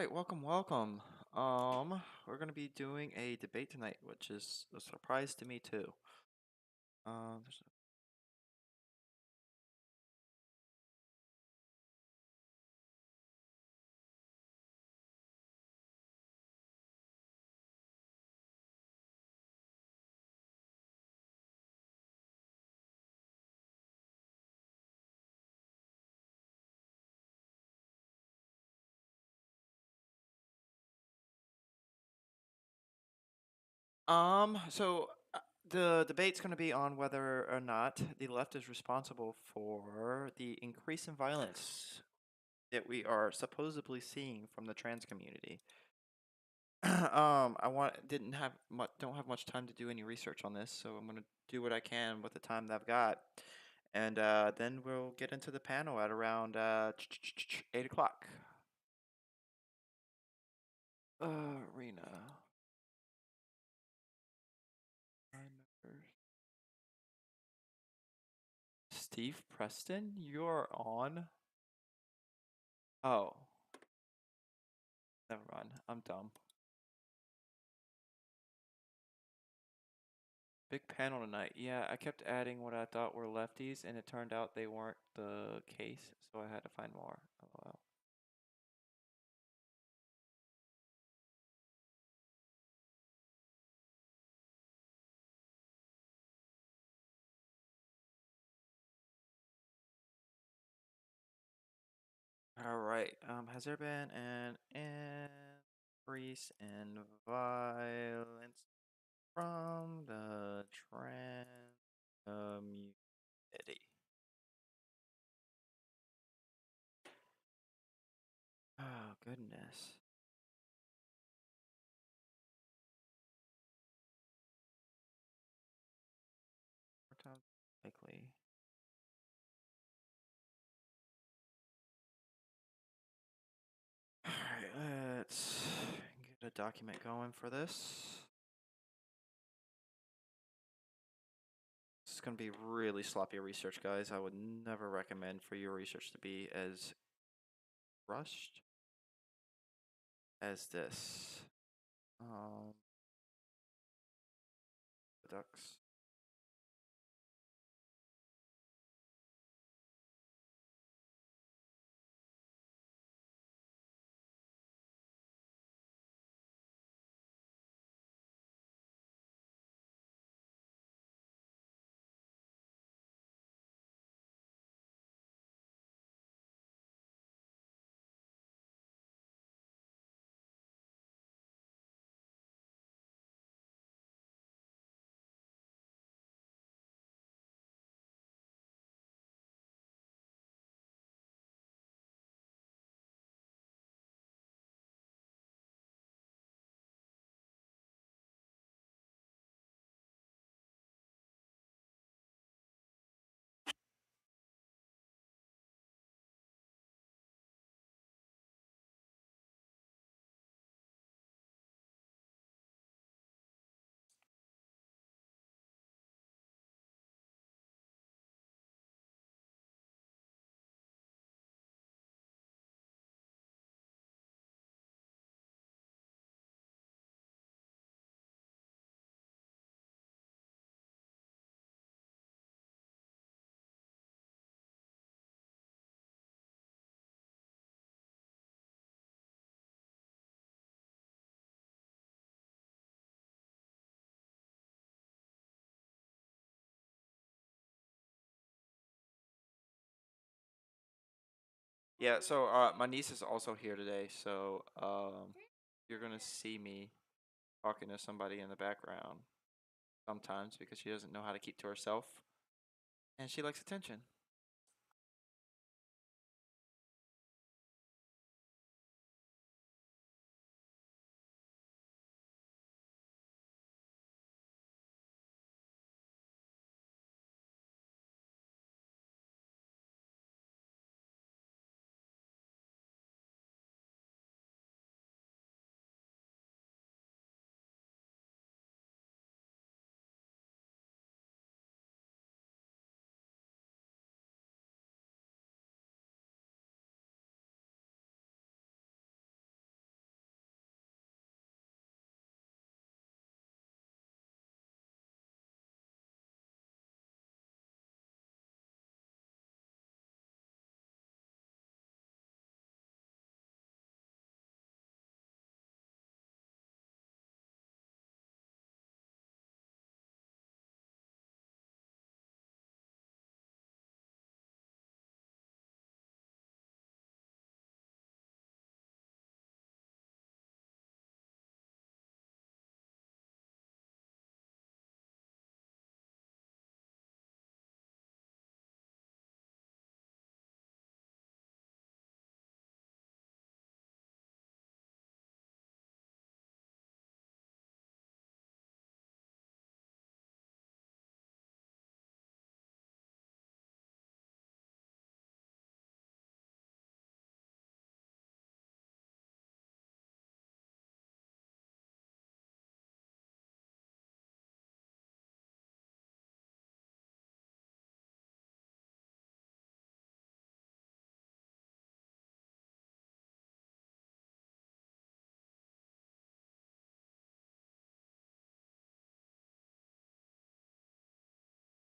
right, welcome, welcome. We're gonna be doing a debate tonight, which is a surprise to me too. There's the debate's gonna be on whether or not the left is responsible for the increase in violence that we are supposedly seeing from the trans community. I want didn't have much don't have much time to do any research on this, so I'm gonna do what I can with the time that I've got, and then we'll get into the panel at around 8 o'clock. Arena. Steve Preston, you're on. Oh, never mind. I'm dumb. Big panel tonight. Yeah, I kept adding what I thought were lefties, and it turned out they weren't the case, so I had to find more. LOL. All right. Has there been an increase in violence from the trans community? Oh goodness. More times likely. All right, let's get a document going for this. This is going to be really sloppy research, guys. I would never recommend for your research to be as rushed as this. Um, the ducks. Yeah, so my niece is also here today, so you're gonna see me talking to somebody in the background sometimes because she doesn't know how to keep to herself, and she likes attention.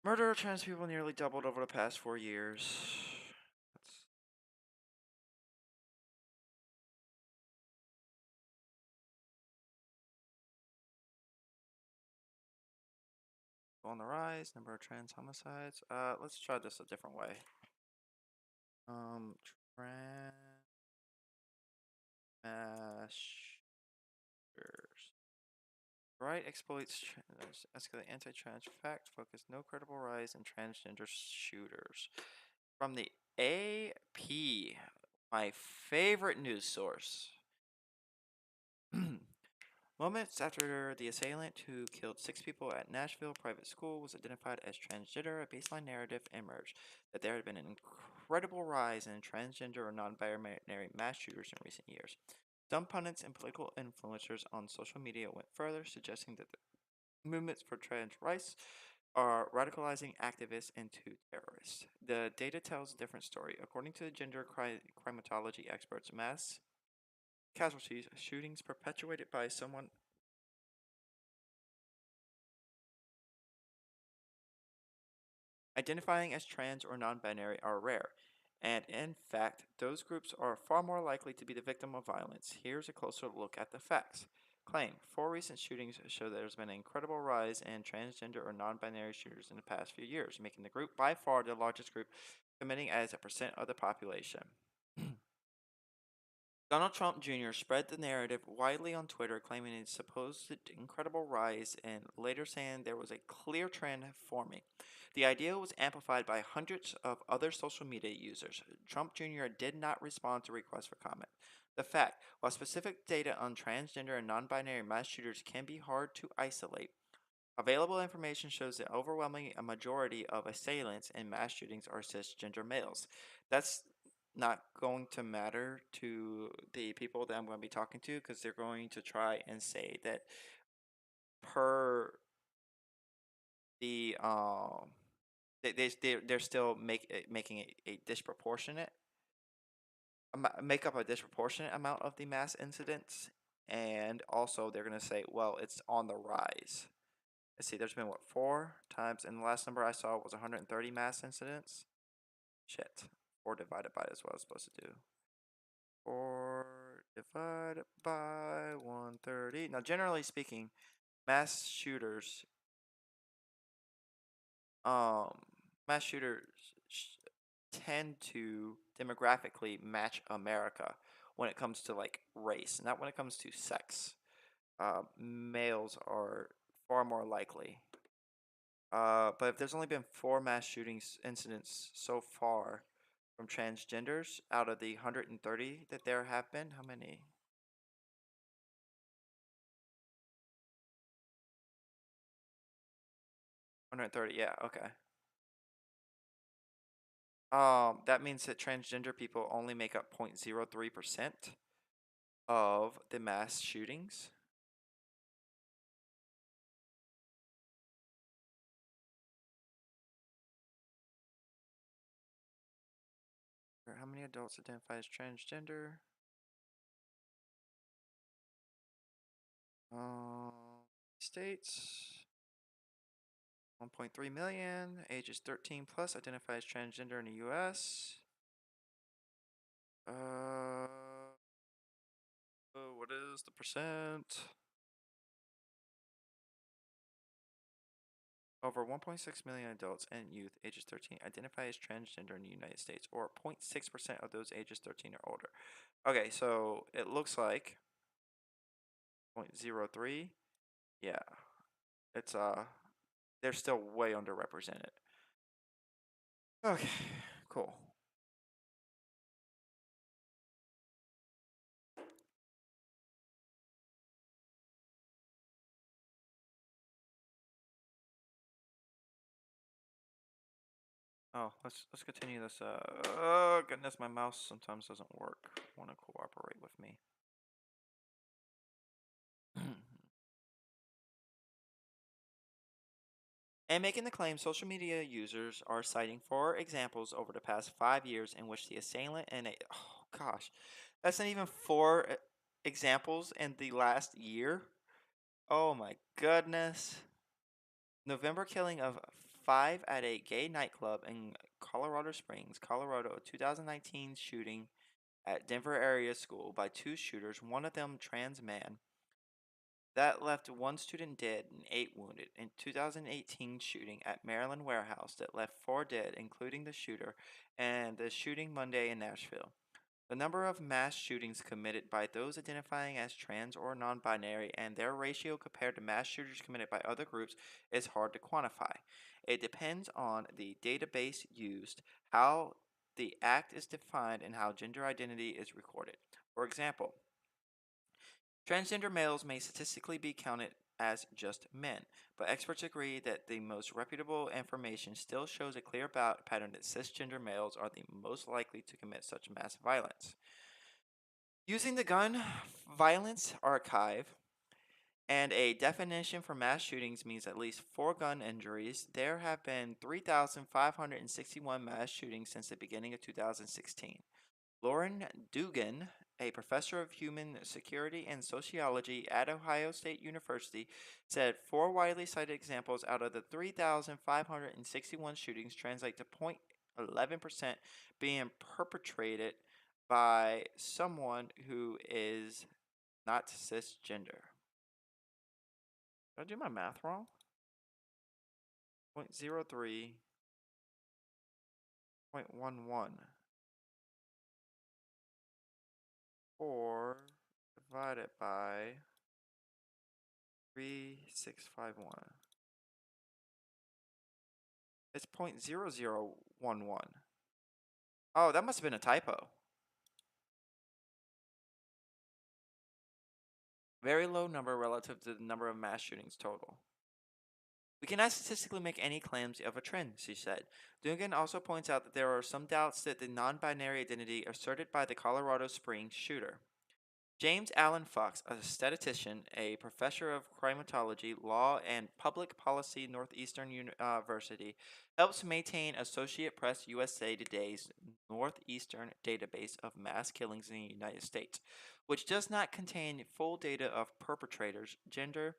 Murder of trans people nearly doubled over the past 4 years. That's on the rise. Number of trans homicides. Let's try this a different way. Trans mass shooters. Right exploits escalate anti-trans fact focus. No credible rise in transgender shooters. From the AP, my favorite news source. Moments after the assailant who killed 6 people at Nashville private school was identified as transgender, a baseline narrative emerged that there had been an incredible rise in transgender or non-binary mass shooters in recent years. Some pundits and political influencers on social media went further, suggesting that the movements for trans rights are radicalizing activists into terrorists. The data tells a different story. According to the gender crimatology experts, mass casualties, shootings perpetuated by someone identifying as trans or non binary are rare, and in fact, those groups are far more likely to be the victim of violence. Here's a closer look at the facts. Claim 4 recent shootings show there's been an incredible rise in transgender or non binary shooters in the past few years, making the group by far the largest group committing as a percent of the population. Donald Trump Jr. spread the narrative widely on Twitter, claiming its supposed incredible rise and later saying there was a clear trend forming. The idea was amplified by hundreds of other social media users. Trump Jr. did not respond to requests for comment. The fact, while specific data on transgender and non binary mass shooters can be hard to isolate, available information shows that overwhelming a majority of assailants in mass shootings are cisgender males. That's not going to matter to the people that I'm going to be talking to because they're going to try and say that per the they're still making a disproportionate make up a disproportionate amount of the mass incidents, and also they're going to say, well, it's on the rise. Let's see, there's been what, 4 times, and the last number I saw was 130 mass incidents. Shit. 4 divided by is what I was supposed to do. 4 divided by 130. Now, generally speaking, mass shooters, um, mass shooters tend to demographically match America when it comes to like race, not when it comes to sex. Males are far more likely. But if there's only been 4 mass shootings incidents so far from transgenders out of the 130 that there have been, how many? 130, yeah, okay. That means that transgender people only make up 0.03% of the mass shootings. How many adults identify as transgender? States 1.3 million, ages 13 plus, identify as transgender in the US. What is the percent? Over 1.6 million adults and youth ages 13 identify as transgender in the United States, or 0.6% of those ages 13 or older. Okay, so it looks like 0.03. Yeah, it's they're still way underrepresented. Okay, cool. Oh, let's continue this. Oh goodness, my mouse sometimes doesn't work. Want to cooperate with me? And making the claim, social media users are citing 4 examples over the past 5 years in which the assailant and a oh gosh, that's not even 4 examples in the last year. Oh my goodness. November killing of 5 at a gay nightclub in Colorado Springs, Colorado, a 2019 shooting at Denver area school by two shooters, one of them trans man, that left one student dead and eight wounded. In 2018 shooting at Maryland warehouse that left four dead, including the shooter, and the shooting Monday in Nashville. The number of mass shootings committed by those identifying as trans or non binary and their ratio compared to mass shootings committed by other groups is hard to quantify. It depends on the database used, how the act is defined, and how gender identity is recorded. For example, transgender males may statistically be counted as just men, but experts agree that the most reputable information still shows a clear pattern that cisgender males are the most likely to commit such mass violence. Using the Gun Violence Archive and a definition for mass shootings means at least four gun injuries. There have been 3,561 mass shootings since the beginning of 2016. Lauren Dugan, a professor of human security and sociology at Ohio State University, said four widely cited examples out of the 3,561 shootings translate to 0.11% being perpetrated by someone who is not cisgender. Did I do my math wrong? 0.03, 0.11. 4 divided by 3651. It's 0.0011. Oh, that must have been a typo. Very low number relative to the number of mass shootings total. We cannot statistically make any claims of a trend, she said. Dugan also points out that there are some doubts that the non-binary identity asserted by the Colorado Springs shooter. James Allen Fox, a statistician, a professor of criminology, law, and public policy Northeastern University, helps maintain Associate Press USA Today's Northeastern database of mass killings in the United States, which does not contain full data of perpetrators, gender.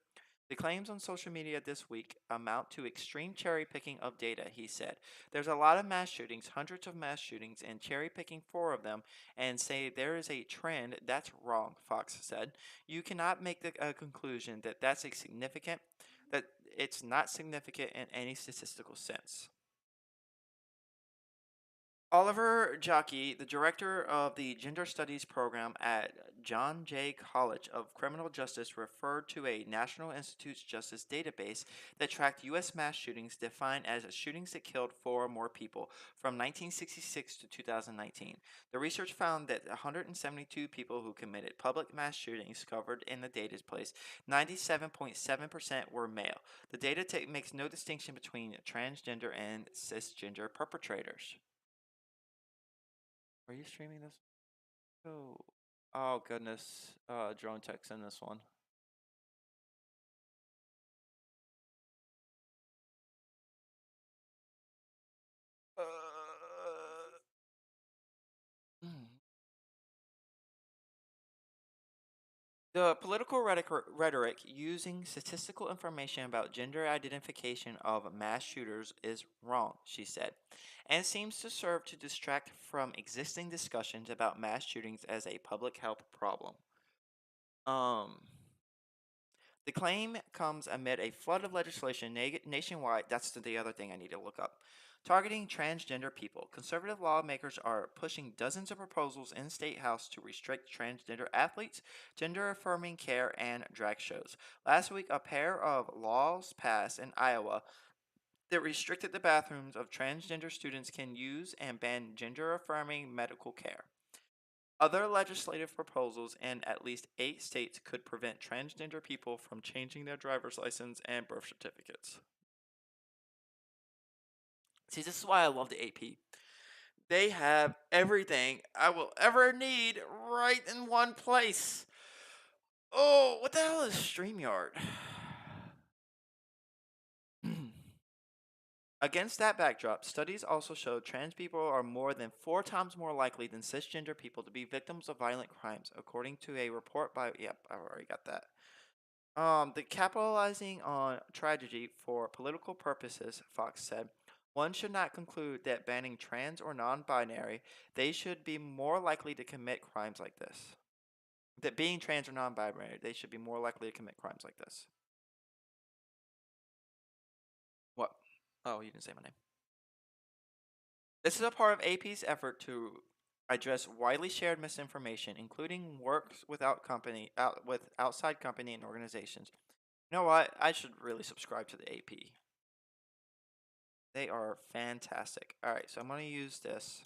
The claims on social media this week amount to extreme cherry picking of data, he said. There's a lot of mass shootings, hundreds of mass shootings, and cherry picking four of them and say there is a trend. That's wrong, Fox said. You cannot make the conclusion that that it's not significant in any statistical sense. Oliver Jockey, the director of the Gender Studies program at John Jay College of Criminal Justice, referred to a National Institutes Justice database that tracked U.S. mass shootings defined as shootings that killed four or more people from 1966 to 2019. The research found that 172 people who committed public mass shootings covered in the database, 97.7% were male. The data makes no distinction between transgender and cisgender perpetrators. Are you streaming this? Oh, oh goodness. Drone tech's in this one. Uh, mm. The political rhetoric using statistical information about gender identification of mass shooters is wrong, she said, and seems to serve to distract from existing discussions about mass shootings as a public health problem. Um, The claim comes amid a flood of legislation nationwide. That's the other thing I need to look up. Targeting transgender people. Conservative lawmakers are pushing dozens of proposals in state house to restrict transgender athletes, gender affirming care, and drag shows. Last week, a pair of laws passed in Iowa that restricted the bathrooms of transgender students can use and banned gender affirming medical care. Other legislative proposals in at least 8 states could prevent transgender people from changing their driver's license and birth certificates. See, this is why I love the AP. They have everything I will ever need right in one place. Oh, what the hell is StreamYard? Against that backdrop, studies also showed trans people are more than 4 times more likely than cisgender people to be victims of violent crimes, according to a report by. Yep, I've already got that. The capitalizing on tragedy for political purposes, Fox said. One should not conclude that banning trans or non binary, they should be more likely to commit crimes like this. That being trans or non binary, they should be more likely to commit crimes like this. What? Oh, you didn't say my name. This is a part of AP's effort to address widely shared misinformation, including works with outside company and organizations. You know what? I should really subscribe to the AP. They are fantastic. All right, so I'm going to use this.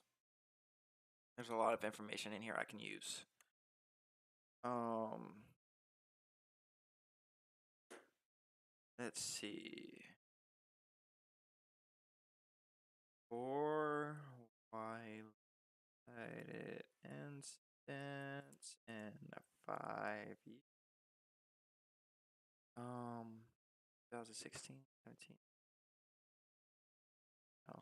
There's a lot of information in here I can use. Um, let's see. Four highlighted instance in 5 years. 2016, 17. Oh,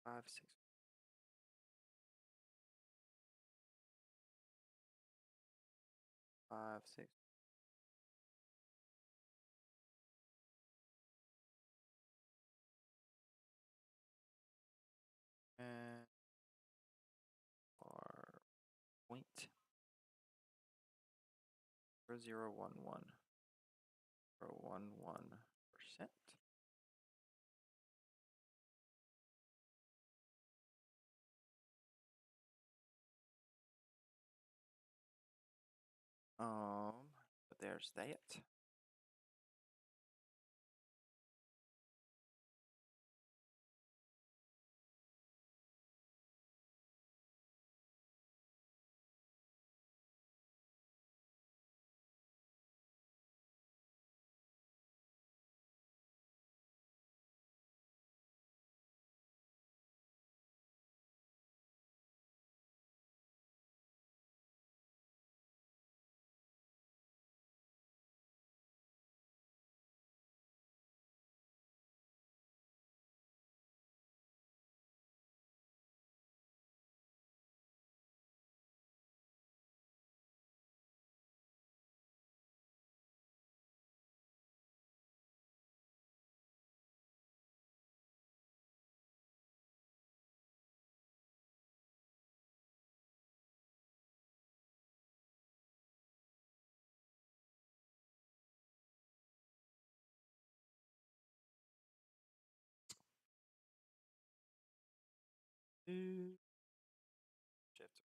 5, 6, 5, 6. And our point 0.011%. But there's that. Shift.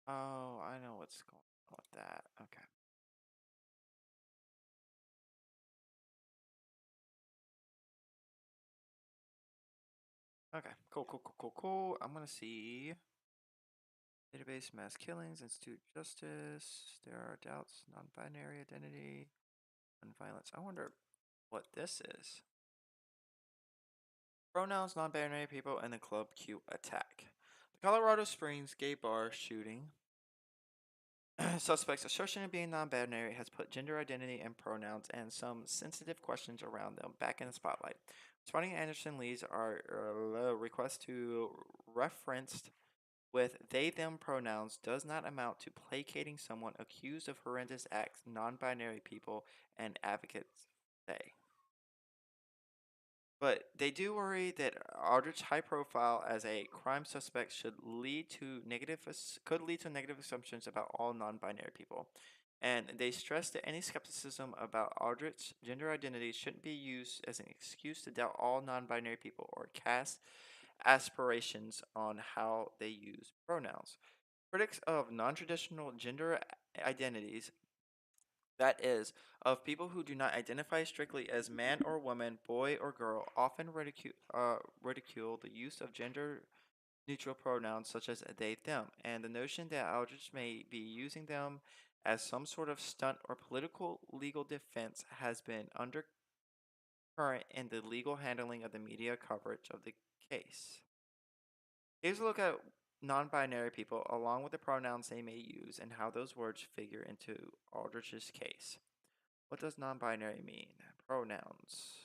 Oh, I know what's going on with that. Okay. Okay. Cool, cool, cool, cool, cool. I'm gonna see database mass killings, institute justice. There are doubts, non-binary identity, and violence. I wonder what this is. Pronouns, non-binary people, and the Club Q attack. The Colorado Springs gay bar shooting. Suspects' assertion of being non-binary has put gender identity and pronouns and some sensitive questions around them back in the spotlight. Responding to Anderson Lee's request to referenced with they them pronouns does not amount to placating someone accused of horrendous acts, non-binary people and advocates say. But they do worry that Aldrich's high profile as a crime suspect could lead to negative assumptions about all non-binary people. And they stress that any skepticism about Aldrich's gender identity shouldn't be used as an excuse to doubt all non-binary people or cast aspirations on how they use pronouns. Critics of non-traditional gender identities That is, of people who do not identify strictly as man or woman, boy or girl, often ridicule the use of gender neutral pronouns such as they, them, and the notion that Aldrich may be using them as some sort of stunt or political legal defense has been undercurrent in the legal handling of the media coverage of the case. Here's a look at non binary people along with the pronouns they may use and how those words figure into Aldrich's case. What does non binary mean? Pronouns.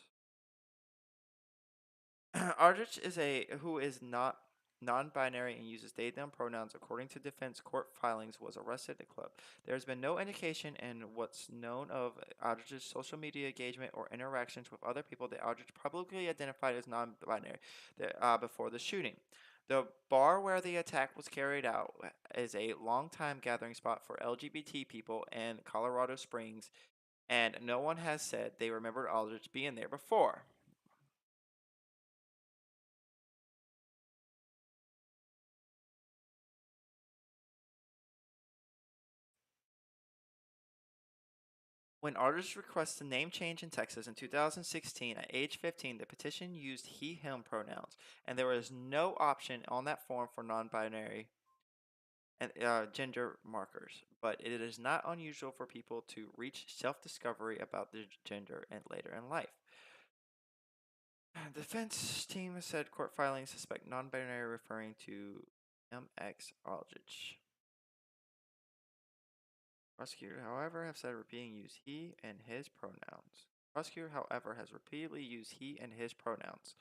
Aldrich is a who is not non-binary and uses they/them pronouns according to defense court filings was arrested at a club. There has been no indication in what's known of Aldrich's social media engagement or interactions with other people that Aldrich publicly identified as non-binary before the shooting. The bar where the attack was carried out is a long-time gathering spot for LGBT people in Colorado Springs, and no one has said they remembered Aldrich being there before. When artists requested a name change in Texas in 2016 at age 15, the petition used he/him pronouns, and there was no option on that form for non-binary and gender markers. But it is not unusual for people to reach self-discovery about their gender and later in life. The defense team said court filings suspect non-binary referring to MX Aldrich. Prosecutor, however, have said repeating use he and his pronouns. Prosecutor, however, has repeatedly used he and his pronouns.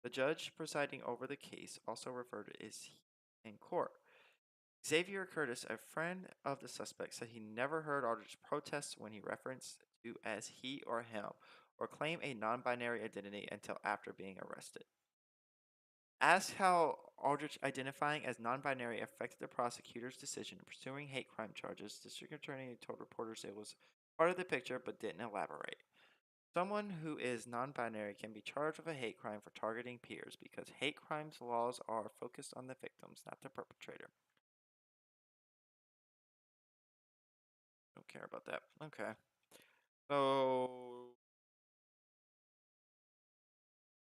The judge presiding over the case also referred to as he in court. Xavier Curtis, a friend of the suspect, said he never heard Aldrich protest when he referenced to as he or him, or claim a non-binary identity until after being arrested. Asked how Aldrich identifying as non-binary affected the prosecutor's decision in pursuing hate crime charges, District Attorney told reporters it was part of the picture but didn't elaborate. Someone who is non-binary can be charged with a hate crime for targeting peers because hate crimes laws are focused on the victims, not the perpetrator. Don't care about that. Okay. So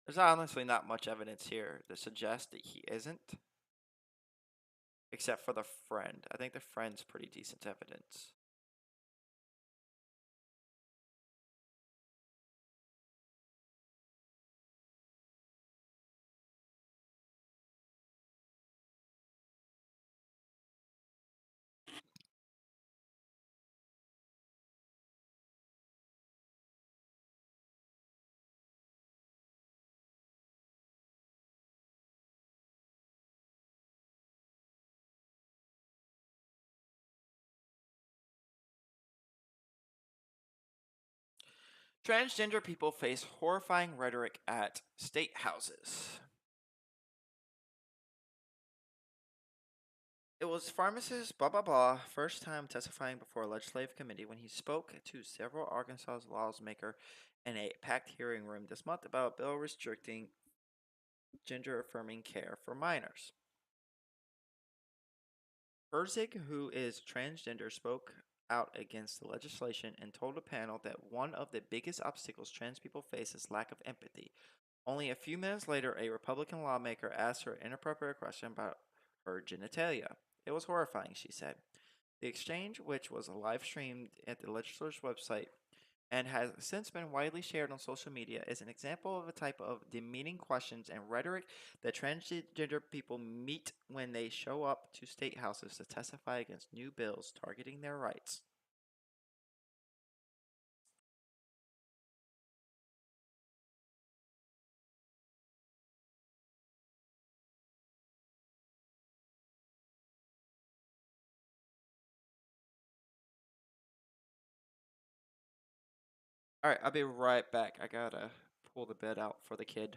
there's honestly not much evidence here that suggests that he isn't, except for the friend. I think the friend's pretty decent evidence. Transgender people face horrifying rhetoric at state houses. It was pharmacist blah blah blah first time testifying before a legislative committee when he spoke to several Arkansas lawmakers in a packed hearing room this month about a bill restricting gender affirming care for minors. Herzig, who is transgender, spoke out against the legislation and told a panel that one of the biggest obstacles trans people face is lack of empathy. Only a few minutes later, a Republican lawmaker asked her an inappropriate question about her genitalia. It was horrifying, she said. The exchange, which was live streamed at the legislature's website and has since been widely shared on social media, is an example of a type of demeaning questions and rhetoric that transgender people meet when they show up to state houses to testify against new bills targeting their rights. All right, I'll be right back. I gotta pull the bed out for the kid.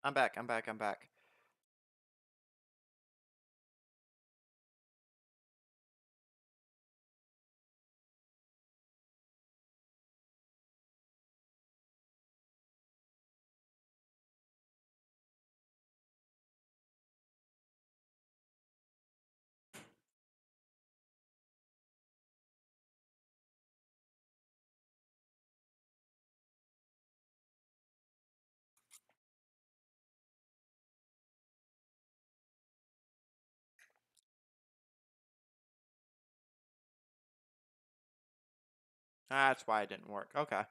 I'm back. I'm back. I'm back. That's why it didn't work. Okay.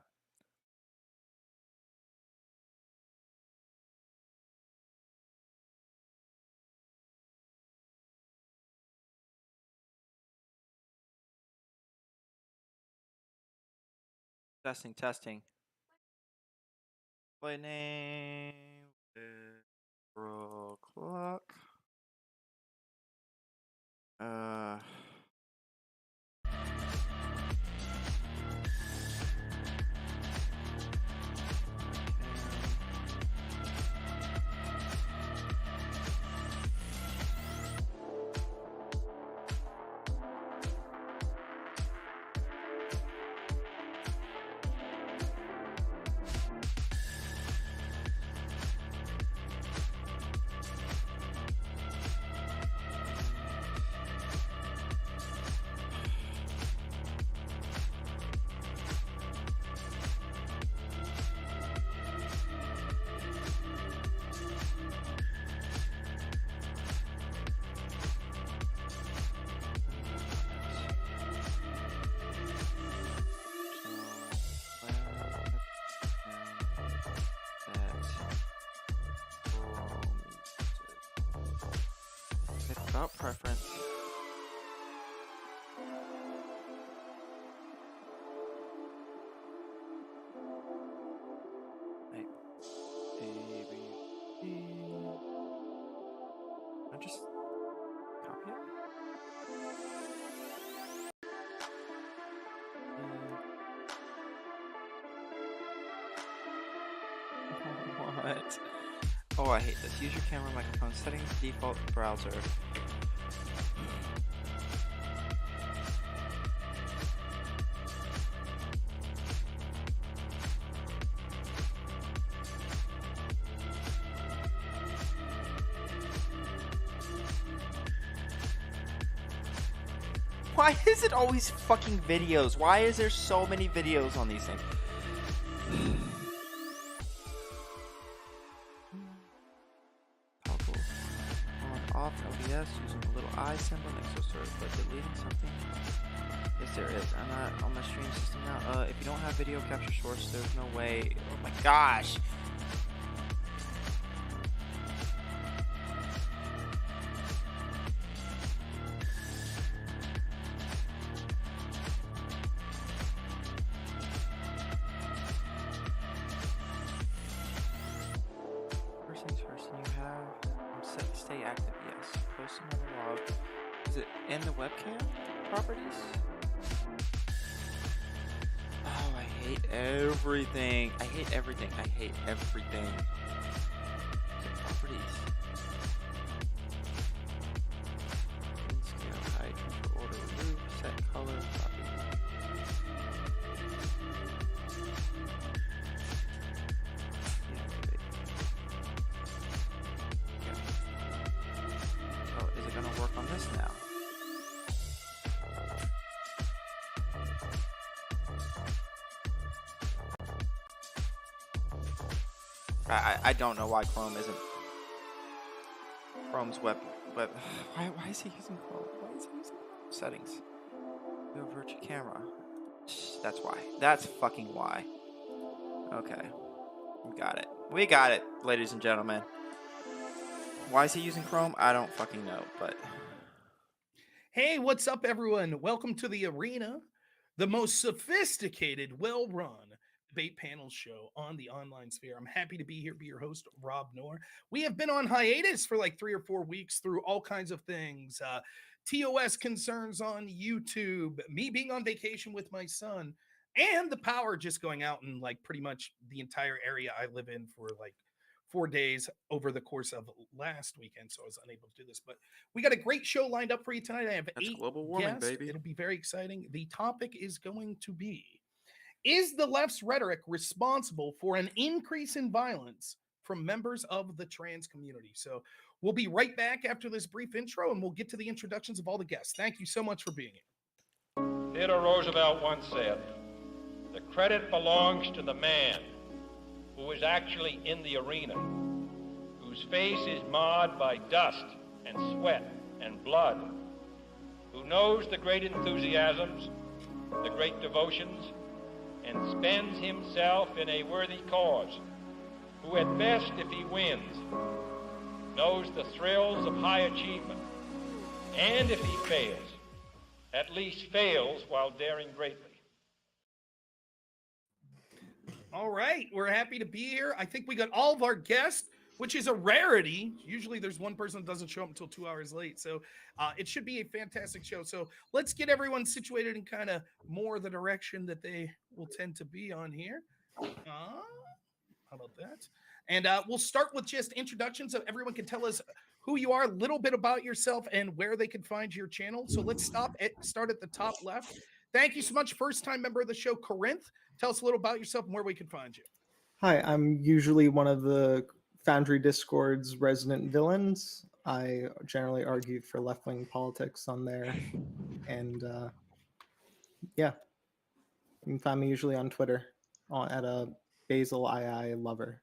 Testing, testing. Play name. Clock. Uh. About preference. Right. A, B, C. I just copy it. What? Oh, I hate this. Use your camera microphone settings, default browser. Why is it always fucking videos? Why is there so many videos on these things? Toggle on off OBS using the little eye symbol next to a sort but deleting something. Yes, there is. I'm not on my stream system now. If you don't have video capture source, there's no way. Oh my gosh. First things first, and you have set stay active. Yes. Post another log. Is it in the webcam properties? Oh, I hate everything. I hate everything. I hate everything. The properties. Scale, height, transfer order, remove, set color, copy. Deactivate. Yeah. So is it gonna work on this now? I don't know why Chrome isn't. Chrome's web. Why is he using Chrome? Why is he using settings? Do a virtual camera. That's why. That's fucking why. Okay. We got it. We got it, ladies and gentlemen. Why is he using Chrome? I don't fucking know, but. Hey, what's up, everyone? Welcome to the Arena, the most sophisticated, well-run debate panel show on the online sphere. I'm happy to be here, be your host, Rob Noor. We have been on hiatus for like 3 or 4 weeks through all kinds of things. TOS concerns on YouTube, me being on vacation with my son, and the power just going out in like pretty much the entire area I live in for like 4 days over the course of last weekend, so I was unable to do this. But we got a great show lined up for you tonight. I have That's 8 global warming, guests. baby. It'll be very exciting. The topic is going to be: is the left's rhetoric responsible for an increase in violence from members of the trans community? So we'll be right back after this brief intro, and we'll get to the introductions of all the guests. Thank you so much for being here. Theodore Roosevelt once said, "The credit belongs to the man who is actually in the arena, whose face is marred by dust and sweat and blood, who knows the great enthusiasms, the great devotions, and spends himself in a worthy cause, who at best, if he wins, knows the thrills of high achievement, and if he fails, at least fails while daring greatly." All right, we're happy to be here. I think we got all of our guests, which is a rarity. Usually there's one person that doesn't show up until 2 hours late. So it should be a fantastic show. So let's get everyone situated in kind of more the direction that they will tend to be on here. How about that? And we'll start with just introductions so everyone can tell us who you are, a little bit about yourself, and where they can find your channel. So let's start at the top left. Thank you so much. First-time member of the show, Corinth. Tell us a little about yourself and where we can find you. Hi, I'm usually one of the Foundry Discord's resident villains. I generally argue for left-wing politics on there. And yeah, you can find me usually on Twitter at a Basil II Lover.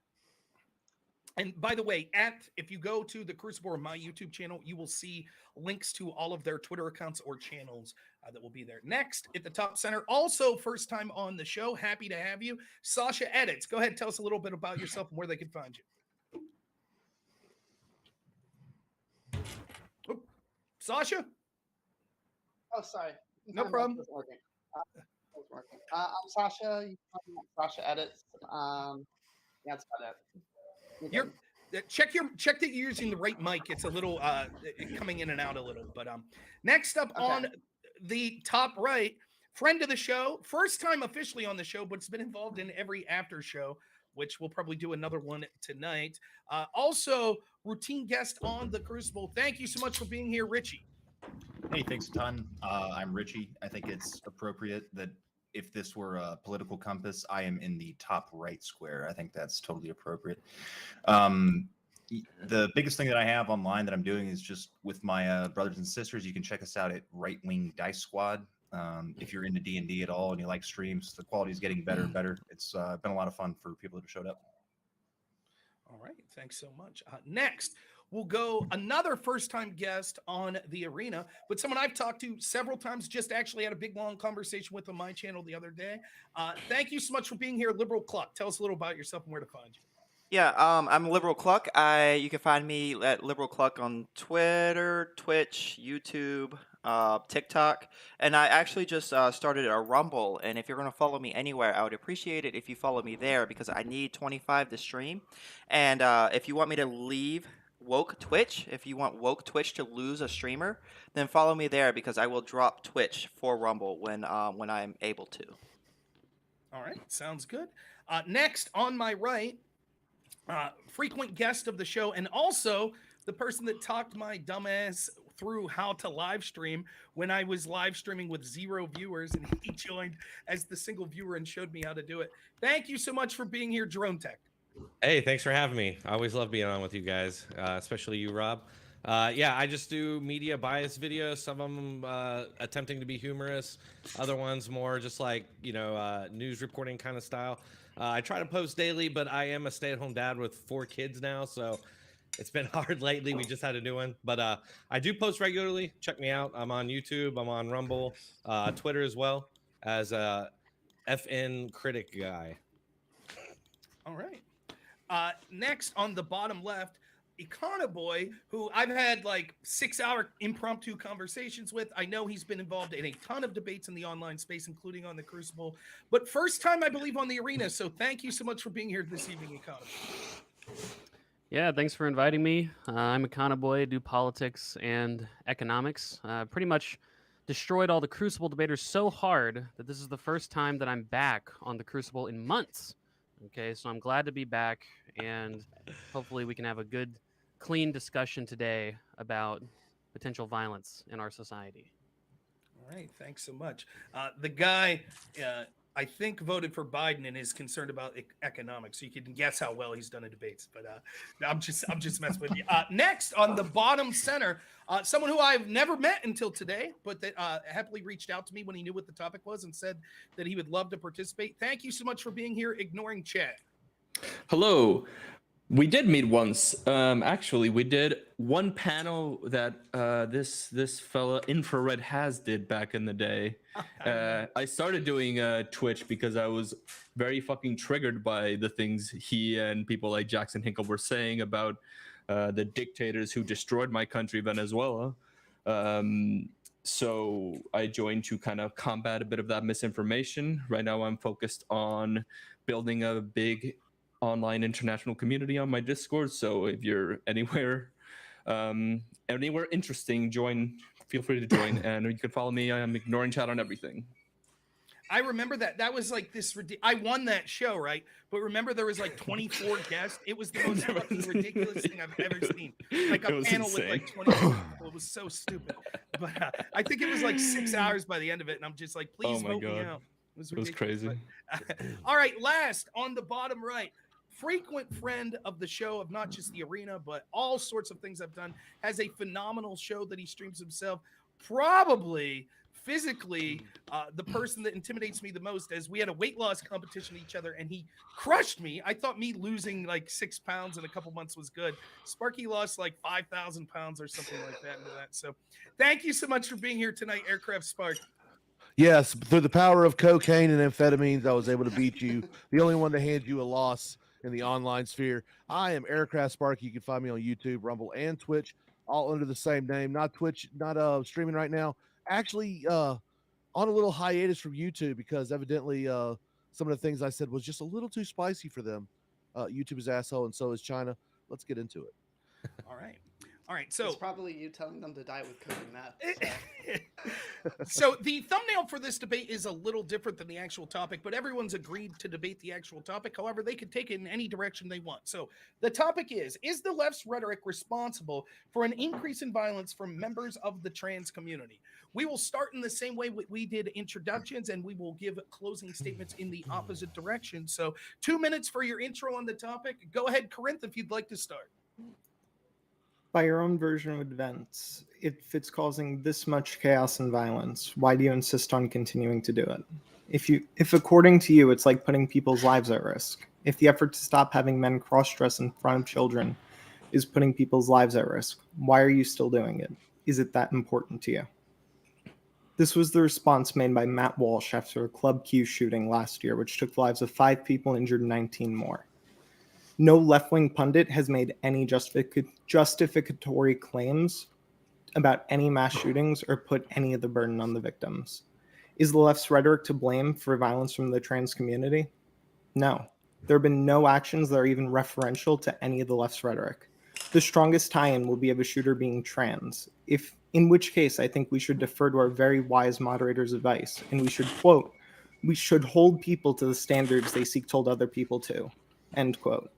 And by the way, if you go to the Crucible or my YouTube channel, you will see links to all of their Twitter accounts or channels that will be there. Next, at the top center, also first time on the show, happy to have you, Sasha Edits. Go ahead, tell us a little bit about yourself and where they can find you. Oh, Sasha? Oh, sorry. No problem. It's working. I'm Sasha. You can call me Sasha Edits. That's about it. Check that you're using the right mic. It's a little coming in and out a little. But next up on the top right, friend of the show, first time officially on the show, but it's been involved in every after show, which we'll probably do another one tonight. Also, routine guest on the Crucible. Thank you so much for being here, Richie. Hey, thanks a ton. I'm Richie. I think it's appropriate that if this were a political compass, I am in the top right square. I think that's totally appropriate. The biggest thing that I have online that I'm doing is just with my brothers and sisters. You can check us out at Right Wing Dice Squad. If you're into D&D at all and you like streams, the quality is getting better and better. It's been a lot of fun for people that have showed up. All right, thanks so much. Next, we'll go another first-time guest on the arena, but someone I've talked to several times, just actually had a big, long conversation with on my channel the other day. Thank you so much for being here, Liberal Cluck. Tell us a little about yourself and where to find you. Yeah, I'm Liberal Cluck. You can find me at Liberal Cluck on Twitter, Twitch, YouTube, TikTok, and I actually just started a Rumble. And if you're going to follow me anywhere, I would appreciate it if you follow me there because I need 25 to stream. And if you want me to leave Woke Twitch, if you want Woke Twitch to lose a streamer, then follow me there because I will drop Twitch for Rumble when I'm able to. All right, sounds good. Next on my right, frequent guest of the show, and also the person that talked my dumbass through how to live stream when I was live streaming with 0 viewers, and he joined as the single viewer and showed me how to do it. Thank you so much for being here, Drone Tech. Hey, thanks for having me. I always love being on with you guys, especially you, Rob. Yeah, I just do media bias videos. Some of them attempting to be humorous, other ones more just like, news reporting kind of style. I try to post daily, but I am a stay-at-home dad with 4 kids now, so it's been hard lately. We just had a new one, but I do post regularly. Check me out. I'm on YouTube. I'm on Rumble, Twitter as well as a FN critic guy. All right. Next on the bottom left, Econoboy, who I've had like 6-hour impromptu conversations with. I know he's been involved in a ton of debates in the online space, including on the Crucible, but first time, I believe, on the arena. So thank you so much for being here this evening, Econoboy. Yeah, thanks for inviting me. I'm Econoboy, do politics and economics. Pretty much destroyed all the Crucible debaters so hard that this is the first time that I'm back on the Crucible in months. Okay, so I'm glad to be back, and hopefully we can have a good, clean discussion today about potential violence in our society. All right, thanks so much. The guy, I think, voted for Biden and is concerned about economics. So you can guess how well he's done in debates. But I'm just messing with you. Next, on the bottom center, someone who I've never met until today, but that happily reached out to me when he knew what the topic was and said that he would love to participate. Thank you so much for being here, ignoring chat. Hello. We did meet once. Actually, we did one panel that this fella Infrared Has did back in the day. I started doing Twitch because I was very fucking triggered by the things he and people like Jackson Hinkle were saying about the dictators who destroyed my country, Venezuela. So I joined to kind of combat a bit of that misinformation. Right now, I'm focused on building a big online international community on my Discord. So if you're anywhere interesting, feel free to join, and you can follow me. I'm ignoring chat on everything. I remember that was like this. I won that show, right? But remember, there was like 24 guests. It was the most fucking ridiculous thing I've ever seen. Like a panel with like 20 people. It was so stupid. But I think it was like 6 hours by the end of it, and I'm just like, please vote me out. It was crazy. But, all right, last on the bottom right. Frequent friend of the show, of not just the arena, but all sorts of things I've done, has a phenomenal show that he streams himself. Probably physically the person that intimidates me the most, as we had a weight loss competition each other and he crushed me. I thought me losing like 6 pounds in a couple months was good. Sparky lost like 5,000 pounds or something like that into that. So thank you so much for being here tonight, Aircraft Spark. Yes, through the power of cocaine and amphetamines, I was able to beat you. The only one to hand you a loss in the online sphere. I am Aircraft Sparky. You can find me on YouTube, Rumble, and Twitch, all under the same name. Not Twitch, not streaming right now. Actually, on a little hiatus from YouTube because evidently some of the things I said was just a little too spicy for them. YouTube is asshole, and so is China. Let's get into it. All right. All right, so it's probably you telling them to diet with coke and meth. So the thumbnail for this debate is a little different than the actual topic, but everyone's agreed to debate the actual topic. However, they can take it in any direction they want. So the topic is the left's rhetoric responsible for an increase in violence from members of the trans community? We will start in the same way we did introductions, and we will give closing statements in the opposite direction. So 2 minutes for your intro on the topic. Go ahead, Corinth, if you'd like to start. By your own version of events, if it's causing this much chaos and violence, why do you insist on continuing to do it? If according to you, it's like putting people's lives at risk, if the effort to stop having men cross-dress in front of children is putting people's lives at risk, why are you still doing it? Is it that important to you? This was the response made by Matt Walsh after a Club Q shooting last year, which took the lives of 5 people and injured 19 more. No left-wing pundit has made any justificatory claims about any mass shootings or put any of the burden on the victims. Is the left's rhetoric to blame for violence from the trans community? No. There have been no actions that are even referential to any of the left's rhetoric. The strongest tie-in will be of a shooter being trans, in which case I think we should defer to our very wise moderator's advice, and we should, quote, we should hold people to the standards they seek to hold other people to, end quote.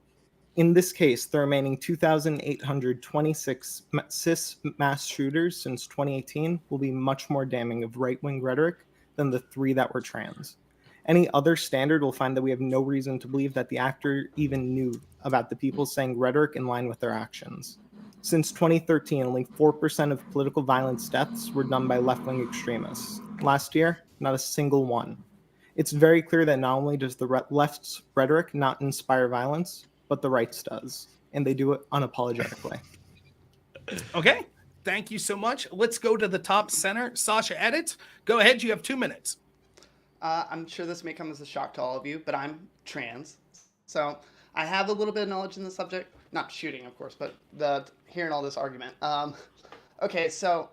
In this case, the remaining 2,826 cis mass shooters since 2018 will be much more damning of right-wing rhetoric than the 3 that were trans. Any other standard will find that we have no reason to believe that the actor even knew about the people saying rhetoric in line with their actions. Since 2013, only 4% of political violence deaths were done by left-wing extremists. Last year, not a single one. It's very clear that not only does the left's rhetoric not inspire violence, but the right's does, and they do it unapologetically. Okay, thank you so much. Let's go to the top center. Sasha Edits, go ahead, you have 2 minutes. I'm sure this may come as a shock to all of you, but I'm trans. So I have a little bit of knowledge in the subject. Not shooting, of course, but hearing all this argument. Okay, so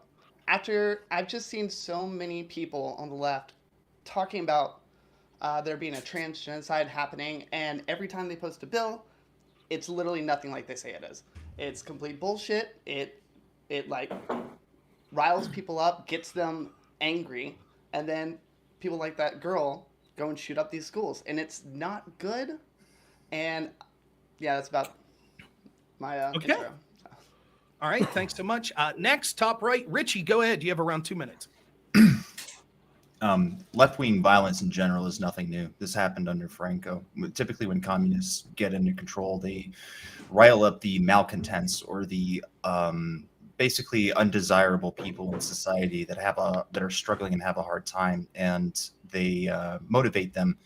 after I've just seen so many people on the left talking about there being a trans genocide happening, and every time they post a bill, it's literally nothing like they say it is. It's complete bullshit. It like riles people up, gets them angry, and then people like that girl go and shoot up these schools, and it's not good. And yeah, that's about my Okay. intro. All right, thanks so much. Next, top right, Richie, go ahead. You have around 2 minutes. Left-wing violence in general is nothing new. This happened under Franco. Typically, when communists get into control, they rile up the malcontents or the basically undesirable people in society that are struggling and have a hard time, and they motivate them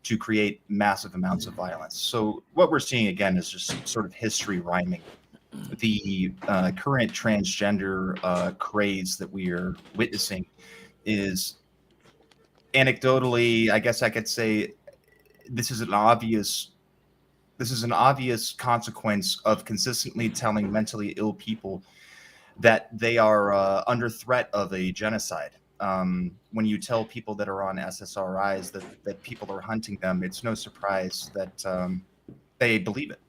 to create massive amounts of violence. So what we're seeing again is just sort of history rhyming. The current transgender craze that we are witnessing is, anecdotally, I guess I could say, this is an obvious consequence of consistently telling mentally ill people that they are under threat of a genocide. When you tell people that are on SSRIs that people are hunting them, it's no surprise that they believe it.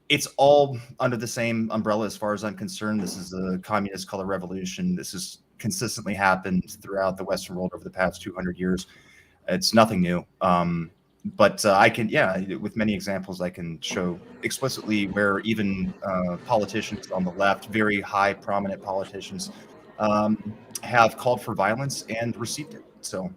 It's all under the same umbrella as far as I'm concerned. This is a communist color revolution. This has consistently happened throughout the Western world over the past 200 years. It's nothing new. But I can, with many examples, I can show explicitly where even politicians on the left, very high prominent politicians, have called for violence and received it. So.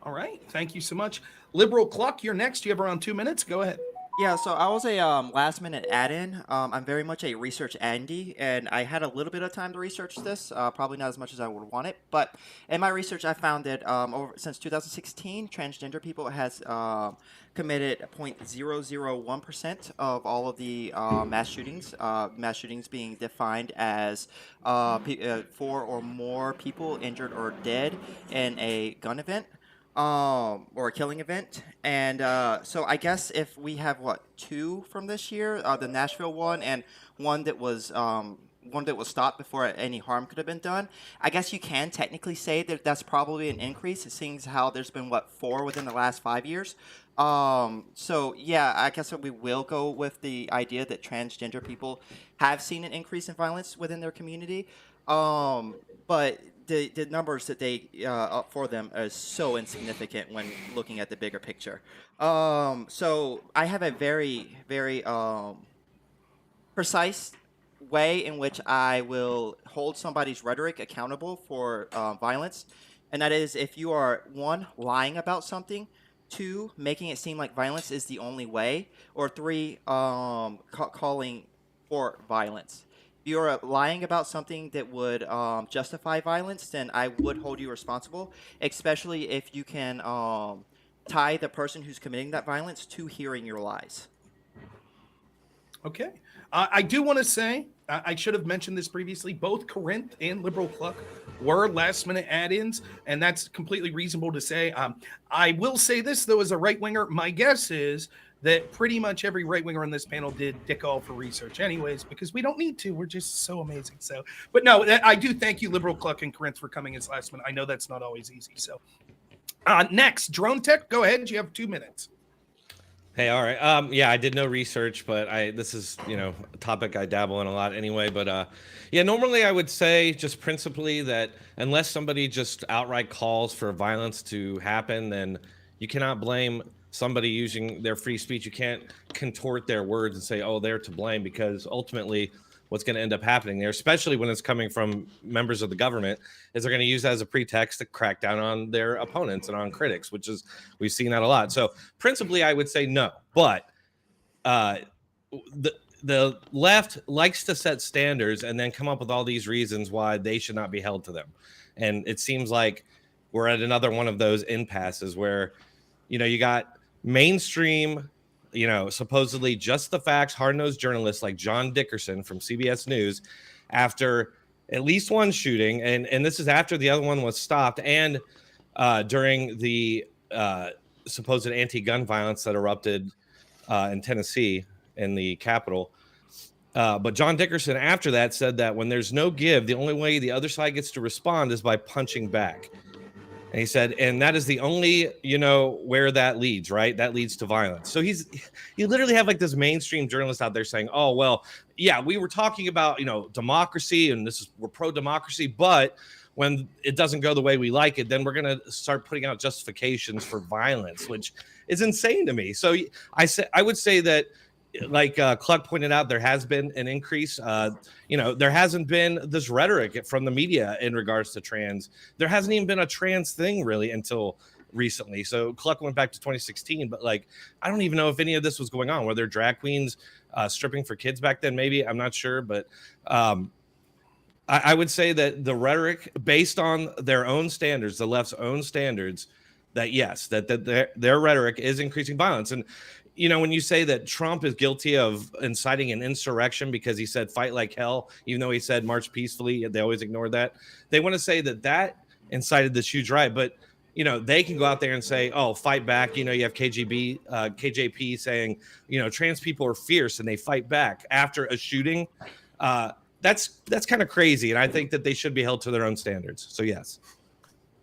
All right, thank you so much. Liberal Cluck, you're next. You have around 2 minutes. Go ahead. Yeah, so I was a last minute add-in. I'm very much a research Andy, and I had a little bit of time to research this. Probably not as much as I would want it, but in my research, I found that since 2016, transgender people has committed 0.001% of all of the mass shootings. Mass shootings being defined as 4 or more people injured or dead in a gun event. Or a killing event. And so I guess if we have 2 from this year, the Nashville one and one that was stopped before any harm could have been done, I guess you can technically say that that's probably an increase, seeing how there's been 4 within the last 5 years. So yeah, I guess we will go with the idea that transgender people have seen an increase in violence within their community. But the numbers that they up for them are so insignificant when looking at the bigger picture. So I have a very, very precise way in which I will hold somebody's rhetoric accountable for violence, and that is if you are 1, lying about something, 2, making it seem like violence is the only way, or 3, calling for violence. If you're lying about something that would justify violence, then I would hold you responsible, especially if you can tie the person who's committing that violence to hearing your lies. Okay. I do want to say, I should have mentioned this previously, both Corinth and Liberal Cluck were last-minute add-ins, and that's completely reasonable to say. I will say this, though, as a right-winger, my guess is that pretty much every right-winger on this panel did dick all for research anyways, because we don't need to. We're just so amazing. So, but no, I do thank you, Liberal Cluck and Corinth, for coming as last minute. I know that's not always easy. So next, Drone Tech, go ahead. You have 2 minutes. Hey, all right. Yeah, I did no research, but this is, a topic I dabble in a lot anyway. But yeah, normally I would say just principally that unless somebody just outright calls for violence to happen, then you cannot blame somebody using their free speech. You can't contort their words and say, oh, they're to blame, because ultimately what's going to end up happening there, especially when it's coming from members of the government, is they're going to use that as a pretext to crack down on their opponents and on critics, which is, we've seen that a lot. So principally I would say no, but the left likes to set standards and then come up with all these reasons why they should not be held to them. And it seems like we're at another one of those impasses where, you got mainstream, supposedly just the facts, hard-nosed journalists like John Dickerson from CBS News, after at least one shooting, and this is after the other one was stopped, and during the supposed anti-gun violence that erupted in Tennessee in the Capitol. But John Dickerson after that said that when there's no give, the only way the other side gets to respond is by punching back. And he said, and that is the only, where that leads, right? That leads to violence. So you literally have like this mainstream journalist out there saying, oh, well, yeah, we were talking about, democracy and we're pro-democracy, but when it doesn't go the way we like it, then we're going to start putting out justifications for violence, which is insane to me. So I would say that, like Cluck pointed out, there has been an increase. There hasn't been this rhetoric from the media in regards to trans. There hasn't even been a trans thing really until recently. So Cluck went back to 2016, but like, I don't even know if any of this was going on. Were there drag queens stripping for kids back then? Maybe, I'm not sure, but I would say that the rhetoric, based on their own standards, the left's own standards, that yes, that their rhetoric is increasing violence. And when you say that Trump is guilty of inciting an insurrection because he said fight like hell, even though he said march peacefully, they always ignore that. They want to say that incited this huge riot, but they can go out there and say, oh, fight back. You have KJP saying, trans people are fierce and they fight back after a shooting. That's kind of crazy. And I think that they should be held to their own standards. So yes.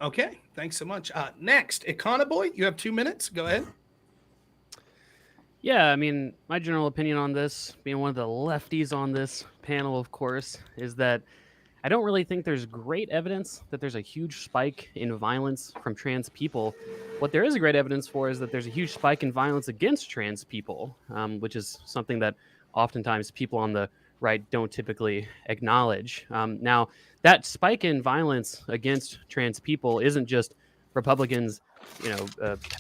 Okay. Thanks so much. Next, Econoboy, you have 2 minutes. Go ahead. Yeah, I mean, my general opinion on this, being one of the lefties on this panel, of course, is that I don't really think there's great evidence that there's a huge spike in violence from trans people. What there is a great evidence for is that there's a huge spike in violence against trans people, which is something that oftentimes people on the right don't typically acknowledge. Now, that spike in violence against trans people isn't just Republicans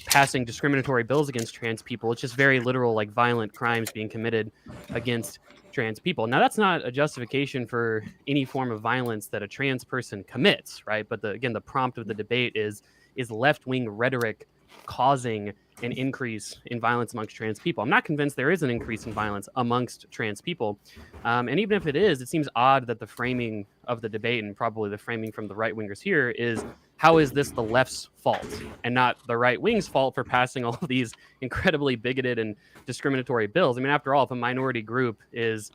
passing discriminatory bills against trans people. It's just very literal, like violent crimes being committed against trans people. Now, that's not a justification for any form of violence that a trans person commits, right? But the prompt of the debate is left-wing rhetoric causing an increase in violence amongst trans people? I'm not convinced there is an increase in violence amongst trans people. And even if it is, it seems odd that the framing of the debate, and probably the framing from the right-wingers here, is how is this the left's fault and not the right wing's fault for passing all of these incredibly bigoted and discriminatory bills? I mean, after all, if a minority group is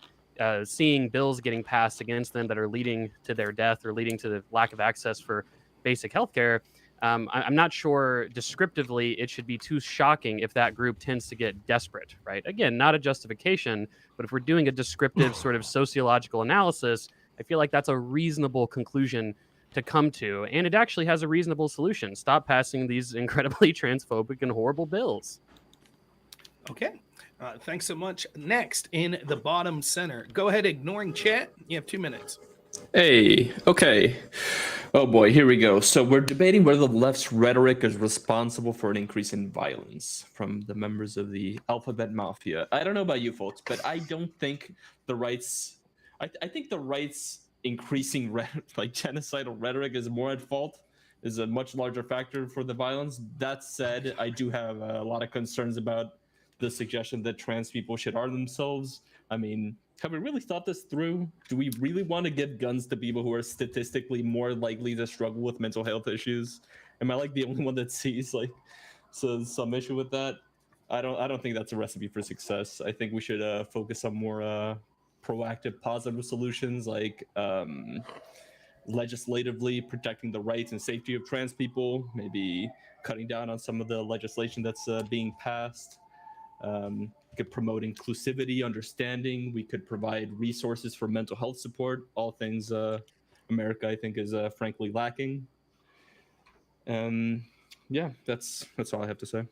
seeing bills getting passed against them that are leading to their death or leading to the lack of access for basic healthcare, I'm not sure descriptively it should be too shocking if that group tends to get desperate, right? Again, not a justification, but if we're doing a descriptive sort of sociological analysis, I feel like that's a reasonable conclusion to come to, and it actually has a reasonable solution. Stop passing these incredibly transphobic and horrible bills. Okay. Thanks so much. Next, in the bottom center, go ahead, ignoring chat. You have 2 minutes. Hey, okay. Oh boy, here we go. So we're debating whether the left's rhetoric is responsible for an increase in violence from the members of the alphabet mafia. I don't know about you folks, but I don't think the right's... I think the right's increasing genocidal rhetoric is more at fault, is a much larger factor for the violence. That said, I do have a lot of concerns about the suggestion that trans people should arm themselves. I mean, have we really thought this through? Do we really want to give guns to people who are statistically more likely to struggle with mental health issues? Am I like the only one that sees some issue with that? I don't think that's a recipe for success. I think we should focus on more proactive, positive solutions, like legislatively protecting the rights and safety of trans people, maybe cutting down on some of the legislation that's being passed. We could promote inclusivity, understanding. We could provide resources for mental health support, all things America, I think, is frankly lacking. Yeah, that's all I have to say.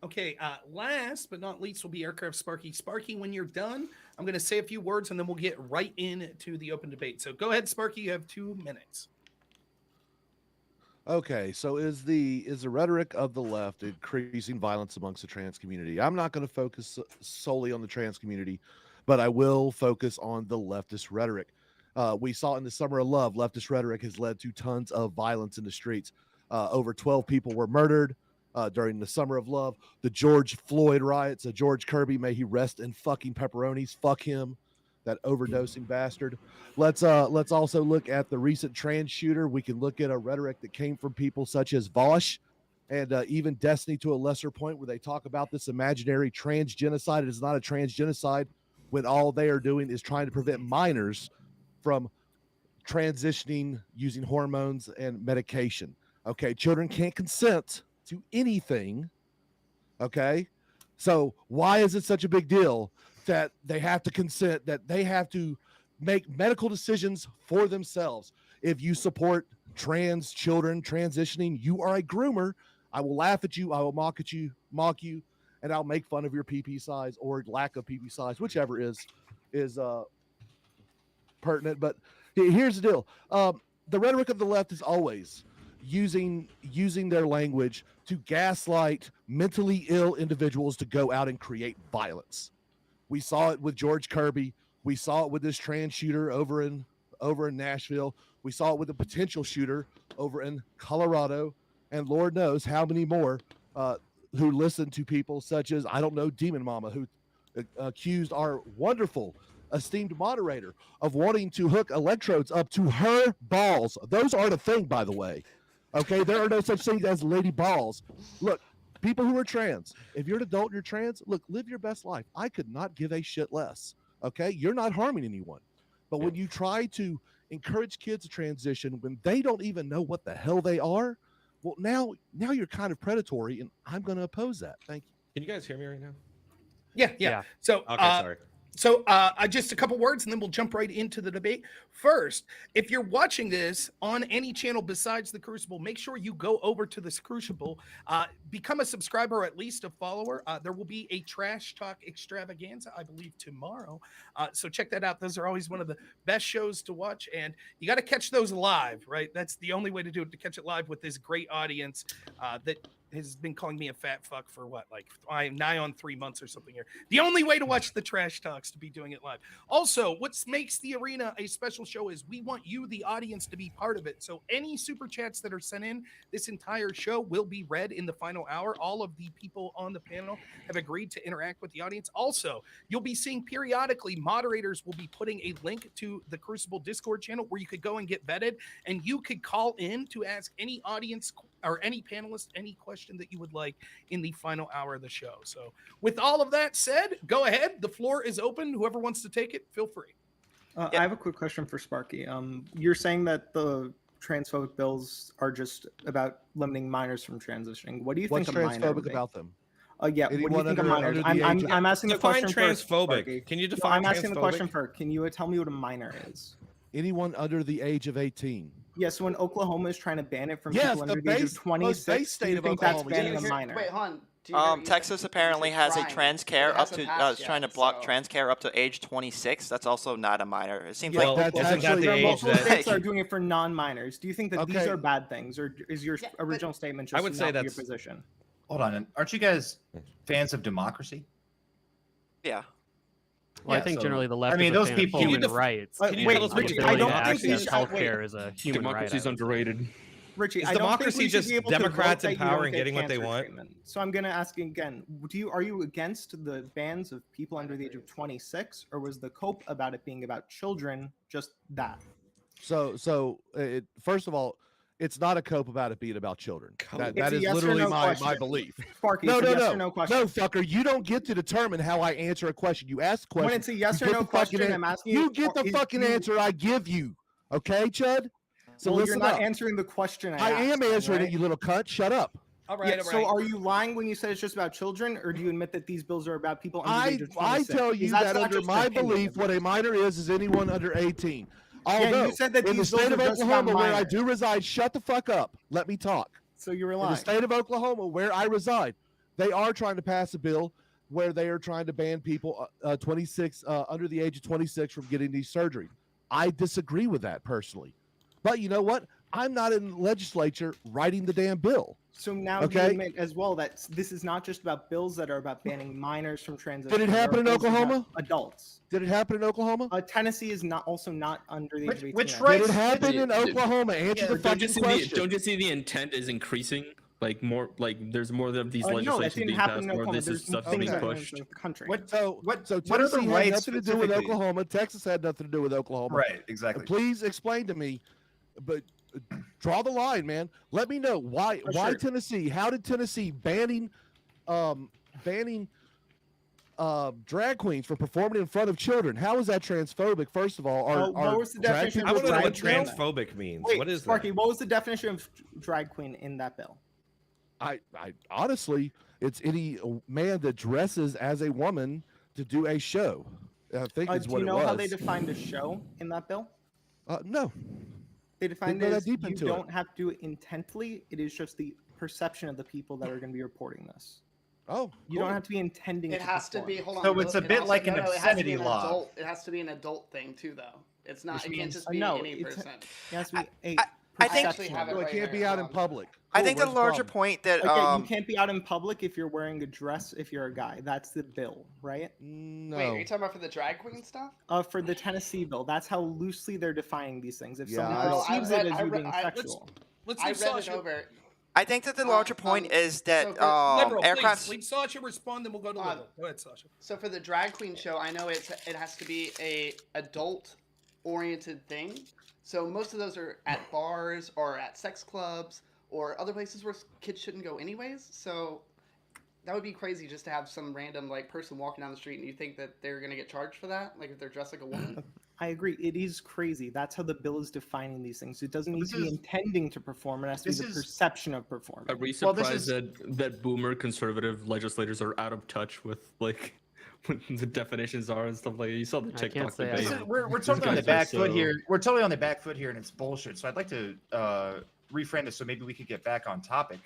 Okay, last but not least will be Aircraft Sparky. Sparky, when you're done, I'm going to say a few words and then we'll get right into the open debate. So go ahead, Sparky, you have 2 minutes. Okay, so is the rhetoric of the left increasing violence amongst the trans community? I'm not going to focus solely on the trans community, but I will focus on the leftist rhetoric. We saw in the Summer of Love, leftist rhetoric has led to tons of violence in the streets. Over 12 people were murdered during the Summer of Love. The George Floyd riots, George Kirby, may he rest in fucking pepperonis. Fuck him, that overdosing bastard. Let's also look at the recent trans shooter. We can look at a rhetoric that came from people such as Vosh and even Destiny to a lesser point, where they talk about this imaginary trans genocide. It is not a trans genocide when all they are doing is trying to prevent minors from transitioning using hormones and medication. Okay, children can't consent to anything. Okay, so why is it such a big deal that they have to consent, that they have to make medical decisions for themselves? if you support trans children transitioning, you are a groomer. I will laugh at you. I will mock you, and I'll make fun of your PP size or lack of PP size, whichever is pertinent. But here's the deal: the rhetoric of the left is always using their language to gaslight mentally ill individuals to go out and create violence. We saw it with George Kirby. We saw it with this trans shooter over in Nashville. We saw it with a potential shooter over in Colorado, and Lord knows how many more who listen to people such as, I don't know, Demon Mama, who accused our wonderful, esteemed moderator of wanting to hook electrodes up to her balls. Those aren't a thing, by the way. Okay, there are no such things as lady balls. Look, people who are trans, if you're an adult and you're trans, look, live your best life. I could not give a shit less. Okay, you're not harming anyone. But when you try to encourage kids to transition when they don't even know what the hell they are, well, now you're kind of predatory, and I'm going to oppose that. Thank you. Can you guys hear me right now? Yeah. So, Okay, sorry. So just a couple words, and then we'll jump right into the debate. First, if you're watching this on any channel besides The Crucible, make sure you go over to The Crucible, become a subscriber or at least a follower. There will be a Trash Talk extravaganza, I believe, tomorrow. So check that out. Those are always one of the best shows to watch, and you got to catch those live, right? That's the only way to do it, to catch it live with this great audience that has been calling me a fat fuck for what, like I'm nigh on 3 months or something here. The only way to watch the Trash Talks to be doing it live. Also, what makes the Arena a special show is we want you, the audience, to be part of it. So any super chats that are sent in, this entire show will be read in the final hour. All of the people on the panel have agreed to interact with the audience. Also, you'll be seeing periodically moderators will be putting a link to the Crucible Discord channel where you could go and get vetted, and you could call in to ask any audience or any panelist any question that you would like in the final hour of the show. So with all of that said, go ahead. The floor is open. Whoever wants to take it, feel free. I have a quick question for Sparky. You're saying that the transphobic bills are just about limiting minors from transitioning. What do you What's think a minor would transphobic be? about them? Yeah, what do you Anyone think of under minors? the age of- I'm asking the Define question first, transphobic. Sparky. Can you No, define I'm asking the question transphobic? first. Can you tell me what a minor is? Anyone under the age of 18. Yeah, so when Oklahoma is trying to ban it from Yes, people under the the age base- of most 26, base do state you of think that's Oklahoma, banning yes. a minor? Wait, hold on. Do you hear what you Texas said? apparently You has said a crime, trans but care it up hasn't to passed is trying to yet, block so- trans care up to age 26. That's also not a minor. It seems Well, like that's isn't that actually- the There are age multiple that? states that are doing it for non-minors. Do you think that these Okay. are bad things, or is your Yeah, but- original statement just I would say not your that's- position? Hold on. Aren't you guys fans of democracy? yeah. Well, I Yeah, think so- generally the left I mean, is a those fan people- of Can you human def- rights. Wait, you wait, tell us what Richie, your I ability don't to think we access should healthcare is a human right. Democracy is I would say. underrated. Richie, Is I don't think democracy we should just be able to vote Democrats that in you power don't and get getting what they cancer want? treatment. So I'm going to ask you again: are you against the bans of people under the age of 26, or was the cope about it being about children just that? First of all, it's not a cope about it being about children. It's That a is yes or literally no my question. belief. Sparky, No, it's a no, yes no, or no question. no, fucker. You don't get to determine how I answer a question. You ask the question. When it's a yes you or get no the fucking question, an- I'm asking You get the is fucking you- answer I give you. Okay, Chud? So well, listen you're not up. answering the question. I am asked, answering right? it, you little cunt. Shut up. All right, Yeah, all so right. are you lying when you said it's just about children, or do you admit that these bills are about people under the age of I 26? tell Because you that's that not under just an my opinion belief, of what a yours. minor is anyone under 18. Yeah, Although, you said that in the these bills state of are just about Oklahoma, where I minors. do reside, shut the fuck up. Let me talk. So you're In the lying. state of Oklahoma, where I reside, they are trying to pass a bill where they are trying to ban people 26 under the age of 26 from getting these surgeries. I disagree with that personally. But you know what? I'm not in the legislature writing the damn bill. So now you Okay. admit as well that this is not just about bills that are about banning minors from transition. Did it There are happen in bills about Oklahoma? Adults. Did it happen in Oklahoma? Tennessee is not under the age of 18. Which I right- Did it Rights- happen in Yeah, Oklahoma? Answer the Don't fucking you see question. don't you see the intent is increasing? Like more, like there's more of these No, that legislations didn't being happen passed. in More of Oklahoma. this There's stuff things being that are in pushed. the country. So what are Tennessee the had rights nothing to do with specifically? Oklahoma. Texas had nothing to do with Oklahoma. Right, exactly. Please explain to me, but draw the line, man. Let me know why. Oh, Why sure. Tennessee? How did Tennessee banning drag queens from performing in front of children? How is that transphobic? First of all, what was the drag definition people I want to know what drag queens? transphobic means. Wait, What is Sparky, that? what was the definition of drag queen in that bill? I honestly, it's any man that dresses as a woman to do a show. I think is Do what you it know was. how they defined a show in that bill? No. They define go it that as deep you into it. don't have to do it intently. It is just the perception of the people that are going to be reporting this. Oh, You don't have to be intending. It has to be. perform. Hold on. So it's a it bit also- like an no, it has to be obscenity law. Adult, it has to be an adult thing too, though. It's not. Which It can't means- just be no, any it's- person. It has to be a I think- actually have it So it right can't be here. out in public. I Cool, think the where's larger problem? point that Okay, you can't be out in public if you're wearing a dress if you're a guy. That's the bill, right? No. Wait, are you talking about for the drag queen stuff? For the Tennessee bill, that's how loosely they're defining these things. If Yeah, someone I don't- perceives I it read- as I you read- being I- sexual, Let's I leave read Sasha. it over. I think that the larger point is that so for- Liberal, aircraft. please, leave Sasha respond, then we'll go to Liberal. Go ahead, Sasha. So for the drag queen show, I know it has to be a adult oriented thing. So most of those are at bars or at sex clubs or other places where kids shouldn't go anyways. So that would be crazy just to have some random like person walking down the street and you think that they're gonna get charged for that, like if they're dressed like a woman. I agree. It is crazy. That's how the bill is defining these things. It doesn't need This to be is- intending to perform. It has to be this the is- perception of performing. Are we Well, this surprised that boomer conservative legislators are out of touch with like what the definitions are and stuff like that? You saw the I can't TikTok say I debate. This know. is, we're These totally on the guys are back foot so- here. We're totally on the back foot here, and it's bullshit. So I'd like to reframe this so maybe we could get back on topic.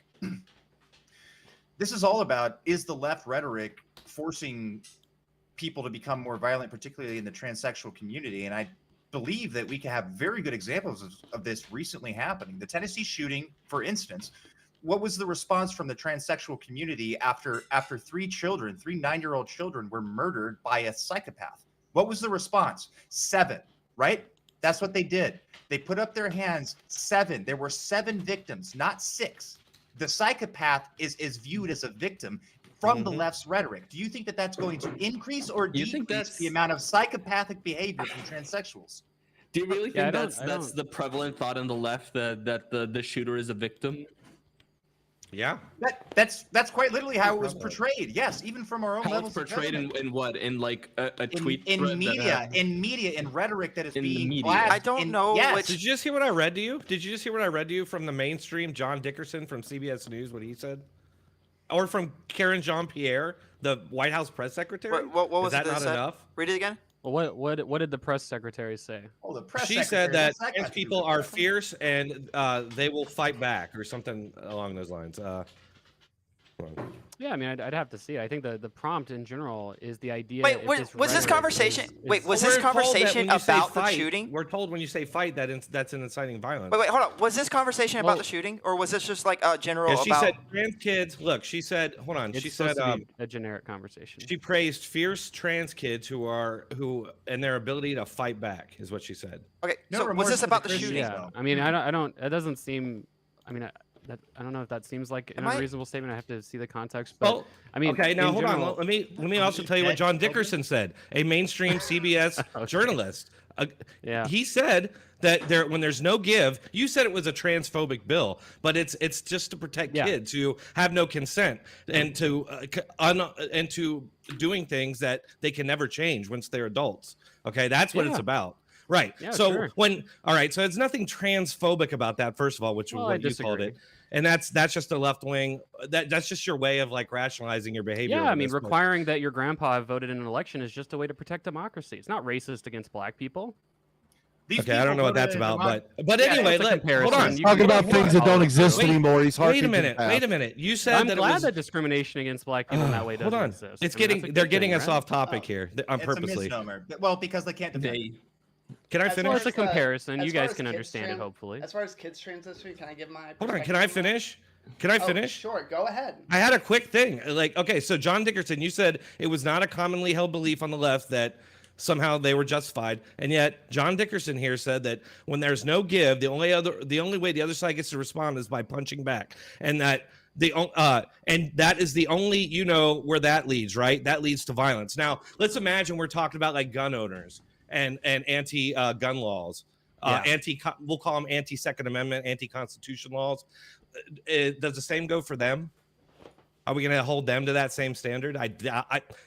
This is all about, is the left rhetoric forcing people to become more violent, particularly in the transsexual community? And I believe that we can have very good examples of this recently happening. The Tennessee shooting, for instance, what was the response from the transsexual community after three 9-year-old children were murdered by a psychopath? What was the response? 7, right? That's what they did. They put up their hands. 7. There were 7 victims, not 6. The psychopath is viewed as a victim from the left's rhetoric. Do you think that that's going to increase or You think decrease that's- the amount of psychopathic behavior from transsexuals? Do you really Yeah, I think don't- that's the prevalent thought on the left that the shooter is a victim? Yeah. That's quite literally how it was portrayed. Yes, even from our own How levels it's of portrayed government. in what? In like a tweet in thread that media, had- in rhetoric that is In the being media. flashed. I don't in- know yes. which- Did you just hear what I read to you? Did you just hear what I read to you from the mainstream John Dickerson from CBS News, what he said? Or from Karen Jean-Pierre, the White House press secretary? What was Is that it not said? enough? Read it again. Well, what did the press secretary say? Oh, the press She secretary, said that what's got trans to do people with are it? fierce and they will fight back or something along those lines. Hold on. Yeah, I mean, I'd have to see it. I think the prompt in general is the idea. Wait, if was this this rhetoric conversation? is- Wait, is- was Well, this we're told that conversation when you say about the fight- shooting? We're told when you say fight that that's an inciting violence. Wait, hold on. Was this conversation about Well- the shooting, or was this just like general Yeah, she about? said trans kids. Look, she said, hold on. It's She supposed said to be a generic conversation. she praised fierce trans kids who and their ability to fight back is what she said. Okay, No so was remorse this for the about the Christians, shooting? Yeah, though. I mean, I don't. It doesn't seem. I mean, I don't know if that seems like an Am I- unreasonable statement. I have to see the context. But Well, I mean, okay, now in hold general- on. Let me also tell you what John Dickerson said, a mainstream CBS journalist. Yeah. He said that when there's no give, you said it was a transphobic bill, but it's just to protect Yeah. kids who have no consent and to doing things that they can never change once they're adults. Okay, that's what it's Yeah. about. Right. Yeah, so sure. all right, so it's nothing transphobic about that, first of all, which is Well, I what you called disagree. it. And that's just a left wing. That's just your way of like rationalizing your behavior. Yeah, over I mean, this, but- requiring that your grandpa voted in an election is just a way to protect democracy. It's not racist against black people. These Okay, I don't people know what go that's to about, demo- but Yeah, anyway, it's a hold comparison. on. You Talking can- about things that don't exist Wait- anymore. He's Wait harking a to the minute. past. Wait a minute. You said I'm that glad it was. that discrimination against black people in that way Hold doesn't on. exist. It's I mean, that's getting. a They're good getting thing, us right? off topic here on It's purposely. a misnomer. Well, because they can't defend. They Can I As finish? Well, far it's a as, comparison. as You far guys as can kids understand it, trans- hopefully. As far as kids transitioning, can I give my? Hold on. Can perspective I on that? finish? Can I Oh, finish? Sure, go ahead. I had a quick thing. Like, okay, so John Dickerson, you said it was not a commonly held belief on the left that somehow they were justified, and yet John Dickerson here said that when there's no give, the only way the other side gets to respond is by punching back, and that and that is the only where that leads, right? That leads to violence. Now, let's imagine we're talking about like gun owners and anti gun laws. We'll call them anti-Second Amendment, anti-Constitution laws. Does the same go for them? Are we going to hold them to that same standard?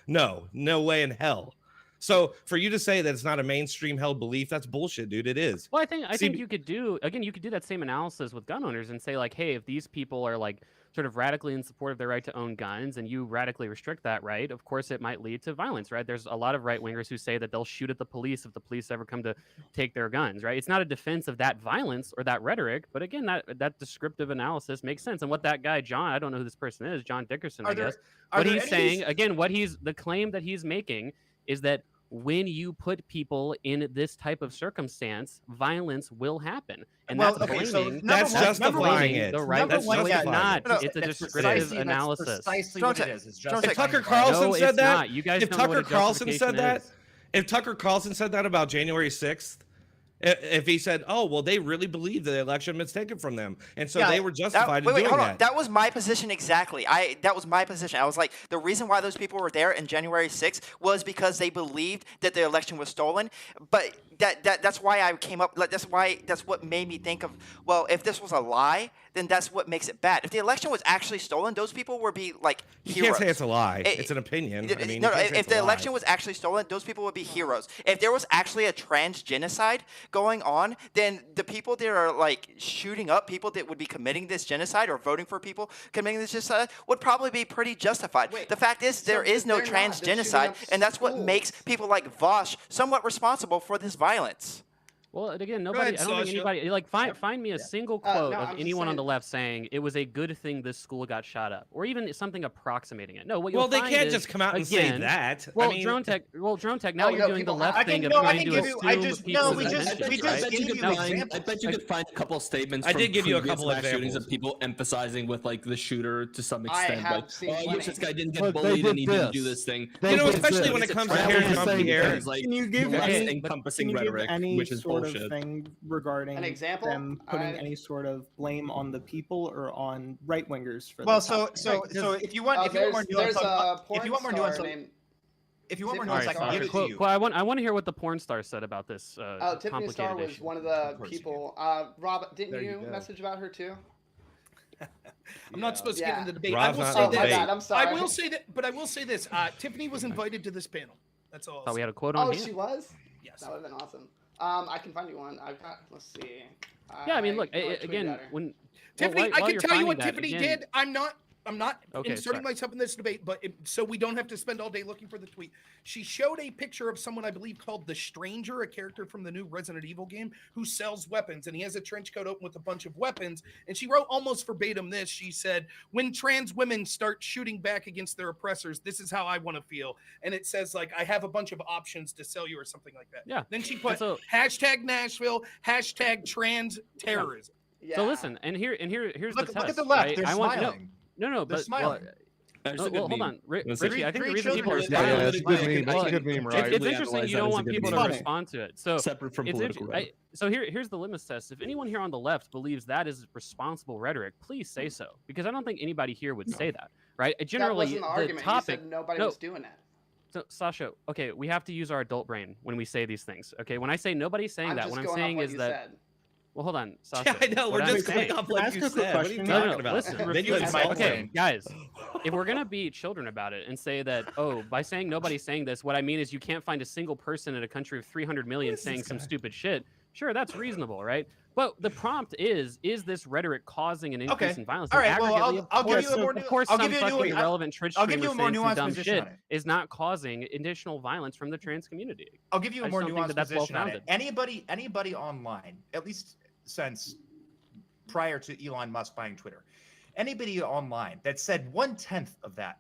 No way in hell. So for you to say that it's not a mainstream held belief, that's bullshit, dude. It is. Well, I think you could do that same analysis with gun owners and say like, hey, if these people are like sort of radically in support of their right to own guns and you radically restrict that right, of course it might lead to violence, right? There's a lot of right wingers who say that they'll shoot at the police if the police ever come to take their guns, right? It's not a defense of that violence or that rhetoric, but again, that descriptive analysis makes sense. And what that guy, John, I don't know who this person is, John Dickerson, I guess, what he's saying, again, the claim that he's making is that when you put people in this type of circumstance, violence will happen, and Well, that's okay, so blaming. That's justifying blaming it. the right. That's No, it's justifying not. it. No, It's a That's descriptive precisely- analysis. That's precisely Don't what it ta- is. It's don't If take- Tucker No, Carlson it's said that, not. You guys if don't know what Tucker a Carlson said justification that, is. if Tucker Carlson said that about January 6th, if he said, "Oh, well, they really believe the election was taken from them, and so Yeah, they were justified wait, in doing hold on. that." That was my position exactly. That was my position. I was like, the reason why those people were there in January 6th was because they believed that the election was stolen. But that's why I came up. Like, that's what made me think of, well, if this was a lie, then that's what makes it bad. If the election was actually stolen, those people would be like You heroes. can't say it's a lie. It- It's an opinion. I mean, no, you can't say if it's the a lie. election was actually stolen, those people would be heroes. If there was actually a trans genocide going on, then the people that are like shooting up people that would be committing this genocide or voting for people committing this genocide would probably be pretty justified. Wait, the fact is, there is no they're not. trans They're shooting genocide, up and that's what schools. makes people like Vosh somewhat responsible for this violence. Well, and again, nobody. ahead, I don't think Sasha. anybody like find me a single quote no, I'm of just anyone on saying- the left saying it was a good thing this school got shot up, or even something approximating it. No, what you'll Well, they find can't is, just come out and say again, that. Well, I mean, Drone Tech. Now Oh, you're no, doing the people- left I thing can- of no, I trying can to give you- assume I just- people's no, we just- intentions, we just right? I bet you gave could you find. examples. I bet you could find a couple statements. I from did give you a previous couple mass shootings examples. of people emphasizing with like the shooter to some I extent. have Like, seen oh, I wish plenty. this guy didn't get But they bullied did and he didn't do this. this thing. They you know, did especially this. when it It's a comes to trap hearing in Jean the Pierre. is, like, Can you give less any, encompassing can you give rhetoric, any which is sort bullshit. of thing regarding An example? them putting I- any sort of blame on the people or on right wingers for Well, this happening? so if you want more nuance, there's a if porn you want more star nuance, named if you want more Tiffany nuance, I All can right, give Sasha, it to you. I want to hear what the porn star said about this. Tiffany complicated Star was issue. one of Of the course you people. Rob, didn't There you you go. message about her too? I'm not supposed to get Yeah. into debate. Rob's I will not say in this. my debate. bad. I'm sorry. I will say that, but I will say this. Tiffany was invited to this panel. That's all. I'll Thought we say. had a quote on Oh, hand. she was. Yes. That would have been awesome. I can find you one. I've got. Let's see. Yeah, I mean, look, know I tweeted again, at her. when Tiffany, while I can you're tell you finding what that, Tiffany again- did. I'm not Okay, inserting sorry. myself in this debate, but so we don't have to spend all day looking for the tweet. She showed a picture of someone I believe called the Stranger, a character from the new Resident Evil game, who sells weapons, and he has a trench coat open with a bunch of weapons. And she wrote almost verbatim this. She said, "When trans women start shooting back against their oppressors, this is how I want to feel." And it says like, "I have a bunch of options to sell you," or something like that. Yeah. Then she put so- hashtag Nashville, hashtag trans terrorism. Yeah. So listen, here's Look, the test. look at the left. right? They're I want smiling. no, They're but smiling. That's well, a good hold meme. on, That's Richie. I think the three reason people are children Yeah, smiling. it's a good meme. It's a good meme, right? It's interesting you don't want people to meme. respond to it. So separate from it's political inter- rhetoric. so here's the litmus test. If anyone here on the left believes that is responsible rhetoric, please say so, because I don't think anybody here would say that, right? That Generally, wasn't the the argument. topic. You said nobody no. was doing that. So Sasha, okay, we have to use our adult brain when we say these things. Okay, when I say nobody's saying I'm that, just what I'm going saying off what is you that. said. Well, hold on, Sasha. Yeah, I know. What We're I'm just saying- going off Can I what ask you a quick said. What are you question? No, talking no, about? listen, Then you refuse. insult Okay, him. guys, if we're gonna be children about it and say that, oh, by saying nobody's saying this, what I mean is you can't find a single person in a country of 300 million saying some stupid shit. Sure, that's reasonable, right? But the prompt is this rhetoric causing an increase Okay. in violence? All And right, well, aggragately, I'll of give course- you a more Of course, I'll some give you a new- fucking irrelevant Twitch I'll give you a streamer more saying some nuanced dumb position shit on it. is not causing additional violence from the trans community. I'll give you I a just more don't think nuanced that that's position on it. well-founded. Anybody online, at least since prior to Elon Musk buying Twitter, anybody online that said 1/10 of that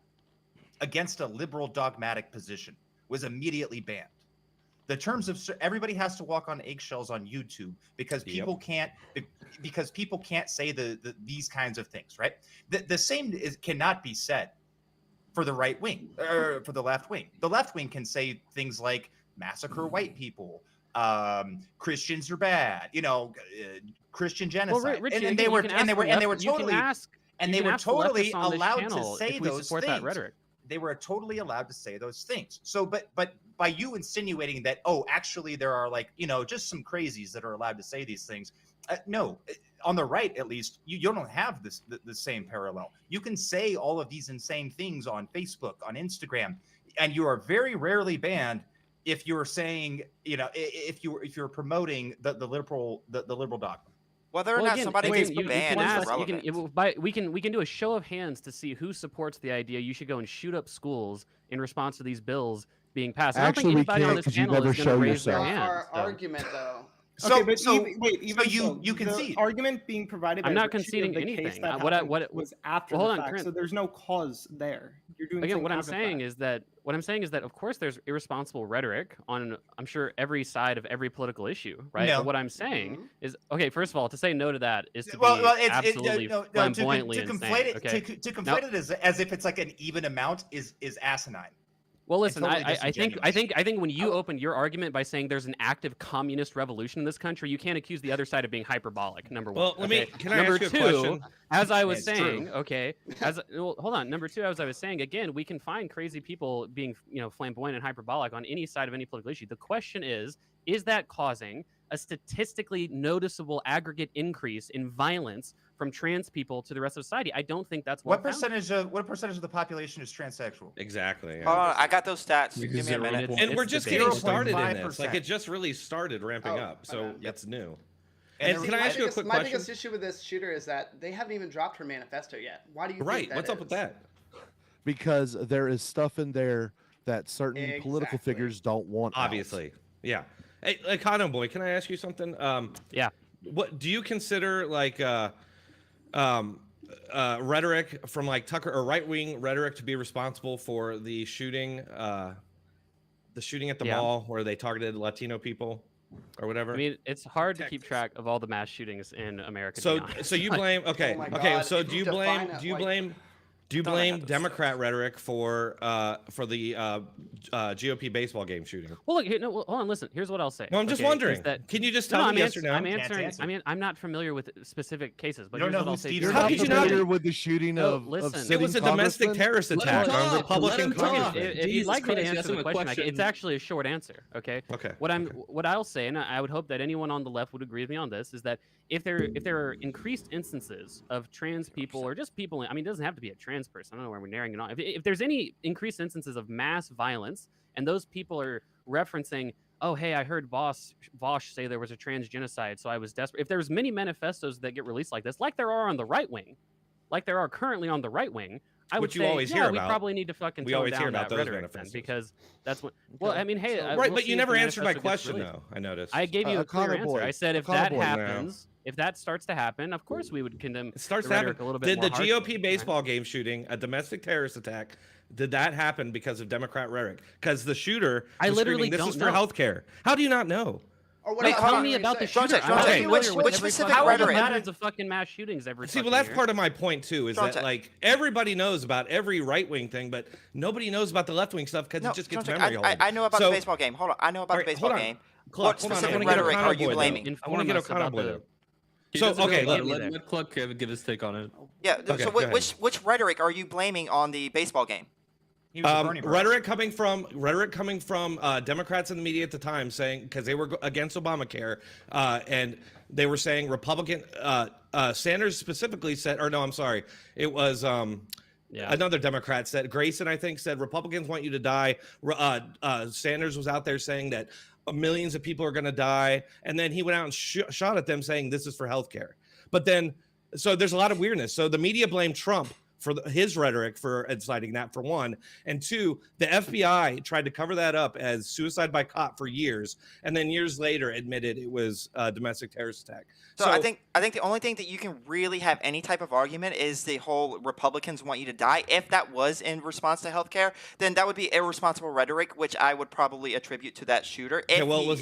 against a liberal dogmatic position was immediately banned. The terms of everybody has to walk on eggshells on YouTube because people can't say these kinds of things, right? The same cannot be said for the right wing or for the left wing. The left wing can say things like massacre white people, Christians are bad, Christian genocide, Well, Richie, and again, they you were can and they ask were the and they were left- you can totally ask- and you they can were ask the totally leftists on this allowed channel to say if we those support things. that rhetoric. They were totally allowed to say those things. So, but by you insinuating that, oh, actually there are just some crazies that are allowed to say these things. No, on the right, at least, you don't have the same parallel. You can say all of these insane things on Facebook, on Instagram, and you are very rarely banned if you're saying, if you're promoting the liberal dogma. Whether or Well, not again, somebody again, gets you banned can is ask, irrelevant. we can do a show of hands to see who supports the idea you should go and shoot up schools in response to these bills being passed. I don't Actually, we think anybody on can't this 'cause you panel never is going to show raise their yourself. hand. Our so. argument, though. Okay, but so even you so, you the concede. argument being provided I'm by not virtue of conceding the case anything. that What happened what was after well, hold the on, fact, Corinne. so there's no cause there. You're doing Again, something what I'm after the saying fact. is that of course there's irresponsible rhetoric on I'm sure every side of every political issue, right? No. But what I'm saying is okay. First of all, to say no to that is to Well, be it's absolutely no, flamboyantly to insane. conflate it Okay. to conflate it as if it's like an even amount is asinine. Well, listen, totally I think when you open your argument by saying there's an active communist revolution in this country, you can't accuse the other side of being hyperbolic. Number one. Well, let me. okay? Can I Number ask you a two, question? as I was It's true. saying, okay, well, hold on. Number two, as I was saying, again, we can find crazy people being, flamboyant and hyperbolic on any side of any political issue. The question is that causing a statistically noticeable aggregate increase in violence from trans people to the rest of society? I don't think that's What well-founded. percentage of the population is transsexual? Exactly. yeah. Hold on, I got those stats. Because Give me a they're minute. And we're It's just debatable. getting started in this. 0.5%. Like it just really started ramping Oh, up, so okay. it's new. And And the can I re- ask you a quick My question? biggest issue with this shooter is that they haven't even dropped her manifesto yet. Why do you Right. think that What's up with is? that? Because there is stuff in there that certain political Exactly. figures don't want. out. Obviously, yeah. Hey, like Cotton Boy, can I ask you something? Yeah. What do you consider like rhetoric from like Tucker or right wing rhetoric to be responsible for the shooting at the Yeah. mall where they targeted Latino people or whatever? I mean, it's hard to keep track of all the mass shootings in America. to So be honest. so you blame okay my okay God, so if do you you define blame it do you like- blame do you Don't I blame have those Democrat rhetoric for the GOP baseball game shooting? Well, look, here, no, well, hold on, listen. Here's what I'll say. No, I'm just okay, is wondering. that Can you just no, tell I'm me yes or ans- no? I'm Can't answering. answer. I'm not familiar with specific cases, but You don't here's know what who I'll say. Steve to You're you. How not could you not- familiar with the shooting No, of listen. sitting It was a domestic congressmen? terrorist Let him attack on talk. Republican Let him talk. congressmen. If you'd Jesus like me to Christ, answer ask the him a question, question. it's actually a short answer. Okay. Okay. What I'll say, and I would hope that anyone on the left would agree with me on this, is that if there are increased instances of trans people or just people, I mean, it doesn't have to be a trans person. I don't know where we're narrowing it on. If there's any increased instances of mass violence, and those people are referencing, oh, hey, I heard Vosh say there was a trans genocide, so I was desperate. If there's many manifestos that get released like this, like there are on the right wing, like there are currently on the right wing, I would Which you say, always yeah, hear we about. probably need to fucking We tone always down hear about that those rhetoric then, manifestos. because that's what. Well, I mean, hey, Right, we'll but see you if never the answered my manifesto gets question released. though. I noticed. I gave you a clear Connor answer. boy. I said if Connor that boy now. happens, if that starts to happen, of course we would condemn It starts the to happen. rhetoric a little bit Did more the harshly, GOP right? baseball game shooting, a domestic terrorist attack, did that happen because of Democrat rhetoric? Because the shooter I was literally screaming, this don't is for know. health care. How do you not know? Or what Wait, about tell how me you about the say- shooter. George, I'm not George, familiar with which every specific fucking- rhetoric? hundreds of fucking mass shootings every See, well, fucking that's year. part of my point too. Is George, that like everybody knows about every right wing thing, but nobody knows about the left wing stuff because No, it just gets George, memory I hold. know about So- the baseball game. Hold on, I know about Alright, the baseball hold on. game. Cluck, What hold on, I specific wanna get rhetoric O'Connor are you boy, though. blaming? I want to Inform get us O'Connor about boy the- though. He So, doesn't okay, know. look. Let Cluck give his take on it. Yeah. Okay, So go ahead. which rhetoric are you blaming on the baseball game? He was a Bernie bro. Rhetoric coming from Democrats in the media at the time saying because they were against Obamacare and they were saying Republican Sanders specifically said, or no, I'm sorry, it was another Democrat said, Grayson I think said Republicans want you to die. Sanders was out there saying that millions of people are going to die, and then he went out and shot at them saying this is for healthcare. But then, so there's a lot of weirdness. So the media blamed Trump for his rhetoric for inciting that, for one, and two, the FBI tried to cover that up as suicide by cop for years, and then years later admitted it was a domestic terrorist attack. So I think the only thing that you can really have any type of argument is the whole Republicans want you to die. If that was in response to healthcare, then that would be irresponsible rhetoric, which I would probably attribute to that shooter. Yeah, well, it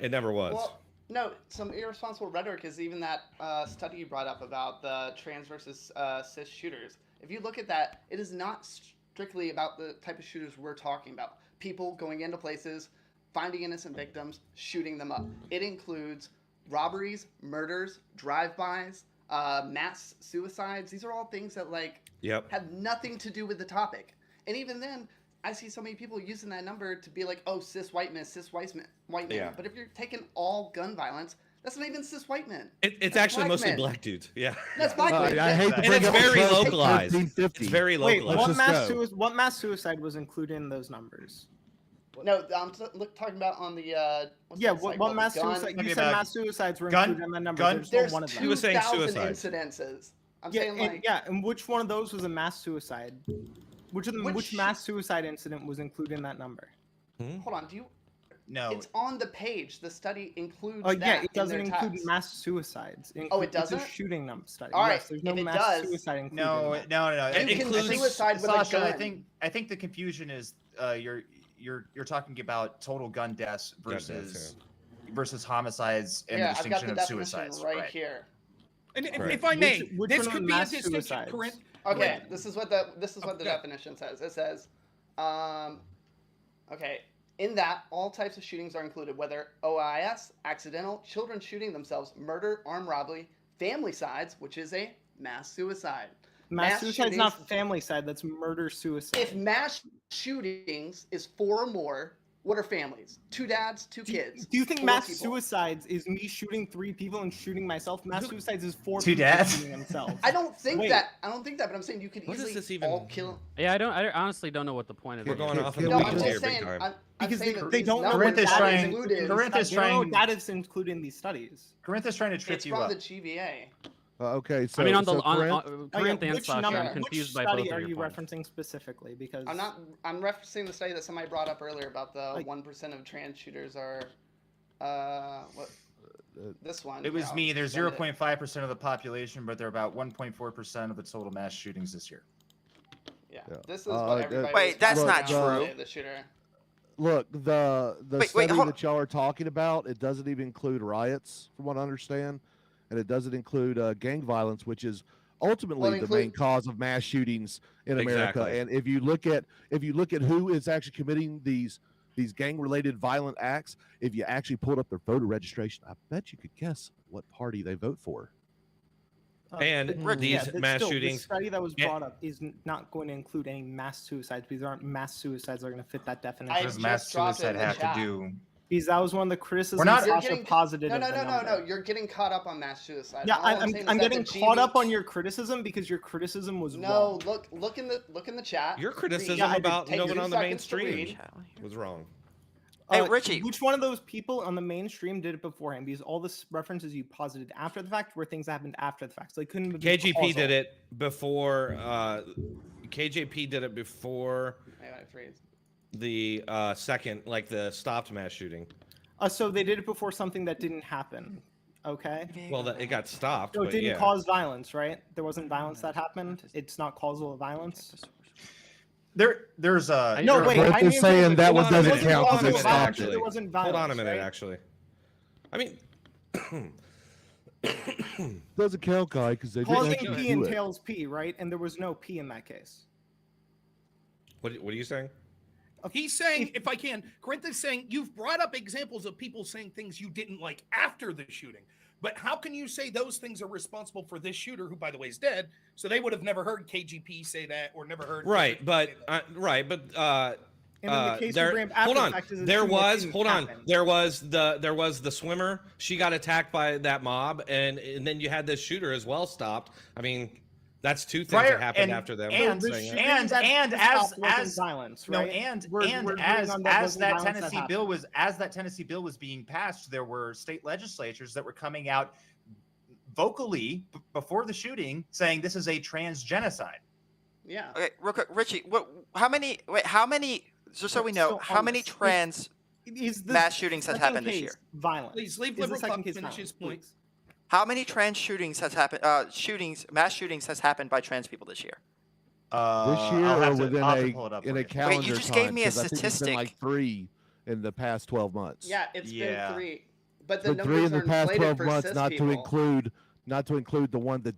never was. Well, no, some irresponsible rhetoric is even that study you brought up about the trans versus cis shooters. If you look at that, it is not strictly about the type of shooters we're talking about. People going into places, finding innocent victims, shooting them up. It includes robberies, murders, drive-bys, mass suicides. These are all things that have nothing to do with the topic. And even then, I see so many people using that number to be like, oh, cis white man. Yeah. But if you're taking all gun violence, that's not even cis white men. It's That's actually black mostly men. black dudes. Yeah. That's black men. I hate to And bring it's up very Trump localized. 1350. It's very Wait, localized. Let's what just go. what mass suicide was included in those numbers? No, I'm talking about on the what's Yeah, that what, site what called? mass The gun- suicide? You Talking said about mass suicides were gun- included in that number. gun- There's There's no one of them. He was saying 2,000 suicide. incidences. I'm Yeah, saying and, like yeah, and which one of those was a mass suicide? Which Which- mass suicide incident was included in that number? hold on, do you? No, It's on the page. The study includes. Oh that yeah, it in doesn't their include tabs. mass suicides. Oh, it It's a doesn't? shooting number study. All right, Yes, there's no if it mass does- suicide included. no, in that. no. You can I think, suicide with a Sasha, gun. I think the confusion is you're talking about total gun deaths versus homicides and Yeah, the I've got distinction the of definition suicides. right here. And Right. if I may, Which this one of could the be a mass distinction. suicides? Corinth, Okay, this is what the Okay. definition says. It says, okay, in that all types of shootings are included, whether OIS, accidental, children shooting themselves, murder, armed robbery, family-sides, which is a mass suicide. Mass suicide is not shootings- family side. That's murder suicide. If mass shootings is 4 or more, what are families? 2 dads, 2 kids. Do you think 4 mass people. suicides is me shooting 3 people and shooting myself? Mass suicides is 4 Two people dads? shooting themselves. I don't think Wait. that. But I'm saying you could What does easily this even- all kill. Yeah, I honestly don't know what the point of We're it going is. off Can in we the No, I'm weeds just- here just big saying. time. I'm Because saying that they these don't know numbers Corinth is are trying- included. Corinth is They don't know trying- what data's included in these studies. Corinth is trying to trip It's you from up. the GVA. Okay, so I mean, on the so on, Corinth- Corinth and which Sasha, number, I'm which confused by study both are of you your points. referencing specifically? Because I'm referencing the study that somebody brought up earlier about the Like- 1% of trans shooters are what this one. It was I'll me. They're send it. 0.5% of the population, but they're about 1.4% of the total mass shootings this year. Yeah, Yeah. this is what everybody. Wait, was that's talking not about true. today, The shooter. Look, the Wait, study hold- that y'all are talking about, it doesn't even include riots, from what I understand, and it doesn't include gang violence, which is ultimately the main cause of mass shootings in America. Exactly. And if you look at who is actually committing these gang-related violent acts, if you actually pulled up their voter registration, I bet you could guess what party they vote for. And these mass the shootings- study that was Yeah. brought up is not going to include any mass suicides because there aren't mass suicides that are going to fit that I definition. What does just mass dropped it suicide in the have chat. to do? Because that was one of the criticisms not- You're Sasha getting- posited. No, of no, the no, no, number. no. You're getting caught up on mass suicide. Yeah, All I'm saying is I'm that getting the caught up GV on your criticism because your criticism was No, wrong. look in the chat. Your criticism Yeah, I did. about Take no one 2 on the seconds to mainstream read. was wrong. Hey, Richie. Which one of those people on the mainstream did it beforehand? Because all the references you posited after the fact were things that happened after the fact. So they couldn't be KGP causal. did it before. KJP did it before Wait, freeze. the second, like the stopped mass shooting. So they did it before something that didn't happen. Okay. Well, it got stopped. So it but didn't yeah. cause violence, right? There wasn't violence that happened. It's not causal violence. There's a No, You're- wait. Corinth I is mean, saying that Hold one on a doesn't minute, count hold on because a it's minute, stopped. actually. There wasn't Hold on a violence, minute, right? actually. I mean, Doesn't count, guy, because they didn't Causing actually P do it. entails P, right? And there was no P in that case. what are you saying? He's saying, if I can, Corinth is saying you've brought up examples of people saying things you didn't like after the shooting. But how can you say those things are responsible for this shooter, who, by the way, is dead? So they would have never heard KGP say that, or never heard. Right, KGP but say that. And in the case there, of Graham, after hold the on. fact is There assuming it was didn't hold on. happen. There was the swimmer. She got attacked by that mob, and then you had this shooter as well stopped. I mean, that's two things Prior- that happened and- after them. and- The saying it. shooting and that as stopped wasn't as violence, no right? and We're agreeing on that as wasn't that violence that Tennessee happened. bill was being passed, there were state legislatures that were coming out vocally before the shooting saying this is a trans genocide. Yeah. Okay, real quick, Richie. How many? Just so we know, So how on many this- trans Is this mass shootings has second happened this case year? Violent. Please leave Is the Liberal second Cup case finish violent, his point. please? How many trans shootings has happened? Mass shootings has happened by trans people this year. This I'll year, or have to- within I'll have to pull it a up in for a you. calendar you just gave time, me a 'cause I think it's been statistic. like 3 in the past 12 months. Yeah, it's Yeah. been 3. But the But 3 numbers in the are past inflated 12 for months, cis not people. to include the one that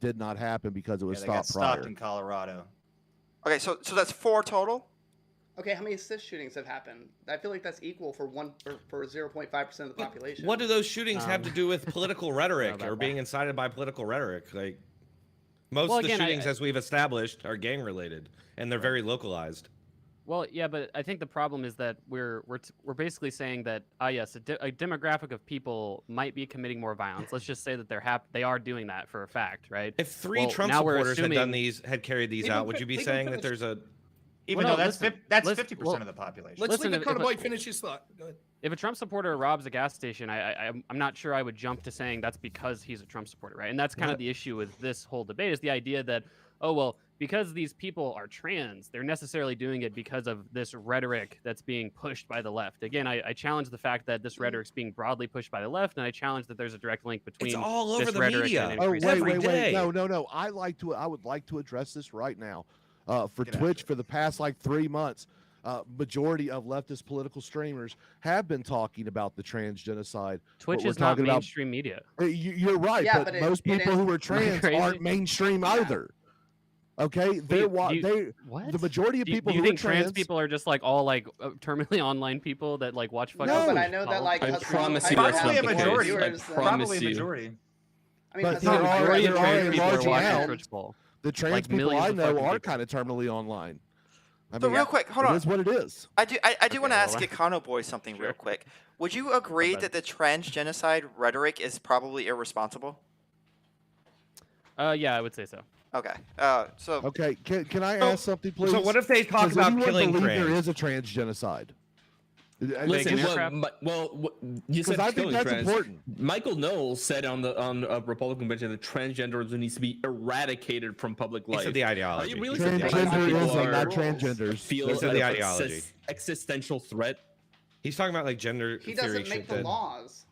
did not happen because it was Yeah, they got stopped prior. stopped in Colorado. Okay, so that's 4 total. Okay, how many cis shootings have happened? I feel like that's equal for 0.5% of the population. What do those shootings have to do with political rhetoric about or being incited by political rhetoric? Like most Well, of the again, shootings, as we've established, are gang related and they're very localized. Well, yeah, but I think the problem is that we're basically saying that yes, a demographic of people might be committing more violence. Let's just say that they are doing that for a fact, right? If 3 Well, Trump now we're supporters had assuming- carried these Leave out, him would fi- you be leave him saying that finish. there's a Even Well, though no, that's listen, that's listen, 50% well, of the population. Let's Listen, leave if- the if a- boy finish his thought. Go ahead. If a Trump supporter robs a gas station, I'm not sure I would jump to saying that's because he's a Trump supporter, right? And that's kind of the issue with this whole debate is the idea that, oh, well, because these people are trans, they're necessarily doing it because of this rhetoric that's being pushed by the left. Again, I challenge the fact that this rhetoric's being broadly pushed by the left, and I challenge that there's a direct link between It's all over this the rhetoric media. and Oh, increased wait, every wait, wait. day. No. I would like to address this right now. For Get after Twitch, it. for the past like 3 months, majority of leftist political streamers have been talking about the trans genocide. Twitch we're is not talking about- mainstream media. You're right, Yeah, but but most it people is- who are trans crazy? aren't mainstream either. Okay, they're Wait, do you- they What? the majority of Do you- people do you who think are trans people are just like all like terminally online people that like watch fucking? No, but No. I know that like I us promise I you know that's how not Probably a the many case. majority. viewers I than- promise Probably a you. majority. I mean, But because there the are- majority there of are trans a people large are watching amount. it. Twitch poll. the trans like people millions I of know fucking are people. kind of terminally online. I So mean, real quick, hold it on. is what it is. I do Okay, want to well, ask Econo Boy something real Sure. quick. Would you agree bad. that the trans genocide rhetoric is probably irresponsible? Yeah, I would say so. Okay. So Okay, can I So- ask something, please? So what if they talk Does about anyone killing believe there trans? is a trans genocide? Listen, Vegan well, aircraft? you said Because I think killing that's trans. important. Michael Knowles said on a Republican convention that transgenderism needs to be eradicated from public He life. said the Are ideology. you really He said the surprised that people Transgenderism, are- not transgenders. feel He said the an ideology. existential threat? He's talking about like gender He theory doesn't make shit the that laws.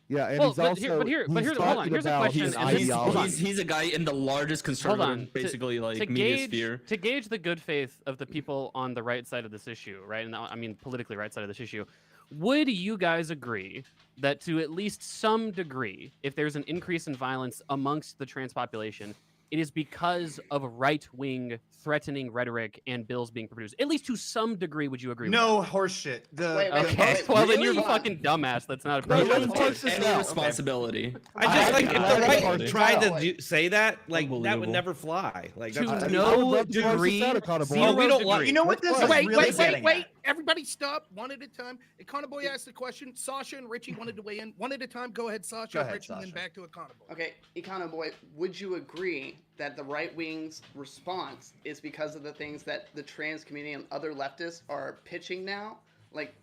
Yeah, and Well, he's but also here- but here- he's hold on, talking here's a about question, his and this- hold on. ideology. He's a guy in the largest Hold conservative, on. basically like to media gauge, sphere. to gauge the good faith of the people on the right side of this issue, right? And I mean politically right side of this issue. Would you guys agree that to at least some degree, if there's an increase in violence amongst the trans population, it is because of right-wing threatening rhetoric and bills being produced? At least to some degree, would you agree? No horseshit. Wait, With that? Okay. wait, Well, then you're really? a fucking dumbass. That's not a No, problem. let Don't him parse take this any out. responsibility. I just like if I the think right it's tried to valid. say that, like that would Unbelievable. never fly. Like To that's I no would love to parse this degree, out, Econo Boy. zero Oh, we don't want- degree. You know what this is Wait, really wait, getting wait. at? Everybody stop one at a time. Econo Boy asked the question. Sasha and Richie wanted to weigh in. One at a time. Go ahead, Sasha, Go ahead, Richie, and then Sasha. back to Econo Boy. Okay, Econo Boy, would you agree that the right wing's response is because of the things that the trans community and other leftists are pitching now? Like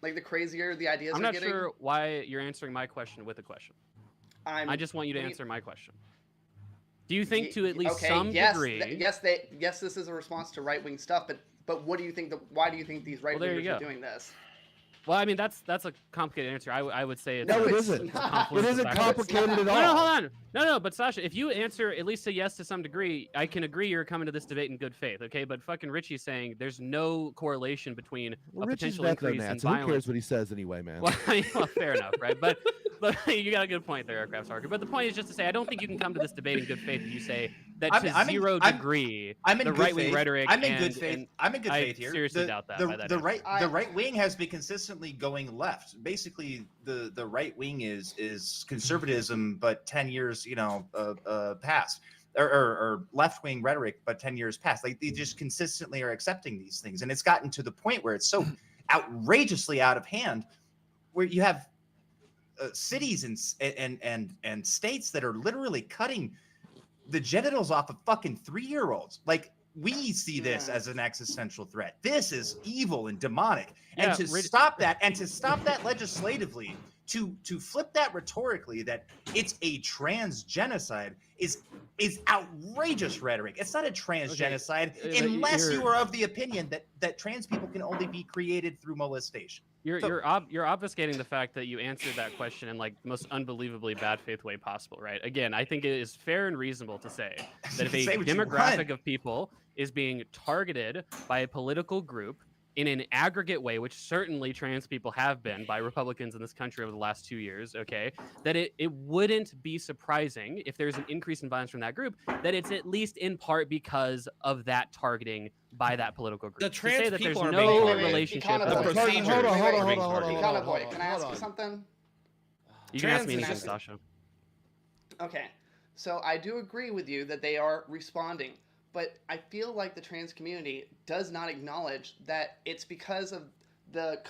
the crazier the ideas I'm are not getting? sure why you're answering my question with a question. I just want you to what do answer my question. Do you think to at least okay, some yes, degree? yes, this is a response to right wing stuff, but what do you think? Why do you think these right there you wingers are go. doing this? Well, I mean that's a complicated answer. I would say it's No, it it's isn't. not. confluence It of isn't factors. complicated at No, all. no, hold on. No, but Sasha, if you answer at least a yes to some degree, I can agree you're coming to this debate in good faith, okay? But fucking Richie's saying there's no correlation between Well, a Richie's potential ethno increase in nat, so who cares violence. what he says anyway, man? Well, I mean, well, fair enough, right? But you got a good point there, Aircraft Harker. But the point is just to say, I don't think you can come to this debate in good faith if you say that I'm- to I'm in- zero I'm- degree I'm in the good right wing faith. rhetoric. I'm in and, good faith. and I'm in good I faith here. seriously the, doubt that The, by that the answer. right the right wing has been consistently going left. Basically, the right wing is conservatism, but 10 years past, or left wing rhetoric, but 10 years past. Like they just consistently are accepting these things, and it's gotten to the point where it's so outrageously out of hand, where you have cities and states that are literally cutting the genitals off of fucking 3-year-olds. Like we see this Yeah. as an existential threat. This is evil and demonic. Yeah, And to stop that legislatively, to flip that rhetorically, that it's a trans genocide is outrageous rhetoric. It's not a trans genocide but unless you're- you are of the opinion that trans people can only be created through molestation. You're So- you're obfuscating the fact that you answered that question in like the most unbelievably bad faith way possible, right? Again, I think it is fair and reasonable to say that if a Say what you demographic want. of people is being targeted by a political group in an aggregate way, which certainly trans people have been by Republicans in this country over the last 2 years, okay, that it wouldn't be surprising if there's an increase in violence from that group, that it's at least in part because of that targeting by that political group. The To say trans that people there's are no being Wait, wait, relationship. Econo The Boy, procedures Hold on, are hold on, being hold on, hold targeted. on. Econo Boy, can I ask hold you on. something? You can ask me Trans anything, is- Sasha. Okay, so I do agree with you that they are responding, but I feel like the trans community does not acknowledge that it's because of the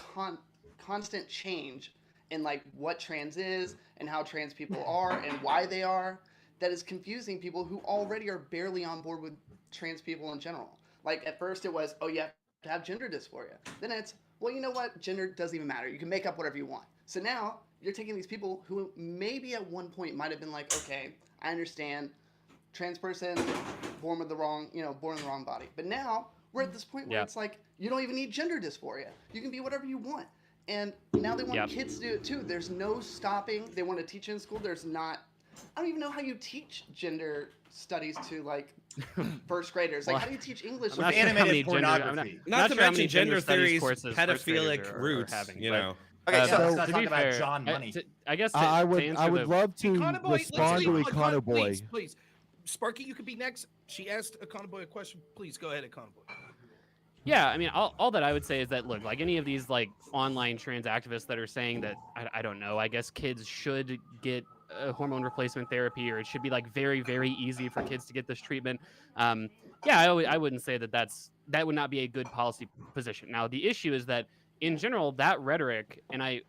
constant change in like what trans is and how trans people are and why they are that is confusing people who already are barely on board with trans people in general. Like at first it was, oh, you have to have gender dysphoria. Then it's, well, you know what? Gender doesn't even matter. You can make up whatever you want. So now you're taking these people who maybe at one point might have been like, okay, I understand, trans person, born in the wrong body. But now we're at this point where it's like, you don't even need gender dysphoria. You can be whatever you want. And now they want kids to do it too. There's no stopping. They want to teach in school. There's not, I don't even know how you teach gender studies to like first graders. Like, how do you teach English? With animated pornography. Not to mention gender theories, pedophilic roots, you know. Okay, so let's talk about John Money. I guess I would love to respond to Econoboy. Please. Sparky, you could be next. She asked Econoboy a question. Please go ahead, Econoboy. Yeah, I mean, all that I would say is that, look, like any of these like online trans activists that are saying that, I don't know, I guess kids should get hormone replacement therapy, or it should be like very, very easy for kids to get this treatment. I wouldn't say that would not be a good policy position. Now, the issue is that in general, that rhetoric, and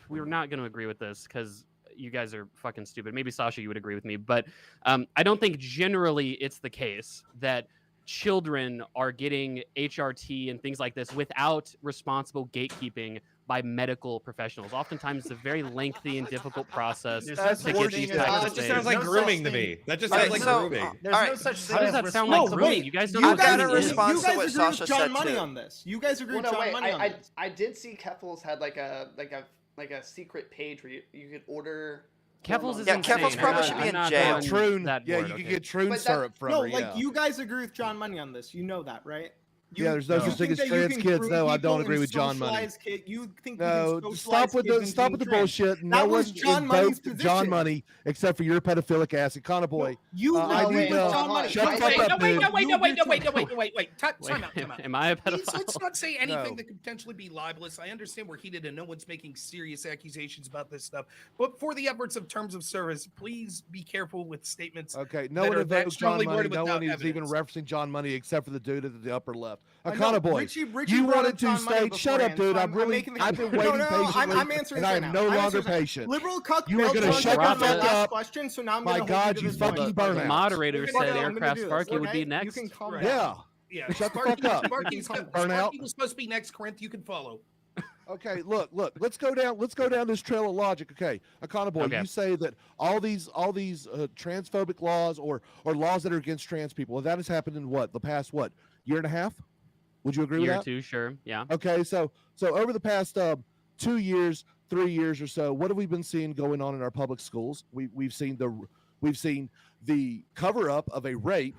we're not going to agree with this because you guys are fucking stupid. Maybe Sasha, you would agree with me, but I don't think generally it's the case that children are getting HRT and things like this without responsible gatekeeping by medical professionals. Oftentimes, it's a very lengthy and difficult process to get these types of That just sounds like grooming to me. That just sounds like grooming. There's no such thing. How does that sound like grooming? You guys don't You know guys what agree grooming is. with Sasha John said Money too. on this. You guys agree with Well, no, John wait, Money on this. I did see Keffels had like a secret page where you could order. Keffels is Yeah, insane. Keffels probably should be in jail. Troon, that yeah, board, you okay. can get Troon But syrup from No, her. like Yeah. you guys agree with John Money on this. You know that, right? Yeah, there's no such thing as trans kids. No, I don't agree with John Money. You think No, you can stop with socialize the kids stop into with the being trans. bullshit. No That was one John Money's invoked position. John Money except for your pedophilic ass, Econoboy. You I agree need with to John Money. shut the fuck up, dude. Wait. Time out. Am I a pedophile? Let's not say anything No. that could potentially be libelous. I understand we're heated and no one's making serious accusations about this stuff. But for the efforts of terms of service, please be careful with statements. Okay, no that one are that invoked John strongly Money. worded No without one is even evidence. referencing John Money except for the dude at the upper left. I know, Econoboy, Richie you brought wanted up to John Money say, shut up, beforehand, dude. so I've making the- been No, waiting no, patiently, I'm answering and I this am right no now. I'm longer answering this. patient. Liberal cuck You were failed gonna to shut answer the my fuck last up. question, so now I'm My gonna hold God, to you this fucking vote. burn The out. moderator Okay, said I'm gonna Aircraft do this, Sparky would okay? be next. You can calm down. Yeah. Yeah, Shut the fuck up. Sparky's Burn out. Sparky was supposed to be next, Corinth. You can follow. Okay, look. Let's go down this trail of logic. Okay, Econoboy, Okay. you say that all these transphobic laws or laws that are against trans people, that has happened in the past year and a half? Would you agree with Year or that? two, sure. Yeah. Okay, so over the past 2 years, 3 years or so, what have we been seeing going on in our public schools? We've seen the cover up of a rape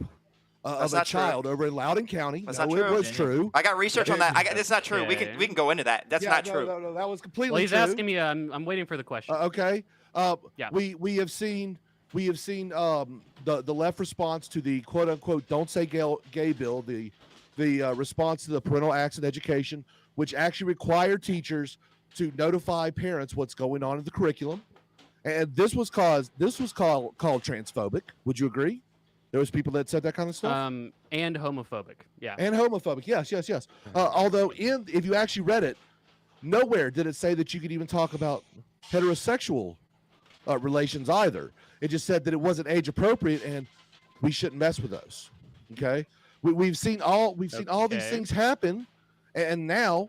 of a not true. child over in Loudon County. That's No, not it true. was true. I got research on that. It's not true. Okay. We can go into that. That's Yeah, not no, true. No, that was completely Well, he's true. asking me. I'm waiting for the question. Okay. Yeah. We have seen the left response to the quote unquote "Don't Say Gay" bill, the response to the parental acts in education, which actually required teachers to notify parents what's going on in the curriculum, and this was called transphobic. Would you agree? There was people that said that kind of stuff. And homophobic. Yeah. And homophobic. Yes. Although if you actually read it, nowhere did it say that you could even talk about heterosexual relations either. It just said that it wasn't age appropriate and we shouldn't mess with those. Okay. We've seen all these Okay. things happen, and now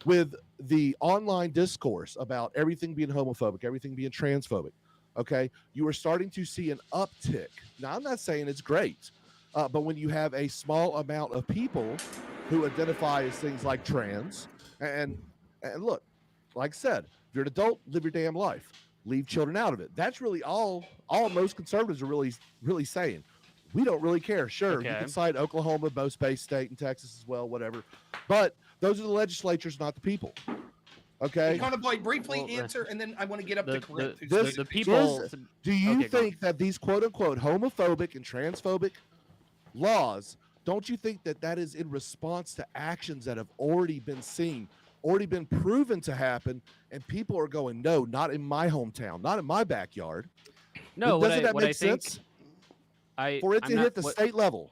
with the online discourse about everything being homophobic, everything being transphobic, okay, you are starting to see an uptick. Now, I'm not saying it's great, but when you have a small amount of people who identify as things like trans, and look, like I said, if you're an adult, live your damn life. Leave children out of it. That's really all most conservatives are really saying. We don't really care. Sure, you Okay. can cite Oklahoma, both Space State, and Texas as well, whatever. But those are the legislatures, not the people. Okay. Econoboy, briefly Well, answer, and then I want to get up The, to Corinth. the, who's the, the next. people. Do you Okay, go think that these quote unquote homophobic and transphobic laws, don't you think that is in response to actions that have already been seen, already been proven to happen, and people are going, no, not in my hometown, not in my backyard? No, Doesn't that what make I think. sense? I'm For it to not- hit the what- state level.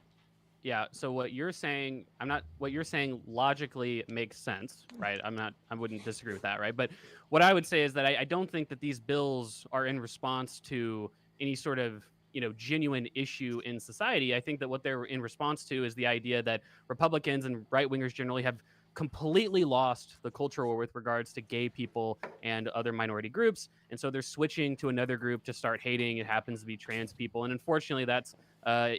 Yeah. So what you're saying, what you're saying logically makes sense, right? I wouldn't disagree with that, right? But what I would say is that I don't think that these bills are in response to any sort of genuine issue in society. I think that what they're in response to is the idea that Republicans and right wingers generally have completely lost the culture war with regards to gay people and other minority groups, and so they're switching to another group to start hating. It happens to be trans people, and unfortunately that's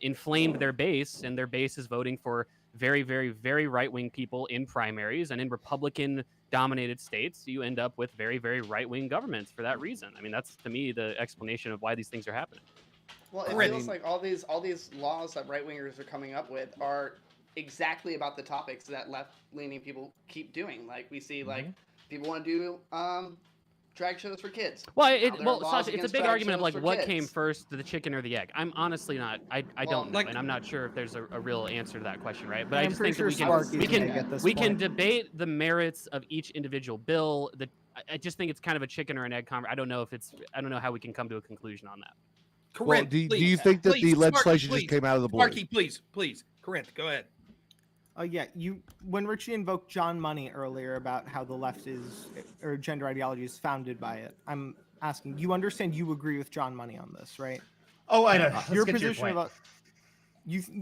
inflamed their base, and their base is voting for very, very, very right-wing people in primaries, and in Republican dominated states you end up with very, very right-wing governments for that reason. I mean, that's to me the explanation of why these things are happening. Well, it feels like all these laws that right wingers are coming up with are exactly about the topics that left leaning people keep doing. Like we see, like people want to do drag shows for kids. Well, Sasha, it's a big argument of like what came first, the chicken or the egg. I'm honestly not. I don't know, and I'm not sure if there's a real answer to that question, right? But I just think that we can debate the merits of each individual bill. I just think it's kind of a chicken or an egg conversation. I don't know how we can come to a conclusion on that. Well, do you think that the legislation just came out of the blue? Sparky, please. Corinth, go ahead. Yeah, when Richie invoked John Money earlier about how the left or gender ideology is founded by it, I'm asking, you understand you agree with John Money on this, right? Oh, I know. Your position about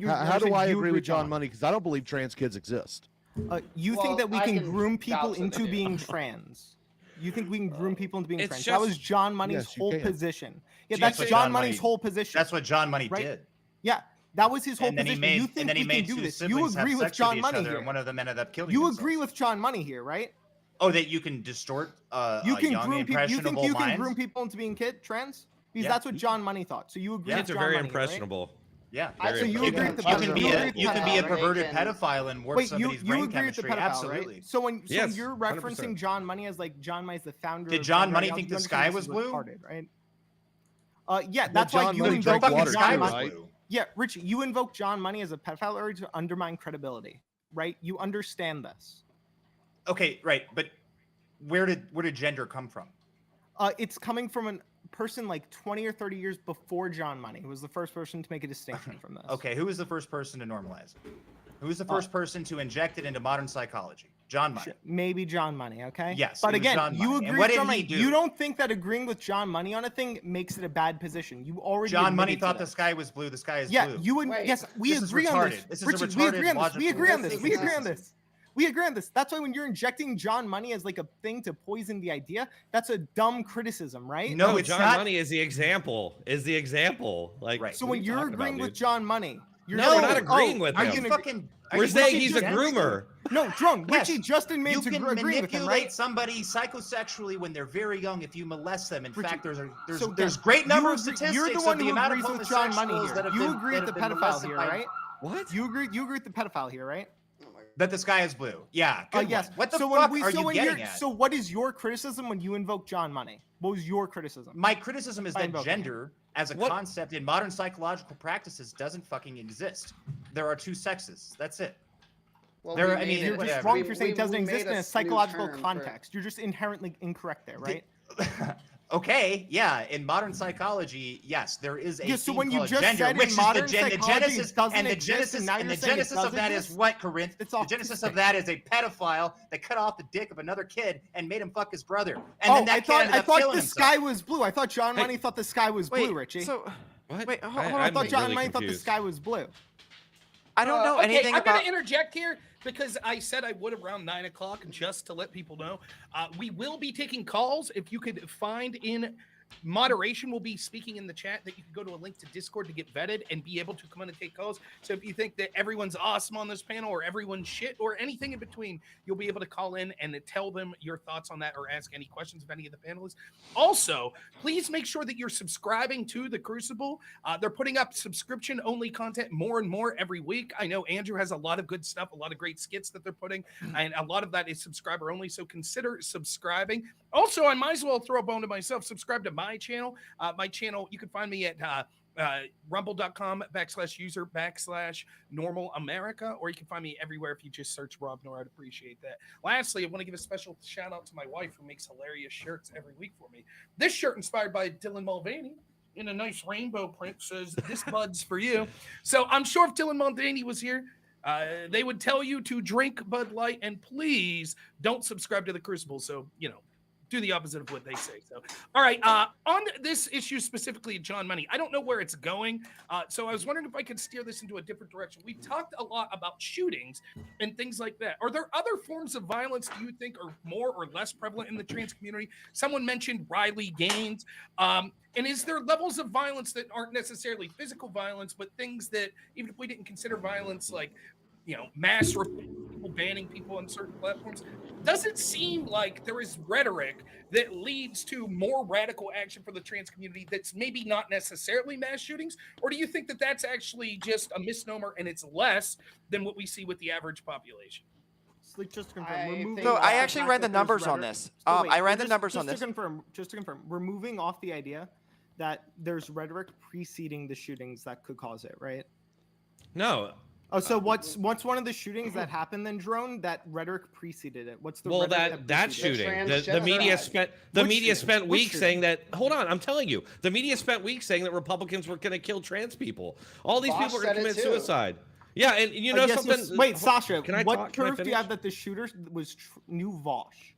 how do I agree with John Money? Because I don't believe trans kids exist. You think that we can groom people into being trans? You think we can groom people into being trans? That was John Money's whole position. Yeah, that's John Money's whole position. That's what John Money did. Yeah, that was his whole and then position. He made, you think and then he we made can do two this? You siblings agree have with sex John with each Money other, here? and one of them ended up killing You themselves. agree with John Money here, right? Oh, that you can distort you can young, groom people. You think you can minds? groom people into being trans? Because Yeah. that's what John Money thought. So you agree with Kids are John very Money, impressionable. Right? Yeah. So you agree with the you can be a perverted pedophile and warp Wait, somebody's you brain agree with the chemistry. pedophile, Absolutely. right? So Yes, you're 100%. referencing John Money as like John Money's the founder. Did of John gender Money ideology, think you the sky understand was this blue? retarded, right? Yeah, that's why John you Money invoke drank water. John too, Money. right? Yeah, Richie, you invoke John Money as a pedophile in order to undermine credibility, right? You understand this. Okay, right, but where did gender come from? It's coming from a person like 20 or 30 years before John Money, who was the first person to make a distinction from this. Okay, who was the first person to normalize it? Who was the first person to inject it into modern psychology? John Money. Maybe John Money, okay? Yes, But it was again, John you Money. And agree what with did John he Money. do? You don't think that agreeing with John Money on a thing makes it a bad position. You already John Money admitted to thought that. the sky was blue. The sky is Yeah, blue. you would. Yes, we This is agree on this. retarded. This is a Richard, we agree retarded on this. We logical- agree on this. This We is agree on nonsense. this. We agree on this. That's why when you're injecting John Money as like a thing to poison the idea, that's a dumb criticism, right? No, it's John not. Money is the example. Like, Right. So what are when you you're talking agreeing about, with dude? John Money, you're No, we're saying, not agreeing with are him. you gonna Fucking, are We're you saying fucking he's a against groomer. No, drunk. Yes. Richie just admitted You to can agreeing with him, manipulate right? somebody psychosexually when they're very young if you molest them. In Richie, fact, there's so there's again, great number you of agree- statistics You're the one of the who amount of agrees with John Money homosexuals that here. have You been, agree that with the have been pedophile molested here, by- right? What? You agree with the pedophile here, right? That the sky is blue. Yeah. Good Yes. one. What the so fuck when are you getting you're, at? So what is your criticism when you invoke John Money? What was your criticism? My criticism is By that invoking him. gender as a concept in modern psychological practices doesn't fucking exist. There are two sexes. That's it. Well, There- we I made mean, it- You're just whatever. wrong if you're saying it we doesn't made exist in a new psychological term for- context. You're just inherently incorrect there, right? Okay, yeah. In modern psychology, yes, there is a Yeah, so thing when you called just gender, said in which is modern the psychology genesis it doesn't and the exist, genesis and now and you're the saying it genesis of does that is exist? what, Corinth? It's The genesis of that is a pedophile that cut off the dick of another kid and made him fuck his brother, and then that I kid thought ended up killing the himself. sky was blue. I thought John Hey, Money thought the sky was blue, Richie. So, What? wait, hold I I'm thought John really Money thought the confused. sky was blue. I don't know Okay, anything I'm about. going to interject here because I said I would around 9 o'clock, just to let people know. We will be taking calls. If you could find in moderation, will be speaking in the chat that you can go to a link to Discord to get vetted and be able to come in and take calls. So if you think that everyone's awesome on this panel or everyone's shit or anything in between, you'll be able to call in and tell them your thoughts on that or ask any questions of any of the panelists. Also, please make sure that you're subscribing to the Crucible. They're putting up subscription only content more and more every week. I know Andrew has a lot of good stuff, a lot of great skits that they're putting, and a lot of that is subscriber only. So consider subscribing. Also, I might as well throw a bone to myself. Subscribe to my channel. My channel, you can find me at rumble.com/user/normal America, or you can find me everywhere if you just search Rob Noor. I'd appreciate that. Lastly, I want to give a special shout out to my wife who makes hilarious shirts every week for me. This shirt inspired by Dylan Mulvaney in a nice rainbow print says, "This bud's for you." So I'm sure if Dylan Mulvaney was here, they would tell you to drink Bud Light and please don't subscribe to the Crucible. So, do the opposite of what they say. So, all right. On this issue specifically, John Money, I don't know where it's going. So I was wondering if I could steer this into a different direction. We've talked a lot about shootings and things like that. Are there other forms of violence do you think are more or less prevalent in the trans community? Someone mentioned Riley Gaines. And is there levels of violence that aren't necessarily physical violence, but things that, even if we didn't consider violence, like, you know, mass people banning people on certain platforms, does it seem like there is rhetoric that leads to more radical action for the trans community that's maybe not necessarily mass shootings? Or do you think that that's actually just a misnomer and it's less than what we see with the average population? Just to confirm, removing So I off the actually fact ran the that there's numbers on rhetoric- this. So wait, I ran the just- numbers on just this. Just to confirm, removing off the idea that there's rhetoric preceding the shootings that could cause it, right? No. Oh, so what's one of the shootings that happened then, Drone? That rhetoric preceded it. What's the Well, rhetoric that preceded shooting, it? the media spent the Which media shooting? spent Which weeks shooting? saying that. Hold on, I'm telling you, the media spent weeks saying that Republicans were going to kill trans people. All these Vosh people are going to said it commit too. suicide. Yeah, and you know Yes, something. yes. Wait, Sasha. Can I what talk? Can I proof do you finish? have that the shooter was knew Vosh?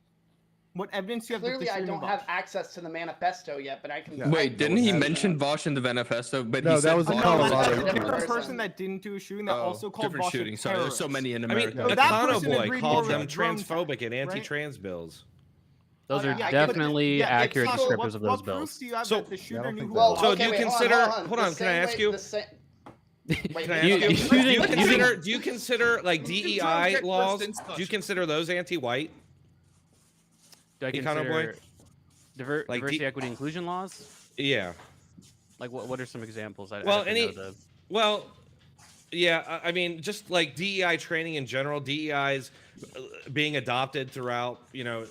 What evidence do you have? Clearly, that the I shooter don't knew have Vosh? access to the manifesto yet, but I can. Wait, didn't he mention Vosh in the manifesto? But No, he that said was in Vosh No, Colorado. that's a Different different person. person that didn't do a shooting that Oh, also called different Vosh shooting. a Sorry, there's so terrorist. many in I mean, America. So that Econo person Boy agreed called more them with Drone's transphobic and right? anti-trans bills. Those Oh, are yeah, definitely Yeah, accurate Sasha, descriptors what, of those what bills. proof do you have So- that the shooter don't knew think who that- Well, Vosh So was? do you okay, wait, consider- hold hold on, on, the can I same ask way- you? the same- Wait, Can I You- ask you? you Do you think- you consider? think- Do you consider like You can DEI contact laws? President Do you Sasha. consider those anti-white? Do I Econo Boy? consider Like diversity, equity, inclusion laws? Yeah. Like what are some examples? I'd Well, have to any- know the- Well, yeah, I mean, just like DEI training in general, DEI's being adopted throughout, you know,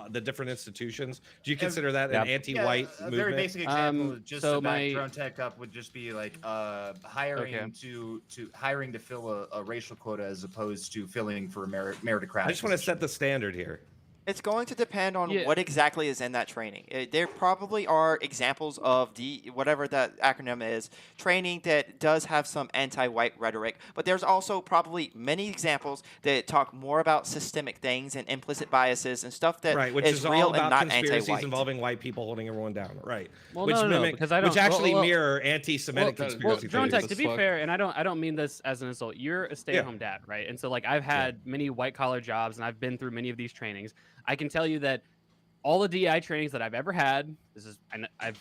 the different institutions. Do you consider that Yeah. an anti-white a movement? very basic example, Um, just so to back my- Drone Tech up, would just be like hiring Okay. to hiring to fill a racial quota as opposed to filling for a meritocratic. I just want to set the standard here. It's going to depend on Yeah. what exactly is in that training. There probably are examples of whatever that acronym is, training that does have some anti-white rhetoric, but there's also probably many examples that talk more about systemic things and implicit biases and stuff that Right, which is is real all and about not conspiracies anti-white. involving white people holding everyone down. Right. Well, which no, because I don't. which actually well, mirror anti-Semitic well, Well, conspiracy Drone theories. Tech, to be fuck. fair, and I don't mean this as an insult. You're a stay-at-home dad, right? And so like I've had many white-collar jobs, and I've been through many of these trainings. I can tell you that all the DI trainings that I've ever had, I've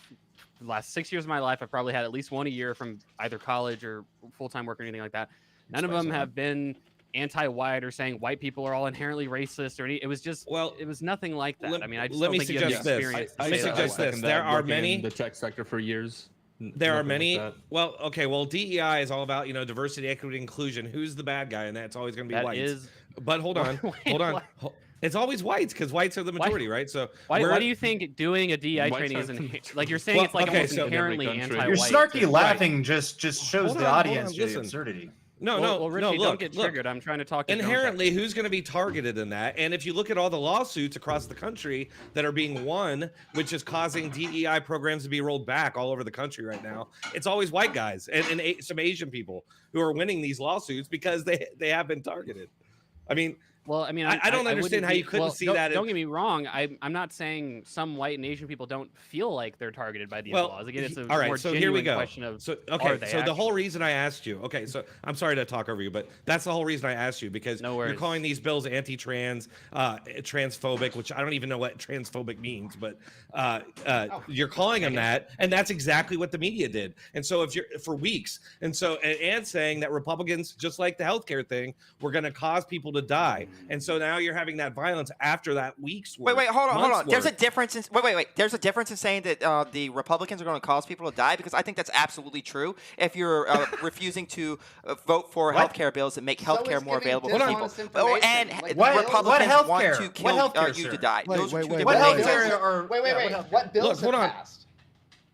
the last 6 years of my life, I've probably had at least one a year from either college or full-time work or anything like that. None of them have been anti-white or saying white people are all inherently racist or any. It was just it was nothing like that. I mean, I just let don't me think you have the suggest this. experience. to Let me say that suggest way. this. There are many. in the tech sector for years. There are Nothing like many. that. Well, okay. Well, DEI is all about, you know, diversity, equity, inclusion. Who's the bad guy? And that's always going to be That whites. is- But hold on, Wait, hold on. what? It's always whites because whites are the majority, right? So Why do you think doing a DI Whites training are is the like you're saying Well, it's like okay, almost so- inherently Every country. anti-white? Your snarky to- laughing just shows Hold the on, hold audience on, the listen. absurdity. No, well, no, well, Richie, no. don't Look, get look. triggered. I'm trying to talk. To Drone Tech. Inherently, who's going to be targeted in that? And if you look at all the lawsuits across the country that are being won, which is causing DEI programs to be rolled back all over the country right now, it's always white guys and some Asian people who are winning these lawsuits because they have been targeted. I mean, Well, I mean, I don't understand wouldn't how you couldn't see don't, that Don't in- get me wrong. I'm not saying some white and Asian people don't feel like they're targeted by these well, laws. Again, it's a all right. more So here we genuine go. question of So are okay. they So the whole actually? reason I asked you. Okay. So I'm sorry to talk over you, but that's the whole reason I asked you because No you're worries. calling these bills anti-trans, transphobic, which I don't even know what transphobic means, but you're calling them that, and that's exactly what the media did. And so if you're for weeks, and so and saying that Republicans, just like the healthcare thing, were going to cause people to die, and so now you're having that violence after that week's work. Wait, hold on. months' There's a work. difference in wait. There's a difference in saying that the Republicans are going to cause people to die because I think that's absolutely true. If you're refusing to vote for What? healthcare bills that make So healthcare is more giving available for people, dishonest and information. Like, What Republicans healthcare? want to What kill healthcare, you sir? to die. Wait, Those are wait, two wait, different What wait, things. healthcare are? Wait, yeah, what healthcare? what bills Look, hold have on. passed?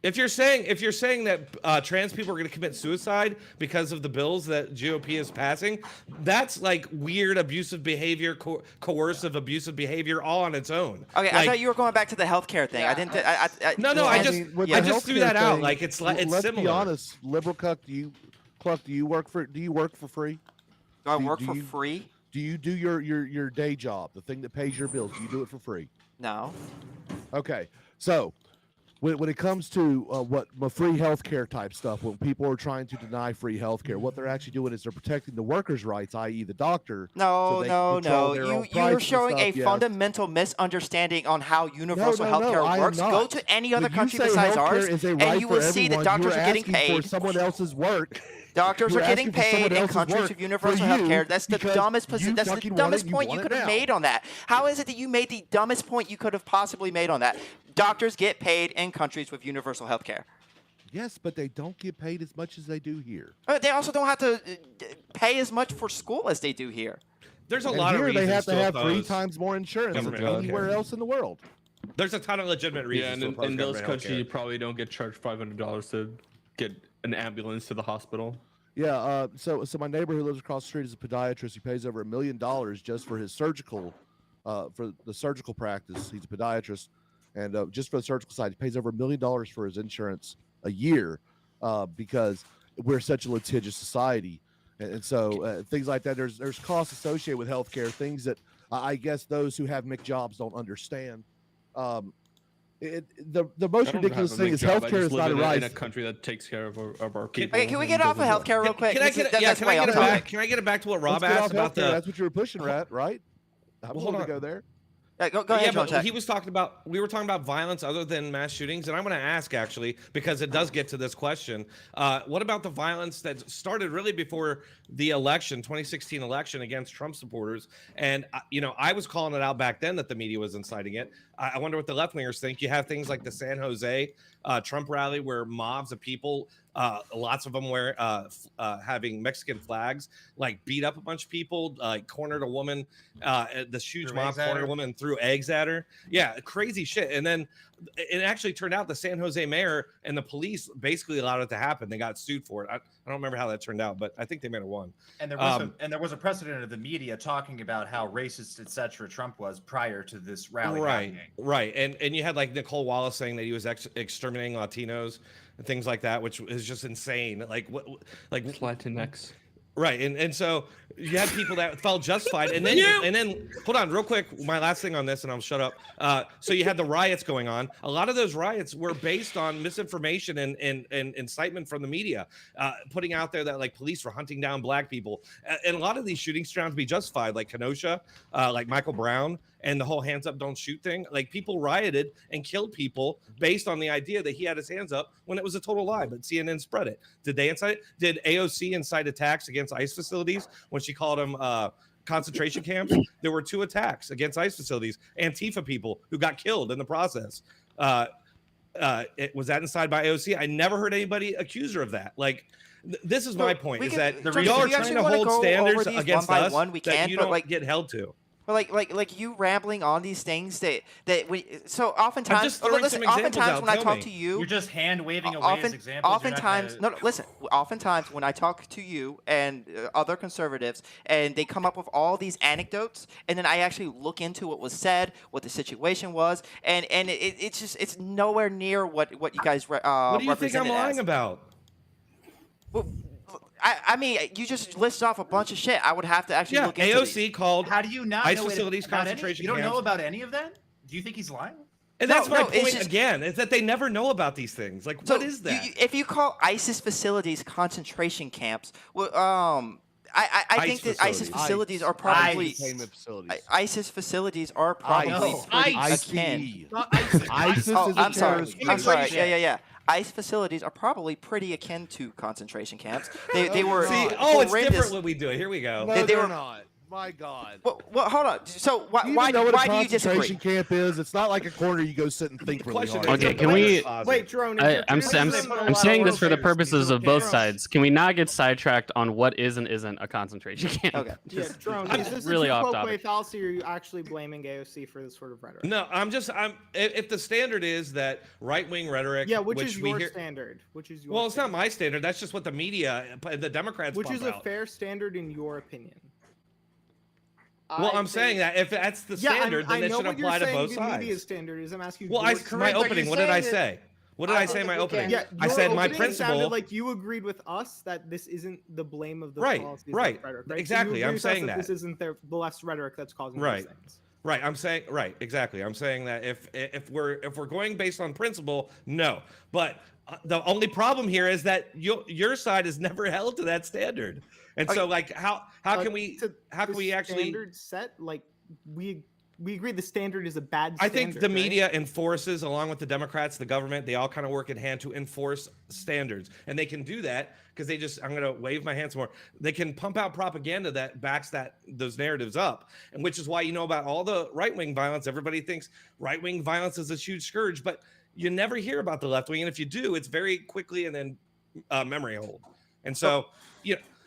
If you're saying that trans people are going to commit suicide because of the bills that GOP is passing, that's like weird abusive behavior, coercive abusive behavior, all on its own. Okay, I Like, thought you were going back to the healthcare thing. I Yeah. didn't. No, no, Well, I I just mean, with I the just threw healthcare that out. thing, Like it's let's similar. be honest, liberal Cuck, do you work for free? Do I Do- work do for you- free? Do you do your day job, the thing that pays your bills? Do you do it for free? No. Okay, so when it comes to what free healthcare type stuff, when people are trying to deny free healthcare, what they're actually doing is they're protecting the workers' rights, i.e., the doctor. No, they no, can control no. their own You're price and showing a stuff, yes. fundamental misunderstanding on how universal no, I healthcare am works. Go not. to any other When you country say besides healthcare ours, is a and right you for will see that everyone, doctors you're are getting asking paid. for someone else's work. Doctors are You're getting asking for someone paid in else's countries work with for universal you healthcare. That's the because dumbest you That's the fucking want dumbest it, you point you want could it have now. made on that. How is it that you made the dumbest point you could have possibly made on that? Doctors get paid in countries with universal healthcare. Yes, but they don't get paid as much as they do here. They also don't have to pay as much for school as they do here. There's a And lot of here reasons they have to have 3 oppose times more insurance than government healthcare. anywhere else in the world. There's a ton of legitimate Yeah, reasons and to oppose in those government countries, healthcare. you probably don't get charged $500 to get an ambulance to the hospital. Yeah, so my neighbor who lives across the street is a podiatrist. He pays over $1 million just for his surgical, for the surgical practice. He's a podiatrist, and just for the surgical side, he pays over $1 million for his insurance a year, because we're such a litigious society, and so things like that. There's costs associated with healthcare, things that I guess those who have McJobs jobs don't understand. The most ridiculous thing is healthcare is not a right. in a country that takes care of our people. Okay, can we and get off of doesn't- healthcare real quick? Can I get That's can way I off get it topic. back? Can I get it back to what Rob Let's get asked off about healthcare. the? That's what you were pushing, Rat, right? I'm Well, willing hold to on. go there. Go Yeah, ahead, but John. he was talking about. We were talking about violence other than mass shootings, and I'm going to ask actually because it does get to this question. What about the violence that started really before the election, 2016 election against Trump supporters? And I was calling it out back then that the media was inciting it. I wonder what the left wingers think. You have things like the San Jose Trump rally where mobs of people, lots of them having Mexican flags, like beat up a bunch of people, cornered a woman, this huge Threw mob eggs at cornered her? a woman and threw eggs at her. Yeah, crazy shit. And then it actually turned out the San Jose mayor and the police basically allowed it to happen. They got sued for it. I don't remember how that turned out, but I think they might have won. And there was a precedent of the media talking about how racist, etc. Trump was prior to this rally. happening. Right. And you had like Nicole Wallace saying that he was exterminating Latinos and things like that, which is just insane. Like what? Like Latinx. Right, and so you had people that felt justified, and then hold on, real quick, my last thing on this, and I'll shut up. So you had the riots going on. A lot of those riots were based on misinformation and incitement from the media, putting out there that like police were hunting down black people, and a lot of these shootings turned out to be justified, like Kenosha, like Michael Brown, and the whole hands up, don't shoot thing. Like people rioted and killed people based on the idea that he had his hands up when it was a total lie, but CNN spread it. Did they incite it? Did AOC incite attacks against ICE facilities when she called them concentration camps? There were 2 attacks against ICE facilities, Antifa people who got killed in the process. Was that incited by AOC? I never heard anybody accuse her of that. Like, this is my point, is that y'all are trying to hold standards against us that you don't get held to. But like you rambling on these things that we so oftentimes. just throwing listen, some examples oftentimes out, when I tell talk me. to you, You're just hand waving away as examples. Oftentimes, no, listen. Oftentimes, when I talk to you and other conservatives, and they come up with all these anecdotes, and then I actually look into what was said, what the situation was, and it's nowhere near what you guys What do you think I'm lying about? Well, I mean, you just listed off a bunch of shit. I would have to actually look into AOC these. called How do you not ICE know facilities, about concentration You don't know camps. about any of that? Do you think he's lying? And No, that's my no, it's point just- again, is that they never know about these things. Like, So what is that? if you call ISIS facilities concentration camps, well, I think that ISIS facilities are probably Entertainment facilities. ISIS facilities are probably no. pretty ICE. akin. ISIS Oh, is a I'm sorry. terrorist I'm sorry. group. Yeah. ICE facilities are probably pretty akin to concentration camps. They were See, it's horrendous. different when we do it. Here we go. No, They they're were- not. My God. Well, hold on. So Do you why even know what a do you disagree? concentration camp is? It's not like a corner you go sit and think really Question hard. is, Okay, can we- Wait, Drone. I'm saying this for the purposes of both sides. Can we not get sidetracked on what is and isn't a concentration camp? Okay. Yeah, Drone. I'm Is this really a off quote topic. fallacy, or are you actually blaming AOC for this sort of rhetoric? No, if the standard is that right-wing rhetoric, Yeah, which is we your hear, standard? Which is your well, it's not standard? my standard. That's just what the media, the Democrats, Which pump is a out. fair standard in your opinion? Well, I I'm saying think- that if that's the Yeah, standard, I then it know should what you're apply to saying both the sides. media standard is. I'm asking you. Well, your my standard. opening. What did I say? What did I say in my opening? Yeah, I your said my opening principle. sounded like you agreed with us that this isn't the blame of the Right, policies right, of rhetoric, right? So you exactly, agree I'm with us saying This that. isn't the left's rhetoric that's causing Right. these things. Right, I'm saying right, exactly. I'm saying that if we're going based on principle, no. But the only problem here is that your side is never held to that standard. And so like how can we actually standard set like we agree the standard is a bad I standard, think the right? media enforces, along with the Democrats, the government, they all kind of work in hand to enforce standards. And they can do that because I'm going to wave my hands more. They can pump out propaganda that backs those narratives up. And which is why, about all the right-wing violence, everybody thinks right-wing violence is a huge scourge, but you never hear about the left wing. And if you do, it's very quickly and then memory hold. And so,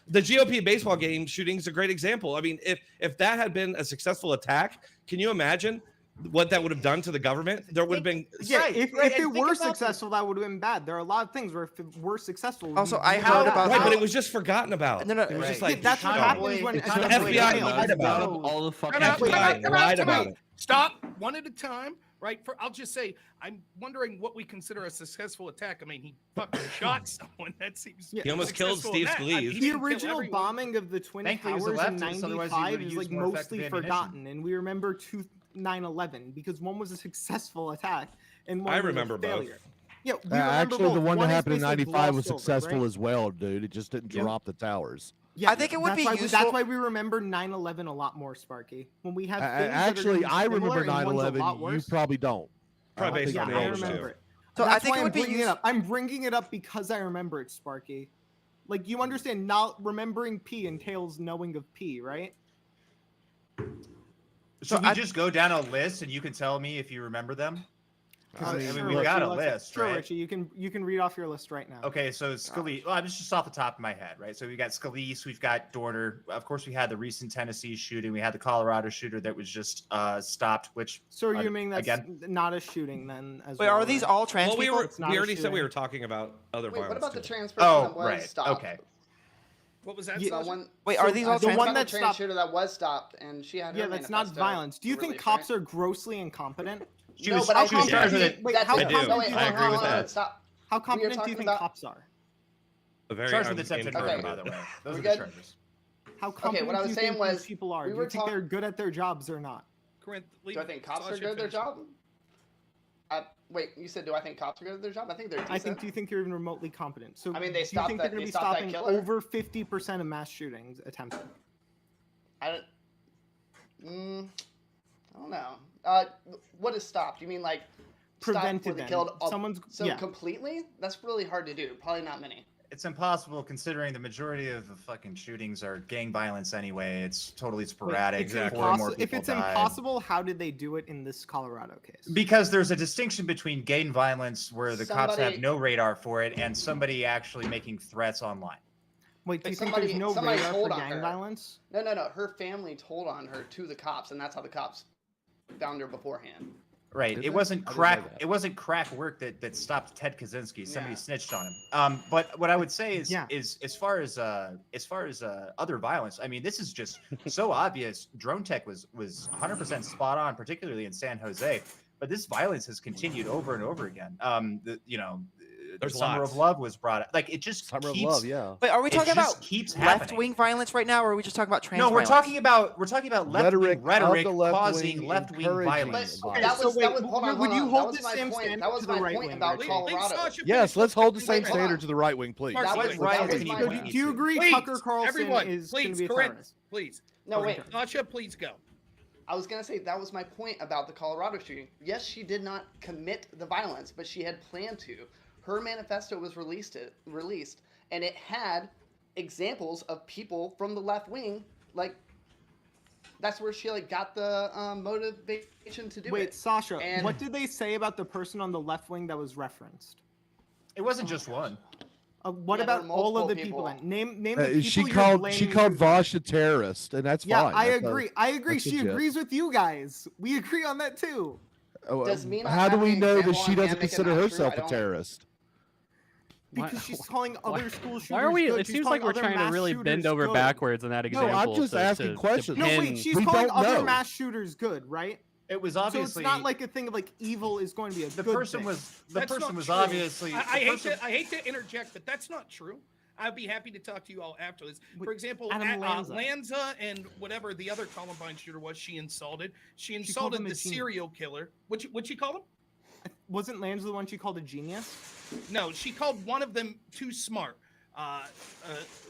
the GOP baseball game shooting is a great example. I mean, if that had been a successful attack, can you imagine what that would have done to the government? There would have been if it were successful, that would have been bad. There are a lot of things where if it were successful, Also, I heard about but it was just forgotten about. No, It was just like that's what happens when the FBI lied about it. All the fucking FBI lied about it. Stop one at a time. Right. I'll just say, I'm wondering what we consider a successful attack. I mean, he fucking shot someone. That seems. He almost killed successful in Steve that. Scalise. He The didn't kill original everyone. bombing of the Twin Thankfully, he was a Towers in leftist, otherwise he 95 would is use like more effective mostly ammunition. forgotten, and we remember 9/11 because one was a successful attack and one I was remember a both. failure. Yeah, we remember Actually, both. the one that is happened in basically '95 was glossed over, successful right? as well, dude. It just didn't drop the towers. Yeah, I think it would that's be why useful. That's why we remember 9/11 a lot more, Sparky. When we have things that are Actually, gonna be I remember similar and one's a lot 9/11. You worse. probably don't. Probably based Yeah, on the I age, remember too. it. So I That's think why it would I'm be bringing it up. I'm bringing it up because I remember it, Sparky. Like you understand, not remembering P entails knowing of P, right? Should we just go down a list and you can tell me if you remember them? I mean, Sure, we've got a Richie, list, sure, right? Richie, you can read off your list right now. Okay, so Scalise. Well, I'm just off the top of my head, right? So we got Scalise, we've got Dorner. Of course, we had the recent Tennessee shooting. We had the Colorado shooter that was just stopped. Which So are you meaning that's again? not a shooting then? As Wait, well, are these right? all trans Well, we people? already said we were talking about other Wait, violence. what about the too. trans person Oh, that was right. stopped? Okay. What was that? Yeah, Sasha? Someone, Wait, are these all the trans one people? that trans stopped? shooter that was stopped, and she had her Yeah, that's not manifesto violence. Do you think released, cops right? are grossly incompetent? She No, was, but I she was think charged with that- it. Wait, that's how it. I do. No, competent wait, do you I hold think agree on, with hold on, that. Stop. How We are competent do you talking think about- cops are? A very Charged with attempted murder, Okay. by the way. Those We are good? the charges. How competent what I do was you saying think was, these people are? we Do were you think talk- they're good at their jobs or not? Corinth, Do I think cops are Sasha good at their finish. job? Wait, you said, do I think cops are good at their job? I think they're decent. I think. Do you think you're even remotely competent? So I mean, do they you stopped think that- they're going they to be stopped that stopping killer. over 50% of mass shootings attempted? I don't know. What is stopped? You mean like stopped Prevented before they them. killed all- Someone's so yeah. completely? That's really hard to do. Probably not many. It's impossible considering the majority of the fucking shootings are gang violence anyway. It's totally sporadic. It's Four or impossible. more If people it's died. impossible, how did they do it in this Colorado case? Because there's a distinction between gang violence where the cops have Somebody- no radar for it and somebody actually making threats online. Wait, do Like you think there's no somebody radar for told on gang her. violence? No. Her family told on her to the cops, and that's how the cops found her beforehand. Right. Did It they? wasn't I didn't know crack. that. It wasn't crack work that stopped Ted Kaczynski. Somebody Yeah. snitched on him. But what I would say is, Yeah. is as far as other violence, I mean, this is just so obvious. Drone tech was 100% spot on, particularly in San Jose. But this violence has continued over and over again. The There's Summer lots. of Love was brought up. Like it just Summer of keeps, Love, yeah. Wait, are we it talking just about keeps happening. left-wing violence right now, or are we just talking about trans No, we're violence? talking about left-wing rhetoric of the left causing wing left-wing encouraging violence. But Okay, that so was wait, that was hold on, would hold you on. hold That was the my same point. standard That was to the my right point wing, about right? Colorado. Yes, let's hold the Wait, same hold standard on. to the right wing, please. Mark, That was wait, that was Ryan, my can Do point. you agree Please, Tucker Carlson everyone, is going to please, be a Corinth, terrorist? please. No, wait. Sasha, please go. I was gonna say that was my point about the Colorado shooting. Yes, she did not commit the violence, but she had planned to. Her manifesto was released, and it had examples of people from the left wing. Like, that's where she got the motivation to do Wait, it. Sasha, And- what did they say about the person on the left wing that was referenced? It wasn't just one. What Yeah, there about were all of multiple the people people. then? Name the people She you're called blaming called for- Vosh a terrorist, and that's Yeah, fine. I That's agree. I agree. that's She legit. agrees with you guys. We agree on that too. Does me not How do having we an know that example she on hand doesn't make it consider not true? herself I a don't- terrorist? Because she's calling other school shooters Why are we? good. It She's seems like calling we're other trying to mass really shooters bend over good. backwards in that No, example. I'm just to- asking to questions. No, pin- wait, she's We calling don't other know. mass shooters good, right? It was So obviously it's not like a thing of evil is going to be a the good person thing. was That's not was true. obviously I the hate person- to interject, but that's not true. I'd be happy to talk to you all after this. Wait, For example, Adam Lanza. Lanza and whatever the other Columbine shooter was, she insulted. She called insulted him a the genius. serial killer. What'd she call him? Wasn't Lanza the one she called a genius? No, she called one of them too smart.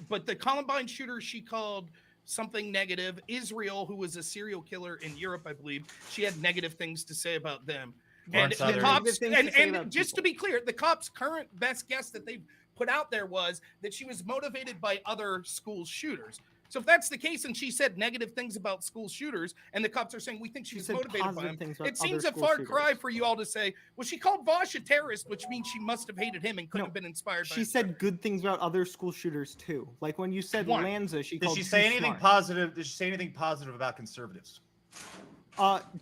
But the Columbine shooter, she called something negative. Israel, who was a serial killer in Europe, I believe, she had negative things to say about them. And Lawrence the Southern. cops, Negative things to say and about just to people. be clear, the cops' current best guess that they've put out there was that she was motivated by other school shooters. So if that's the case, and she said negative things about school shooters, and the cops are saying we think she She was said motivated by positive them, things about it seems other a school far cry shooters. for you all to say, well, she called Vosh a terrorist, which means she must have hated him and couldn't No, have been inspired by She him. said good things about other school shooters too. Like when you said One. Lanza, she Did called she too say anything smart. positive? Did she say anything positive about conservatives?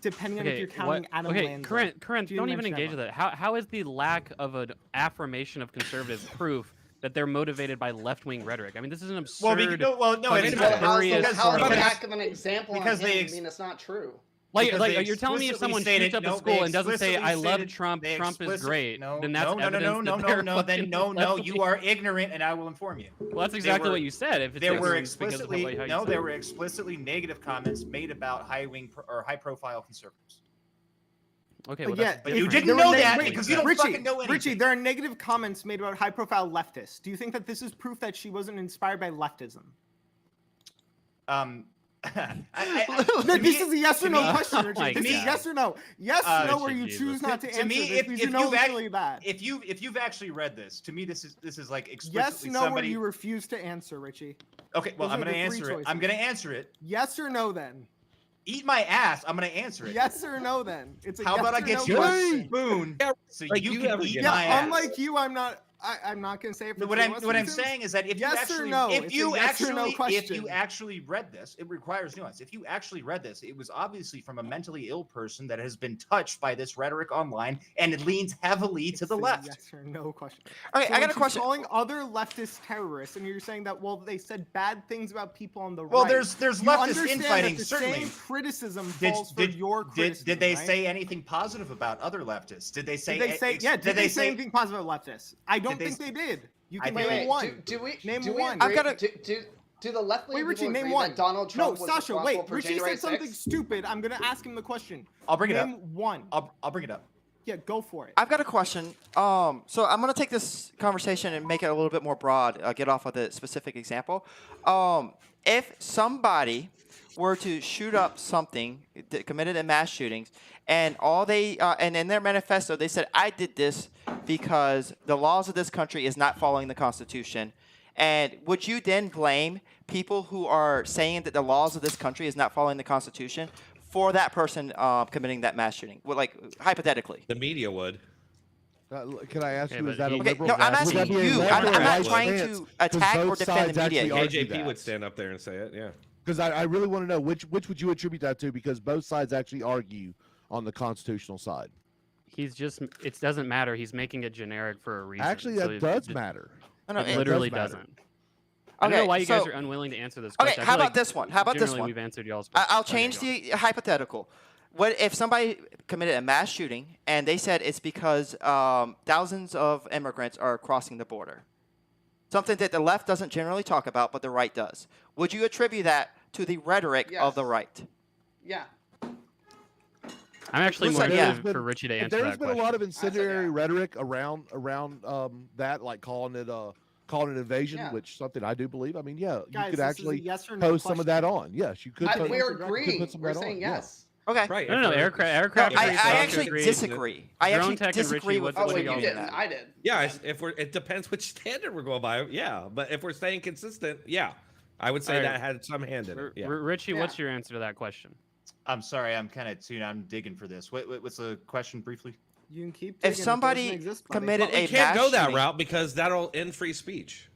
Depending on if you're counting Adam okay, Lanza. Corinth, She don't didn't even mention engage with Emma. that. How is the lack of an affirmation of conservatives proof that they're motivated by left-wing rhetoric? I mean, this is an absurd. Well, no, fucking it's Well, not. spurious how's the because- lack of an example because on they him ex- mean it's not true? Like, Because they you're telling me if explicitly someone stated- shoots up a no, school they and doesn't say explicitly "I love stated- Trump, they Trump is explicit- great," No, then that's evidence that they're no. Then fucking no. You left-wing. are ignorant, and I will inform you. Well, that's They exactly were- what you said. If it's There were ignorance because of explicitly how you no. said There it. were explicitly negative comments made about high-profile conservatives. Okay, But well, yeah, But if you didn't there were know neg- that wait, because you don't Richie, fucking know anything. Richie, there are negative comments made about high-profile leftists. Do you think that this is proof that she wasn't inspired by leftism? No, this is a yes or no question, Richie. my This is God. yes or no. Yes, no, where Richie, you Jesus. choose not to To answer me, this if because you you know it's act- really bad. if you've actually read this, to me this is like Yes, explicitly no, where somebody. you refuse to answer, Richie. Okay, well Those I'm are gonna the three answer it. I'm choices. gonna answer it. Yes or no, then. Eat my ass. I'm gonna answer it. Yes or no, then. It's a How yes about I or get no you a question. spoon Yeah, so like you you can ever eat get my Yeah, ass? unlike you, I'm not gonna say it for What two I'm reasons. saying is that if Yes you or actually no? if It's a you yes or no actually if question. you actually read this, it requires nuance. If you actually read this, it was obviously from a mentally ill person that has been touched by this rhetoric online, and it leans heavily to It's the a left. Yes or no question. Okay, So I got when a she's question. Calling other leftist terrorists, and you're saying that they said bad things about people on the Well, right. there's You leftist understand that infighting, the certainly. Same criticism Did, falls for did, your did, criticism. did they right? say anything positive about other leftists? Did they say? Did they say? Yeah. Did they say anything positive about leftists? I don't Did they think they did. You I can think name they- one. Do we Name do we one. agree- I've gotta- do the left Wait, wing Richie, people name agree one. that Donald Trump No, was Sasha, responsible wait. for Richie January said something 6th? stupid. I'm gonna ask him the question. I'll bring it up. Name one. I'll bring it up. Yeah, go for it. I've got a question. So I'm gonna take this conversation and make it a little bit more broad. Get off of the specific example. If somebody were to shoot up something, committed a mass shootings, and all they and in their manifesto they said, "I did this because the laws of this country is not following the Constitution," and would you then blame people who are saying that the laws of this country is not following the Constitution for that person committing that mass shooting? Well, like hypothetically. The media would. Can I ask Okay, you, but is that a he- Okay, liberal? no, I'm stance? Would asking that be a you. left I'm or not right trying stance? to 'Cause attack or both defend sides the media. actually argue KJP that. would stand up there and say it. Yeah. Because I really want to know which would you attribute that to? Because both sides actually argue on the constitutional side. He's just. It doesn't matter. He's making it generic for a reason. Actually, so that it- does it- matter. No, no, It it- literally does matter. doesn't. I don't know Okay, why you guys so- are unwilling to answer this Okay, question. I how feel about like this one? How about this generally one? We've answered y'all's I'll questions. Okay, change go. the hypothetical. What if somebody committed a mass shooting and they said it's because thousands of immigrants are crossing the border? Something that the left doesn't generally talk about, but the right does. Would you attribute that to the rhetoric of the Yes. right? Yeah. I'm actually Who more said interested yeah? for Richie to If answer there's that been question. a lot of incendiary rhetoric around that, like calling it invasion, Yeah. which something I do believe. I mean, yeah, Guys, you could this is a actually yes or no post some of that question. on. Yes, you could. I, post- we're you could agreeing. put some of We're that saying on, yeah. yes. Okay. Right. No, if no, they're- aircraft. No, I carriers actually agree. disagree. I Drone actually Tech and Richie, disagree with what Oh, what wait, you're you getting didn't. at. I did. Yeah, it depends which standard we're going by. Yeah, but if we're staying consistent, yeah, I would say All right. that had some hand in it. Yeah. Richie, Yeah. what's your answer to that question? I'm sorry, I'm kind of tuned. I'm digging for this. What's the question briefly? You can keep. If digging, it doesn't somebody exist, buddy. committed But we a can't mass go that shooting- route because that'll end free speech.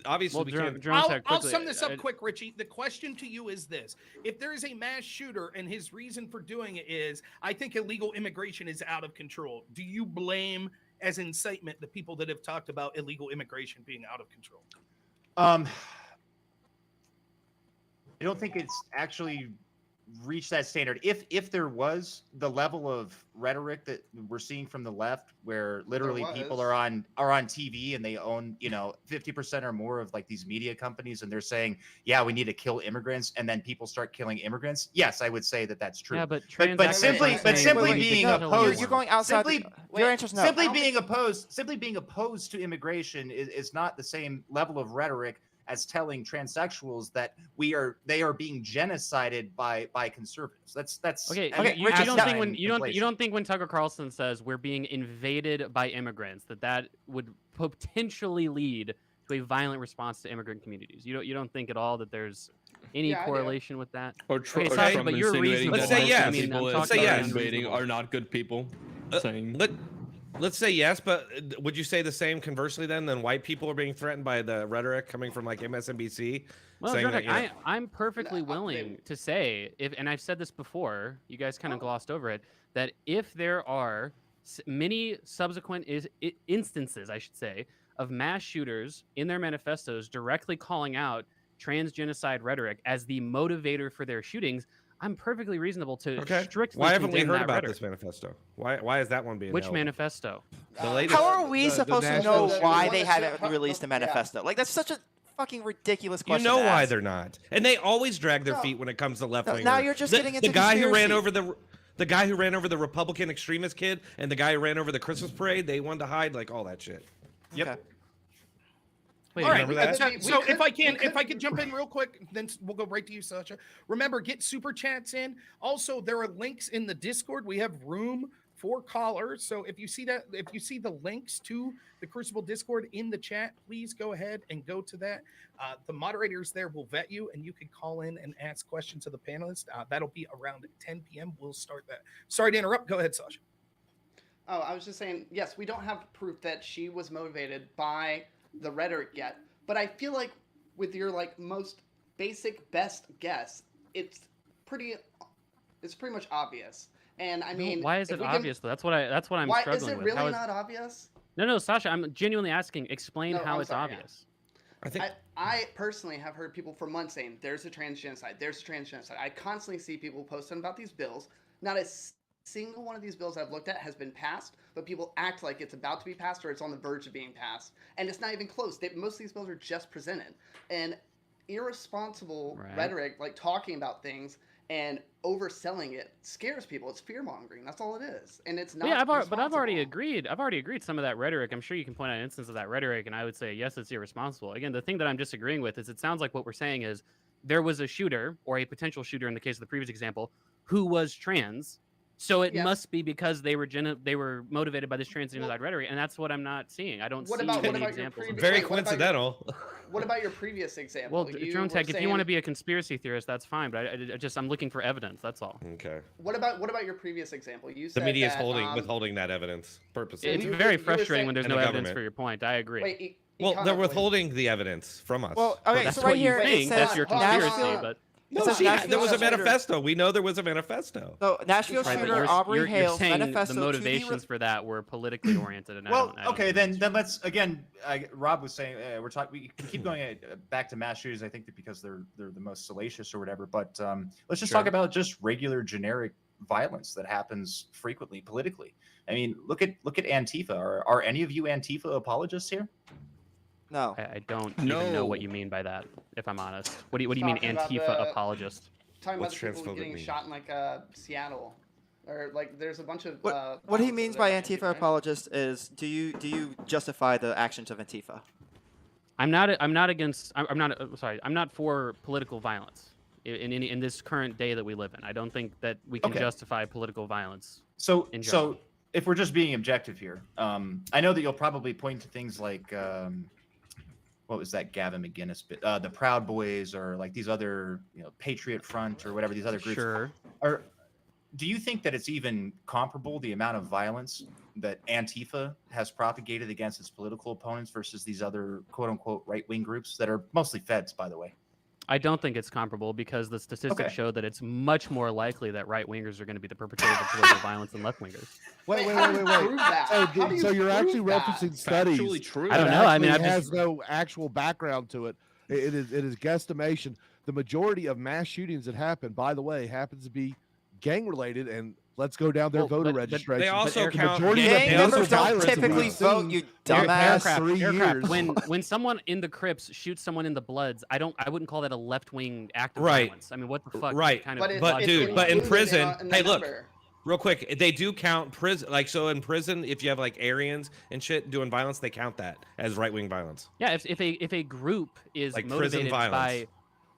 Obviously Well, we drone, can't. drone I'll, tech I'll quickly. sum this up quick, Richie. The question to you is this: if there is a mass shooter and his reason for doing it is, I think illegal immigration is out of control, do you blame as incitement the people that have talked about illegal immigration being out of control? I don't think it's actually reach that standard. If there was the level of rhetoric that we're seeing from the left, where literally people was. are on TV and they own 50% or more of like these media companies, and they're saying, yeah, we need to kill immigrants, and then people start killing immigrants. Yes, I would say that that's true. Yeah, but but simply saying being no, opposed, you're going outside. Your answer's no. simply being opposed to immigration is not the same level of rhetoric as telling transsexuals that they are being genocided by conservatives. That's Okay. Okay, You Richard, don't no- think when you don't think when Tucker Carlson says we're being invaded by immigrants that would potentially lead to a violent response to immigrant communities. You don't think at all that there's any Yeah, I do. correlation with that. Or, Okay, or Sasha, Trump but you're insinuating reasonable. Let's that say most yes. of the people Let's that say are yes. invading are not good people. saying Let's say yes, but would you say the same conversely then white people are being threatened by the rhetoric coming from like MSNBC? Well, saying Drudek, that, I'm perfectly willing to say, and I've said this before, you guys kind of glossed over it, that if there are many subsequent instances, I should say, of mass shooters in their manifestos directly calling out trans genocide rhetoric as the motivator for their shootings, I'm perfectly reasonable to strictly Why haven't we condemn heard that about rhetoric. this manifesto? Why is that one being Which held? manifesto? The latest. How are we supposed to know national- why the they one haven't that- released a manifesto? Like that's such a fucking ridiculous You question. know to why ask. they're not, and they always drag their No. feet when it comes to left No, wing. now you're just getting into the guy who ran conspiracy. over the guy who ran over the Republican extremist kid and the guy who ran over the Christmas parade. They wanted to hide like all that shit. Yep. Okay. Wait, All right. remember that? So if I could jump in real quick, then we'll go right to you, Sasha. Remember, get super chats in. Also, there are links in the Discord. We have room for callers. So if you see the links to the Crucible Discord in the chat, please go ahead and go to that. The moderators there will vet you, and you can call in and ask questions to the panelists. That'll be around 10 p.m. We'll start that. Sorry to interrupt. Go ahead, Sasha. Oh, I was just saying, yes, we don't have proof that she was motivated by the rhetoric yet, but I feel like with your like most basic best guess, it's pretty much obvious. And I mean, why is if it we can- obvious though? That's what I'm Why struggling is it with. really How is- not obvious? No, Sasha, I'm genuinely asking. Explain No, how I'm it's sorry, yeah. obvious. I think I personally have heard people for months saying there's a trans genocide, there's a trans genocide. I constantly see people posting about these bills. Not a single one of these bills I've looked at has been passed, but people act like it's about to be passed or it's on the verge of being passed, and it's not even close. Most of these bills are just presented, and irresponsible Right. rhetoric, like talking about things and overselling it, scares people. It's fear mongering. That's all it is, and it's not. Yeah, I've already responsible. agreed. I've already agreed some of that rhetoric. I'm sure you can point out instances of that rhetoric, and I would say yes, it's irresponsible. Again, the thing that I'm disagreeing with is it sounds like what we're saying is there was a shooter or a potential shooter in the case of the previous example who was trans. So it Yes. must be because they were motivated by this trans genocide rhetoric, and that's what I'm not seeing. I don't What see about- any what about your examples. previous- very wait, what about your- coincidental. What about your previous example? Well, You Drone were Tech, if you want to saying- be a conspiracy theorist, that's fine. But I'm looking for evidence. That's all. Okay. What about your previous example? You The said media is that, withholding that evidence purposely. It's you- very you were frustrating saying- when there's And no the evidence government. for your point. I agree. Wait, Well, they're Econo, withholding the evidence from us. Well, Well, okay, that's so what right you here think. it That's says your Nashville- conspiracy. But it says Nashville there was a shooter- manifesto. We know there was a manifesto. So Nashville Right, but shooter Aubrey you're Hale's saying manifesto the to motivations for that were politically oriented. And Well, I don't okay, think then let's again. Rob was saying we're talking. We can keep going back to mass shootings. I think that because they're the most salacious or whatever. But let's just Sure. talk about just regular generic violence that happens frequently politically. I mean, look at Antifa. Are any of you Antifa apologists here? No. I don't even know No. what you mean by that. If I'm honest, what do you mean Talking about Antifa the- apologist? talking What's about the people transphobic getting mean? shot in like Seattle, or like there's a bunch of. What he violence means that by they're Antifa right? apologist is do you justify the actions of Antifa? I'm not against. I'm not. Sorry. I'm not for political violence in this current day that we live in. I don't think that we can Okay. justify political violence. So In general. so if we're just being objective here, I know that you'll probably point to things like what was that Gavin McGinnis bit, the Proud Boys, or like these other Patriot Front or whatever these other groups. Sure. Do you think that it's even comparable, the amount of violence that Antifa has propagated against its political opponents versus these other quote unquote right wing groups that are mostly feds, by the way? I don't think it's comparable because the statistics Okay. show that it's much more likely that right wingers are going to be the perpetrators of political violence than left wingers. Wait. how do you prove that? How do you So you're actually prove that? referencing studies. Factually true. I don't that know. I mean, actually I've has just no actual background to it. It is guesstimation. the majority of mass shootings that happen, by the way, happens to be gang related. And let's go down their voter registration. They also The count majority of Gang the members don't violence that typically we've vote, seen you in the past dumbass. 3 years. When someone in the Crips shoots someone in the Bloods, I wouldn't call that a left wing act of Right. violence. I mean, what the fuck? Right. Kind But of it- But it's dude, but in included prison, in the hey, look, number. real quick, they do count prison. Like, so in prison, if you have like Aryans and shit doing violence, they count that as right wing violence. Yeah, if a group is Like prison motivated violence. by,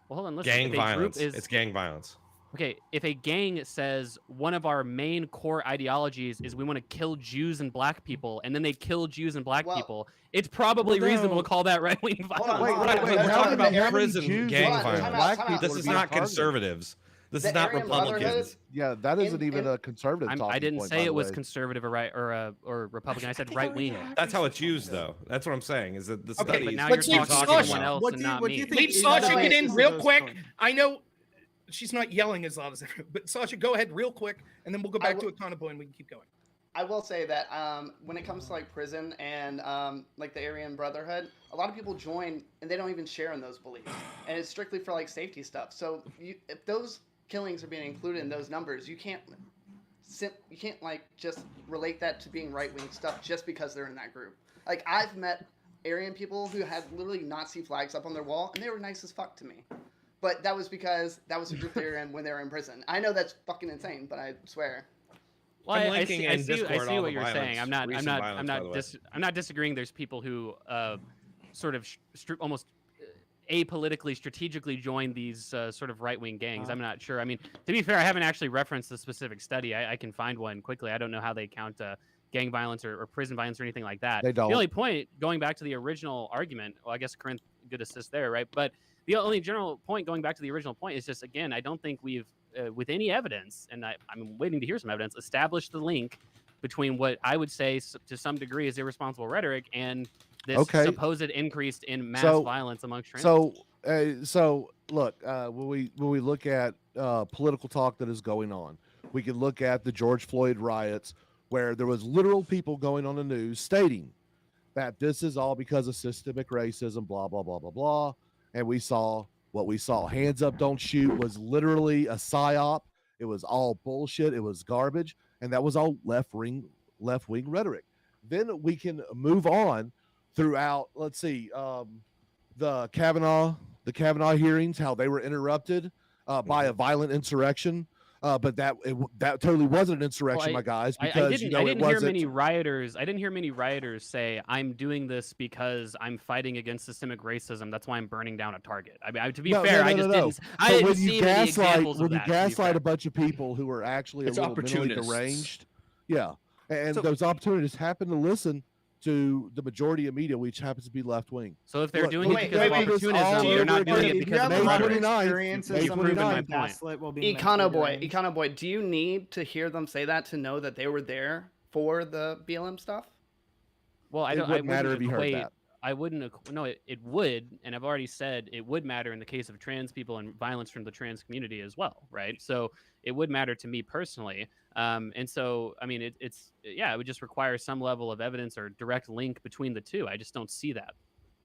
well, hold on, listen. Gang if a violence. Group is, It's gang violence. okay, if a gang says one of our main core ideologies is we want to kill Jews and black people, and then they kill Jews and black Well- people, it's probably Well, reasonable no. to call that right wing Hold on, violence. hold on, Right, wait, but we're wait, talking wait, about wait, prison Jews gang and violence. black people This are is being not targeted. conservatives. This The is not Aryan Brotherhood- Republicans. Yeah, that isn't even in- a conservative. I talking didn't point, say by it the was way. conservative or right or Republican. I said right wing. That's how it's used, though. That's what I'm saying. Is that the Okay, studies But now Let's you're leave talking to Sasha. someone else What and do you- not what do you me. think Leave is Sasha the get in basis real of those quick. points? I know she's not yelling as loud as everyone, but Sasha, go ahead real quick, and then we'll go I back to will- Econoboy and we can keep going. I will say that when it comes to like prison and like the Aryan Brotherhood, a lot of people join and they don't even share in those beliefs, and it's strictly for like safety stuff. So if those killings are being included in those numbers, you can't like just relate that to being right wing stuff just because they're in that group. Like I've met Aryan people who had literally Nazi flags up on their wall, and they were nice as fuck to me. But that was because that was the group they were in when they were in prison. I know that's fucking insane, but I swear. Well, I'm I linking see, in I see, Discord I see all what the you're saying. violence, recent violence, by the way. I'm not disagreeing. There's people who sort of almost apolitically, strategically join these sort of right-wing gangs. I'm not sure. I mean, to be fair, I haven't actually referenced the specific study. I can find one quickly. I don't know how they count gang violence or prison violence or anything like that. They don't. The only point, going back to the original argument, well, I guess Corinne, good assist there, right? But the only general point, going back to the original point, is just, again, I don't think we've, with any evidence, and I'm waiting to hear some evidence, established the link between what I would say to some degree is irresponsible rhetoric and this Okay. supposed increase in mass So- violence amongst trans So look, when we look at political talk that is going on, we can look at the George Floyd riots, where there was literal people going on the news stating that this is all because of systemic racism, blah blah blah blah blah, and we saw what we saw. Hands up, don't shoot was literally a psyop. It was all bullshit. It was garbage, and that was all left wing rhetoric. Then we can move on throughout. Let's see. The Kavanaugh hearings, how they were interrupted by a violent insurrection, but that totally wasn't an insurrection, my guys, because I didn't hear many rioters. I didn't hear many rioters say, "I'm doing this because I'm fighting against systemic racism. That's why I'm burning down a Target." I mean, to be fair, I just didn't. I So didn't when see you many gaslight, examples when of you that. to be gaslight fair. a bunch of people who are actually It's a little mentally opportunists. deranged, yeah, and So- those opportunists happen to listen to the majority of media, which happens to be left wing. So if they're Look, doing it wait, because wait, of wait, this opportunism, all they're not over doing again. it If because you of have the May rhetoric. 29th, experience May as someone 29th. being gaslit while being Econoboy, do you need to hear them say that to know that they were there for the BLM stuff? Well, I It don't. wouldn't I matter wouldn't if you heard equate. that. I wouldn't. No, it would, and I've already said it would matter in the case of trans people and violence from the trans community as well, right? So it would matter to me personally. And so, I mean, it would just require some level of evidence or direct link between the two. I just don't see that.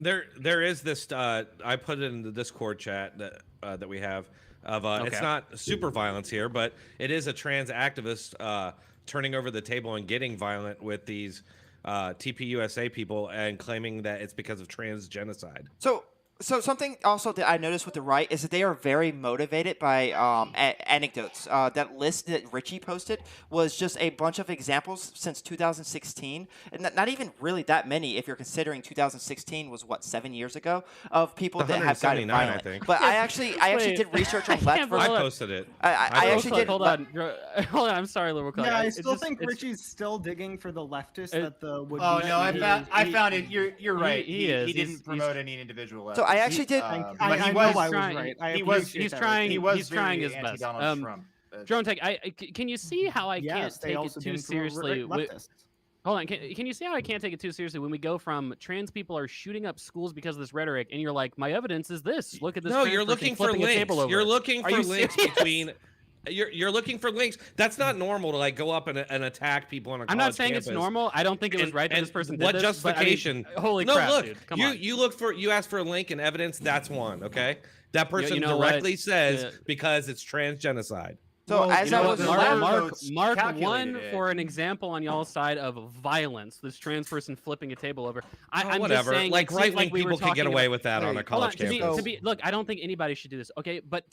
There is this. I put it in the Discord chat that we have. It's Okay. not super violence here, but it is a trans activist turning over the table and getting violent with these TPUSA people and claiming that it's because of trans genocide. So something also that I noticed with the right is that they are very motivated by anecdotes. That list that Richie posted was just a bunch of examples since 2016, and not even really that many if you're considering 2016 was what 7 years ago of people that have gotten 179, I violent. think. But I actually Wait, did research on I left can't versus. I believe- posted it. I actually did. Hold on. Hold on. I'm sorry, Little Clark. Yeah, I It's still just- think it's- Richie's still digging for the leftist It- that the would. Oh no, I he- found it. You're right. he is. He He's- didn't promote any individual. So I leftist. actually did- but I he know was I was trying- right. I he was- appreciate he's that, trying- Richie. He was he's trying very his best. anti-Donald Trump. Drone Tech, can you see how I can't Yes, they take it also too didn't promote seriously? leftists. Hold on, can you see how I can't take it too seriously when we go from trans people are shooting up schools because of this rhetoric, and you're like, my evidence is this. Look at this. No, trans you're person looking for flipping a links. table over. You're looking Are for you links serious? between. you're looking for links. That's not normal to like go up and attack people on a I'm college not saying campus. it's normal. I don't think it was right that And this person what did this. but I mean, justification? holy no, crap, look, dude! Come you on. you asked for a link and evidence. That's one. Okay, that person know what? directly says Yeah. because it's trans genocide. So Well, as you I know was what, the lab Mark notes won calculated it. for an example on y'all's side of violence. This trans person flipping a table over. I'm Whatever. just saying, Like it seems right wing we were people can get talking away about- with that on Hey, a Hold on, college to be, campus. look, I don't think anybody should do this. Okay, but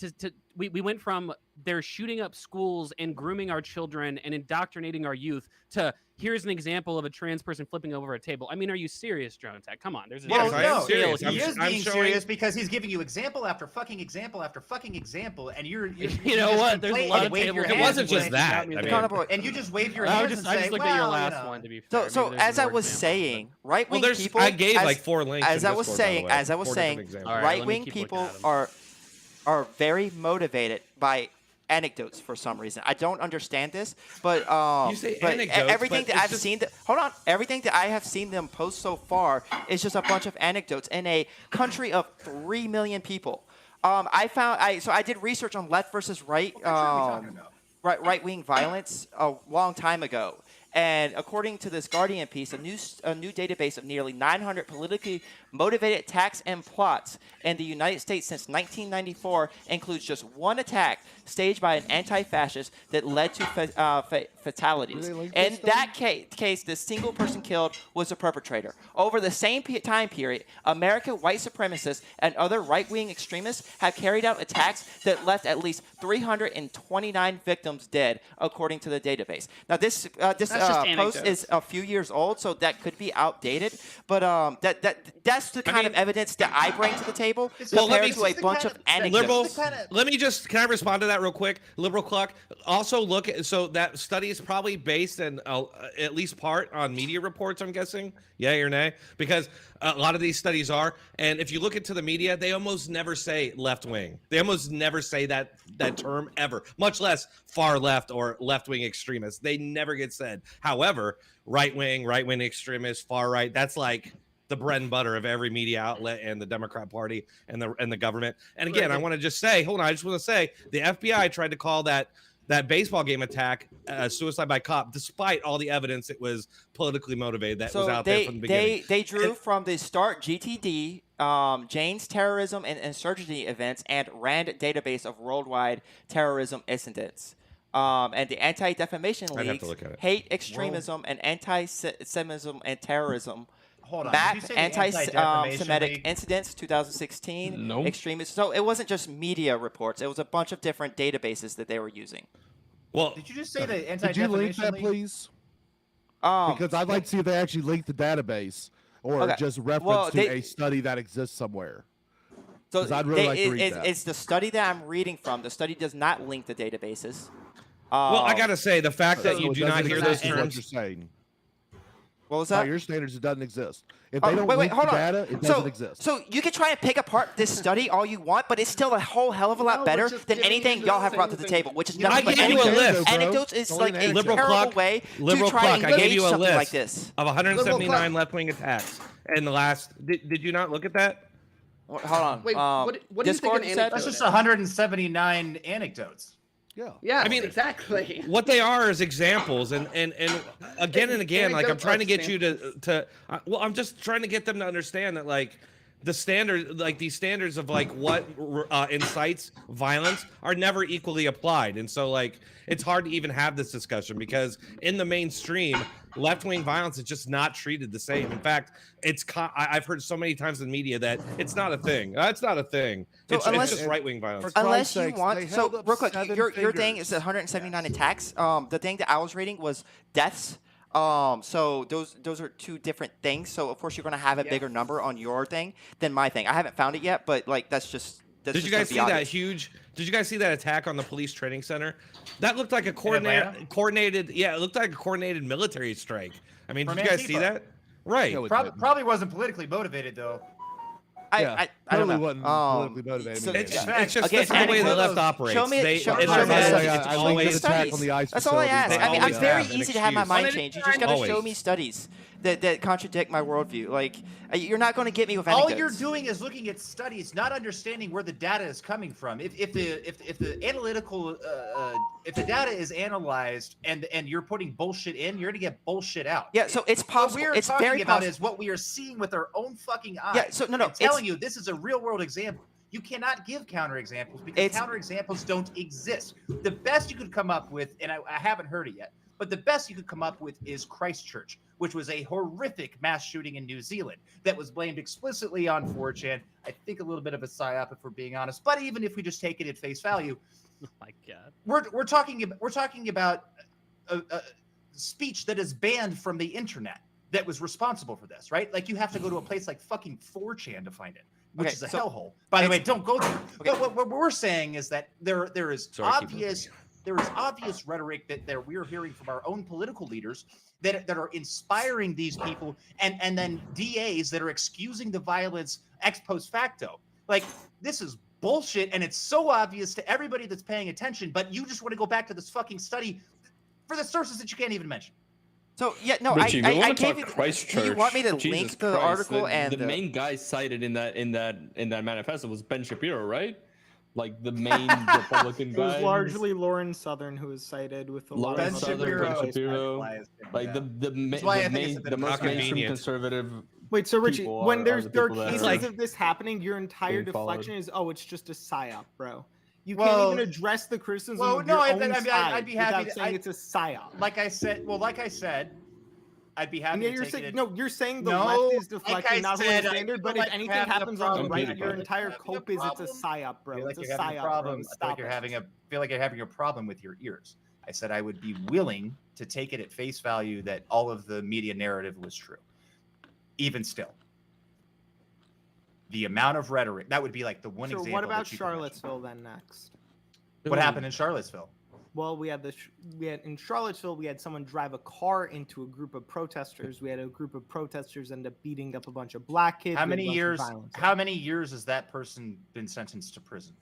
we went from they're shooting up schools and grooming our children and indoctrinating our youth to here's an example of a trans person flipping over a table. I mean, are you serious, Drone Attack? Come on, there's a Well, Yes, I am no, serious. he I'm is I'm being showing- serious because he's giving you example after fucking example after fucking example, and you're You know what? There's a lot of tables. tables. It wasn't just that. I mean, and you just wave your I hands just and say, looked at your "Well, last you know." one to be fair. So Maybe there's as I more was examples, saying, right well, wing there's people. I gave as, like 4 links. as in I was Discord, by the saying, way. as I was 4 saying, different examples. All right, let me right wing keep looking people at 'em. are very motivated by anecdotes for some reason. I don't understand this, but You say but anecdotes, everything but that it's I've just- seen hold on, everything that I have seen them post so far is just a bunch of anecdotes in a country of 3 million people. So I did research on left versus right right wing violence a long time ago. And according to this Guardian piece, a new database of nearly 900 politically motivated attacks and plots in the United States since 1994 includes just one attack staged by an anti-fascist that led to fatalities. In that case, the single person killed was the perpetrator. Over the same time period, American white supremacists and other right-wing extremists have carried out attacks that left at least 329 victims dead, according to the database. Now, this just post anecdotes. is a few years old, so that could be outdated. But that's the kind of evidence that I bring to the table Well, let compared me- to a it's the bunch kind of of- anecdotes. Liberals, let me just, can I respond to that real quick? Liberal Cluck, also look at, so that study is probably based in at least part on media reports, I'm guessing. Yay or nay? Because a lot of these studies are, and if you look into the media, they almost never say left wing. They almost never say that term ever, much less far left or left wing extremists. They never get said. However, right wing extremists, far right, that's like the bread and butter of every media outlet and the Democrat Party and the government. And again, I want to just say, hold on, I just want to say the FBI tried to call that baseball game attack suicide by cop, despite all the evidence it was politically motivated that was out there from the beginning. They drew from the START GTD, Jane's terrorism and insurgency events, and RAND database of worldwide terrorism incidents. And the Anti-Defamation I'd have League, to look at it. hate extremism and anti-Semitism and terrorism. Hold on. Map Did you say the Anti-Defamation anti-Semitic League? incidents 2016 Nope. extremists. So it wasn't just media reports. It was a bunch of different databases that they were using. Well, Did you just say the Could you link Anti-Defamation that, League? please? Um, Because I'd like to see if they actually link the database or Okay. just reference Well, to they- a study that exists somewhere. So 'Cause I'd really like to read it's, that. it's the study that I'm reading from. The study does not link the databases. well, I gotta say, the fact that So you it do not doesn't hear those exist is what terms. you're saying. What was By that? your standards, it doesn't exist. If Oh, they don't wait, link hold the on. data, it doesn't exist. So you can try and pick apart this study all you want, but it's still a whole hell of a lot No, better we're just than getting anything into y'all the have brought to same the thing. table, which is You know, nothing I but gave you a anecdotes. list. Anecdotes is Don't like even a Liberal terrible Cluck- way Liberal to try Cluck, and I gave gauge you a something list like this. of 179 left-wing attacks in the last. Did you not look at that? Hold on. Wait, what do you think Discord an said? That's anecdote just is? 179 anecdotes. Yeah. Yeah, I mean, exactly. What they are is examples, and again and again, like I'm Anecdotes trying are to get you to well, I'm just trying to get them to understand that like the standard, like these standards of like what incites violence are never equally applied, and so like it's hard to even have this discussion because in the mainstream, left-wing violence is just not treated the same. In fact, I've heard so many times in media that it's not a thing. It's not a thing. So It's unless- just right-wing violence. For Unless Christ's you sakes, want, they so held up real quick, 7 your thing fingers. is 179 attacks. The thing that I was reading was deaths. So those are two different things. So of course you're gonna have a bigger number on your thing than my thing. I haven't found it yet, but like that's just. Did you guys see that huge? Did you guys see that attack on the police training center? That looked like a Atlanta? coordinated. Yeah, it looked like a coordinated military strike. I mean, From did you guys see Antifa. that? Right. No, it Probably, didn't. probably wasn't politically motivated though. Yeah, I don't totally know. wasn't politically motivated. so- Me It's, neither. it's just Again, that's the way the anecdotes- left operates. show me- They, show- in show their me heads, studies. it's I linked always an attack on the ICE That's all I facility. ask. They I mean, I'm always very have an easy to have my excuse. mind changed. You just gotta show Always. me studies. that contradict my worldview. Like, you're not going to get me with All anecdotes. you're doing is looking at studies, not understanding where the data is coming from. If the analytical if the data is analyzed and you're putting bullshit in, you're gonna get bullshit out. Yeah, so it's possible. What we're It's talking very about possible. is what we are seeing with our own fucking eyes. Yeah, so no, I'm telling it's- you, this is a real world example. You cannot give counterexamples because It's- counterexamples don't exist. The best you could come up with, and I haven't heard it yet, but the best you could come up with is Christchurch, which was a horrific mass shooting in New Zealand that was blamed explicitly on 4chan. I think a little bit of a psyop, if we're being honest. But even if we just take it at face value, Oh my god. we're talking about a speech that is banned from the internet that was responsible for this, right? Like you have to go to a place like fucking 4chan to find it, which Okay, is a so hellhole. By the way, it's- don't go there. Okay. But what we're saying is that there is Sorry, keep obvious rhetoric that we're hearing from our own political leaders that are inspiring these people, and then DAs that are excusing the violence ex post facto. Like this is bullshit, and it's so obvious to everybody that's paying attention. But you just want to go back to this fucking study for the sources that you can't even mention. So yeah, no, Richie, we I want to gave talk you. Christchurch. Do you want me to Jesus link the Christ, article and the main guy cited in that manifesto was Ben Shapiro, right? Like the main Republican It guy. was largely Lauren Southern who was cited with a lot Lauren of Southern, other Ben places. Shapiro, like That's why I think it's a bit the of most a mainstream convenient. conservative. Wait, so Richie, people when are there the are people that cases are of this happening, your entire being followed. deflection is, oh, it's just a psyop, bro. You Well- can't even address the criticism Well, of no, your I own mean, side I'd be happy without to- saying it's a psyop. Like I said, I'd be happy And yet to you're take saying it. no, you're saying the No, left is like deflecting, I not said, holding I standard. feel But like if you're anything having a happens on the problem right, with your it. entire Having a cope is it's a problem? psyop, I bro. feel like It's a you're having a psyop, problem. bro. I feel like Stop you're it. feel like you're having a problem with your ears. I said I would be willing to take it at face value that all of the media narrative was true. Even still, the amount of rhetoric that would be like the one So example. what about that you could mention. Charlottesville then next? What happened in Charlottesville? Well, we had in Charlottesville, we had someone drive a car into a group of protesters. We had a group of protesters end up beating up a bunch of black kids. How We had many a bunch of years? violence. How many years has that person been sentenced to prison?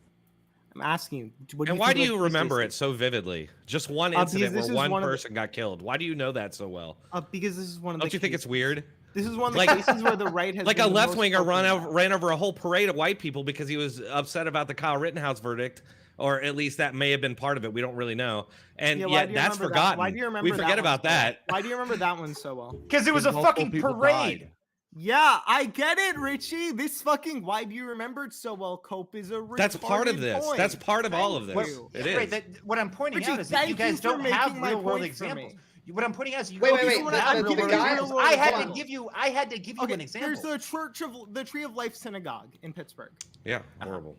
I'm asking you. What And why do think you of remember cases? it so vividly? Just one Because incident this where is one one of the- person got killed. Why do you know that so well? Because this is one of Don't the. you think it's cases. weird? This is one of the Like- cases where the right has Like been a the left most winger vocal ran over a whole parade of white people because he was upset about the Kyle Rittenhouse verdict, or at least that may have been part of it. We don't really know. And Yeah, why yet do you that's remember that? forgotten. Why do you remember We that forget one about so well? that. Why do you remember that one so well? Because it was a multiple fucking people parade. died. Yeah, I get it, Richie. This fucking why do you remember it so well? Cope is a That's part of retarded this. point. That's part of all of Thank this. you. It Right, is. that, what I'm pointing Richie, out is that you thank guys for don't have making my real world point for examples. me. What I'm pointing out is you Wait, guys wait, don't wait, have I'm real giving world guys- examples. I had hold to on. give you an There's example. the Tree of Life Synagogue in Pittsburgh. Yeah, horrible.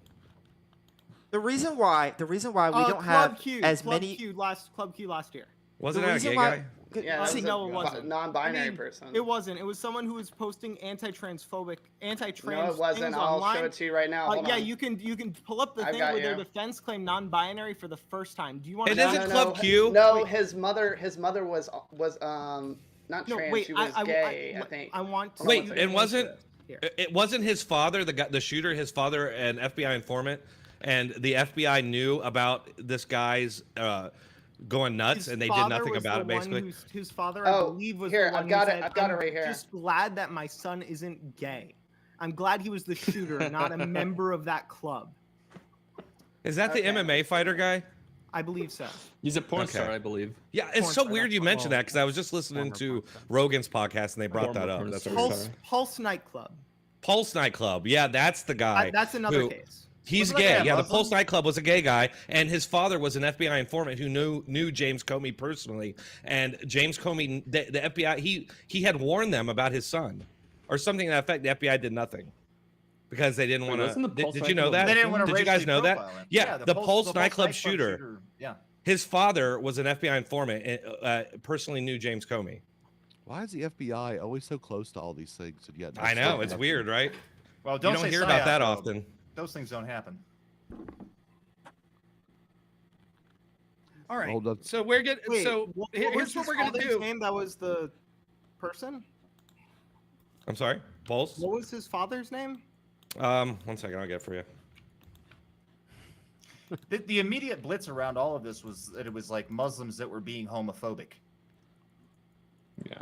The reason why we don't Club have Q, as Club many. Q last year. Wasn't The that a reason gay why- guy? Yeah, See, it was no, a it wasn't. non-binary I mean, person. It wasn't. It was someone who was posting anti-trans No, things it wasn't. I'll online. show it to you right now. Hold Yeah, on. you can pull up the I've thing got where their you. defense claimed non-binary for the first time. Do you want It to? isn't Club Q? No, his mother was not No, trans. wait, She was I- gay. I think. I want to. Hold on Wait, one it second. wasn't. Here. It wasn't his father, the shooter. His father, an FBI informant, and the FBI knew about this guy's going nuts, His and they did father nothing was about the it. one Basically, his father, I Oh, believe, was here, the one I've got who it- said, I've got it "I'm right here." Just glad that my son isn't gay. I'm glad he was the shooter, not a member of that club. is that the Okay. MMA fighter guy? I believe so. He's a porn Okay. star, I believe. Yeah, it's Porn so star, weird that's you what- mentioned well, that because I was just listening former to porn star. Rogan's podcast and they brought Former that up. porn That's star. what we're Pulse, talking. Pulse nightclub. Pulse nightclub. Yeah, that's the guy. That's another who- case. He's Wasn't that gay. guy Yeah, the Muslim? Pulse nightclub was a gay guy, and his father was an FBI informant who knew James Comey personally. And James Comey, the FBI, he had warned them about his son, or something to that effect. The FBI did nothing because they didn't Wait, want wasn't the to. Pulse Did you know nightclub that? They didn't want to Did you guys racially know that? profile him. Yeah, the Pulse nightclub shooter. Yeah. His father was an FBI informant, and personally knew James Comey. Why is the FBI always so close to all these things? And yet I know it's weird, right? Well, You don't don't say hear about psyop, that though. often. Those things don't happen. All right. Hold on. So we're getting. Wait, So what here's was what his we're gonna father's do. Name? That was the person. I'm sorry, Pulse. What was his father's name? 1 second, I'll get it for you. The immediate blitz around all of this was that it was like Muslims that were being homophobic. Yeah.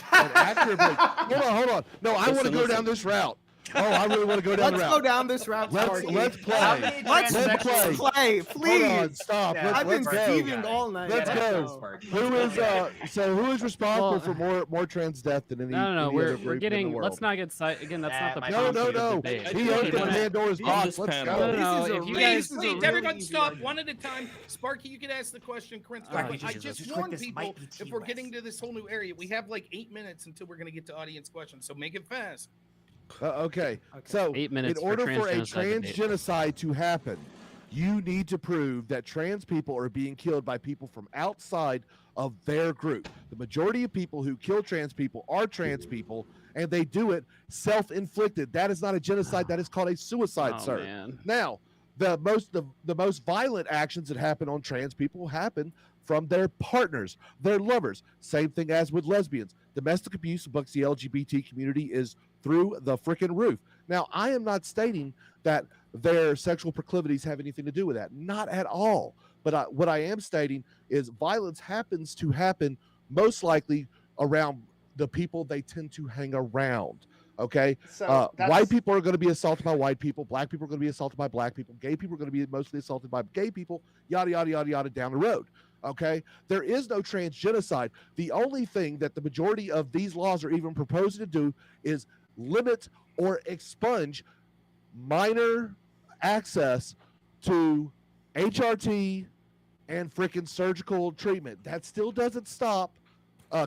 an accurate. Hold on. No, I want to Listen, go down listen. this route. Oh, I really want to go down Let's the go route. down this route. Let's Sparky. play. How many Let's transsexuals- play, please. Hold on, stop. Yeah, I've been Let's go. thieving all night. Let's Yeah, go. let's Sparky. Who is who is responsible Well, for more trans death than any? No, any we're other group in the getting. world? Let's not get again. That's not the Nah, No, purpose no, of the no. debate. He opened Pandora's On box. this Let's panel. go. No, no, This is if a you really- guys, Please, this is a please, really everyone easy stop argument. one at a time. Sparky, you can ask the question. Corinth, Oh, I Jesus. just Quick, warned this people might be if we're TOS. getting to this whole new area, we have like 8 minutes until we're going to get to audience questions. So make it fast. Okay. So 8 minutes in for order for a transgenocide trans debate. genocide to happen, you need to prove that trans people are being killed by people from outside of their group. The majority of people who kill trans people are trans people, and they do it self-inflicted. That is not a genocide. That is called a suicide, Oh, sir. man. Now, the most violent actions that happen on trans people happen from their partners, their lovers. Same thing as with lesbians. Domestic abuse amongst the LGBT community is through the freaking roof. Now, I am not stating that their sexual proclivities have anything to do with that. Not at all. But what I am stating is violence happens to happen most likely around the people they tend to hang around. Okay, So white that's- people are going to be assaulted by white people. Black people are going to be assaulted by black people. Gay people are going to be mostly assaulted by gay people. Yada yada yada yada down the road. Okay, there is no trans genocide. The only thing that the majority of these laws are even proposing to do is limit or expunge minor access to HRT and freaking surgical treatment. That still doesn't stop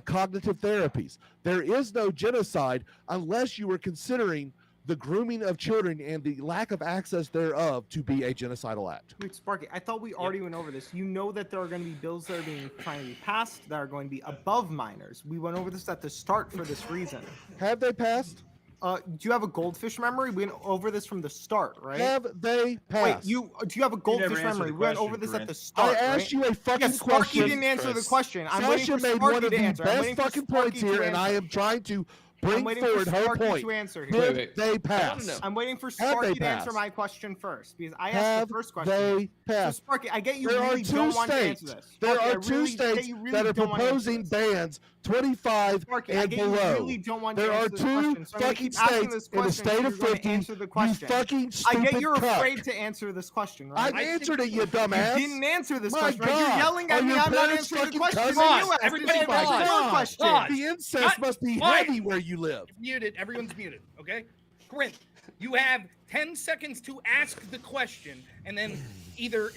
cognitive therapies. There is no genocide unless you are considering the grooming of children and the lack of access thereof to be a genocidal act. Wait, Sparky, I thought we already went over this. You know that there are going to be bills that are being trying to be passed that are going to be above minors. We went over this at the start for this reason. Have they passed? Do you have a goldfish memory? We went over this from the start, right? Have they Wait, passed? do you have a goldfish answered memory? the We went question, over this at Corinne. the start. I asked right? you a fucking Yeah, Sparky question. didn't answer the Chris. question. I'm waiting Sasha for made Sparky one of to the answer. I'm best waiting for fucking Sparky points here, to and I answer. am trying to I'm bring waiting forward for her Sparky point. to answer Did here. Wait. they pass? wanna know. I'm waiting for Have Sparky they to answer passed? my question first because I asked Have the first question. they So passed? Sparky, I get you There are really two don't want to answer states. this. There Sparky, I are two really get states you really that are don't wanna answer proposing this. bans 25 Sparky, I and get you below. really don't want to There are answer this two question, so I'm gonna fucking keep asking states this in the question state so of you're gonna 50. answer the You question. fucking I stupid get you're cuck. afraid to answer this question, right? I answered it, you dumbass. You didn't answer this My question, right? You're God. yelling Are at me. your I'm not parents answering the fucking question. cousins? You asked this Everybody is my pause. third question. Pause. The incest must be Quiet. heavy where you live. Muted. Everyone's muted. Okay. Corinth, you have 10 seconds to ask the question, and then either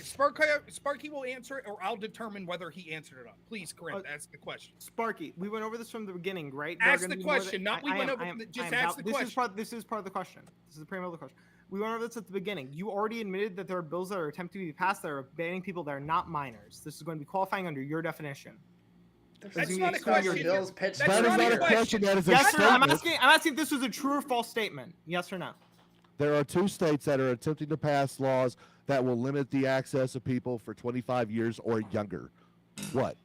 Sparky will answer it, or I'll determine whether he answered it or not. Please, Corinth, ask the question. Sparky, we went over this from the beginning, right? There are Ask gonna the be more question, than- not we I went am- over I am- the- I just am ask about- the this question. Is part, this is part of the question. This is the preamble of the question. We went over this at the beginning. You already admitted that there are bills that are attempting to be passed that are banning people that are not minors. This is going to be qualifying under your definition. That's you not a explain your question. bills pitched That's That is not not a a question. question. That is a Yes or no? I'm statement. asking if this was a true or false statement. Yes or no? There are two states that are attempting to pass laws that will limit the access of people for 25 years or younger. What?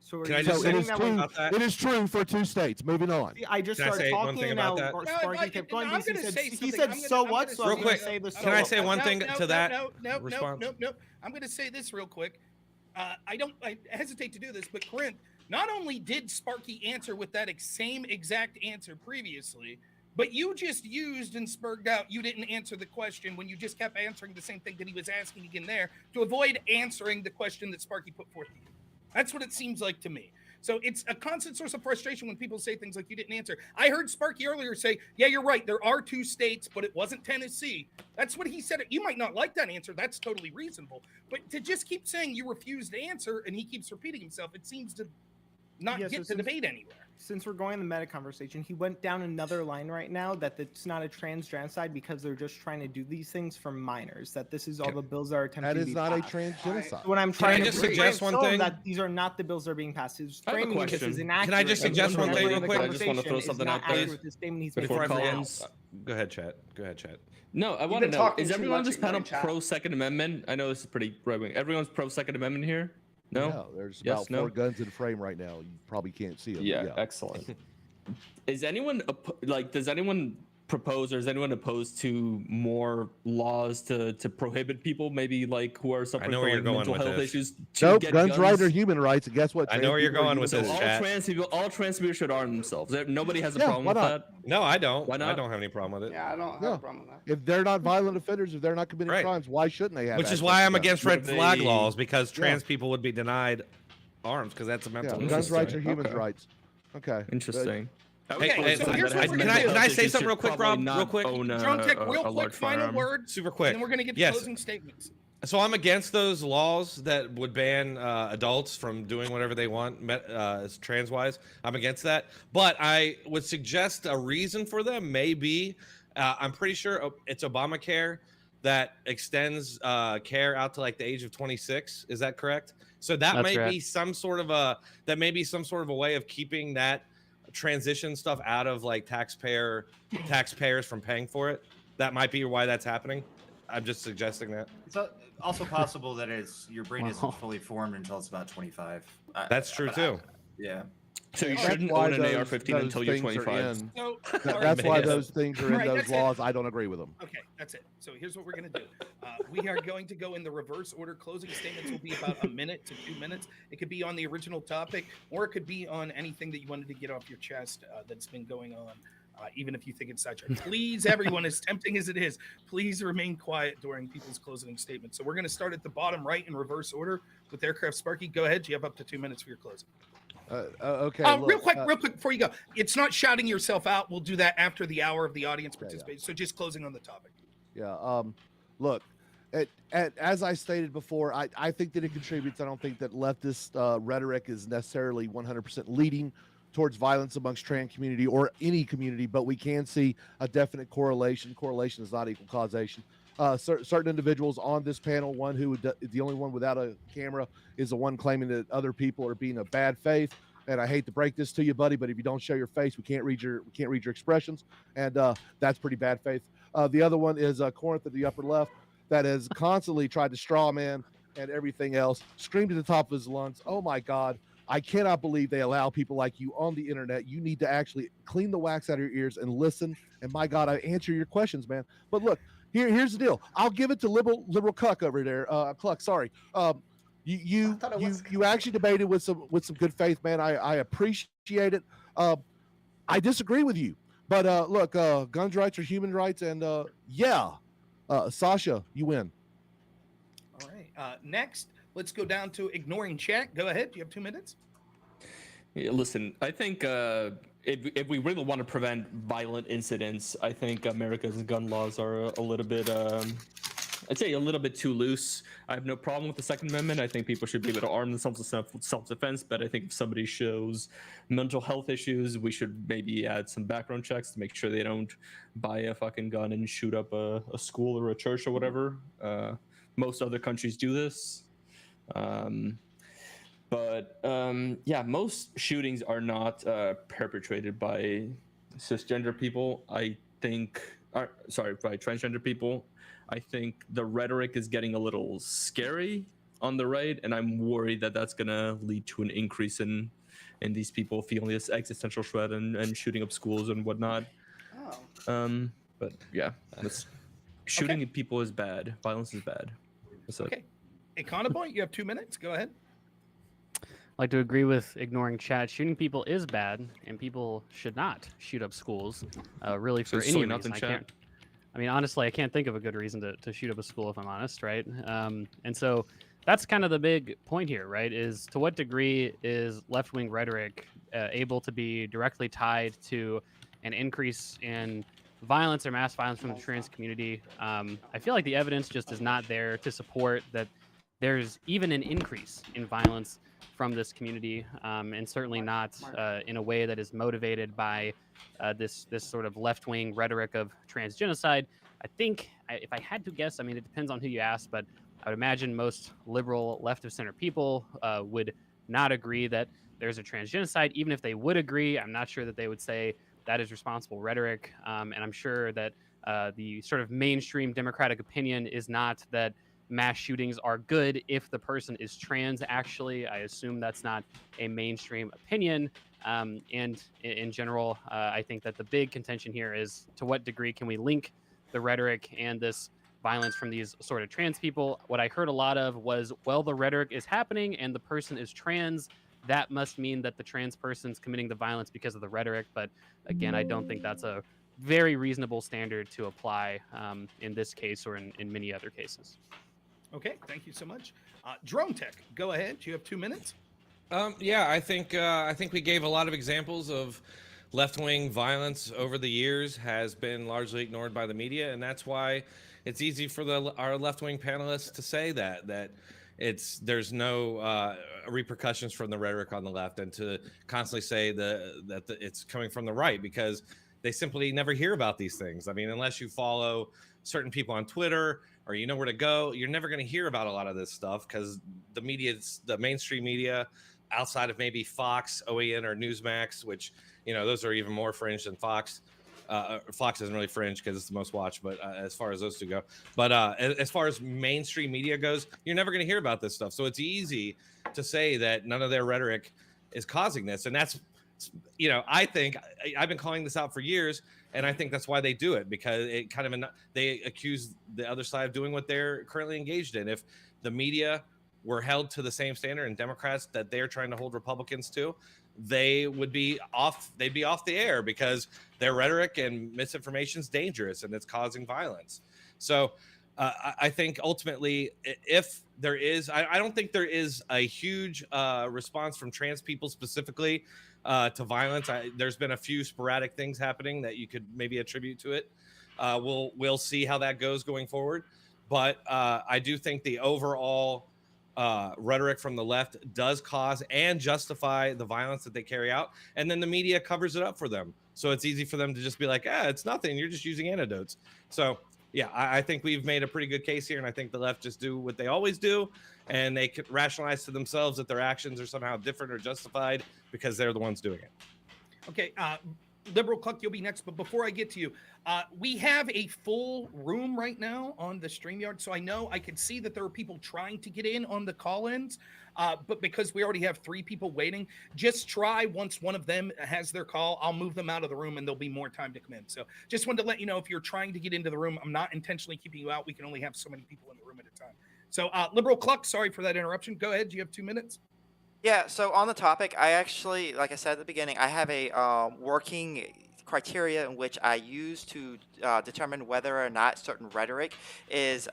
So are Can I you just So say it saying is that something when- true. about that? It is true for two states. Moving on. See, I just Can I started say one talking thing and about now that? No, Sparky but kept going I'm because he gonna said, say he something. said I'm so gonna what? say So I'm Real going quick, to say the so can I what. say one thing to that No. response? I'm going to say this real quick. I hesitate to do this, but Corinth, not only did Sparky answer with that same exact answer previously, but you just used and spurred out. You didn't answer the question when you just kept answering the same thing that he was asking again there to avoid answering the question that Sparky put forth to you. That's what it seems like to me. So it's a constant source of frustration when people say things like you didn't answer. I heard Sparky earlier say, yeah, you're right. There are two states, but it wasn't Tennessee. That's what he said. You might not like that answer. That's totally reasonable. But to just keep saying you refuse to answer and he keeps repeating himself, it seems to not Yeah, so get the since- debate anywhere. Since we're going in the meta conversation, he went down another line right now that it's not a trans genocide because they're just trying to do these things for minors. That this is all the bills that are attempting That to is be not a passed. trans genocide. When I'm Can I trying just to suggest one show thing? that these are not the bills that are being passed. His I have a framing this is question. inaccurate. Can I just suggest one thing real quick? I just wanna throw something out there. This statement he's Before I making now. Collins, go ahead, chat. Go ahead, chat. No, I You've want to been know: talking is too everyone on much, this panel ignoring chat. pro Second Amendment? I know this is pretty right wing. Everyone's pro Second Amendment here. No. There's Yes, about no? 4 guns in frame right now. You probably can't see them. Yeah, excellent. Is anyone like? Does anyone propose, or is anyone opposed to more laws to prohibit people, maybe like who are suffering know from where you're like, going mental with health this. issues to Nope, get guns right are human rights, and guess what? I know where you're Trans people are going with human this, all beings. chat. all trans people should arm themselves. Nobody has a Yeah, problem why with not? that. No, I don't. Why I not? don't have any problem with it. Yeah, I don't have Yeah. a problem with that. If they're not violent offenders, if they're not committing Right. crimes, why shouldn't they have? Which is access why to I'm guns? against What red if flag they- laws, because Yeah. trans people would be denied arms because that's a mental Yeah, illness. guns rights are Interesting. humans' Okay. rights. Okay. Interesting. Hey, so can here's what we're gonna do. I say something real quick, Rob? Real quick. Drone Tech, real quick, final word. Super quick. And then we're gonna get to Yes. closing statements. So I'm against those laws that would ban adults from doing whatever they want, trans-wise. I'm against that. But I would suggest a reason for them may be, I'm pretty sure it's Obamacare that extends care out to like the age of 26. Is that correct? So that That's may be correct. some sort of a way of keeping that transition stuff out of like taxpayers from paying for it. That might be why that's happening. I'm just suggesting that. It's also possible that your brain Wow. isn't fully formed until it's about 25. That's true but too. Yeah. So you That's shouldn't why own an those- AR-15 those until you're things are 25. in. So That's why man. those things are in Right, those that's it. laws. I don't agree with them. Okay, that's it. So here's what we're going to do. We are going to go in the reverse order. Closing statements will be about a minute to 2 minutes. It could be on the original topic, or it could be on anything that you wanted to get off your chest that's been going on, even if you think it's such. Please, everyone, as tempting as it is, please remain quiet during people's closing statements. So we're going to start at the bottom right in reverse order with Aircraft Sparky. Go ahead. You have up to 2 minutes for your closing. Okay. real look, quick before you go. It's not shouting yourself out. We'll do that after the hour of the audience Yeah, yeah. participation. So just closing on the topic. Yeah. Look, as I stated before, I think that it contributes. I don't think that leftist rhetoric is necessarily 100% leading towards violence amongst trans community or any community, but we can see a definite correlation. Correlation is not equal causation. Certain individuals on this panel, one who the only one without a camera is the one claiming that other people are being of bad faith. And I hate to break this to you, buddy, but if you don't show your face, we can't read your expressions, and that's pretty bad faith. The other one is Corinth at the upper left, that has constantly tried to straw man and everything else, screamed at the top of his lungs, "Oh my God, I cannot believe they allow people like you on the internet. You need to actually clean the wax out of your ears and listen. And my God, I answer your questions, man." But look, here's the deal. I'll give it to liberal cuck over there. Cluck, sorry. You actually debated with some good faith, man. I appreciate it. I disagree with you, but look, guns rights are human rights, and Sasha, you win. All right. Next, let's go down to ignoring chat. Go ahead. You have 2 minutes. Yeah, listen, I think if we really want to prevent violent incidents, I think America's gun laws are a little bit, I'd say a little bit too loose. I have no problem with the Second Amendment. I think people should be able to arm themselves in self-defense, but I think if somebody shows mental health issues, we should maybe add some background checks to make sure they don't buy a fucking gun and shoot up a school or a church or whatever. Most other countries do this. Yeah, most shootings are not perpetrated by cisgender people. I think, by transgender people. I think the rhetoric is getting a little scary on the right, and I'm worried that that's gonna lead to an increase in these people feeling this existential threat and shooting up schools and whatnot. Oh. But yeah, shooting at people is bad. Violence is bad. That's it. Okay. Econoboy, you have 2 minutes. Go ahead. I'd like to agree with ignoring chat. Shooting people is bad, and people should not shoot up schools. Really, for any reason. I mean, honestly, I can't think of a good reason to shoot up a school, if I'm honest, right? And so that's kind of the big point here, right? Is to what degree is left-wing rhetoric able to be directly tied to an increase in violence or mass violence from the trans community? I feel like the evidence just is not there to support that there's even an increase in violence from this community, and certainly not in a way that is motivated by this sort of left-wing rhetoric of trans genocide. I think, if I had to guess, I mean, it depends on who you ask, but I would imagine most liberal left-of-center people would not agree that there's a trans genocide. Even if they would agree, I'm not sure that they would say that is responsible rhetoric. And I'm sure that the sort of mainstream Democratic opinion is not that mass shootings are good if the person is trans. Actually, I assume that's not a mainstream opinion. And in general, I think that the big contention here is to what degree can we link the rhetoric and this violence from these sort of trans people. What I heard a lot of was, well, the rhetoric is happening and the person is trans. That must mean that the trans person's committing the violence because of the rhetoric. But again, I don't think that's a very reasonable standard to apply in this case or in many other cases. Okay, thank you so much. Drone Tech, go ahead. You have 2 minutes. Yeah, I think we gave a lot of examples of left-wing violence over the years has been largely ignored by the media, and that's why it's easy for our left-wing panelists to say that there's no repercussions from the rhetoric on the left, and to constantly say that it's coming from the right, because they simply never hear about these things. I mean, unless you follow certain people on Twitter or you know where to go, you're never going to hear about a lot of this stuff, because the mainstream media, outside of maybe Fox, OAN, or Newsmax, which, those are even more fringe than Fox. Fox isn't really fringe because it's the most watched, but as far as those two go. But as far as mainstream media goes, you're never going to hear about this stuff. So it's easy to say that none of their rhetoric is causing this. And that's, I think I've been calling this out for years, and I think that's why they do it, because it kind of, they accuse the other side of doing what they're currently engaged in. If the media were held to the same standard, and Democrats that they're trying to hold Republicans to, they'd be off the air, because their rhetoric and misinformation is dangerous and it's causing violence. So I think ultimately, if there is, I don't think there is a huge response from trans people specifically to violence. There's been a few sporadic things happening that you could maybe attribute to it. We'll see how that goes going forward. But I do think the overall rhetoric from the left does cause and justify the violence that they carry out, and then the media covers it up for them, so it's easy for them to just be like, it's nothing, you're just using anecdotes. So yeah, I think we've made a pretty good case here, and I think the left just do what they always do, and they can rationalize to themselves that their actions are somehow different or justified because they're the ones doing it. Okay, Liberal Cluck, you'll be next. But before I get to you, we have a full room right now on the StreamYard. So I can see that there are people trying to get in on the call-ins. But because we already have 3 people waiting, just try once one of them has their call. I'll move them out of the room and there'll be more time to come in. So just wanted to let you know, if you're trying to get into the room, I'm not intentionally keeping you out. We can only have so many people in the room at a time. So Liberal Cluck, sorry for that interruption. Go ahead. Do you have 2 minutes? Yeah, so on the topic, I actually, like I said at the beginning, I have a working criteria in which I use to determine whether or not certain rhetoric is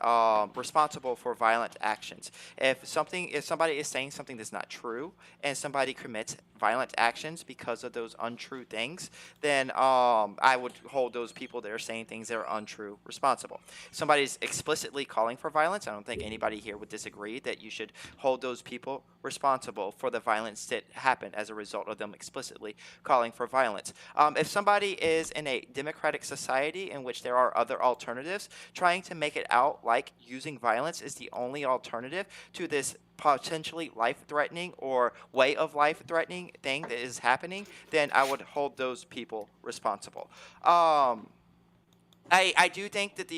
responsible for violent actions. If somebody is saying something that's not true, and somebody commits violent actions because of those untrue things, then I would hold those people that are saying things that are untrue responsible. If somebody's explicitly calling for violence, I don't think anybody here would disagree that you should hold those people responsible for the violence that happened as a result of them explicitly calling for violence. If somebody is in a democratic society in which there are other alternatives, trying to make it out like using violence is the only alternative to this potentially life-threatening or way of life-threatening thing that is happening, then I would hold those people responsible. I do think that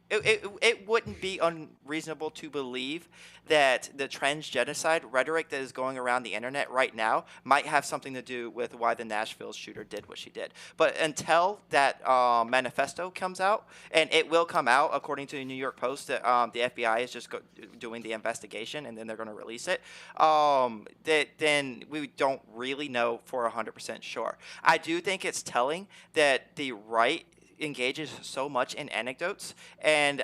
it wouldn't be unreasonable to believe that the transgenocide rhetoric that is going around the internet right now might have something to do with why the Nashville shooter did what she did. But until that manifesto comes out, and it will come out according to the New York Post, that the FBI is just doing the investigation and then they're going to release it, then we don't really know for 100% sure. I do think it's telling that the right engages so much in anecdotes, and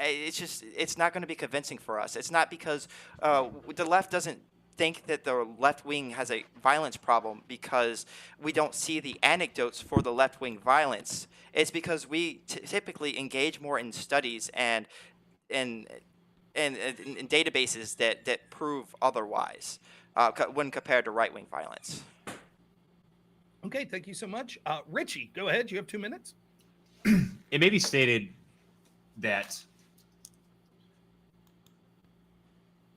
it's not going to be convincing for us. It's not because the left doesn't think that the left wing has a violence problem because we don't see the anecdotes for the left wing violence. It's because we typically engage more in studies and in databases that prove otherwise when compared to right wing violence. Okay, thank you so much. Richie, go ahead. You have 2 minutes. It may be stated that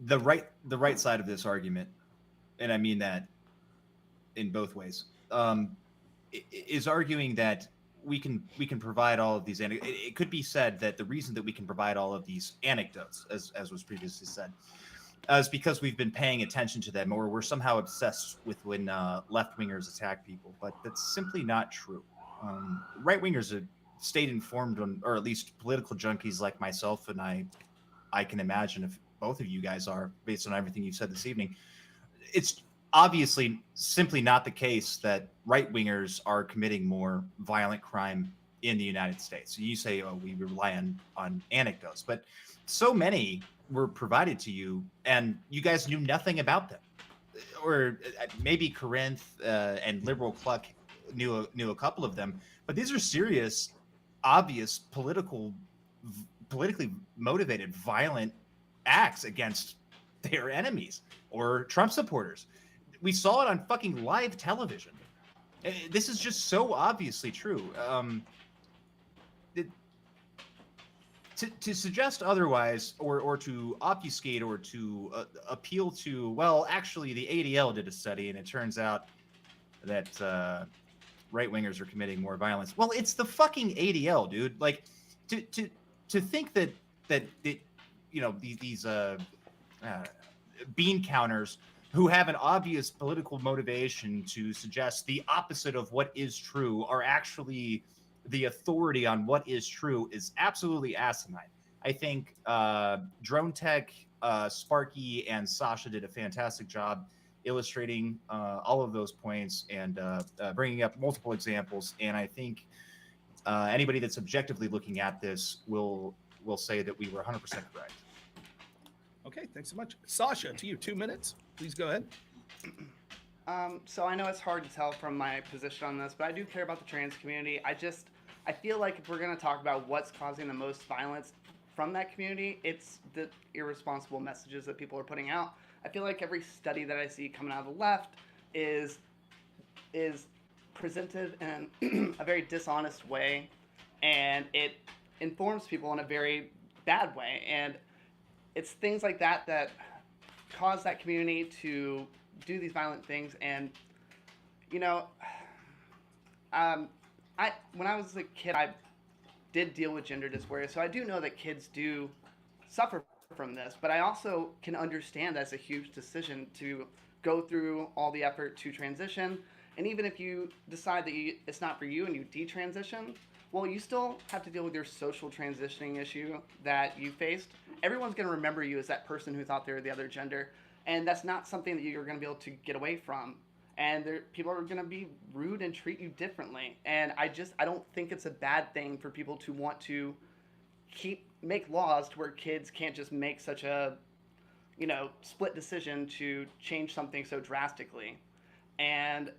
the right side of this argument, and I mean that in both ways, is arguing that we can provide all of these it could be said that the reason that we can provide all of these anecdotes, as was previously said, is because we've been paying attention to them, or we're somehow obsessed with when left wingers attack people. But that's simply not true. Right wingers are stayed informed on, or at least political junkies like myself, and I can imagine if both of you guys are, based on everything you've said this evening. It's obviously simply not the case that right wingers are committing more violent crime in the United States. You say, oh, we rely on anecdotes, but so many were provided to you and you guys knew nothing about them. Or maybe Corinth and Liberal Cluck knew a couple of them, but these are serious, obvious politically motivated, violent acts against their enemies or Trump supporters. We saw it on fucking live television. This is just so obviously true. To suggest otherwise, or to obfuscate, or to appeal to, well, actually, the ADL did a study, and it turns out that right wingers are committing more violence. Well, it's the fucking ADL, dude. Like, to think that you know, these bean counters who have an obvious political motivation to suggest the opposite of what is true are actually the authority on what is true is absolutely asinine. I think Drone Tech, Sparky, and Sasha did a fantastic job illustrating all of those points and bringing up multiple examples. And I think anybody that's objectively looking at this will say that we were 100% correct. Okay, thanks so much. Sasha, to you, 2 minutes. Please go ahead. So I know it's hard to tell from my position on this, but I do care about the trans community. I feel like if we're going to talk about what's causing the most violence from that community, it's the irresponsible messages that people are putting out. I feel like every study that I see coming out of the left is presented in a very dishonest way, and it informs people in a very bad way. And it's things like that that cause that community to do these violent things. And, you know, when I was a kid, I did deal with gender dysphoria, so I do know that kids do suffer from this, but I also can understand that's a huge decision to go through all the effort to transition. And even if you decide that it's not for you and you detransition, well, you still have to deal with your social transitioning issue that you faced. Everyone's going to remember you as that person who thought they were the other gender, and that's not something that you're going to be able to get away from. And people are going to be rude and treat you differently. And I don't think it's a bad thing for people to want to make laws to where kids can't just make such a, split decision to change something so drastically. And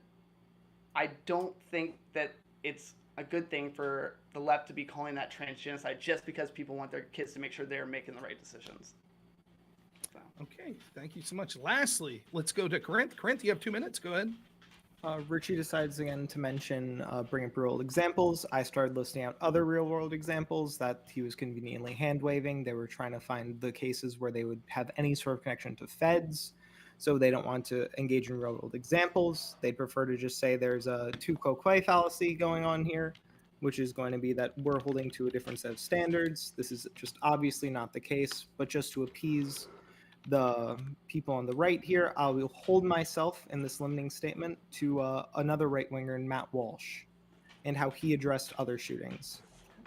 I don't think that it's a good thing for the left to be calling that transgenocide just because people want their kids to make sure they're making the right decisions. So. Okay, thank you so much. Lastly, let's go to Corinth. Corinth, you have 2 minutes. Go ahead. Richie decides again to mention bring up real world examples. I started listing out other real world examples that he was conveniently hand waving. They were trying to find the cases where they would have any sort of connection to feds. So they don't want to engage in real world examples. They prefer to just say there's a tu quoque fallacy going on here, which is going to be that we're holding to a different set of standards. This is just obviously not the case, but just to appease the people on the right here, I will hold myself in this limiting statement to another right-winger, Matt Walsh, and how he addressed other shootings.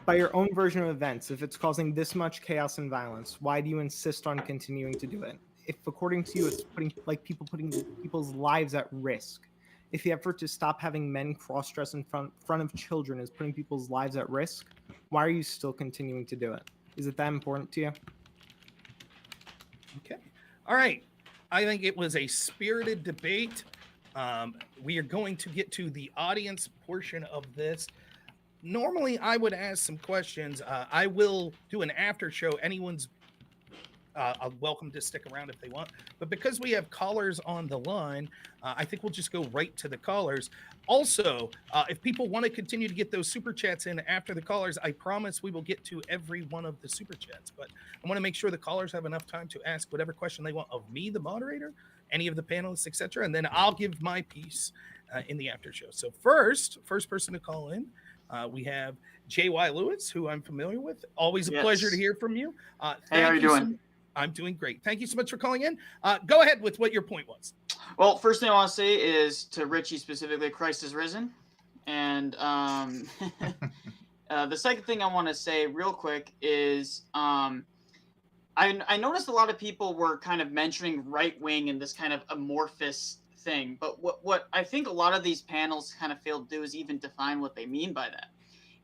By your own version of events, if it's causing this much chaos and violence, why do you insist on continuing to do it? If according to you, it's putting people's lives at risk, if the effort to stop having men cross-dress in front of children is putting people's lives at risk, why are you still continuing to do it? Is it that important to you? Okay. All right. I think it was a spirited debate. We are going to get to the audience portion of this. Normally, I would ask some questions. I will do an after show. Anyone's welcome to stick around if they want. But because we have callers on the line, I think we'll just go right to the callers. Also, if people want to continue to get those super chats in after the callers, I promise we will get to every one of the super chats. But I want to make sure the callers have enough time to ask whatever question they want of me, the moderator, any of the panelists, etc. And then I'll give my piece in the after show. So first person to call in We have J.Y. Lewis, who I'm familiar with. Always a pleasure to Yes. hear from you. Hey, how thank you so doing? I'm doing great. Thank you so much for calling in. Go ahead with what your point was. Well, first thing I want to say is to Richie specifically, Christ is risen. And the second thing I want to say real quick is I noticed a lot of people were kind of mentioning right wing in this kind of amorphous thing. But what I think a lot of these panels kind of failed to do is even define what they mean by that.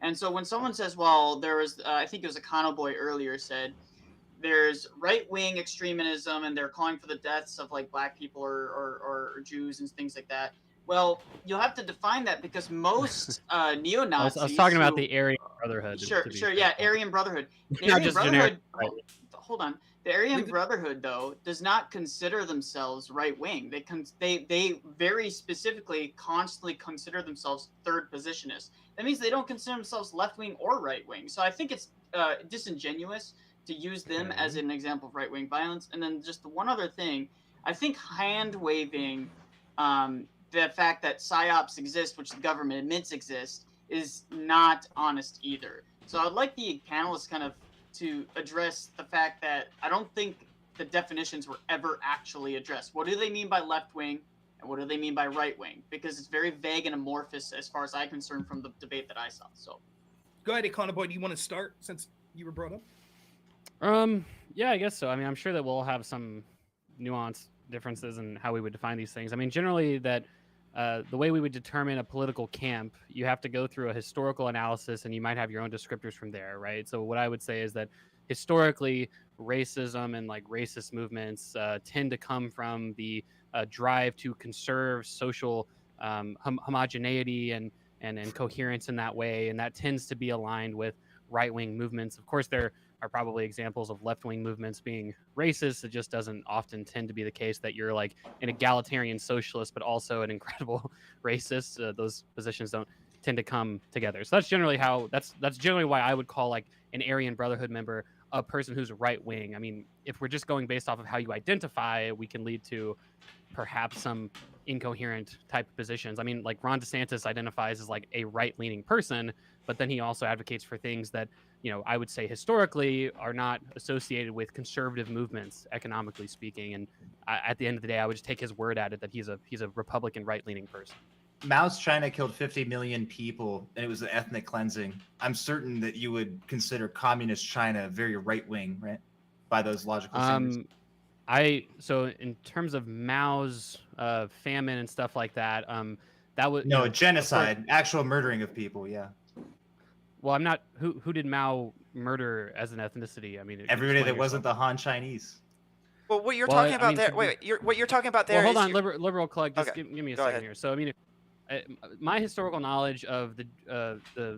And so when someone says, well, there was, I think it was a Kano Boy earlier said, there's right-wing extremism and they're calling for the deaths of like black people or Jews and things like that. Well, you'll have to define that because most neo-Nazis. I was talking about who- the Aryan Brotherhood. Sure, yeah, Aryan Brotherhood. The Not Aryan just Brotherhood. generic. Hold on. The Aryan Brotherhood, though, does not consider themselves right-wing. They very specifically, constantly consider themselves third positionists. That means they don't consider themselves left-wing or right-wing. So I think it's disingenuous to use them as an example of right-wing violence. And then just one other thing, I think hand-waving the fact that PSYOPs exist, which the government admits exist, is not honest either. So I'd like the panelists kind of to address the fact that I don't think the definitions were ever actually addressed. What do they mean by left-wing and what do they mean by right-wing? Because it's very vague and amorphous as far as I'm concerned from the debate that I saw. So Go ahead, Econo Boy. Do you want to start since you were brought up? Yeah, I guess so. I mean, I'm sure that we'll have some nuanced differences in how we would define these things. I mean, generally that the way we would determine a political camp, you have to go through a historical analysis and you might have your own descriptors from there, right? So what I would say is that historically, racism and like racist movements tend to come from the drive to conserve social homogeneity and coherence in that way, and that tends to be aligned with right-wing movements. Of course, there are probably examples of left-wing movements being racist. It just doesn't often tend to be the case that you're like an egalitarian socialist, but also an incredible racist. Those positions don't tend to come together. So that's generally that's generally why I would call like an Aryan Brotherhood member a person who's right-wing. I mean, if we're just going based off of how you identify, we can lead to perhaps some incoherent type of positions. I mean, like Ron DeSantis identifies as like a right-leaning person, but then he also advocates for things that, you know, I would say historically are not associated with conservative movements, economically speaking. And at the end of the day, I would just take his word at it that he's a Republican right-leaning person. Mao's China killed 50 million people, and it was an ethnic cleansing. I'm certain that you would consider communist China very right-wing, right? By those logical standards. So in terms of Mao's famine and stuff like that, that was No, genocide, actual murdering of people, yeah. Well, I'm not. Who did Mao murder as an ethnicity? I mean, Everybody that wasn't the Han Chinese. Well, what you're Well, talking I about mean, there. Wait, what you're talking about there Well, hold is on, you- liberal Clug. Just Okay, give me a go second ahead. here. So, I mean, my historical knowledge of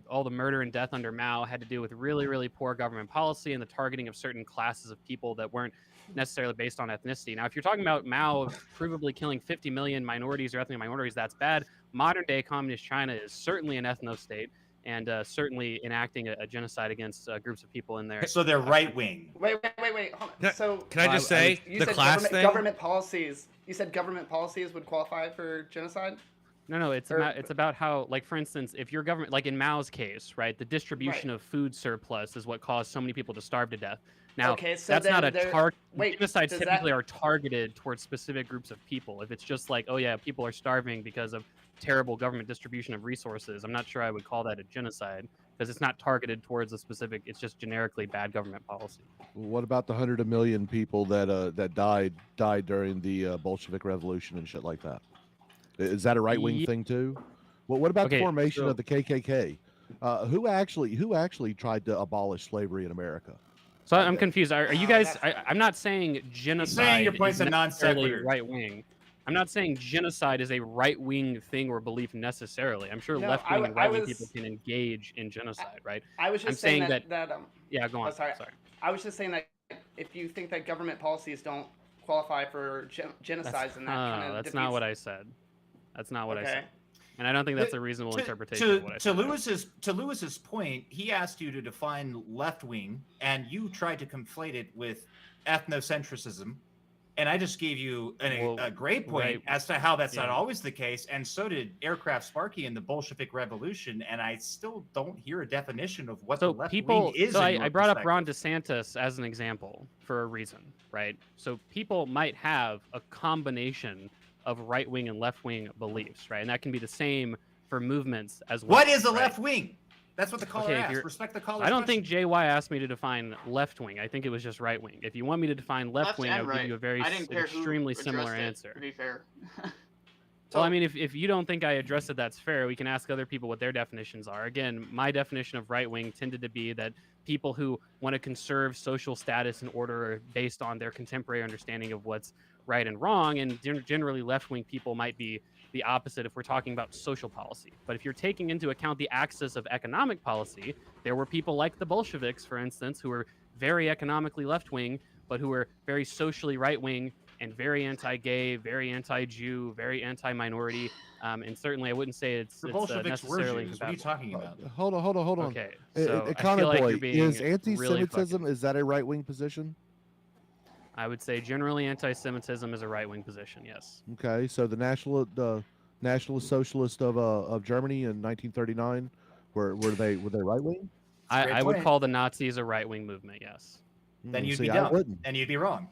all the murder and death under Mao had to do with really, really poor government policy and the targeting of certain classes of people that weren't necessarily based on ethnicity. Now, if you're talking about Mao provably killing 50 million minorities or ethnic minorities, that's bad. Modern day communist China is certainly an ethno-state and certainly enacting a genocide against groups of people in there. So they're right-wing. Wait. Hold on. So Can I just say you the said class thing? government policies. You said government policies would qualify for genocide. No, it's about how, like, for instance, if your government, like in Mao's case, right, the distribution of food surplus is what caused so many people to starve to death. Now, Okay, so that's not then a there- target. wait, Genocides does typically that- are targeted towards specific groups of people. If it's just like, oh yeah, people are starving because of terrible government distribution of resources, I'm not sure I would call that a genocide because it's not targeted towards a specific. It's just generically bad government policy. What about the 100 million people that died during the Bolshevik Revolution and shit like that? Is that a right wing Ye- thing too? What about the Okay, formation so- of the KKK? Who actually tried to abolish slavery in America? So I'm confused. Are you guys? I'm not saying genocide your point's is a non necessarily sequitur. right wing. I'm not saying genocide is a right wing thing or belief necessarily. I'm sure No, left wing and right wing was- people can engage in genocide, right? I was just I'm saying saying that Yeah, go on. sorry. I was just saying that if you think that government policies don't qualify for genocides, and that kind of that's not what I said. That's not what I Okay. said. And I don't think that's a reasonable interpretation To, of what I to said. Lewis's point, he asked you to define left wing, and you tried to conflate it with ethnocentrism, And I just gave you a great point right. as to how that's not Yeah. always the case, and so did Aircraft Sparky in the Bolshevik Revolution. And I still don't hear a definition of what So the left people, wing is. so in your I brought up perspective. Ron DeSantis as an example for a reason, right? So people might have a combination of right wing and left wing beliefs, right? And that can be the same for movements as well. What is the right? left wing? That's what the caller Okay, if asked. you're- Respect the caller. I don't think JY asked me to define left wing. I think it was just right wing. If you want me to define left wing, I and would give right. you a very I didn't care who extremely addressed similar it, answer. To be fair. Well, I mean, if you don't think I addressed it, that's fair. We can ask other people what their definitions are. Again, my definition of right wing tended to be that people who want to conserve social status and order based on their contemporary understanding of what's right and wrong. And generally, left wing people might be the opposite if we're talking about social policy. But if you're taking into account the axis of economic policy, there were people like the Bolsheviks, for instance, who were very economically left wing, but who were very socially right wing and very anti-gay, very anti-Jew, very anti-minority, and certainly I wouldn't say it's The Bolsheviks were necessarily Jews. What are you incompatible. talking about? Hold on. Okay, so I feel Econo like Boy, you're being is really anti-Semitism fucking- is that a right wing position? I would say generally anti-Semitism is a right-wing position. Yes. Okay, so the Nationalist Socialist of Germany in 1939, were they right wing? I would call the Nazis a right-wing movement. Yes. Then you'd See, be I dumb, wouldn't. and you'd be wrong.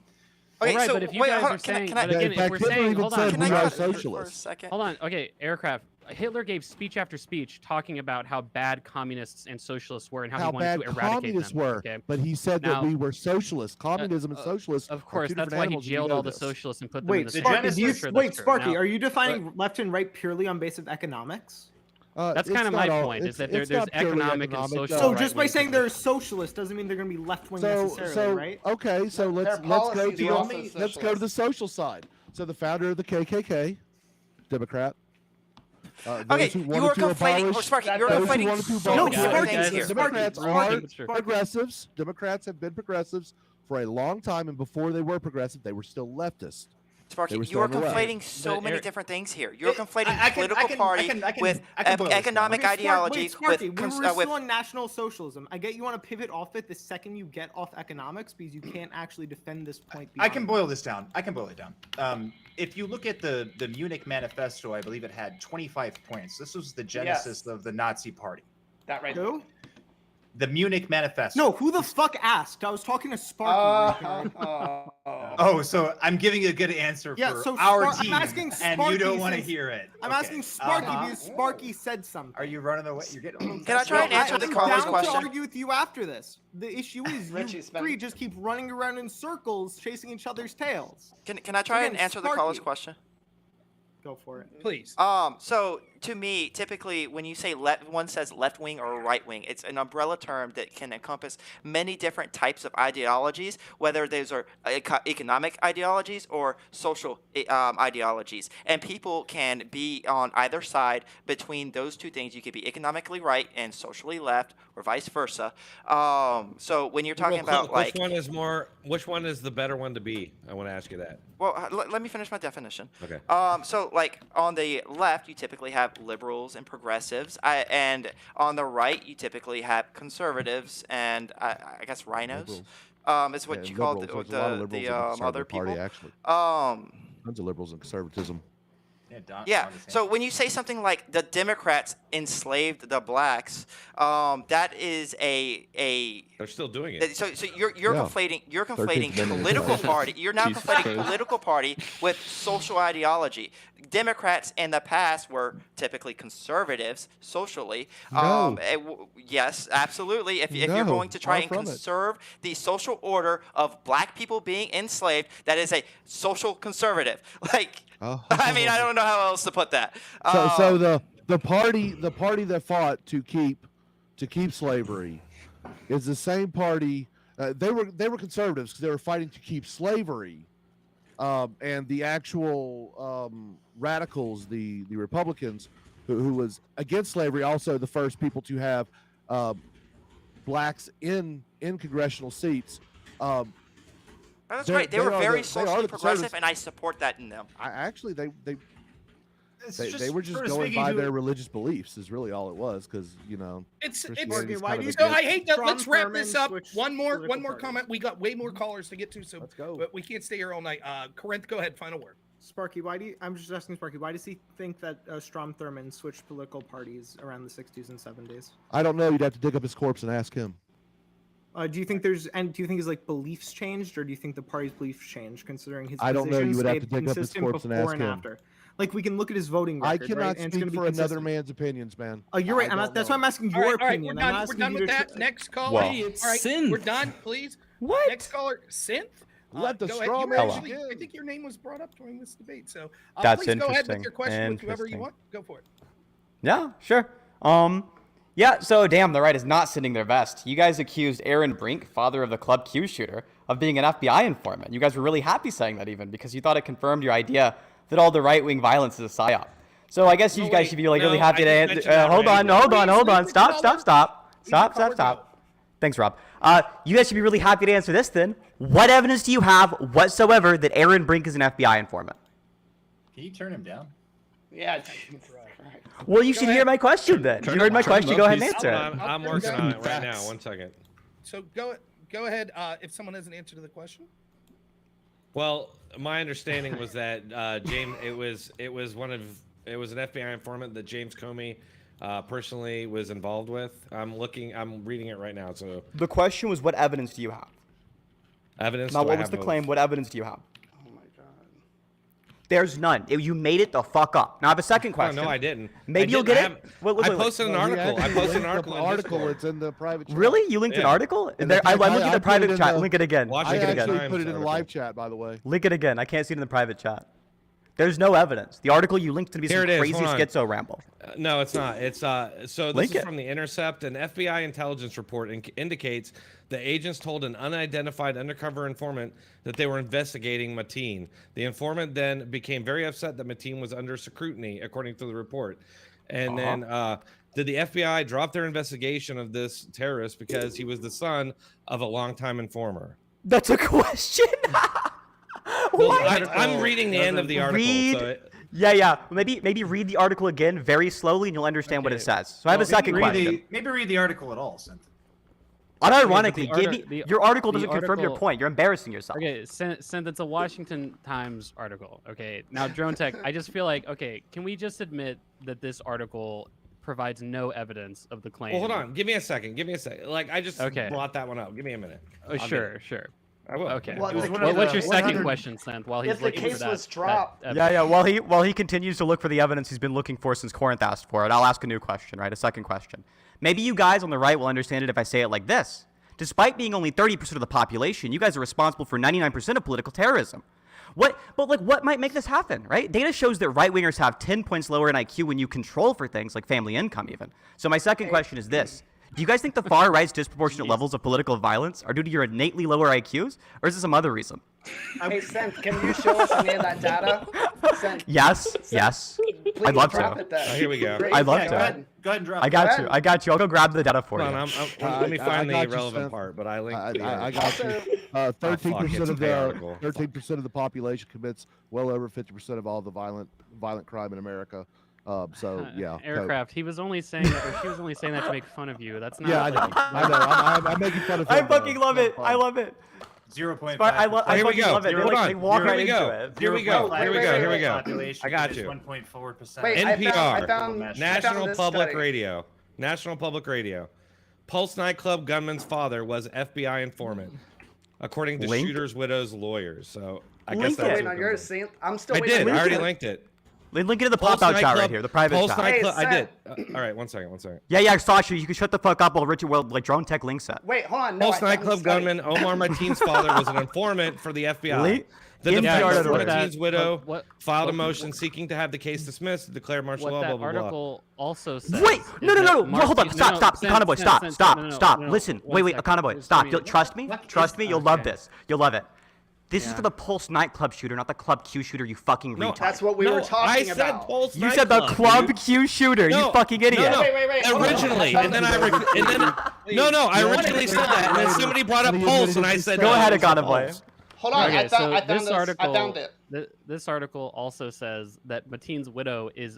Okay, All right, so but if you wait, guys hold are on, can I- saying, can I- but again, In if fact, we're Hitler saying, even hold said on, we Can I are cut it for a socialists. second? hold on. Okay, aircraft. Hitler gave speech after speech talking about how bad communists and socialists were and how, How he wanted bad to eradicate communists them. were, Okay. but he said Now- that we were socialists. Communism and socialists. Of are course, two that's different why he animals, and you jailed know all the this. socialists and put them in Wait, the Sparky, Soviet do you, Sure, wait, that's true. Sparky, Now- are you defining left and right purely on basis of economics? That's It's kind of not my all- point, is it's- that it's there's not purely economic and economic, social. So just by right-wing saying they're positions. socialist doesn't mean they're going to be left wing necessarily, right? Okay, so Their let's go policies to are also let's go to the social side. So the founder of the KKK, Democrat. Okay, those who you wanted are to conflating. abolish- Sparky, you're those who conflating wanted to so abolish many different Sparky, things guys, here. Democrats Sparky, are Sparky. progressives. Democrats have been progressives for a long time, and before they were progressive, they were still leftist. Sparky, They were you still are on the right. conflating so But many Eric- different things here. You're It- conflating I can- political I can- party I can- with I can boil this down. economic Okay, ideology wait, Sparky, with we were with still on National Socialism. I get you want to pivot off it the second you get off economics because you can't actually defend this point. I can beyond boil this down. I can boil it down. If you look at the Munich Manifesto, I believe it had 25 points. This was the genesis of the Nazi Party. That right. Who? The Munich Manifesto. No, who the fuck asked? I was talking to Sparky. Oh, so I'm giving a good answer Yeah, for so our I'm team, asking and you don't Sparky want to since- hear it. I'm Okay. asking Sparky Uh-huh. because Sparky said something. Are you running away? You're getting a little. Can I try and answer I'm the caller's down question? to argue with you after this. The issue is Richie, you spend- three just keep running around in circles, chasing each other's tails. Can I try Again, and answer the caller's Sparky. question? Go for it. Please. So to me, typically when you say one says left wing or right wing, it's an umbrella term that can encompass many different types of ideologies, whether those are economic ideologies or social ideologies. And people can be on either side between those two things. You could be economically right and socially left, or vice versa. So when you're talking about like, which one is the better one to be? I want to ask you that. well, let me finish my definition. Okay. So like on the left, you typically have liberals and progressives, and on the right, you typically have conservatives and I guess rhinos. Is what you call liberals. There's a lot of liberals in the other Conservative people. Party, actually. Tons of liberals in conservatism. Yeah. So when you say something like the Democrats enslaved the blacks, that is a They're still doing it. So you're conflating 13th Amendment. political party. You're now Jesus conflating Christ. political party with social ideology. Democrats in the past were typically conservatives socially. No. Yes, absolutely. If you're No, going to try far and from it. conserve the social order of black people being enslaved, that is a social conservative. Like, Oh. I mean, I don't know how else to put that. So the party that fought to keep slavery is the same party. They were conservatives because they were fighting to keep slavery, and the actual radicals, the Republicans, who was against slavery, also the first people to have blacks in congressional seats. That's They're- right. They they were are very the- they are socially the progressive, conservatives. and I support that in them. I actually They were just going by their religious beliefs. Is really all it was, because It's Christianity's why kind do of you? a So I hate that. Strom Let's wrap this Thurmond up. switch One more political parties. comment. We got way more callers to get to, so Let's go. But we can't stay here all night. Corinth, go ahead. Final word. Sparky, I'm just asking Sparky, why does he think that Strom Thurmond switched political parties around the 60s and 70s? I don't know. You'd have to dig up his corpse and ask him. Do you think his like beliefs changed, or do you think the party's beliefs changed, considering his I don't know. You positions would have to stayed dig up his consistent corpse and before ask him. after? Like, we can look at his voting I record, cannot right? And it's speak gonna be for another consistent. man's opinions, man. Oh, you're right. That's why I'm asking your All right, opinion. we're I'm done. not We're asking done you with to that. Next caller. Wow. All right, Synth. we're done. Please. What? Next caller, Synth. Let the go ahead. straw You were man actually- begin. I think your name was brought up during this debate. So That's please go ahead with interesting. your question with whoever you Interesting. want. Go for it. Yeah, sure. Yeah, so damn, the right is not sending their best. You guys accused Aaron Brink, father of the Club Q shooter, of being an FBI informant. You guys were really happy saying that even, because you thought it confirmed your idea that all the right-wing violence is a psyop. So I guess you guys should be like really happy to hold on. Stop. Thanks, Rob. You guys should be really happy to answer this then. What evidence do you have whatsoever that Aaron Brink is an FBI informant? Can you turn him down? Yeah. Well, you should hear my question then. You heard my question. Go ahead and answer it. I'm working on it right now. 1 second. So go ahead. If someone has an answer to the question. Well, my understanding was that James, it was an FBI informant that James Comey personally was involved with. I'm reading it right now. So the question was, what evidence do you have? Evidence. Now, what was the claim? What evidence do you have? There's none. You made it the fuck up. Now I have a second question. No, I didn't. Maybe you'll get it. I posted an article. I posted an article. in Discord. It's in the private chat. Really? You linked an article? In There, the I'm private- looking at I the put it private in chat. the- Link it again. I Link it actually again. put it in the live chat, by the way. Link it again. I can't see it in the private chat. There's no evidence. The article you linked to be Here some it is. crazy Hold on. schizo ramble. No, it's not. It's so this Link is it. from the Intercept. An FBI intelligence report indicates the agents told an unidentified undercover informant that they were investigating Mateen. The informant then became very upset that Mateen was under scrutiny, according to the report. And then did the FBI drop their investigation of this terrorist because he was the son of a longtime informer? That's a question. Well, I'm reading the end of the article. So Yeah. Maybe read the article again very slowly, and you'll understand what it says. So I have a second question. Maybe read the article at all, Synth. Unironically, the give arti- me the- your article the doesn't confirm your article- point. You're embarrassing yourself. Okay, send it's a Washington Times article. Okay, now Drone Tech, I just feel like, okay, can we just admit that this article provides no evidence of the claim? well, hold on. Give me a second. Like I just Okay. brought that one up. Give me a minute. Oh, I'll get sure. it. I will. Okay. Well, Well, the- what's your the second 100 question, Sent? While he's if the looking case for that, was dropped- Yeah. While he continues to look for the evidence he's been looking for since Corinth asked for it, I'll ask a new question, right? A second question. Maybe you guys on the right will understand it if I say it like this. Despite being only 30% of the population, you guys are responsible for 99% of political terrorism. What might make this happen, right? Data shows that right-wingers have 10 points lower in IQ when you control for things like family income even. So my second question is this. Do you guys think the far right's disproportionate levels of political violence are due to your innately lower IQs, or is it some other reason? Hey, Senth, can you show us any of that data? Senth, Yes. please I'd love drop to. it then. Here we go. Great. I'd love Yeah, to. Go ahead. Go ahead and drop I it. got you. I'll go grab the data for Hold you. on. Let me find I got the you, relevant Seth. part. But I linked. I got you. 13% it's a of pay article. 13% of the population commits well over 50% of all the violent crime in America. So yeah. Aircraft. He was only saying that, or she was only saying that to make fun of you. That's not. Yeah, I know. I'm making fun of him. I fucking love it. I love it. 0.5. I Here we fucking go. love it. Hold on. They walk Here right we go. into it. Here we go. Population I got is you. 1.4%. Wait, I NPR. found National this Public study. Radio. National Public Radio. Pulse nightclub gunman's father was FBI informant, according to Link? shooter's widow's lawyers. So I Link guess it. Still that's waiting on yours, Senth. I'm still I waiting did. on I already yours. linked it. Link it to the Pulse pop-out chat right nightclub- here, the private Pulse chat. nightclub. I did. Seth. All right, one second. Yeah, Sasha, you can shut the fuck up while Drone Tech links it. Wait, hold on. No, Pulse I found nightclub the study. gunman Omar Mateen's father was an informant for the FBI. Link? The NPR defense of doesn't Mateen's widow what- filed a what- motion seeking to have the case dismissed to declare martial What law. that Blah blah blah. article also says. Wait, is no, that hold on, Martin- stop, Sent, Econoboy, Sent, stop, Sent, stop, no, no, stop. no, no, Listen, one wait, second. Econoboy, Just stop. give me- You'll trust me, you'll love Okay. this, you'll love it. This is for the Pulse nightclub shooter, not the Club Q shooter, you fucking No, retard. That's what we No, were talking I about. said Pulse You said the nightclub, Club dude. Q shooter, you No, fucking idiot. No, Wait, hold on. originally, and then I originally said that, and then somebody brought up Pulse, and I said, Go no, ahead, it's not Econoboy. Pulse. Hold on, Okay, I found this this. article, I found it. This article also says that Mateen's widow is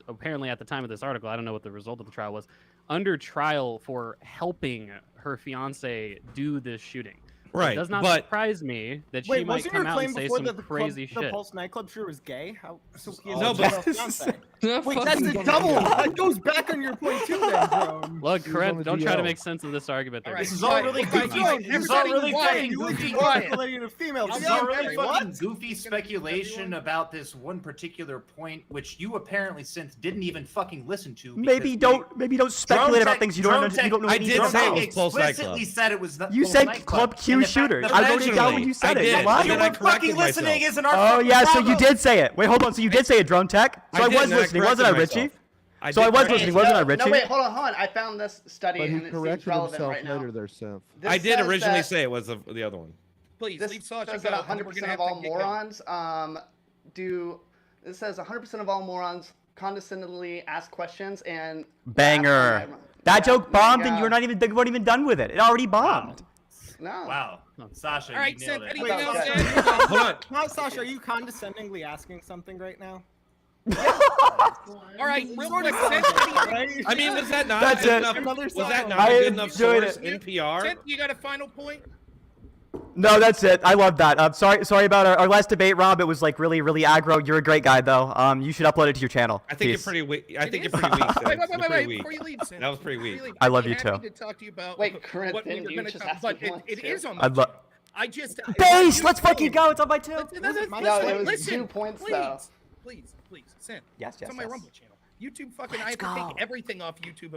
apparently at the time of this article, I don't know what the result of the trial was, under trial for helping her fiance do this shooting. So Right, it does not but- surprise me that she Wait, might wasn't come your out claim and say before some that the crazy the shit. Pulse nightclub shooter was gay? How? So he has No, a but- fiance. Wait, Wait, that's a fucking double. God. It goes back on your point too, then, Drone. Look, He was on Corinth, the don't try to DL. make sense of this argument. There. All right, This is all really quiet, goofy. quiet, This is all everybody really quiet. fucking You would goofy. be Quiet. articulating a female. This is Yeah, all really everyone. fucking What? goofy speculation about this one particular point, which you apparently since didn't even fucking listen to. Maybe because don't speculate about things you don't Drone you don't know I anything did about. say it was Pulse explicitly Nightclub. said it was not You Pulse said Nightclub. Club Q And the fact- shooters. the I fact- wrote it down when you said I it. did, What? and then I Fucking corrected listening myself. isn't our Oh fucking yeah, so you problem. did say it. Wait, hold on. So you did say it, Drone Tech. So I did, was and I listening, wasn't I, corrected Richie? myself. I So I did was correct listening, myself. wasn't I, Richie? No, wait, hold on. I found this study But he and it seems corrected relevant himself right now. later there, Seth. This I did says originally that- say it was the other one. Please, This leave Sasha says go. that and then we're 100% gonna of have all to get going. morons It says 100% of all morons condescendingly ask questions and Banger. That joke bombed, and you weren't even done with it. It already bombed. No. Wow, Sasha, All right, you nailed Seth, it. anything else? Wait, Ed? Hold on. Now, Sasha, are you condescendingly asking something right now? All right, real quick, Seth, I mean, was that not That's good it. enough? Another Was that side. not I a good enough enjoyed source it. in PR? Seth, you got a final point? No, that's it. I love that. Sorry about our last debate, Rob. It was like really aggro. You're a great guy, though. You should upload it to your channel. I think Peace. you're pretty weak. I It think is. you're pretty weak. Sid. Wait, You're pretty weak. before you leave, Sin. That was pretty Before you weak. leave, I I'd love be you happy too. To talk to you about Wait, Corinth, what we didn't were you going to just talk, ask but me once, it too? is on. I'd love. I just Base, let's fucking go. It's on my two. No, it was Listen, 2 points please, though. please, Sin. Yes, It's on my Rumble channel. YouTube fucking, I have to go. take everything off YouTube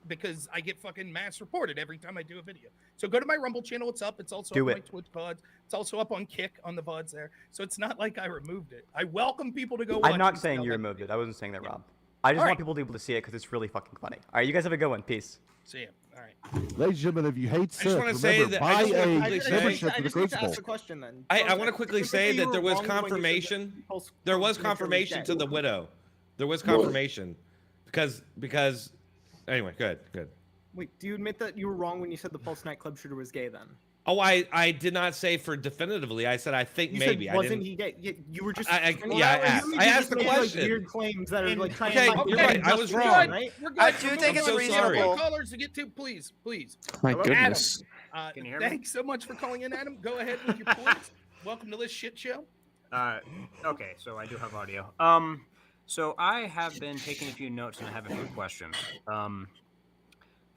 because I get fucking mass reported every time I do a video. So go to my Rumble channel. It's up. It's also Do up on it. my Twitch VODs. It's also up on Kick on the VODs there. So it's not like I removed it. I welcome people to go watch I'm not and saying tell you them- removed it. I wasn't saying that, Rob. I just All want right. people to be able to see it because it's really fucking funny. All right, you guys have a good one. Peace. See ya. All right. Ladies and gentlemen, if you hate I just Seth, wanna say remember, that- buy I just wanna a quickly say- membership I to the just need to Crucible. ask a question then. I want to quickly say Specifically, that you there were was wrong when you said that confirmation. Pulse There was Nightclub was confirmation gay. to the widow. There was confirmation because anyway, good. Wait, do you admit that you were wrong when you said the Pulse nightclub shooter was gay then? Oh, I did not say for definitively. I said I think You maybe. said, I wasn't didn't. he gay? You were just. I Well, asked. you I just asked the made, like, question. weird claims that are like trying Okay, to. you're find right. I was justification, wrong. Right? We're good. I do think I'm it's so reasonable. sorry. Callers to get to, please. My Adam, goodness. Can you hear me? Thanks so much for calling in, Adam. Go ahead with your points. Welcome to this shit show. Okay, so I do have audio. So I have been taking a few notes and I have a few questions.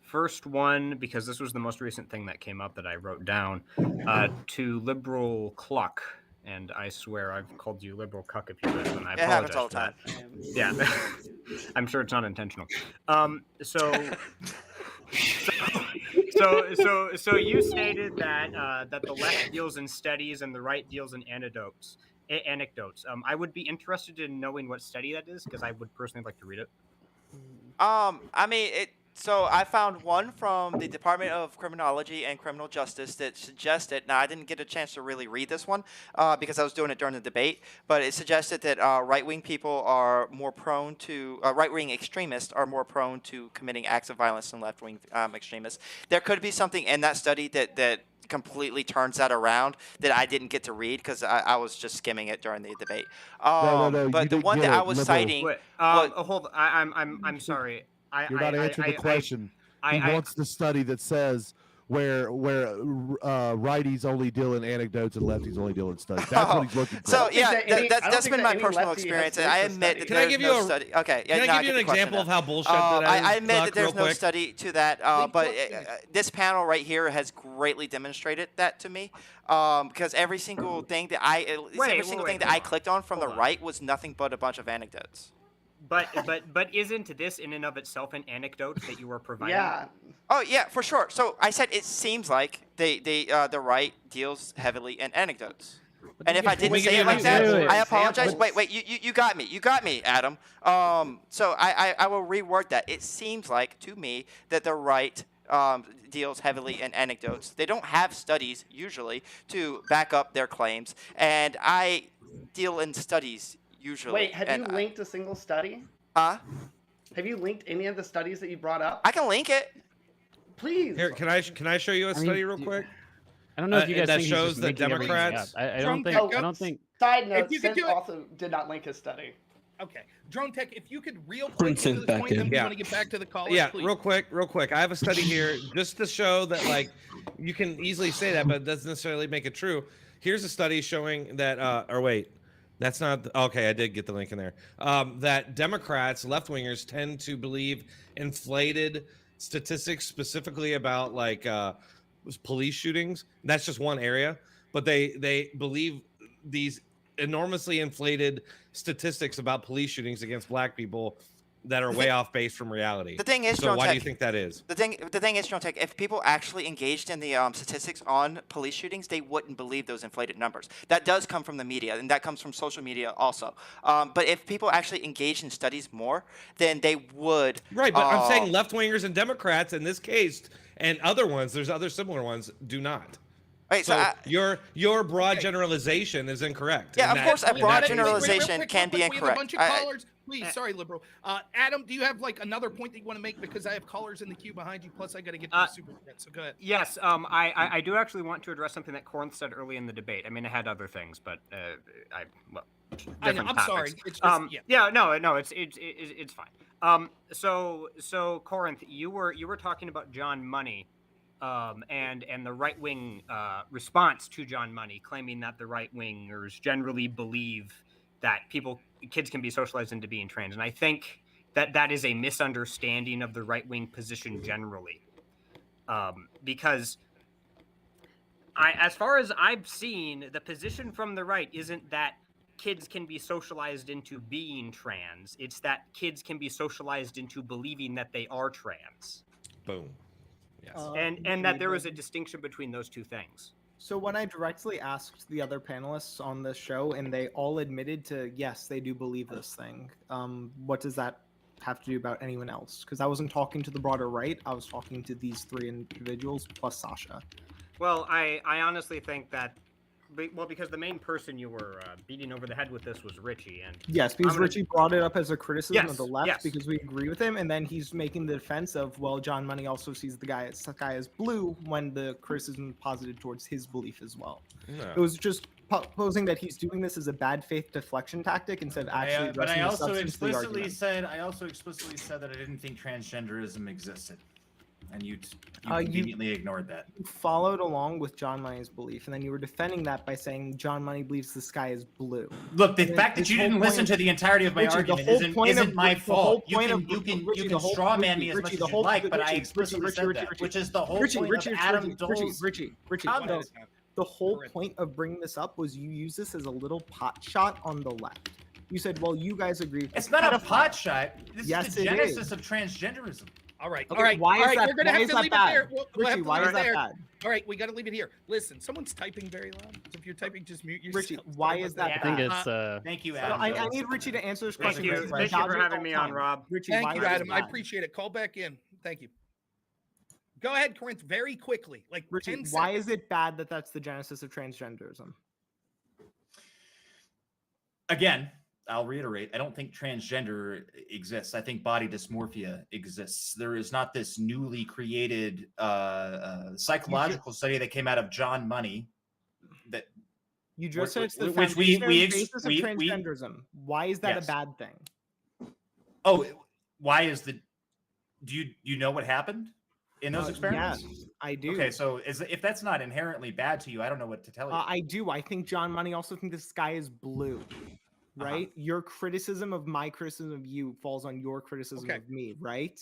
First one, because this was the most recent thing that came up that I wrote down, to Liberal Cluck, and I swear I've called you Liberal Cuck if you will, and I It apologize happens all for the that. Yeah, I'm sure it's not intentional. So you stated that that the left deals in studies and the right deals in anecdotes. I would be interested in knowing what study that is because I would personally like to read it. I mean, so I found one from the Department of Criminology and Criminal Justice that suggested. Now, I didn't get a chance to really read this one because I was doing it during the debate, but it suggested that right-wing people are more prone to right-wing extremists are more prone to committing acts of violence than left-wing extremists. There could be something in that study that completely turns that around that I didn't get to read because I was just skimming it during the debate. No, you But the didn't one get that I it, was liberal. citing. Wait, was- hold. I'm sorry. You're not answering the question. He wants the study that says where righties only deal in anecdotes and lefties only deal in studies. That's what he's looking for. So yeah, that any- I don't that's think been that my any personal lefty has experience, and looked I at admit study. that Can I there's give you no a- study. Okay, yeah, Can no, I I give you get an the question example of now. how bullshit that is? I admit Clark, that there's real no quick? study to that, but this panel right here has greatly demonstrated that to me. Because every single thing that I clicked on from the right was nothing but a bunch of anecdotes. But isn't this in and of itself an anecdote that you were providing? Yeah. Oh yeah, for sure. So I said it seems like the right deals heavily in anecdotes. And if I didn't say it like that, I apologize. Wait, you got me, Adam. So I will reword that. It seems like to me that the right deals heavily in anecdotes. They don't have studies usually to back up their claims, and I deal in studies usually. Wait, have you linked a single study? Huh? Have you linked any of the studies that you brought up? I can link it. Please. Here, can I show you a study real quick? I don't know if you guys that think shows he's just that making everything Democrats. up. I Drone don't think. Tech, I don't think. Side note, If you could Synth do it- also did not link his study. Okay, Drone Tech, if you could real quick Bring get to Synth this back point, in. then we Yeah. want to get back to the callers. Yeah, please. real quick. I have a study here just to show that, like, you can easily say that, but it doesn't necessarily make it true. Here's a study showing that, or wait, that's not, okay, I did get the link in there. That Democrats, left wingers, tend to believe inflated statistics specifically about, like, police shootings. That's just one area, but they believe these enormously inflated statistics about police shootings against black people that are way off base from reality. The thing is, so Drone why do you Tech- think that is? The thing is, Drone Tech, if people actually engaged in the statistics on police shootings, they wouldn't believe those inflated numbers. That does come from the media, and that comes from social media also. But if people actually engaged in studies more, then they would. Right, but I'm saying left wingers and Democrats in this case, and other ones, there's other similar ones, do not. Right, so so your broad generalization is incorrect. Yeah, in of that- course, a in broad that case. generalization can be We have a incorrect. bunch of callers. Please, sorry, liberal. Adam, do you have like another point that you want to make? Because I have callers in the queue behind you. Plus, I got to get to the super chat. So go ahead. Yes, I do actually want to address something that Corinth said early in the debate. I mean, I had other things, but I know, different I'm topics. sorry. It's just, No, it's fine. So Corinth, you were talking about John Money, and the right wing response to John Money, claiming that the right wingers generally believe that kids can be socialized into being trans, and I think that is a misunderstanding of the right wing position generally, because as far as I've seen, the position from the right isn't that kids can be socialized into being trans. It's that kids can be socialized into believing that they are trans. Boom. Yes. And that there was a distinction between those two things. So when I directly asked the other panelists on this show, and they all admitted to, yes, they do believe this thing. What does that have to do about anyone else? Because I wasn't talking to the broader right. I was talking to these three individuals plus Sasha. Well, I honestly think that, because the main person you were beating over the head with this was Richie, and Yes, because Richie brought it up as a criticism of the Yes, left yes. because we agree with him, and then he's making the defense of, well, John Money also sees the guy as blue when the criticism posited towards his belief as well. No. It was just posing that he's doing this as a bad faith deflection tactic instead of actually But addressing I the also substance of the explicitly argument. said that I didn't think transgenderism existed, and you You- conveniently ignored that. You followed along with John Money's belief, and then you were defending that by saying John Money believes the sky is blue. Look, the And then fact that his you whole didn't point listen of- to the entirety of my Richie, the argument whole isn't, point of- isn't my the whole fault. You point can of- you can Richie, you the can whole- straw man me Richie, as much Richie, as the you whole- like, but I Richie, explicitly Richie, said Richie, that, Richie, which is the whole Richie, point Richie, of Adam Richie, Dole's. Richie, Calm down. the whole point of bringing this up was you use this as a little pot shot on the left. You said, well, you guys agree with It's not a pedophile. pot shot. This Yes, is the it genesis is. of transgenderism. All right. Okay, all right. why all is right. that- We're gonna why have is to that leave bad? it there. We'll Richie, have to why leave is it that there. bad? All right. We got to leave it here. Listen, someone's typing very loud. So if you're typing, just mute yourself. Richie, why Sorry is about that I think bad? it's Thank you, No, Adam. I need Richie to answer this Thank question. you. because Thank it's you for dodging having all me the on, time. Rob. Richie, Thank why you, is it Adam. I bad? appreciate it. Call back in. Thank you. Go ahead, Corinth. Very quickly, like Richie, 10 why seconds. is it bad that that's the genesis of transgenderism? Again, I'll reiterate, I don't think transgender exists. I think body dysmorphia exists. There is not this newly created psychological study that came out of John Money that You just said it's the which we foundational basis of we transgenderism. Why is that Yes. a bad thing? oh, why is the do you know what happened in those experiments? Yes, I do. Okay, so if that's not inherently bad to you, I don't know what to tell you. I do. I think John Money also think the sky is blue. Right? Your criticism of my criticism of you falls on your criticism Okay. of me, right?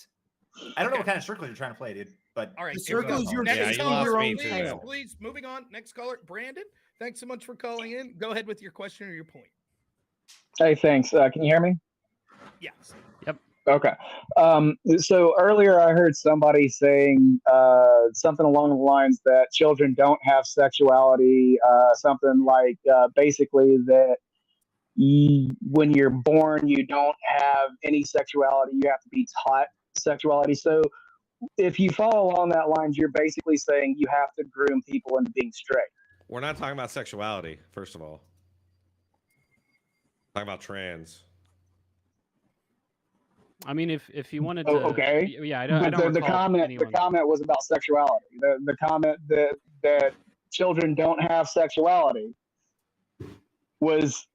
I don't know what kind of circle you're trying to play, dude. But All right. The here we go. circle is your Next Yeah, you caller, lost me please, too, man. please. Moving on. Next caller, Brandon. Thanks so much for calling in. Go ahead with your question or your point. Hey, thanks. Can you hear me? Yes. Okay. So earlier I heard somebody saying something along the lines that children don't have sexuality, something like basically that when you're born, you don't have any sexuality. You have to be taught sexuality. So if you follow along that lines, you're basically saying you have to groom people into being straight. We're not talking about sexuality, first of all. Talking about trans. I mean, if you wanted to, Oh, okay. Yeah, I don't. I But don't the recall comment anyone. the comment was about sexuality. The comment that children don't have sexuality was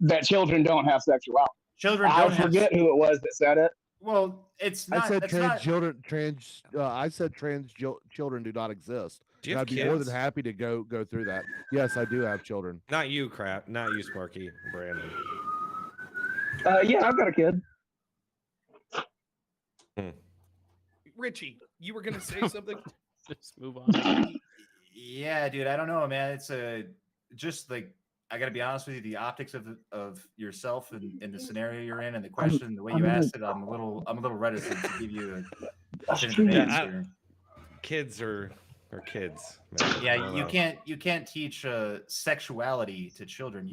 that children don't have sexuality. Children I don't have. forget who it was that said it. Well, it's not. I said it's trans not, children. I said children do not exist. Do you And have I'd be more kids? than happy to go through that. Yes, I do have children. Not you, crap. Not you, Sparky. Brandon. Yeah, I've got a kid. Richie, you were gonna say something. Just move on. Yeah, dude. I don't know, man. It's just like I got to be honest with you. The optics of yourself and the scenario you're in, and the question, the way you asked it, I'm a little reticent to give you a definitive answer. Kids are kids. Man. I Yeah, don't you know. can't teach sexuality to children.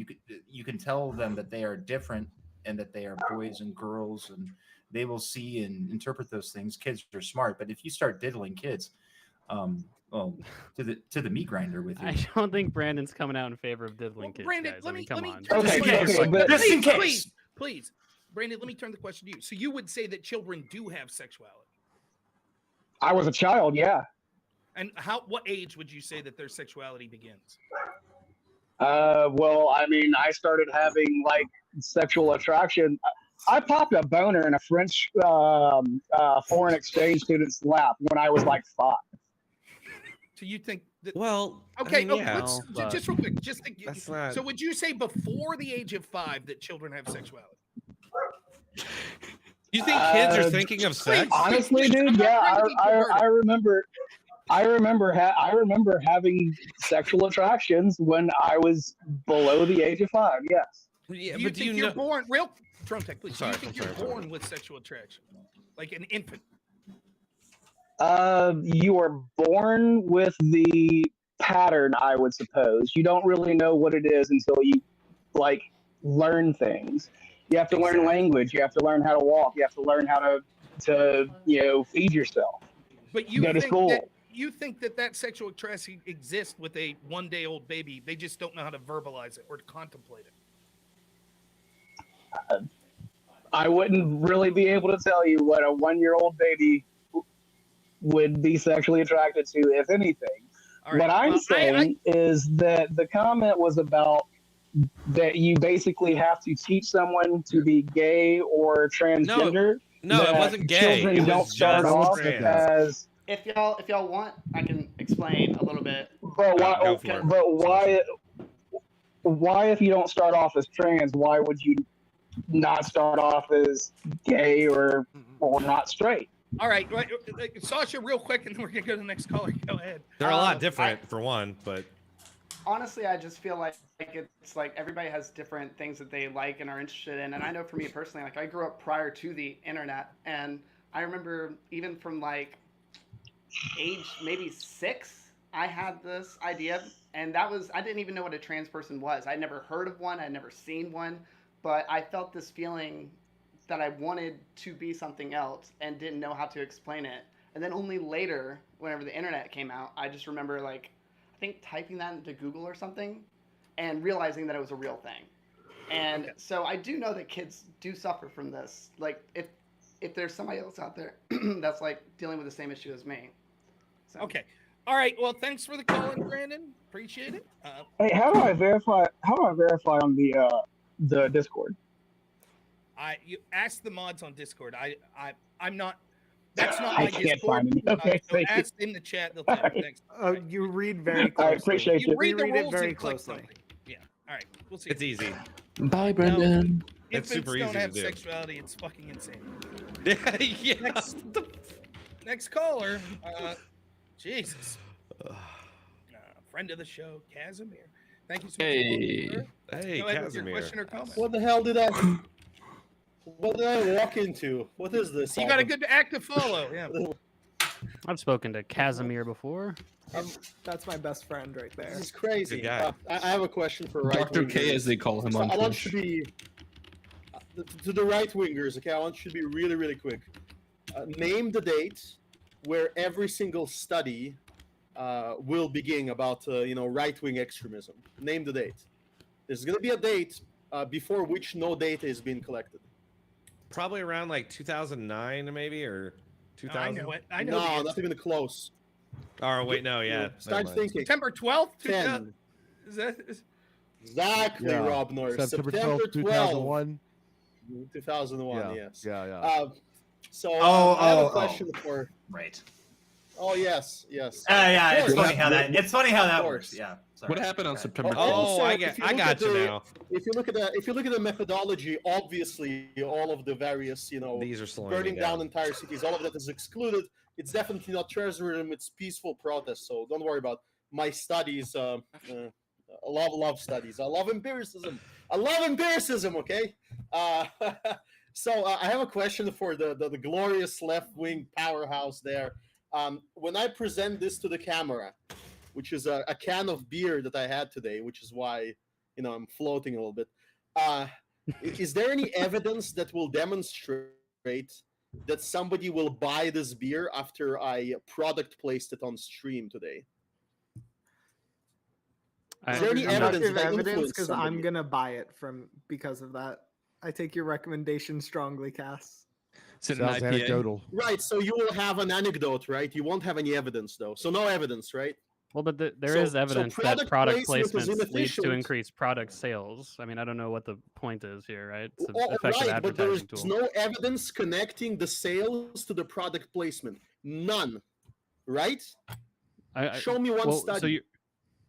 You can tell them that they are different and that they are boys and girls, and they will see and interpret those things. Kids are smart, but if you start diddling kids, well, to the meat grinder with you. I don't think Brandon's coming out in favor of diddling kids. Brandon, guys. let I mean, me come let me on. turn the question- but- Just in case. please, Brandon, let me turn the question to you. So you would say that children do have sexuality, I was a child, yeah. and what age would you say that their sexuality begins? Well, I mean, I started having like sexual attraction. I popped a boner in a French foreign exchange student's lap when I was like 5. So you think that? Well, Okay, I mean, yeah, let's but just real quick. Just that's not. so would you say before the age of 5 that children have sexuality? You think kids are thinking of sex? Honestly, dude, yeah, I remember. I remember having sexual attractions when I was below the age of 5. Yes. Yeah, Do you but do think you you're know? born real? Trumtech, please. Sorry, do you think I'm you're sorry. born with sexual attraction, like an infant? You are born with the pattern, I would suppose. You don't really know what it is until you like learn things. You have to learn language. You have to learn how to walk. You have to learn how to feed yourself. But you go to think school. that you think that sexual attraction exists with a 1-day-old baby? They just don't know how to verbalize it or to contemplate it. I wouldn't really be able to tell you what a 1-year-old baby would be sexually attracted to, if anything. All right, What I'm well, saying is that the comment was about that you basically have to teach someone to be gay or transgender. No, it that wasn't gay. Children It don't was start just off trans. as. If y'all want, I can explain a little bit. But why? Go for it. But why? Why, if you don't start off as trans, why would you not start off as gay or not straight? All right, Sasha, real quick, and then we're gonna go to the next caller. Go ahead. They're a lot different for one, but Honestly, I just feel like it's like everybody has different things that they like and are interested in. And I know for me personally, like I grew up prior to the internet, and I remember even from like age maybe 6, I had this idea, and that was I didn't even know what a trans person was. I'd never heard of one, I'd never seen one, but I felt this feeling that I wanted to be something else and didn't know how to explain it. And then only later, whenever the internet came out, I just remember like I think typing that into Google or something and realizing that it was a real thing. And so I do know that kids do suffer from this. Like if there's somebody else out there that's like dealing with the same issue as me. So. Okay. All right. Well, thanks for the call in, Brandon. Appreciate it. Hey, how do I verify? How do I verify on the Discord? You ask the mods on Discord. I'm not. That's not I my can't Discord. find it. Okay, so thank you. ask in the chat. They'll tell you. Thanks. You read very I closely. appreciate You you. read the Read it rules very and click closely. something. Yeah. All right. We'll see. it's easy. Bye, Brendan. It's Infants super don't easy to have do. sexuality. It's fucking insane. Yeah. Next caller. Jesus. Friend of the show, Casimir. Thank you so much. Hey. Hey, Go ahead with your Casimir. question or comment. What the hell did I? What did I walk into? What is this? You got a good act to follow. Yeah. I've spoken to Casimir before. That's my best friend right there. This is crazy. Good guy. I have a question for right Dr. K, as they call him on I want Twitch. you to be to the right wingers. Okay, I want you to be really, really quick. Name the date where every single study will begin about right wing extremism. Name the date. There's going to be a date before which no data is being collected. Probably around like 2009, maybe, or 2000. I know it. I know. No, the not answer. even close. Oh wait, no, yeah. Start thinking. September 12th. 10. Is that? Exactly, Yeah. Rob Norris. September 12th, 2001. 2001, Yeah, yes. yeah. So I have a question for. Right. Oh yes, yes. Yeah, Of it's course. funny how that. It's funny how that Of works. course. Yeah. Sorry. What happened on September? Also, I if you got look at you the- now. If you look at the methodology, obviously all of the various, These are slowing me burning down down. entire cities, all of that is excluded. It's definitely not terrorism; it's peaceful protest. So don't worry about my studies. I love studies. I love empiricism. Okay. So I have a question for the glorious left wing powerhouse there. When I present this to the camera, which is a can of beer that I had today, which is why I'm floating a little bit. Is there any evidence that will demonstrate that somebody will buy this beer after I product placed it on stream today? Is there any I'm not evidence give that evidence influenced because I'm somebody? gonna buy it because of that. I take your recommendation strongly, Cass. Sounds anecdotal. Right, so you will have an anecdote, right? You won't have any evidence, though. So no evidence, right? Well, but there So- is so evidence that product product placement is placements leads to inefficient. increased product sales. I mean, I don't know what the point is here, right? It's an Oh, effective right, but there's advertising tool. no evidence connecting the sales to the product placement. None, right? Show me one well, study.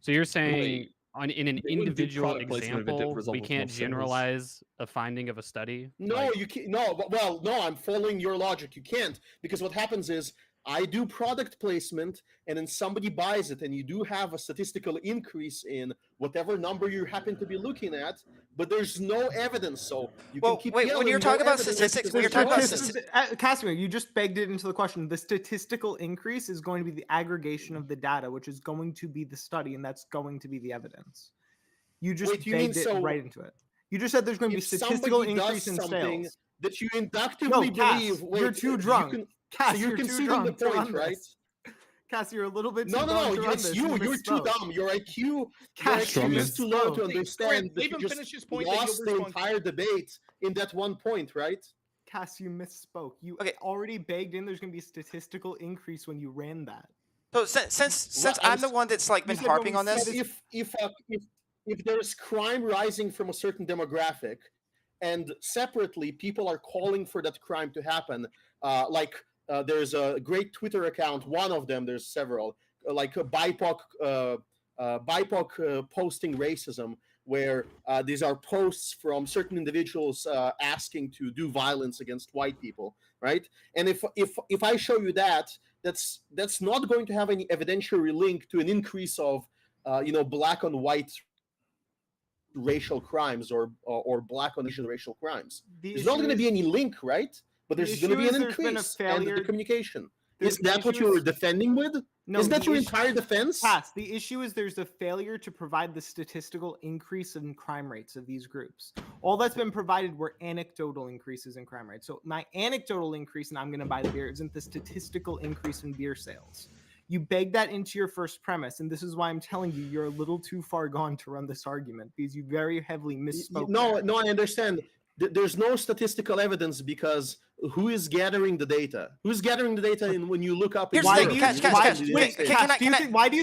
So you're saying in an They wouldn't do individual product placement if it didn't example, result we in can't sales. generalize a finding of a study? No, you can't. No, well, no, I'm following your logic. You can't, because what happens is I do product placement, and then somebody buys it, and you do have a statistical increase in whatever number you happen to be looking at, but there's no evidence. So you Well, can keep wait, when yelling, you're "No talking about evidence, statistics, there's when you're no talking about evidence." Casimir, you just begged it into the question. The statistical increase is going to be the aggregation of the data, which is going to be the study, and that's going to be the evidence. You just Wait, you mean begged it so right into it. You just said there's going to be if statistical somebody does increase in something sales. that you inductively No, Cass, believe, you're wait, too drunk. You can, Cass, so you're you're too conceding drunk the to point, run right? this. Cass, you're a little bit too No, drunk to run it's this. you. You're too misspoke. dumb. Your IQ Cass, you is too low to misspoke. understand that leave you him just finish his point, then you'll lost the respond. entire debate in that one point, right? Cass, you misspoke. You already begged in. There's going to be a statistical increase when you ran that. So since I'm the one that's like been harping on this, If there's crime rising from a certain demographic, and separately people are calling for that crime to happen, there's a great Twitter account. One of them, there's several, like a BIPOC posting racism, where these are posts from certain individuals asking to do violence against white people, right? And if I show you that, that's not going to have any evidentiary link to an increase of black on white racial crimes or black on Asian racial crimes. There's not going to be any link, right? But there's going to be an increase in the communication. Is that what you were defending with? No, is that the your issue- entire defense? Cass, the issue is there's a failure to provide the statistical increase in crime rates of these groups. All that's been provided were anecdotal increases in crime rates. So my anecdotal increase, and I'm going to buy the beer, isn't the statistical increase in beer sales. You beg that into your first premise, and this is why I'm telling you you're a little too far gone to run this argument, because you very heavily misspoke. No, I understand. There's no statistical evidence because who is gathering the data? Who's gathering the data when you look up? Why do you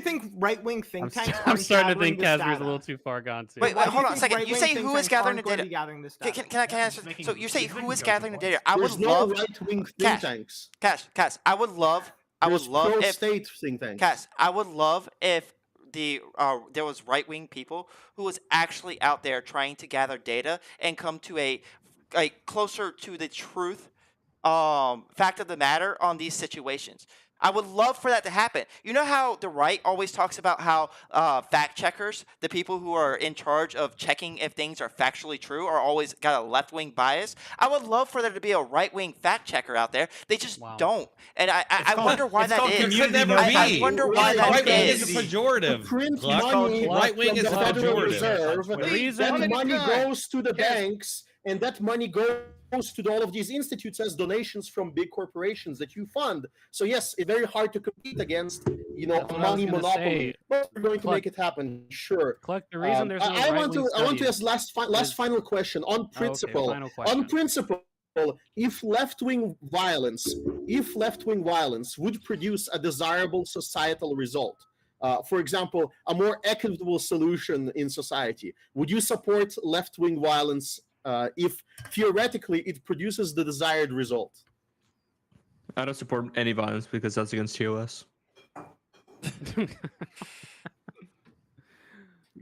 think right-wing think tanks I'm are starting to think gathering this Casimir's a data? little too far gone too. wait, hold on a second. You right-wing say think who is tanks gathering the aren't going to data? be gathering this Can, data? can I answer? So you say who is gathering the data? I There's would no love right-wing think Cass, tanks. Cass, I would love There's if pro-state think tanks. Cass, I would love if there was right wing people who was actually out there trying to gather data and come to a closer to the truth fact of the matter on these situations. I would love for that to happen. You know how the right always talks about how fact checkers, the people who are in charge of checking if things are factually true, are always got a left-wing bias? I would love for there to be a right-wing fact checker out there. They just don't. And I wonder why that is. I wonder why that Right wing is. is a pejorative. Print Gluck. money Right wing from is the a Federal pejorative. Reserve. That money God. goes to the banks, and that money goes to all of these institutes as donations from big corporations that you fund. So yes, it's very hard to compete against, That's a what I was money gonna monopoly. say. But we're going to Cluck. make it happen, sure. Cluck, the reason there's no I want to right-wing ask studies last final question on okay, principle. final question. On principle, if left-wing violence would produce a desirable societal result, for example, a more equitable solution in society, would you support left-wing violence if theoretically it produces the desired result? I don't support any violence because that's against TOS.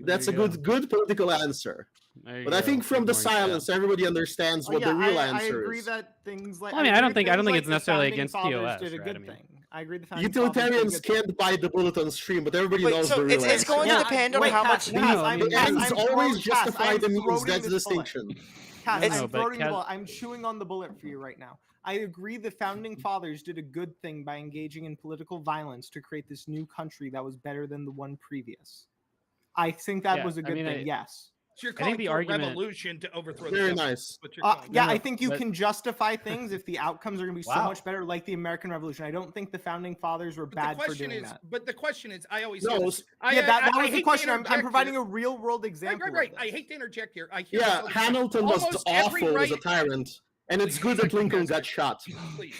That's a good political answer. But I think from the silence, everybody understands what the real answer I agree is. that things like. Well, I mean, I don't agree think things it's the necessarily founding against fathers TOS, Did a right? good I mean- thing. I agree. The founding fathers did a Utilitarians good thing. can't bite the bullet on stream, but everybody Wait, knows so the real it's going to answer. depend on Wait, how Cass, much. Cass, I'm- The Cass, ends I'm always throwing- Cass, justify I'm the means. throating That's the this bullet. distinction. Cass, It's- I'm No, but throating the Cass- bullet. I'm chewing on the bullet for you right now. I agree the founding fathers did a good thing by engaging in political violence to create this new country that was better than the one previous. I think that Yeah, was a I good mean, thing. Yes. So you're I calling think the for argument- a revolution to overthrow Very the government. nice. What you're calling Yeah, for. I think you but- can justify things if the outcomes are going to be so Wow. much better, like the American Revolution. I don't think the founding fathers were But bad the for question doing is, that. but the question is, I always No, hear this. Yeah, that I was hate the to question. I'm interject providing here. a real world example. Right. of I this. hate to interject here. I hear Yeah, this all the time. Hamilton was Almost every awful as a right- tyrant, and it's good that Lincoln got shot. Please.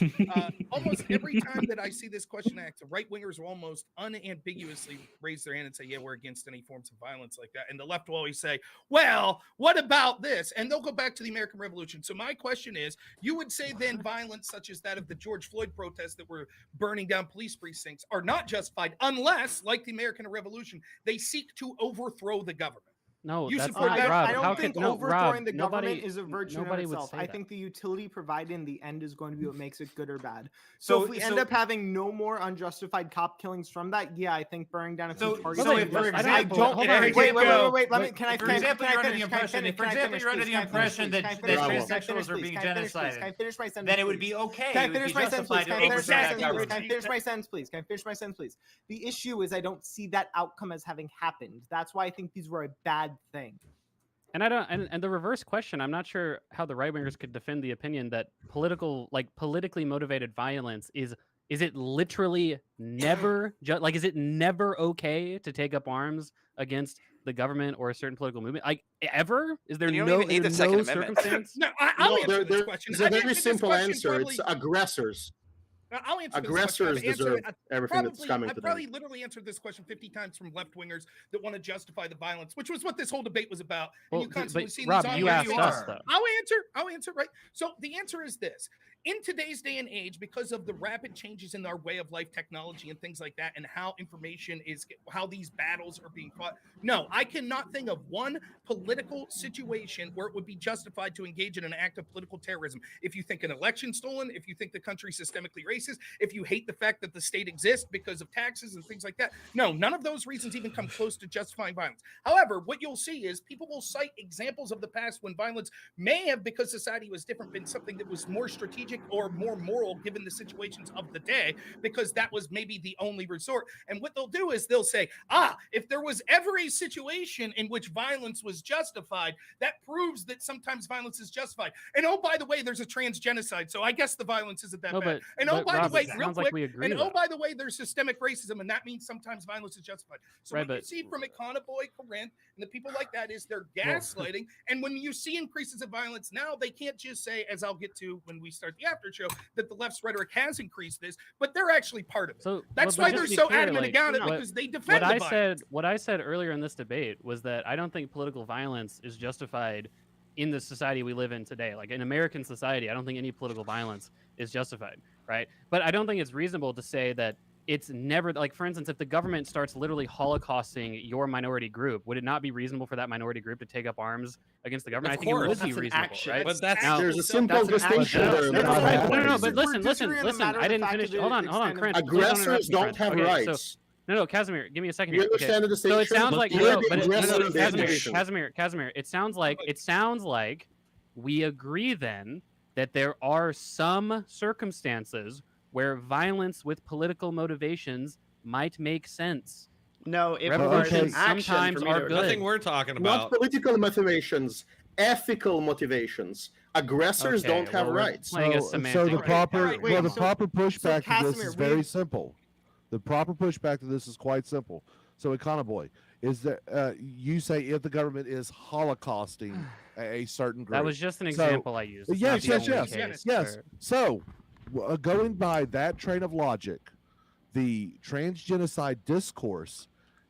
Almost every time that I see this question asked, the right wingers will almost unambiguously raise their hand and say, yeah, we're against any forms of violence like that. And the left will always say, well, what about this? And they'll go back to the American Revolution. So my question is, you would say then violence such as that of the George Floyd protests that were burning down police precincts are not justified unless, like the American Revolution, they seek to overthrow the government. No, You that's support not that? Rob. I don't How think could no overthrowing Rob? the government Nobody is a virtue in nobody would itself. say I that. think the utility provided in the end is going to be what makes it good or bad. So- So, if we end so- up having no more unjustified cop killings from that, yeah, I think burning down a few So- targets. so is if, for just- I example- don't. Hold Wait, on, wait, Jacob, wait. Let me. Can I? for Can I example, finish? you're under the Can I impression, finish? if, for Can I example, finish, you're under please? the Can I finish, impression please? that, Can I finish, that please? transsexuals are being Can I finish, please? genocided, Can I finish my sentence? then it would please? be okay. Can I It would finish be my sentence, please? justified to Can I finish overthrow my that sentence, please? government. Can I finish my sentence, please? Can I finish my sentence, please? The issue is I don't see that outcome as having happened. That's why I think these were a bad thing. And I don't and the reverse question, I'm not sure how the right wingers could defend the opinion that politically motivated violence is it literally never is it never okay to take up arms against the government or a certain political movement? Like ever? Is there You don't no, even need the no Second Amendment. circumstance? No, I'll No, answer this question. there's a I've very answered this simple question answer. probably- It's aggressors. I'll answer Aggressors this question. deserve everything that's coming to I've them. probably literally answered this question 50 times from left wingers that want to justify the violence, which was what this whole debate was about. Well, And you constantly but see Rob, these you online asked debates. us, though. I'll answer, right? So the answer is this. In today's day and age, because of the rapid changes in our way of life, technology, and things like that, and how how these battles are being fought, no, I cannot think of one political situation where it would be justified to engage in an act of political terrorism. If you think an election stolen, if you think the country's systemically racist, if you hate the fact that the state exists because of taxes and things like that, no, none of those reasons even come close to justifying violence. However, what you'll see is people will cite examples of the past when violence may have, because society was different, been something that was more strategic or more moral given the situations of the day, because that was maybe the only resort. And what they'll do is they'll say, if there was ever a situation in which violence was justified, that proves that sometimes violence is justified. And oh, by the way, there's a trans genocide, so I guess the violence isn't that No, bad. but- And oh, but by Rob, the way, it real sounds like quick, we agree, and though. oh, by the way, there's systemic racism, and that means sometimes violence is justified. So Right, what you but- see from Econoboy, Corinth, and the people like that is they're gaslighting. And when you see increases of violence now, they can't just say, as I'll get to when we start the after show, that the left's rhetoric has increased this, but they're actually part of it. So That's but why just they're to be so clear, adamant like, about it, what- because they defend the violence. What I said earlier in this debate was that I don't think political violence is justified in the society we live in today. Like in American society, I don't think any political violence is justified, right? But I don't think it's reasonable to say that it's never, like, for instance, if the government starts literally holocausting your minority group, would it not be reasonable for that minority group to take up arms against the government? Of I think it course. would be That's an reasonable, action. right? But that's- Now- There's a simple that's an distinction action. there. No, That's no, not but listen, disagree on the listen. matter I of the didn't fact finish. of Hold the on, extent of Krantz. the- Please don't interrupt Aggressors me, don't Krantz. have Okay, rights. No, Casimir, give me a second You here. Okay. understand the So it distinction? sounds like You're no, the but aggressor in this situation. Casimir, it sounds like we agree then that there are some circumstances where violence with political motivations might make sense. No, if Reparations action sometimes for me are to- good. Nothing we're talking Not about. political motivations, ethical motivations. Aggressors Okay, don't have well, we're rights. playing a So semantic the game. proper Alright, wait, well, the so- proper pushback to this Casimir, is very we- simple. The proper pushback to this is quite simple. So Econoboy, is that you say if the government is holocausting a certain group. That was just an So- example I used. It's Yes, not yes, the only yes, case yes. where- So, going by that train of logic, the transgenocide discourse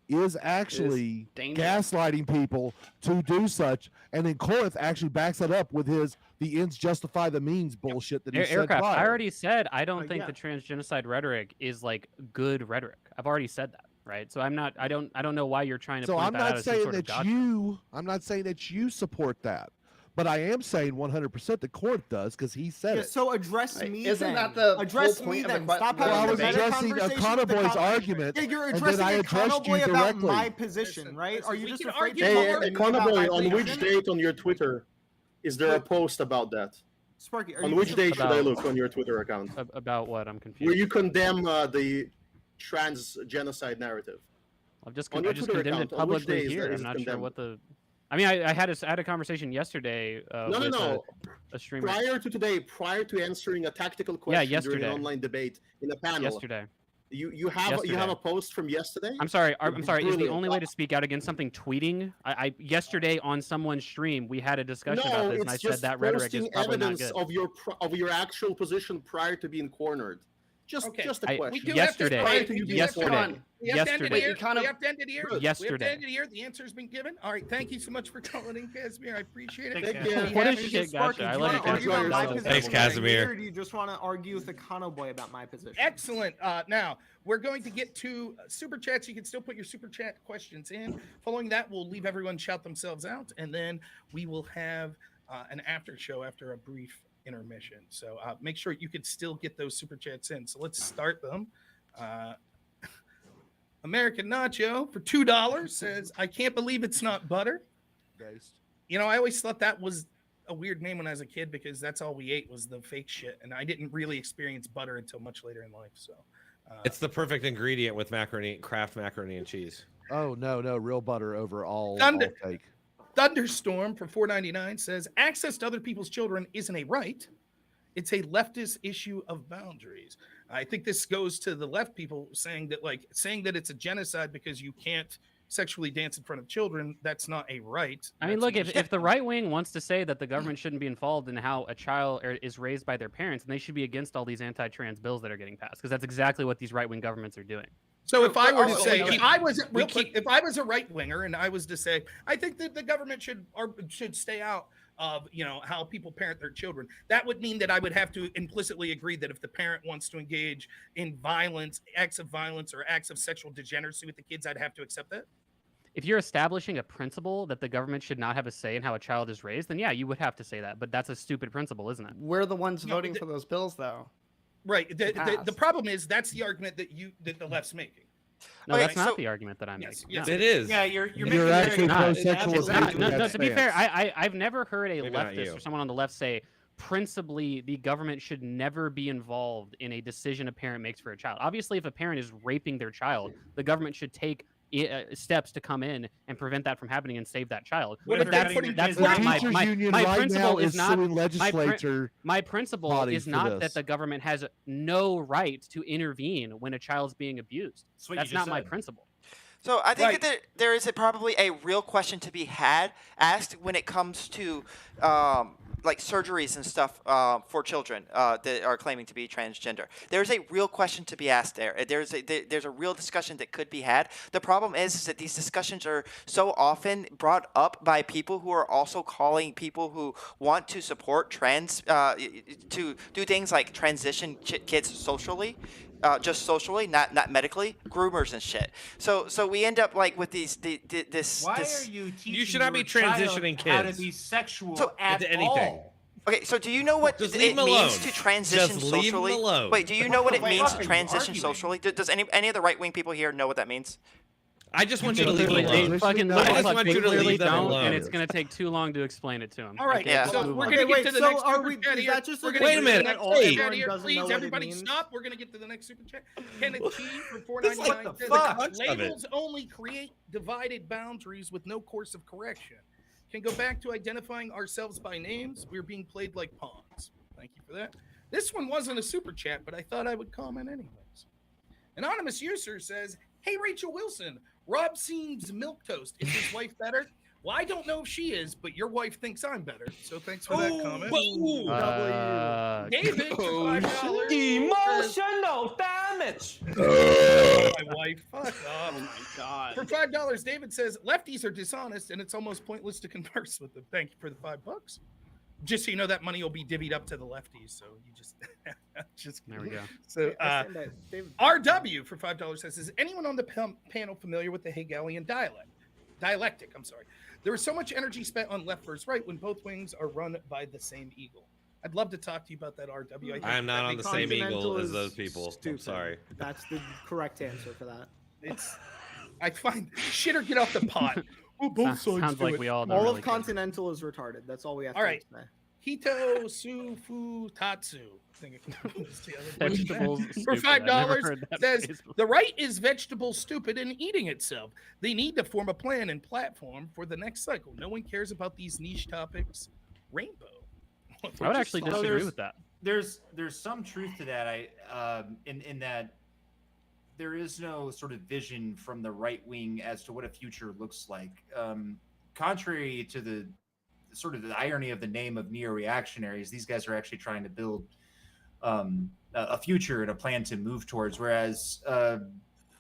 is actually dangerous. gaslighting people to do such, and then Corinth actually backs that up with his "the ends justify the means" bullshit that he said Aircraft. I prior. already said I don't think yeah. the transgenocide rhetoric is like good rhetoric. I've already said that, right? So I'm not. I don't know why you're trying to So point I'm that out not as some saying sort of that gotcha. I'm not saying that you support that, but I am saying 100% that Corinth does because he said Yeah, it. so address Right, me. isn't then. that the address whole me point of the then? que- Stop the having Well, I the was meta addressing conversation with the Econoboy's con- argument, Yeah, you're and then addressing I addressed you Econoboy about directly. my position, right? Are you we just can afraid to argue talk more. to me about my Econoboy, on which position? date on your Twitter is there a post about that? Sparky, are On you which just day should I About- look on your Twitter account? About what? I'm confused. Where you condemn the trans genocide narrative? I've just on I your just Twitter condemned it account, on which publicly day is here. that- I'm is it not sure condemned? what the. I mean, I had a conversation yesterday. No, with no. A streamer. Prior to today, prior to answering a tactical question during yesterday. an online debate in a panel, Yesterday. you have Yesterday. a post from yesterday. I'm sorry. I'm It's sorry. Is the brilliant. only way to speak out against something tweeting? I yesterday on someone's stream we had a discussion No, about this, and it's I said just that rhetoric is posting probably not evidence good. of your actual position prior to being cornered. Just a question. We do Yesterday. Have to, Prior to you being Yesterday. cornered. we have to end it Yesterday. here. You kind of- We have to end it here. We have to Yesterday. end it here. The answer's been given. All right. Thank you so much for calling in, Casimir. I appreciate it. Thank We you. have What to- is shit, Sparky, gotcha. I do you love want you to argue guys. about my Thanks, position, Casimir. or do you just want to argue with Econoboy about my position? Excellent. Now we're going to get to super chats. You can still put your super chat questions in. Following that, we'll leave everyone shout themselves out, and then we will have an after show after a brief intermission. So make sure you can still get those super chats in. So let's start them. American Nacho for $2 says, "I can't believe it's not butter." You know, I always thought that was a weird name when I was a kid because that's all we ate was the fake shit, and I didn't really experience butter until much later in life. So It's the perfect ingredient with Kraft macaroni and cheese. Oh no, real butter over all Thunder. take. Thunderstorm for $4.99 says, "Access to other people's children isn't a right. It's a leftist issue of boundaries." I think this goes to the left people saying that it's a genocide because you can't sexually dance in front of children. That's not a right. I mean, That's look, an if the right wing wants to say that the government shouldn't be involved in how a child is raised by their parents, then they should be against all these anti-trans bills that are getting passed, because that's exactly what these right-wing governments are doing. So if I were to Also, say, we if I was if I was a right winger and I was to say, I think that the government should stay out of how people parent their children, that would mean that I would have to implicitly agree that if the parent wants to engage in violence, acts of violence, or acts of sexual degeneracy with the kids, I'd have to accept that. If you're establishing a principle that the government should not have a say in how a child is raised, then yeah, you would have to say that. But that's a stupid principle, isn't it? We're the ones No, voting the- for those bills, though. Right. The pass. problem is that's the argument that the left's making. No, Okay, that's not so- the argument that I'm Yes, making. yes. No. It is. Yeah, you're You're making actually not. pro-sexual. It's not. taking No, that to be fair, stance. I've never heard a Maybe not leftist you. or someone on the left say principally the government should never be involved in a decision a parent makes for a child. Obviously, if a parent is raping their child, the government should take steps to come in and prevent that from happening and save that child. What But if they're that's, putting that's kids not in my Teachers my, union my right principle now is not suing my legislature. my principle bodies is for not this. that the government has no right to intervene when a child's being abused. That's what you That's just not my said. principle. So I think Right. that there is probably a real question to be asked when it comes to like surgeries and stuff for children that are claiming to be transgender. There's a real question to be asked there. There's a real discussion that could be had. The problem is that these discussions are so often brought up by people who are also calling people who want to support trans to do things like transition kids socially. Just socially, not medically, groomers and shit. So we end up like with this. Why this, are you teaching You should not be your child transitioning how to kids. be sexual So- at Into anything. all? Okay, so do you know what Just it leave 'em means alone. to transition Just leave 'em socially? alone. Wait, do you know what it Wait, means what to are you transition arguing? socially? Does any of the right wing people here know what that means? I just want you to leave it They alone. fucking No, look, I just look, want they you to clearly leave them don't, alone. and it's going to take too long to explain it to them. All right, Yeah. so move we're on. going to Okay, get to the wait, next so are super we- chat is here. that just We're a gonna Wait get a to the minute, next hey. super chat here. Everyone doesn't Please, know what it everybody means. stop. We're going to get to the next super chat. Kenneth G for $4.99 What the says, fuck? of it. labels only create divided boundaries with no course of correction. Can go back to identifying ourselves by names. We're being played like pawns. Thank you for that. This one wasn't a super chat, but I thought I would comment anyways. Anonymous user says, "Hey Rachel Wilson, Rob seems milquetoast. Is his wife better? Well, I don't know if she is, but your wife thinks I'm better. So thanks for that comment. David, for $5. Emotional damage. My wife. Fuck off. Oh my god. For $5, David says lefties are dishonest and it's almost pointless to converse with them. Thank you for the $5. Just so you know, that money will be divvied up to the lefties. So you just there we go. So RW for $5 says, is anyone on the panel familiar with the Hegelian dialectic? I'm sorry. There is so much energy spent on left versus right when both wings are run by the same eagle. I'd love to talk to you about that, RW. I am not on the same eagle as those people. I'm sorry. That's the correct answer for that. I find shit or get off the pot. Oh, both sides Sounds do like it. we all don't All really of care. continental is retarded. That's all we have All to right. say. Hito Sufu Tatsu. I think it's the other Vegetables for stupid. I've never $5 heard that says phrase the right is vegetable stupid and eating itself. They need to form a plan and platform for the next cycle. No one cares about these niche topics. Rainbow. I would actually So disagree there's- with that. There's some truth to that. In that there is no sort of vision from the right wing as to what a future looks like. Contrary to the sort of the irony of the name of neo-reactionaries, these guys are actually trying to build a future and a plan to move towards, whereas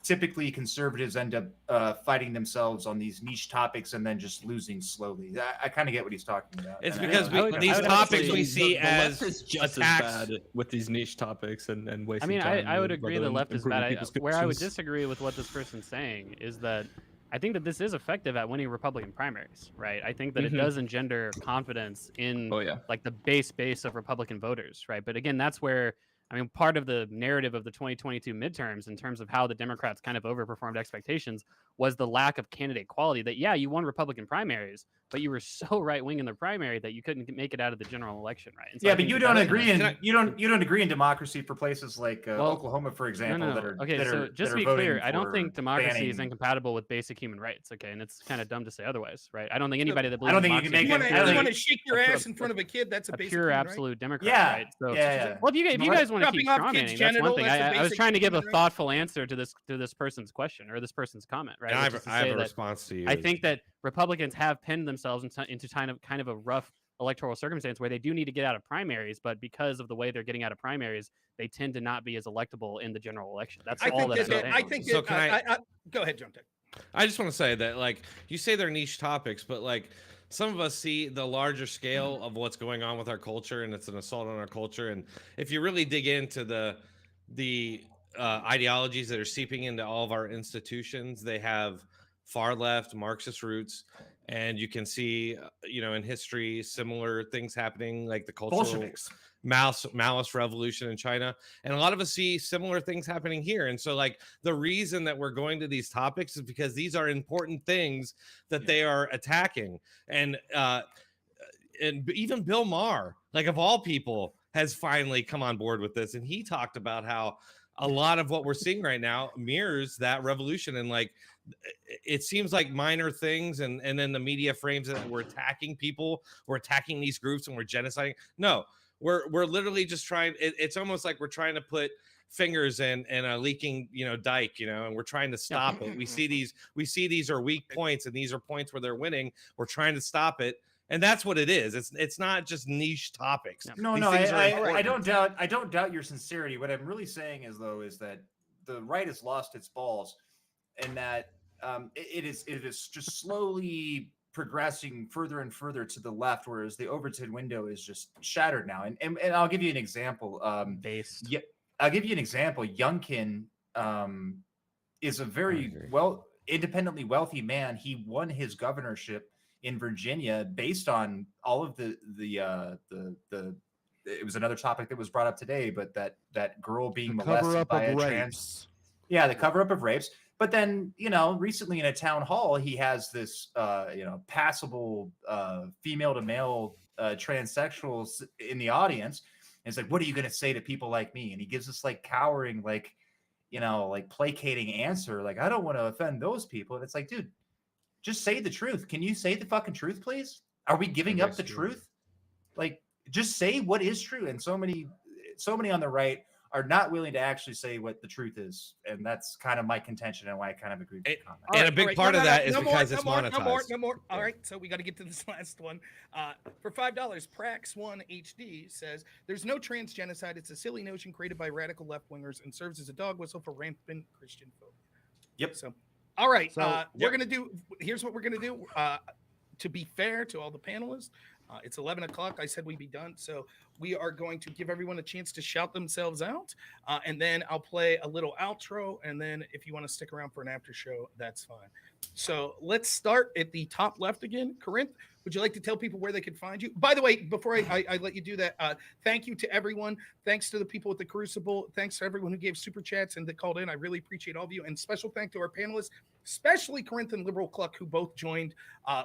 typically conservatives end up fighting themselves on these niche topics and then just losing slowly. I kind of get what he's talking about. It's And because these topics we see the as left is just attacks. as bad with these niche topics and I wasting mean, time. I would rather agree the than left is improving bad. people's Where I would conditions. disagree with what this person's saying is that I think that this is effective at winning Republican primaries, right? I think that it Mhm. does engender confidence in Oh, yeah. like the base of Republican voters, right? But again, that's where I mean, part of the narrative of the 2022 midterms in terms of how the Democrats kind of overperformed expectations was the lack of candidate quality. That, yeah, you won Republican primaries, but you were so right wing in the primary that you couldn't make it out of the general election, right? And so yeah, I but think you that don't that's- agree in you don't agree in democracy for places like Well, Oklahoma, for example, no. that are Okay, that so are, just that to are be clear, voting I don't for think democracy is banning- incompatible with basic human rights. Okay, and it's kind of dumb to say otherwise, right? I don't think anybody that I believes don't think you can democracy make is it- You I don't want to think- shake your ass in front of a kid? That's a a basic pure human right? absolute Democrat, Yeah, right? So, yeah. well, if you guys want to keep Chopping off kids' strawmanning, that's one genitals, thing. that's a I was basic trying to give a human right. thoughtful answer to this person's question or this person's comment, right? And I Which have- is to I have say a that response to you. I think that Republicans have pinned themselves into kind of a rough electoral circumstance where they do need to get out of primaries, but because of the way they're getting out of primaries, they tend to not be as electable in the general election. That's I all think that I'm that, saying. I think So that, can I- go ahead, John Tech. I just want to say that, like, you say they're niche topics, but like some of us see the larger scale of what's going on with our culture, and it's an assault on our culture. And if you really dig into the ideologies that are seeping into all of our institutions, they have far left Marxist roots, and you can see, in history, similar things happening, like the cultural Bolsheviks. Maoist revolution in China, and a lot of us see similar things happening here. And so, like, the reason that we're going to these topics is because these are important things that they are attacking. And even Bill Maher, like, of all people, has finally come on board with this, and he talked about how a lot of what we're seeing right now mirrors that revolution. And like, it seems like minor things, and then the media frames it that we're attacking people, we're attacking these groups, and we're genociding. No, we're literally just trying. It's almost like we're trying to put fingers in a leaking dike, and we're trying to stop it. We see these are weak points, and these are points where they're winning. We're trying to stop it. And that's what it is. It's not just niche topics. No, These no, things are I important. don't doubt your sincerity. What I'm really saying is that the right has lost its balls, and that it is just slowly progressing further and further to the left, whereas the Overton window is just shattered now. And I'll give you an example. Yeah, I'll give you an example. Youngkin is a very independently wealthy man. He won his governorship in Virginia based on all of the it was another topic that was brought up today, but that girl being The molested cover-up by a of trans, the cover up of rapes. But then, recently in a town hall, he has this passable female to male transsexuals in the audience. And it's like, what are you going to say to people like me? And he gives this like cowering, like placating answer, like, I don't want to offend those people. And it's like, dude, just say the truth. Can you say the fucking truth, please? Are we giving up the truth? Like, just say what is true. And so many on the right are not willing to actually say what the truth is, and that's kind of my contention and why I kind of agree with the comment. All And right, a big all right. part No, of no, that no, is no because more, it's no more, monetized. No more. All right, so we got to get to this last one. For $5, Prax1 HD says, "There's no trans genocide. It's a silly notion created by radical left wingers and serves as a dog whistle for rampant Christian phobia." Yep. So, all right, So- we're gonna do. Here's what we're gonna do. To be fair to all the panelists, it's 11 o'clock. I said we'd be done, so we are going to give everyone a chance to shout themselves out, and then I'll play a little outro, and then if you want to stick around for an after show, that's fine. So let's start at the top left again. Corinth, would you like to tell people where they can find you? By the way, before I let you do that, thank you to everyone. Thanks to the people at the Crucible. Thanks to everyone who gave super chats and that called in. I really appreciate all of you. And special thank to our panelists, especially Corinth and Liberal Cluck, who both joined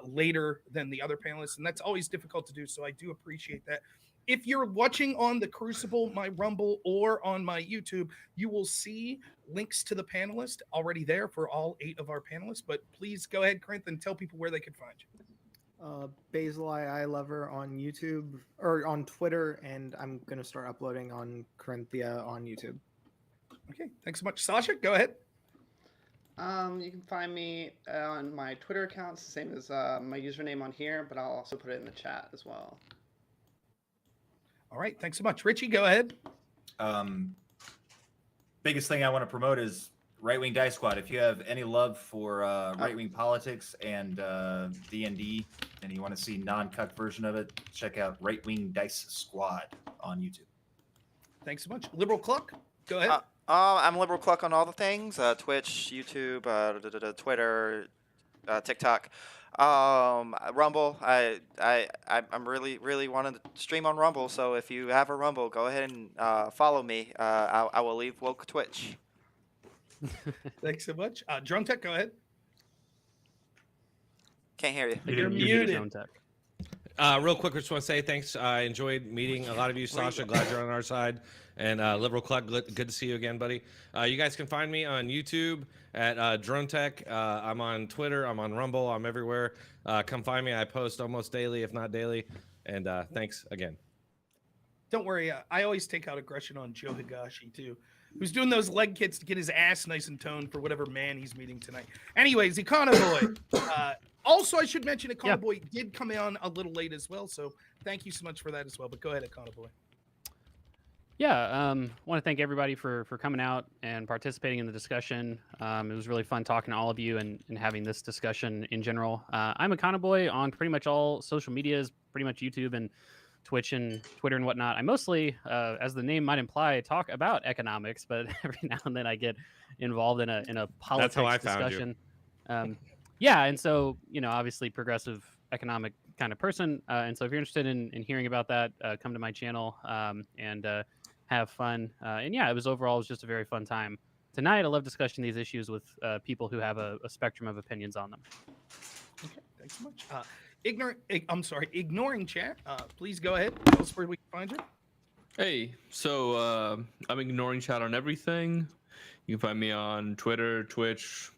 later than the other panelists. And that's always difficult to do, so I do appreciate that. If you're watching on the Crucible, my Rumble, or on my YouTube, you will see links to the panelists already there for all 8 of our panelists. But please go ahead, Corinth, and tell people where they can find you. Basil I Lover on YouTube or on Twitter, and I'm gonna start uploading on Corinthia on YouTube. Okay, thanks so much. Sasha, go ahead. You can find me on my Twitter account, it's the same as my username on here, but I'll also put it in the chat as well. All right, thanks so much. Richie, go ahead. Biggest thing I want to promote is Right Wing Dice Squad. If you have any love for right wing politics and D&D, and you want to see non-cuck version of it, check out Right Wing Dice Squad on YouTube. Thanks so much. Liberal Cluck, go ahead. I'm Liberal Cluck on all the things: Twitch, YouTube, Twitter, TikTok, Rumble. I'm really wanting to stream on Rumble. So if you have a Rumble, go ahead and follow me. I will leave woke Twitch. Thanks so much. Drone Tech, go ahead. Can't hear you. You're muted. Real quick, I just want to say thanks. I enjoyed meeting a lot of you, Sasha. Glad you're on our side. And Liberal Club, good to see you again, buddy. You guys can find me on YouTube at Drone Tech. I'm on Twitter. I'm on Rumble. I'm everywhere. Come find me. I post almost daily, if not daily. And thanks again. Don't worry. I always take out aggression on Joe Higashi, too, who's doing those leg kicks to get his ass nice and toned for whatever man he's meeting tonight. Anyways, Econoboy. Also, I should mention Econoboy did come on a little late as well, so thank you so much for that as well. But go ahead, Econoboy. Yeah, want to thank everybody for coming out and participating in the discussion. It was really fun talking to all of you and having this discussion in general. I'm Econoboy on pretty much all social medias, pretty much YouTube and Twitch and Twitter and whatnot. I mostly, as the name might imply, talk about economics, but every now and then I get involved in a politics That's how I found discussion. Yeah, and so, obviously progressive economic kind of person. And so if you're interested in hearing about that, come to my channel and have fun. And yeah, it was just a very fun time. Tonight, I love discussing these issues with people who have a spectrum of opinions on them. Okay, thanks so much. Ignoring chat. Please go ahead. Tell us where we can find you. Hey, so I'm ignoring chat on everything. You can find me on Twitter, Twitch,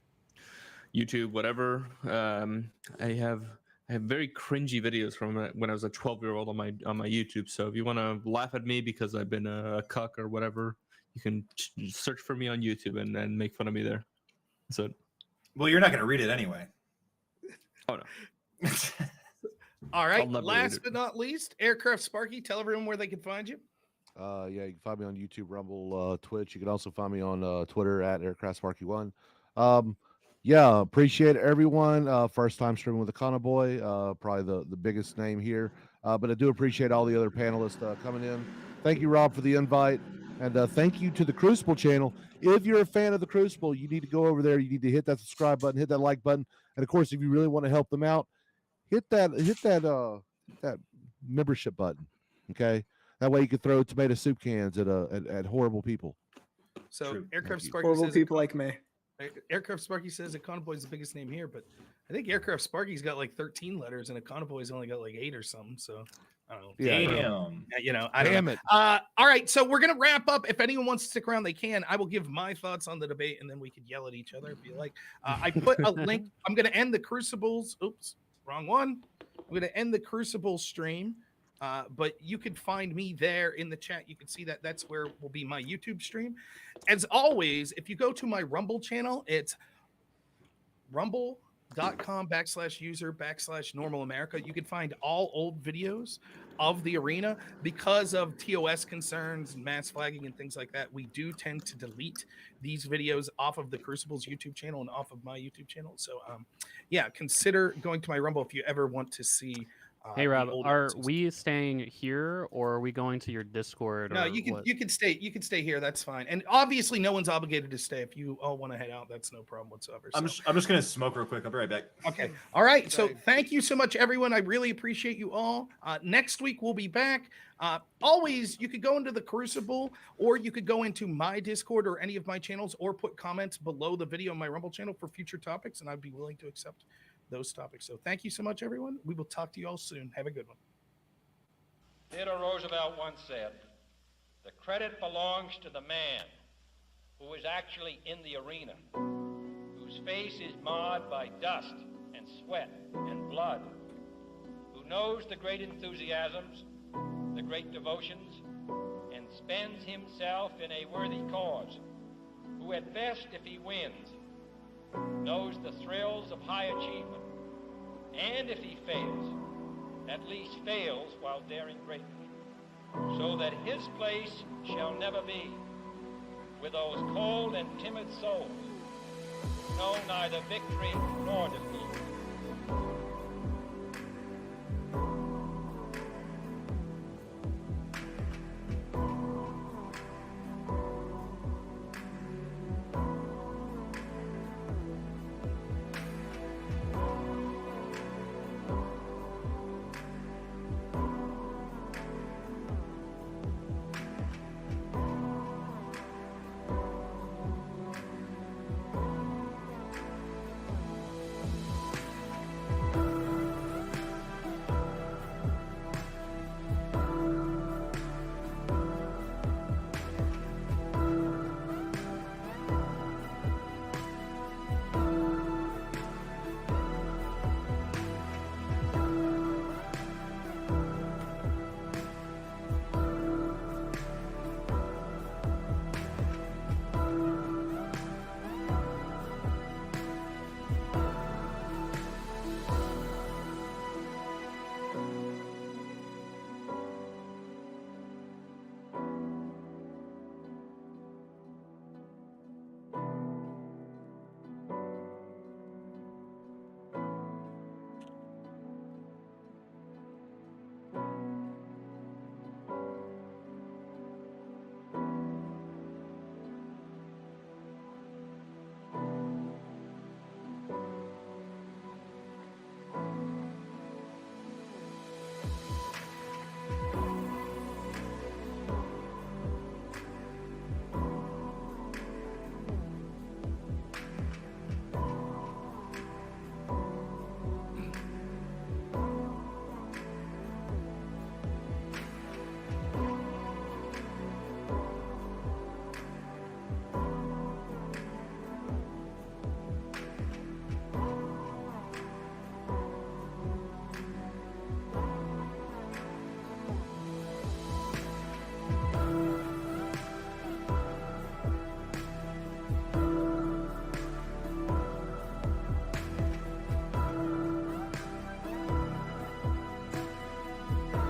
YouTube, whatever. I have very cringy videos from when I was a 12-year-old on my YouTube. So if you want to laugh at me because I've been a cuck or whatever, you can search for me on YouTube and make fun of me there. That's it. Well, you're not going to read it anyway. Oh no. All right. I'll never read Last it. but not least, Aircraft Sparky. Tell everyone where they can find you. Yeah, you can find me on YouTube, Rumble, Twitch. You can also find me on Twitter at AircraftSparky1. Yeah, appreciate everyone. First time streaming with Econoboy, probably the biggest name here. But I do appreciate all the other panelists coming in. Thank you, Rob, for the invite. And thank you to the Crucible channel. If you're a fan of the Crucible, you need to go over there. You need to hit that subscribe button, hit that like button. And of course, if you really want to help them out, hit that membership button. Okay? That way you can throw tomato soup cans at horrible people. So Aircraft Sparky Horrible says people like me. Aircraft Sparky says Econoboy is the biggest name here, but I think Aircraft Sparky's got like 13 letters and Econoboy's only got like 8 or something. So I don't know. Damn. I don't Damn know. it. All right, so we're gonna wrap up. If anyone wants to stick around, they can. I will give my thoughts on the debate, and then we could yell at each other if you like. I put a link. I'm gonna end the Crucibles. Oops, wrong one. I'm gonna end the Crucible stream But you can find me there in the chat. You can see that that's where will be my YouTube stream. As always, if you go to my Rumble channel, it's rumble.com/user/normal America. You can find all old videos of the arena. Because of TOS concerns and mass flagging and things like that, we do tend to delete these videos off of the Crucible's YouTube channel and off of my YouTube channel. So yeah, consider going to my Rumble if you ever want to see Hey the Rob, old are episodes. we staying here or are we going to your Discord? No, or you can what? you can stay here. That's fine. And obviously, no one's obligated to stay. If you all want to head out, that's no problem whatsoever. I'm So- just gonna smoke real quick. I'll be right back. Okay. All right. So thank you so much, everyone. I really appreciate you all. Next week we'll be back. Always, you could go into the Crucible, or you could go into my Discord or any of my channels, or put comments below the video on my Rumble channel for future topics, and I'd be willing to accept those topics. So thank you so much, everyone. We will talk to you all soon. Have a good one. Theodore Roosevelt once said, "The credit belongs to the man who is actually in the arena, whose face is marred by dust and sweat and blood, who knows the great enthusiasms, the great devotions, and spends himself in a worthy cause, who at best, if he wins, knows the thrills of high achievement, and if he fails, at least fails while daring greatly, so that his place shall never be with those cold and timid souls who know neither victory nor defeat."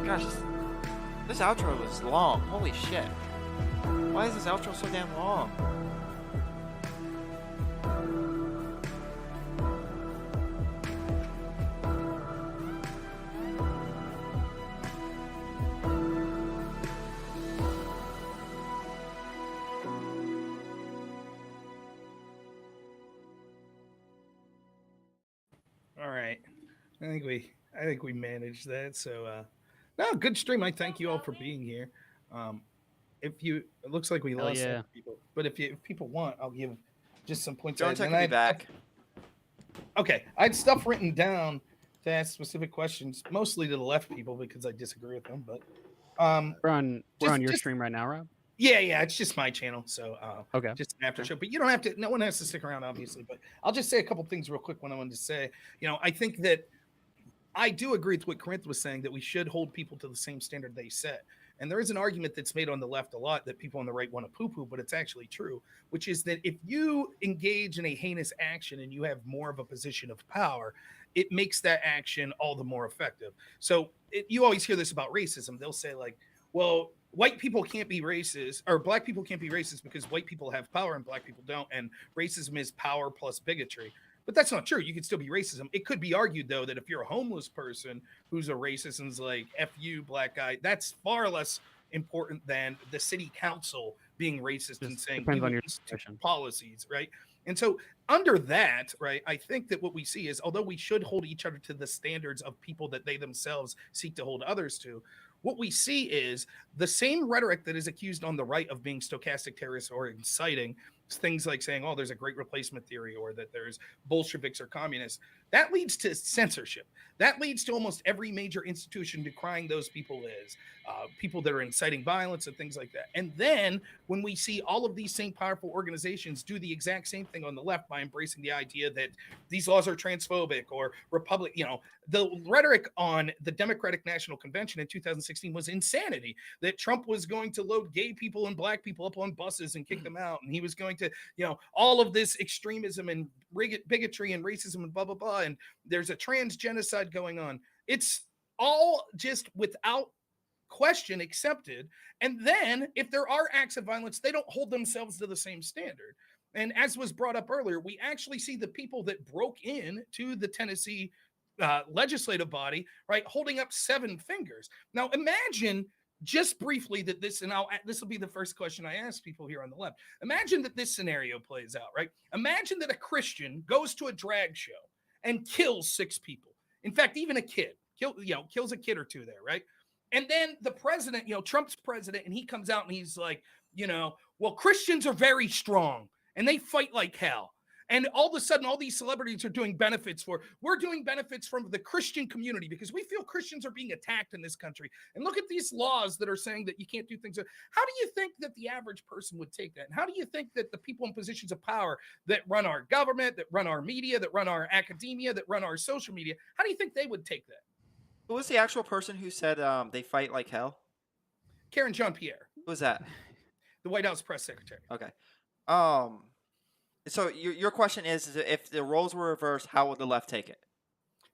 Gosh, this outro is long. Holy shit. Why is this outro so damn long? All right. I think we managed that. So no, good stream. I thank you all for being here. If you it looks like we Hell lost some yeah. people, but if people want, I'll give just some points. Jones, I can be back. Okay, I had stuff written down to ask specific questions, mostly to the left people because I disagree with them. But We're on your just- stream right now, Rob. yeah, it's just my channel, so Okay. just an after show. But you don't have to. No one has to stick around, obviously. But I'll just say a couple things real quick. When I wanted to say, I think that I do agree with what Corinth was saying, that we should hold people to the same standard they set. And there is an argument that's made on the left a lot that people on the right want to poo-poo, but it's actually true, which is that if you engage in a heinous action and you have more of a position of power, it makes that action all the more effective. So you always hear this about racism. They'll say like, well, white people can't be racist, or black people can't be racist because white people have power and black people don't. And racism is power plus bigotry. But that's not true. You could still be racism. It could be argued, though, that if you're a homeless person who's a racist and is like, F you, black guy, that's far less important than the city council being racist and saying depends on your policies, right? And so under that, right, I think that what we see is, although we should hold each other to the standards of people that they themselves seek to hold others to, what we see is the same rhetoric that is accused on the right of being stochastic terrorists or inciting things like saying, oh, there's a great replacement theory, or that there's Bolsheviks or communists. That leads to censorship. That leads to almost every major institution decrying those people as people that are inciting violence and things like that. And then when we see all of these same powerful organizations do the exact same thing on the left by embracing the idea that these laws are transphobic or republic, you know, the rhetoric on the Democratic National Convention in 2016 was insanity, that Trump was going to load gay people and black people up on buses and kick them out. And he was going to, you know, all of this extremism and bigotry and racism and blah, blah, blah. And there's a trans genocide going on. It's all just without question accepted. And then if there are acts of violence, they don't hold themselves to the same standard. And as was brought up earlier, we actually see the people that broke in to the Tennessee legislative body, right, holding up 7 fingers. Now imagine just briefly that this, and this will be the first question I ask people here on the left. Imagine that this scenario plays out, right? Imagine that a Christian goes to a drag show and kills 6 people. In fact, even a kid, kills a kid or 2 there, right? And then the president, Trump's president, and he comes out and he's like, well, Christians are very strong and they fight like hell. And all of a sudden, all these celebrities are doing benefits we're doing benefits from the Christian community because we feel Christians are being attacked in this country. And look at these laws that are saying that you can't do things. How do you think that the average person would take that? And how do you think that the people in positions of power that run our government, that run our media, that run our academia, that run our social media, how do you think they would take that? Who was the actual person who said they fight like hell? Karen Jean-Pierre. Who was that? The White House press secretary. Okay. So your question is if the roles were reversed, how would the left take it?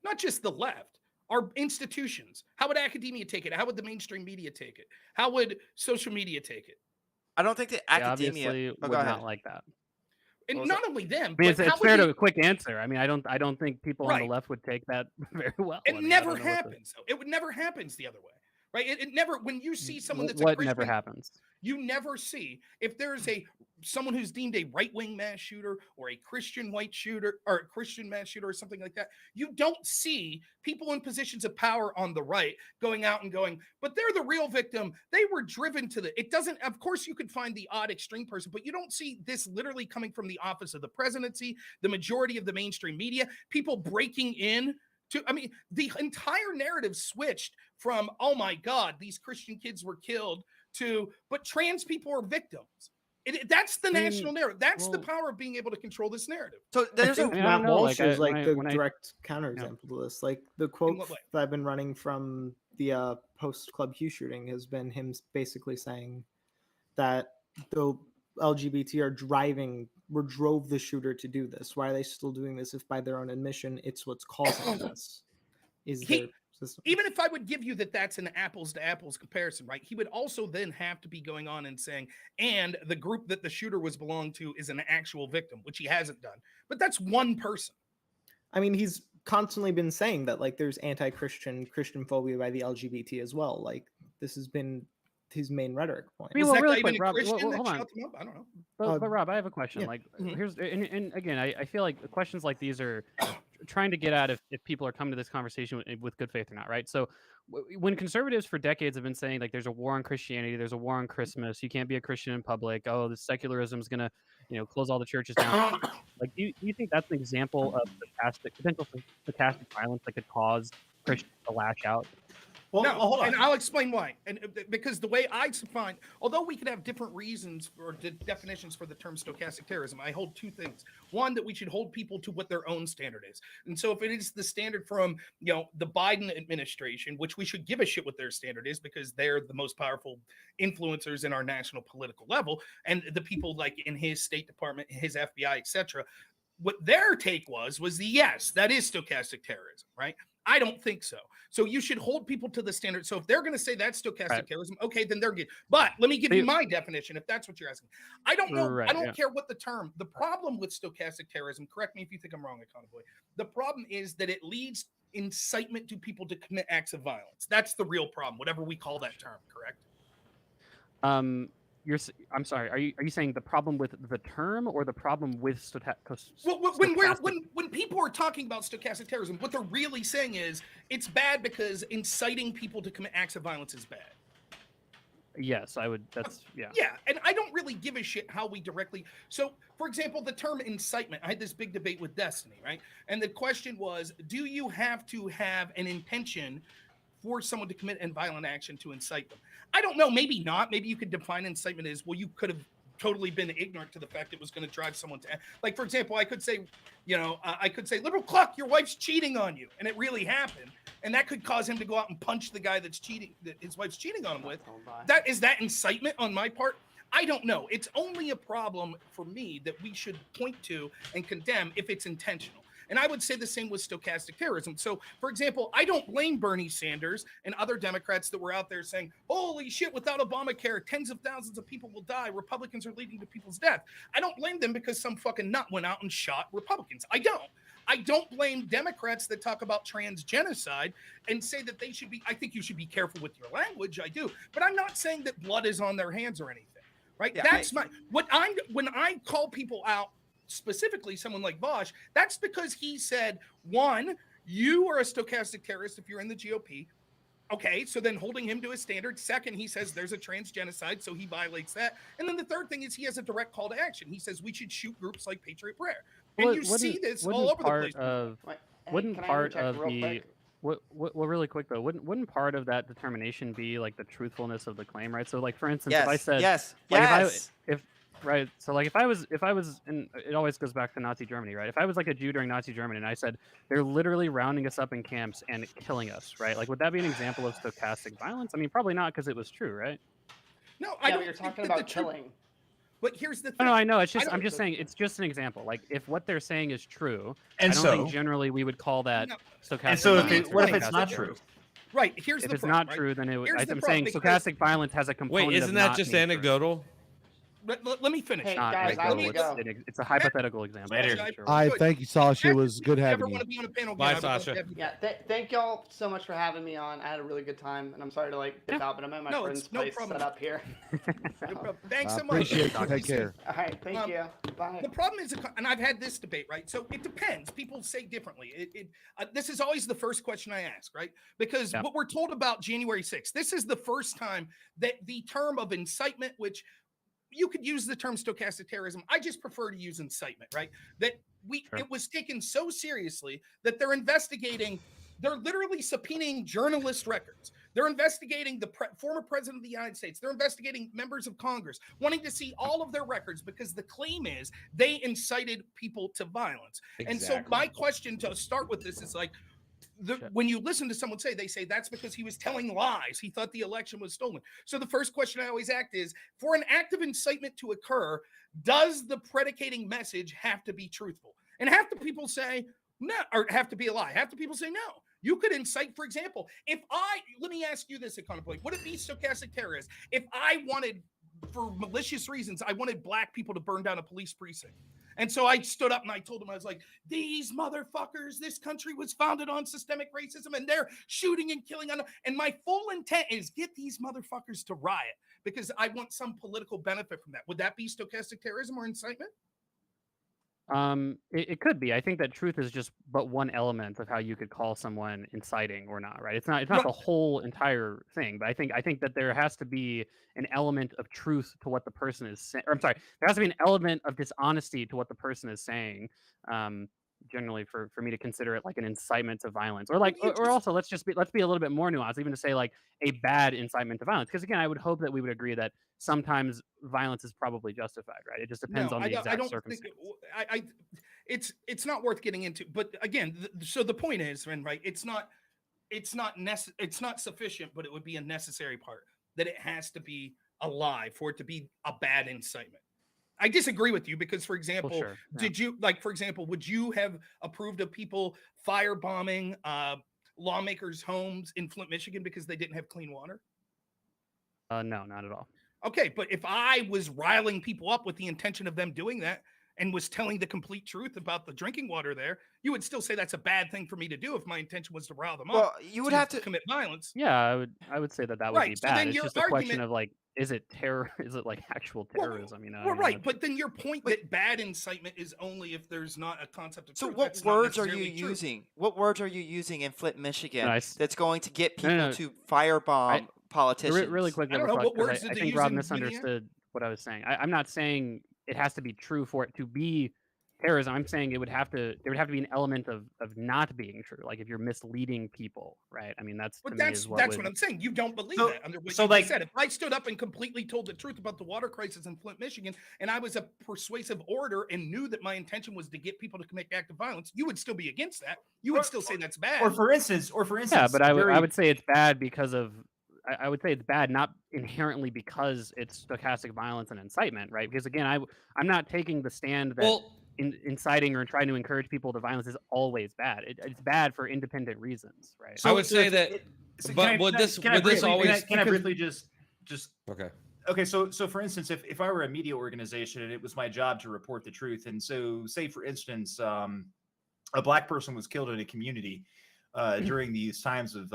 Not just the left, our institutions. How would academia take it? How would the mainstream media take it? How would social media take it? I don't think that academia obviously would not like that. And not only them, I mean, but it's fair to a quick answer. I mean, I don't think people on the Right. left would take that very well. It I mean, I never don't know what to- happens. It would never happens the other way, right? It never. When you see someone that's what a Christian, never happens. You never see if there's someone who's deemed a right-wing mass shooter or a Christian white shooter or a Christian mass shooter or something like that. You don't see people in positions of power on the right going out and going, but they're the real victim. They were driven to it doesn't, of course you could find the odd extreme person, but you don't see this literally coming from the office of the presidency, the majority of the mainstream media, people breaking in the entire narrative switched from, oh my God, these Christian kids were killed to, but trans people are victims. That's the national narrative. That's the power of being able to control this narrative. So I think Matt Walsh is like the direct counterexample to this. Like the quote what way? that I've been running from the post Club Q shooting has been him basically saying that the LGBT drove the shooter to do this. Why are they still doing this if by their own admission it's what's causing this? Their system. Even if I would give you that that's an apples to apples comparison, right? He would also then have to be going on and saying, and the group that the shooter was belonged to is an actual victim, which he hasn't done. But that's one person. I mean, he's constantly been saying that like there's Christian phobia by the LGBT as well. Like this has been his main rhetoric point. I mean, well, really quick, Rob, Christian that hold on. shut them up? I don't know. But Rob, I have a question. yeah. Like, here's and again, I feel like questions like these are trying to get at if people are coming to this conversation with good faith or not, right? So, when conservatives for decades have been saying like there's a war on Christianity, there's a war on Christmas, you can't be a Christian in public. Oh, the secularism is gonna, close all the churches down. Like, do you think that's an example of potential stochastic violence that could cause Christians to lash out? Well, no, hold on. and I'll explain why. And because the way I define, although we could have different reasons or definitions for the term stochastic terrorism, I hold two things. One, that we should hold people to what their own standard is. And so if it is the standard from, the Biden administration, which we should give a shit what their standard is because they're the most powerful influencers in our national political level, and the people like in his State Department, his FBI, etc., what their take was yes, that is stochastic terrorism, right? I don't think so. So you should hold people to the standard. So if they're going to say that's stochastic terrorism, okay, then they're good. But let me give you my definition, if that's what you're asking. I don't know. I don't care what the term. The problem with stochastic terrorism, correct me if you think I'm wrong, Econoboy. The problem is that it leads incitement to people to commit acts of violence. That's the real problem, whatever we call that term, correct? I'm sorry. Are you saying the problem with the term or the problem with Well, when people are talking about stochastic terrorism, what they're really saying is it's bad because inciting people to commit acts of violence is bad. Yes, I would. That's Yeah, and I don't really give a shit how we directly. So, for example, the term incitement. I had this big debate with Destiny, right? And the question was, do you have to have an intention for someone to commit a violent action to incite them? I don't know. Maybe not. Maybe you could define incitement as, well, you could have totally been ignorant to the fact it was going to drive someone to, like, for example, I could say, liberal cluck, your wife's cheating on you, and it really happened, and that could cause him to go out and punch the guy that his wife's cheating on him with. Is that incitement on my part? I don't know. It's only a problem for me that we should point to and condemn if it's intentional. And I would say the same with stochastic terrorism. So, for example, I don't blame Bernie Sanders and other Democrats that were out there saying, holy shit, without Obamacare, tens of thousands of people will die. Republicans are leading to people's death. I don't blame them because some fucking nut went out and shot Republicans. I don't blame Democrats that talk about trans genocide and say that they should be, I think you should be careful with your language. I do. But I'm not saying that blood is on their hands or anything, right? Yeah, when I call people out, specifically someone like Vosh, that's because he said, one, you are a stochastic terrorist if you're in the GOP. Okay, so then holding him to a standard. Second, he says there's a trans genocide, so he violates that. And then the third thing is he has a direct call to action. He says we should shoot groups like Patriot Prayer. And you see this all over the place. Really quick though, wouldn't part of that determination be like the truthfulness of the claim, right? So like for instance, if I said if I was, and it always goes back to Nazi Germany, right? If I was like a Jew during Nazi Germany and I said they're literally rounding us up in camps and killing us, right? Like, would that be an example of stochastic violence? I mean, probably not, because it was true, right? No, I don't. You're talking about killing. But here's the thing. No, I know. It's just I'm just saying it's just an example. Like, if what they're saying is true, I don't think generally we would call that stochastic. And so, what if it's stochastic not terrorism. true? Right. Here's if the it's problem, not true, then it would. Here's the I'm problem, saying stochastic violence has a component. Wait, isn't that just anecdotal? Let me finish. Hey, guys, it's a hypothetical example. Thank you, Sasha. It was good having you. Bye, Sasha. Yeah, thank y'all so much for having me on. I had a really good time, and I'm sorry to dip out, but I'm at my friend's place set up here. Thanks so much. Appreciate you. Take care. All right, thank you. Bye. The problem is, and I've had this debate, right? So it depends. People say differently. This is always the first question I ask, right? Because what we're told about January 6th, this is the first time that the term of incitement, which you could use the term stochastic terrorism. I just prefer to use incitement, right? That it was taken so seriously that they're investigating. They're literally subpoenaing journalist records. They're investigating the former president of the United States. They're investigating members of Congress, wanting to see all of their records because the claim is they incited people to violence. Exactly. And so my question to start with this is like, when you listen to someone they say that's because he was telling lies. He thought the election was stolen. So the first question I always ask is, for an act of incitement to occur, does the predicating message have to be truthful? And half the people say no, or have to be a lie. Half the people say no. You could incite, for example, let me ask you this, Econoplay, would it be stochastic terrorist if I wanted, for malicious reasons, I wanted black people to burn down a police precinct? And so I stood up and I told them, I was like, these motherfuckers, this country was founded on systemic racism and they're shooting and killing. And my full intent is get these motherfuckers to riot because I want some political benefit from that. Would that be stochastic terrorism or incitement? It could be. I think that truth is just but one element of how you could call someone inciting or not, right? It's not the whole entire thing, but I think that there has to be an element of truth to what the person is saying. Or I'm sorry, there has to be an element of dishonesty to what the person is saying. generally for me to consider it like an incitement to violence, or like, you or also let's be a little bit more nuanced, even to say like a bad incitement to violence. Because again, I would hope that we would agree that sometimes violence is probably justified, right? It just depends No, on the I exact don't think circumstance. it's not worth getting into. But again, so the point is, and right, it's not sufficient, but it would be a necessary part that it has to be a lie for it to be a bad incitement. I disagree with you because, for example, sure, yeah. did you for example, would you have approved of people firebombing lawmakers' homes in Flint, Michigan because they didn't have clean water? No, not at all. Okay, but if I was riling people up with the intention of them doing that and was telling the complete truth about the drinking water there, you would still say that's a bad thing for me to do if my intention was to rile them Well, up. you would have to commit violence. Yeah, I would say that would Right, be so bad. then It's your just a question argument- of like, is it terror? Is it like actual terrorism? You know? Well, I mean, right, but then your point that bad incitement is only if there's not a concept of So truth. what that's not words are you necessarily true. using? What words are you using in Flint, Michigan Nice. that's going to get people No, no. to firebomb politicians? Really quickly, I don't know, before, what 'cause words I did they think use Rob in misunderstood what I was saying. I'm not saying it has to be true for it to be terrorism. I'm saying there would have to be an element of not being true. Like if you're misleading people, right? I mean, that's But to me that's is what that's would, what I'm saying. You don't believe So- that under what so, you like- just said. If I stood up and completely told the truth about the water crisis in Flint, Michigan, and I was a persuasive orator and knew that my intention was to get people to commit active violence, you would still be against that. You would still say that's bad. Or for instance, yeah, but I very- would say it's bad because of I would say it's bad not inherently because it's stochastic violence and incitement, right? Because again, I'm not taking the stand that inciting or trying to encourage people to violence is always bad. It's bad for independent reasons, right? I would say that, So but can I- would can I- this can I would this briefly- always? can I briefly just Okay. Okay, so for instance, if I were a media organization and it was my job to report the truth, and so say for instance, a black person was killed in a community during these times of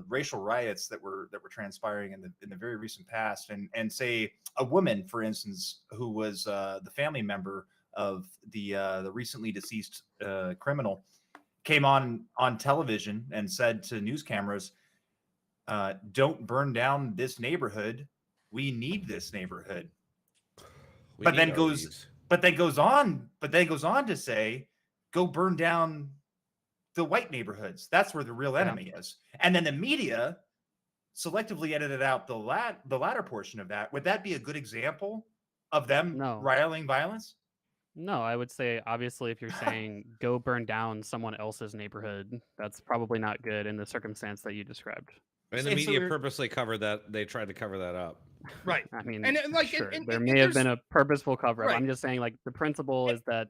racial riots that were transpiring in the very recent past, and say a woman, for instance, who was the family member of the recently deceased criminal, came on television and said to news cameras, "Don't burn down this neighborhood. We need this neighborhood." We but need then our goes leaves. but then goes on to say, "Go burn down the white neighborhoods. That's where the real enemy is." And then the media selectively edited out the latter portion of that. Would that be a good example of them riling violence? No, I would say obviously if you're saying go burn down someone else's neighborhood, that's probably not good in the circumstance that you described. And the media purposely covered that. They tried to cover that up. Right. I mean, And, like, sure, and there may have been a purposeful cover up. Right. I'm just saying, like, the principle is that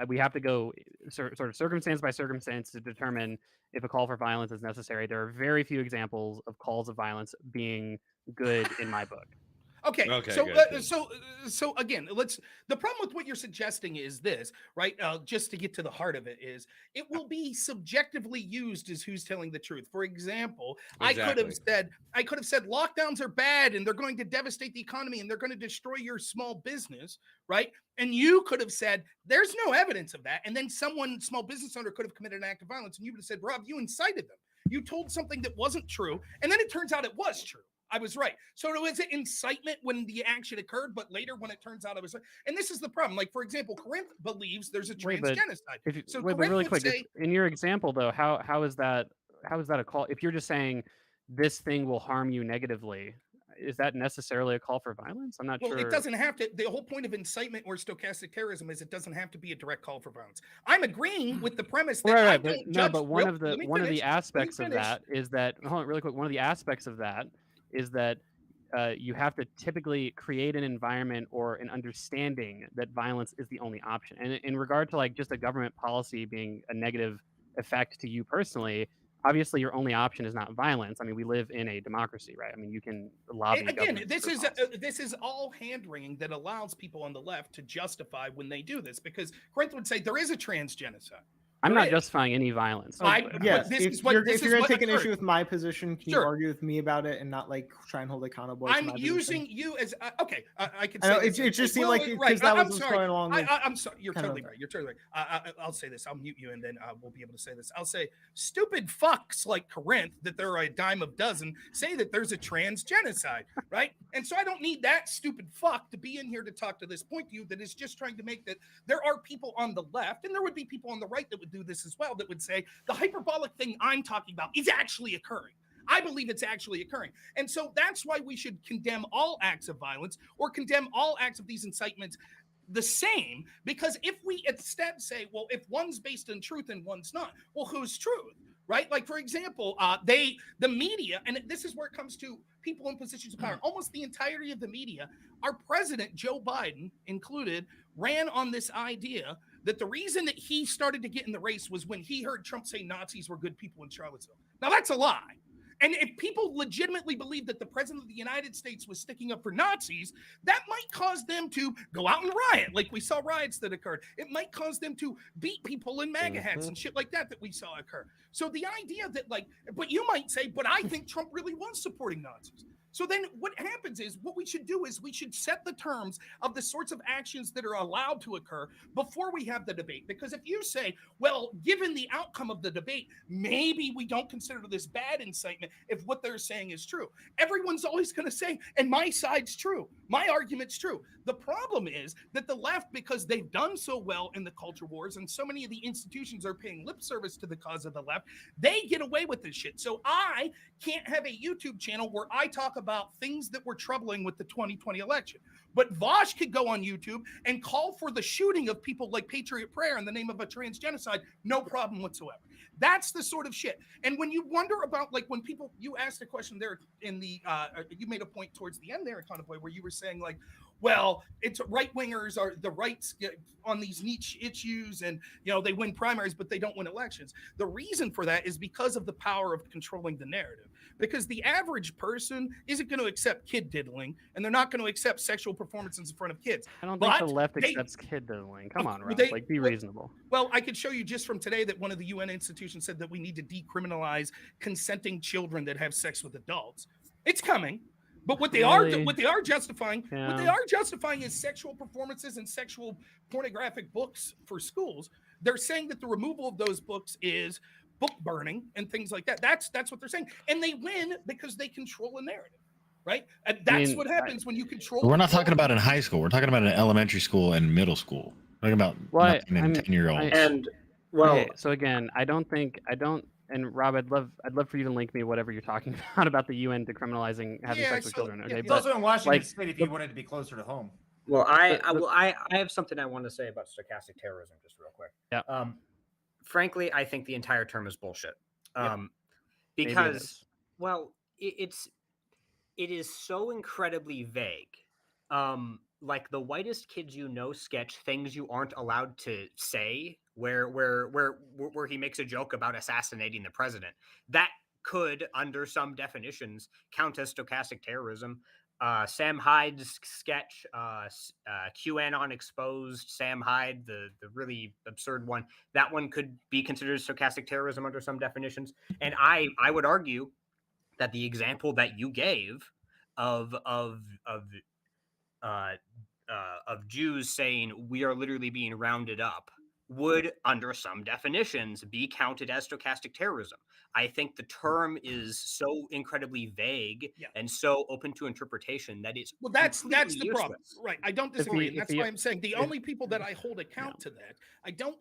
we have to go sort of circumstance by circumstance to determine if a call for violence is necessary. There are very few examples of calls of violence being good in my book. Okay. Okay, So, good. so again, the problem with what you're suggesting is this, right? Just to get to the heart of it is, it will be subjectively used as who's telling the truth. For example, I could have said lockdowns are bad and they're going to devastate the economy and they're going to destroy your small business, right? And you could have said there's no evidence of that, and then small business owner could have committed an act of violence, and you would have said, Rob, you incited them. You told something that wasn't true, and then it turns out it was true. I was right. So was it incitement when the action occurred, but later when it turns out it was right? And this is the problem. Like, for example, Corinth believes there's a Wait, trans but genocide. if you, So wait, but Corinth really would quick, say, in your example though, how is that a call? If you're just saying this thing will harm you negatively, is that necessarily a call for violence? I'm not well, sure. it doesn't have to. The whole point of incitement or stochastic terrorism is it doesn't have to be a direct call for violence. I'm agreeing with the premise that I Right, but don't no, judge. but one Real- of the let me one of finish. the Let me aspects of finish. that is that hold on, really quick. One of the aspects of that is that you have to typically create an environment or an understanding that violence is the only option. And in regard to like just a government policy being a negative effect to you personally, obviously your only option is not violence. I mean, we live in a democracy, right? I mean, you can lobby. And again, governments this for is policy. this is all hand wringing that allows people on the left to justify when they do this, because Corinth would say there is a trans genocide. I'm There not is. justifying any violence. Yes, this if is what you're, this if is you're gonna what take an occurred. issue with my position, can Sure. you argue with me about it and not like try and hold accountable? to I'm my using position? you as okay. I can I say know, this it and just say, seemed well, like it- right. 'cause that I'm was what's sorry. going along with I'm sorry. You're kind of- totally right. You're totally right. I'll say this. I'll mute you and then we'll be able to say this. I'll say stupid fucks like Corinth that they're a dime a dozen say that there's a trans genocide, right? And so I don't need that stupid fuck to be in here to talk to this point to you that is just trying to make that there are people on the left and there would be people on the right that would do this as well that would say the hyperbolic thing I'm talking about is actually occurring. I believe it's actually occurring. And so that's why we should condemn all acts of violence or condemn all acts of these incitements the same, because if we instead say, well, if one's based in truth and one's not, well, who's truth? Right? Like, for example, the media, and this is where it comes to people in positions of power, almost the entirety of the media, our president, Joe Biden included, ran on this idea that the reason that he started to get in the race was when he heard Trump say Nazis were good people in Charlottesville. Now, that's a lie. And if people legitimately believe that the president of the United States was sticking up for Nazis, that might cause them to go out and riot, like we saw riots that occurred. It might cause them to beat people in MAGA hats and shit like that we saw occur. So the idea that, like, but you might say, but I think Trump really was supporting Nazis. So then what happens is what we should do is we should set the terms of the sorts of actions that are allowed to occur before we have the debate. Because if you say, well, given the outcome of the debate, maybe we don't consider this bad incitement if what they're saying is true. Everyone's always going to say, and my side's true. My argument's true. The problem is that the left, because they've done so well in the culture wars and so many of the institutions are paying lip service to the cause of the left, they get away with this shit. So I can't have a YouTube channel where I talk about things that were troubling with the 2020 election. But Vosh could go on YouTube and call for the shooting of people like Patriot Prayer in the name of a trans genocide, no problem whatsoever. That's the sort of shit. And when you wonder about, like, when people, you asked a question there in the, you made a point towards the end there, kind of way, where you were saying, like, well, it's right wingers are the rights on these niche issues, and they win primaries, but they don't win elections. The reason for that is because of the power of controlling the narrative. Because the average person isn't going to accept kid diddling, and they're not going to accept sexual performances in front of kids. I don't think the But left they- accepts kid diddling. Come on, Rob. they- Like, be reasonable. Well, I could show you just from today that one of the UN institutions said that we need to decriminalize consenting children that have sex with adults. It's coming. But what they Really? are justifying, what they Yeah. are justifying is sexual performances and sexual pornographic books for schools. They're saying that the removal of those books is book burning and things like that. That's what they're saying. And they win because they control a narrative, right? And that's mean, what happens when you control. We're not talking about in high school. We're talking about in elementary school and middle school. We're talking about Well, 9 and 10-year-olds. Okay, so again, I don't, and Rob, I'd love for you to link me whatever you're talking about the UN decriminalizing having sex with children. Okay, It's also in Washington like, State if you wanted to be closer to home. Well, I have something I want to say about stochastic terrorism, just real quick. Yeah. Frankly, I think the entire term is bullshit. Maybe it Because, is. well, it is so incredibly vague. Like the whitest kids you know sketch, things you aren't allowed to say, where he makes a joke about assassinating the president. That could, under some definitions, count as stochastic terrorism. Sam Hyde's sketch, QAnon Exposed, Sam Hyde, the really absurd one, that one could be considered stochastic terrorism under some definitions. And I would argue that the example that you gave of Jews saying we are literally being rounded up would, under some definitions, be counted as stochastic terrorism. I think the term is so incredibly vague and so open to interpretation that it's That's completely the problem, useless. right? I don't If disagree, the- and if that's the- why I'm saying the if- only people that I hold account to that, I don't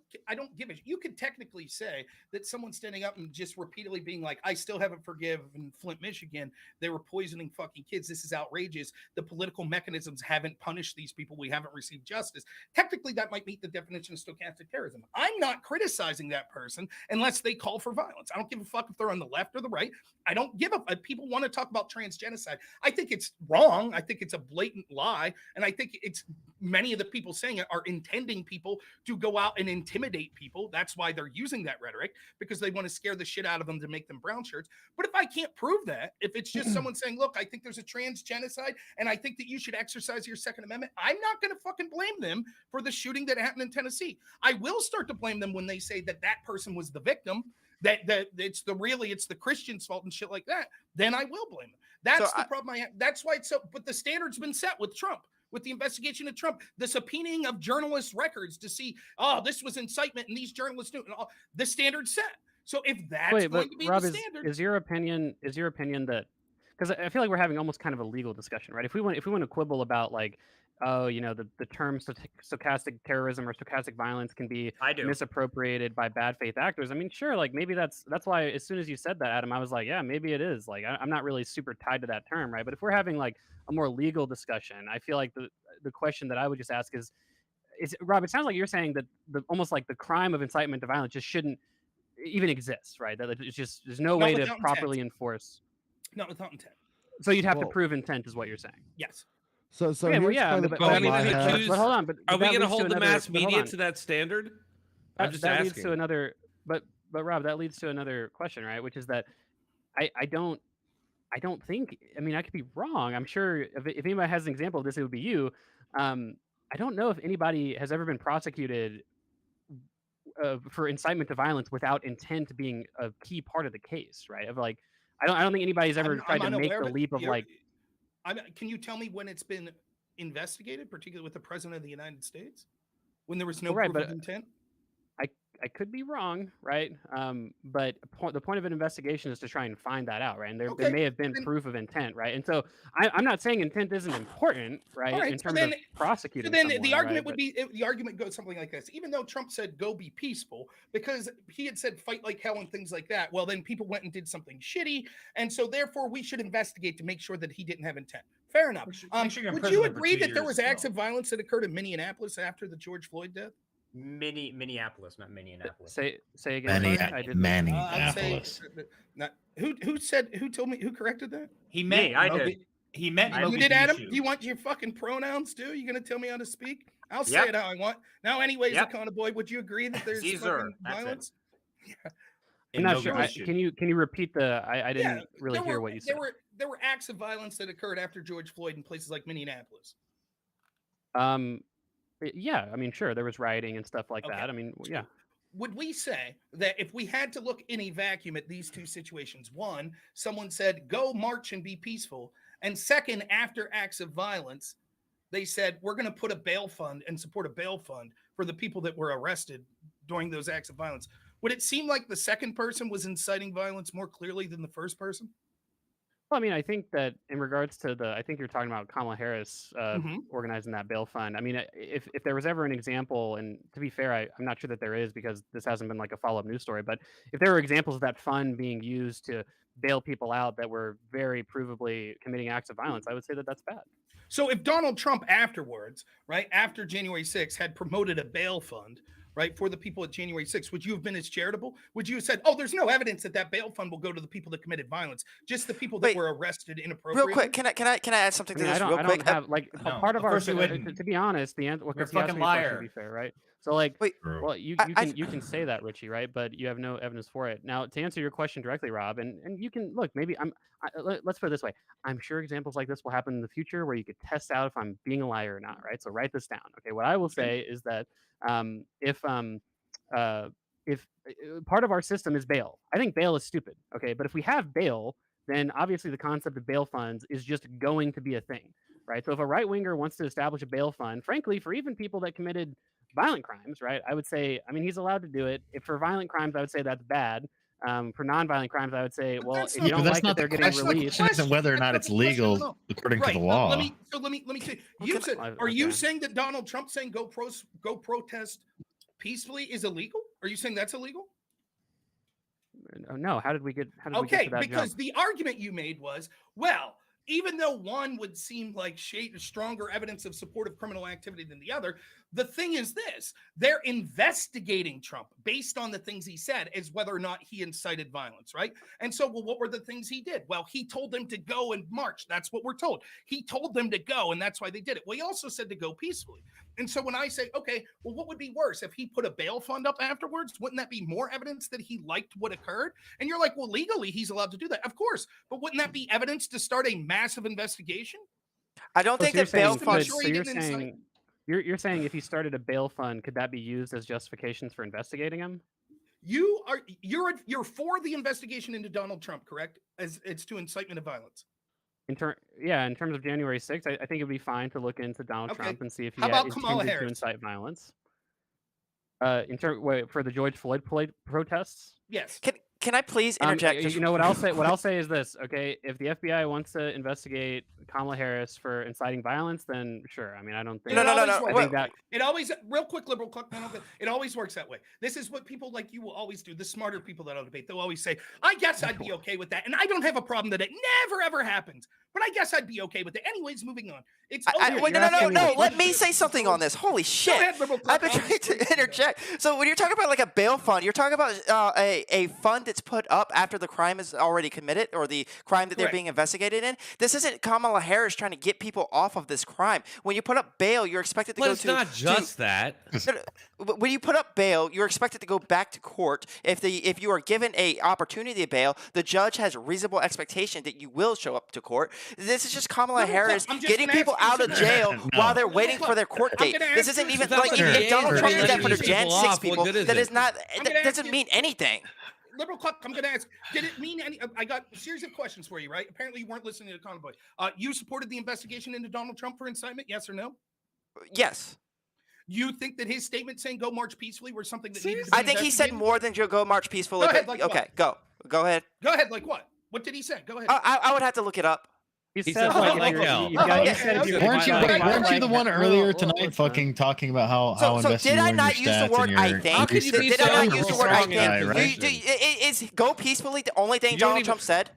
give it. You could technically say that someone standing up and just repeatedly being like, "I still haven't forgiven Flint, Michigan. They were poisoning fucking kids. This is outrageous. The political mechanisms haven't punished these people. We haven't received justice." Technically, that might meet the definition of stochastic terrorism. I'm not criticizing that person unless they call for violence. I don't give a fuck if they're on the left or the right. I don't give a people want to talk about trans genocide. I think it's wrong. I think it's a blatant lie. And I think it's many of the people saying it are intending people to go out and intimidate people. That's why they're using that rhetoric, because they want to scare the shit out of them to make them brown shirts. But if I can't prove that, if it's just someone saying, look, I think there's a trans genocide and I think that you should exercise your Second Amendment, I'm not going to fucking blame them for the shooting that happened in Tennessee. I will will start to blame them when they say that that person was the victim, that it's the Christians' fault and shit like that. Then I will blame them. That's the problem I have. That's why it's so. But the standard's been set with Trump. With the investigation of Trump, the subpoenaing of journalists' records to see, oh, this was incitement, and these journalists knew, and all the standard's set. So if that's going to be Rob, the standard, is your opinion that, because I feel like we're having almost kind of a legal discussion, right? If we want to quibble about like, oh, you know, the term stochastic terrorism or stochastic violence can be misappropriated by bad faith actors. I mean, sure, like maybe that's why as soon as you said that, Adam, I was like, yeah, maybe it is. Like I'm not really super tied to that term, right? But if we're having like a more legal discussion, I feel like the question that I would just ask is Rob, it sounds like you're saying that almost like the crime of incitement to violence just shouldn't even exist, right? That it's just there's no way to properly enforce. Not without intent. So you'd have to prove intent, is what you're saying. Yes. So okay, well, here's yeah, kind of but on I mean, my head. but hold on. But Are we that going to leads hold the another- mass but hold media on. to that standard? I'm just that asking. leads to another. But Rob, that leads to another question, right? Which is that I don't think. I mean, I could be wrong. I'm sure if anybody has an example of this, it would be you. I don't know if anybody has ever been prosecuted for incitement to violence without intent being a key part of the case, right? Of like, I don't think anybody's ever tried to make the leap of like. Can you tell me when it's been investigated, particularly with the president of the United States, when there was no Right, proof but of intent? I could be wrong, right? But the point of an investigation is to try and find that out, right? And there may have been proof of intent, right? And so I'm not saying intent isn't important, right? All right, in so terms then- of prosecuting. So then someone, the argument right? would be the argument goes something like this. Even though Trump said go be peaceful because he had said fight like hell and things like that, well then people went and did something shitty, and so therefore we should investigate to make sure that he didn't have intent. Fair enough. Make sure you're in Would prison you for agree 2 that there was years, acts of violence that occurred in Minneapolis after the George Floyd death? Minneapolis, not Minneapolis. Say again. sorry, I didn't- I'd say not, who told me, who corrected that? He meant I did. He meant You did, Adam? Do you want your fucking pronouns too? You gonna tell me how to speak? I'll say Yep. it how I want. Now, anyways, Yep. Akana boy, would you agree that there's Caesar, fucking that's it. violence? I'm not sure. Can you repeat the? I didn't really there hear were, what you said. There were acts of violence that occurred after George Floyd in places like Minneapolis. Yeah, I mean, sure, there was rioting and stuff like that. I mean, yeah. Would we say that if we had to look in a vacuum at these two situations, one, someone said, go march and be peaceful, and second, after acts of violence, they said, we're going to put a bail fund and support a bail fund for the people that were arrested during those acts of violence. Would it seem like the second person was inciting violence more clearly than the first person? Well, I mean, I think that in regards to I think you're talking about Kamala Harris organizing that bail fund. I mean, if there was ever an example, and to be fair, I'm not sure that there is because this hasn't been like a follow-up news story, but if there were examples of that fund being used to bail people out that were very provably committing acts of violence, I would say that that's bad. So if Donald Trump afterwards, right, after January 6th had promoted a bail fund, right, for the people at January 6th, would you have been as charitable? Would you have said, oh, there's no evidence that that bail fund will go to the people that committed violence, just the people that were arrested inappropriately? Real quick, can I add something to I mean, this I real don't quick? have like part of our course you to wouldn't. be honest, the answer. You're a Because he asked fucking me a question, liar. to be fair, right? So like, Wait, well, you can say that, Richie, right? But you have no evidence for it. Now, to answer your question directly, Rob, and you can look. Maybe let's put it this way. I'm sure examples like this will happen in the future where you could test out if I'm being a liar or not, right? So write this down. Okay, what I will say is that if part of our system is bail, I think bail is stupid. Okay, but if we have bail, then obviously the concept of bail funds is just going to be a thing, right? So if a right winger wants to establish a bail fund, frankly, for even people that committed violent crimes, right? I would say, I mean, he's allowed to do it. If for violent crimes, I would say that's bad. For non-violent crimes, I would say, well, if you don't like that they're getting released, question isn't whether or not it's legal according to the law. Let me say, you said, are you saying that Donald Trump saying go protest peacefully is illegal? Are you saying that's illegal? no. How did we get to that because jump? the argument you made was, well, even though one would seem like stronger evidence of supportive criminal activity than the other, the thing is this: they're investigating Trump based on the things he said as whether or not he incited violence, right? And so, well, what were the things he did? Well, he told them to go and march. That's what we're told. He told them to go, and that's why they did it. Well, he also said to go peacefully. And so when I say, okay, well, what would be worse if he put a bail fund up afterwards? Wouldn't that be more evidence that he liked what occurred? And you're like, well, legally, he's allowed to do that. Of course. But wouldn't that be evidence to start a massive investigation? I don't think that bail funds. You're saying if he started a bail fund, could that be used as justifications for investigating him? You're for the investigation into Donald Trump, correct? As it's to incitement of violence. In terms of January 6th, I think it'd be fine to look into Donald Okay. Trump and see if he How about Kamala intended to Harris? incite violence. For the George Floyd protests. Yes. Can I please interject? You know what I'll say? What I'll say is this, okay? If the FBI wants to investigate Kamala Harris for inciting violence, then sure. I mean, I don't think. No. I think that It always, real quick, liberal cluck, it always works that way. This is what people like you will always do. The smarter people that I'll debate, they'll always say, I guess I'd be okay with that. And I don't have a problem that it never, ever happens. But I guess I'd be okay with it. Anyways, moving on. It's Wait, no. Let me say something on this. Holy shit. ahead, liberal I've cluck. been trying to interject. So when you're talking about like a bail fund, you're talking about a fund that's put up after the crime is already committed or the crime that they're Correct. being investigated in. This isn't Kamala Harris trying to get people off of this crime. When you put up bail, you're expected to But go it's to not just that. When you put up bail, you're expected to go back to court. If you are given a opportunity of bail, the judge has reasonable expectation that you will show up to court. This is just Kamala Harris I'm just getting gonna people ask out you of something. jail No. while they're waiting for their court I'm date. gonna This ask isn't you even something. like Without if Donald the Trump did that for the DAs Jan people 6 off, what people, good is that it? is not I'm that gonna doesn't ask mean anything. Liberal cluck, I'm going to ask, did it mean any? I got a series of questions for you, right? Apparently you weren't listening to Convoy. You supported the investigation into Donald Trump for incitement, yes or no? Yes. You think that his statement saying go march peacefully was something that needed to be I think he said investigated? more than go march peacefully. Go ahead, but- like what? okay, go ahead. Go ahead, like what? What did he say? Go ahead. I would have to look it up. he He said said like, like if you're- hell. you got- he Okay, said if okay. you're Weren't you, violating- weren't you the one earlier Whoa, tonight listen. fucking talking about how So did investing I in not your use the stats word and I your think? How could you be Did I so not use the word I strong in that think? position? Is go peacefully the only thing You don't Donald even- Trump said?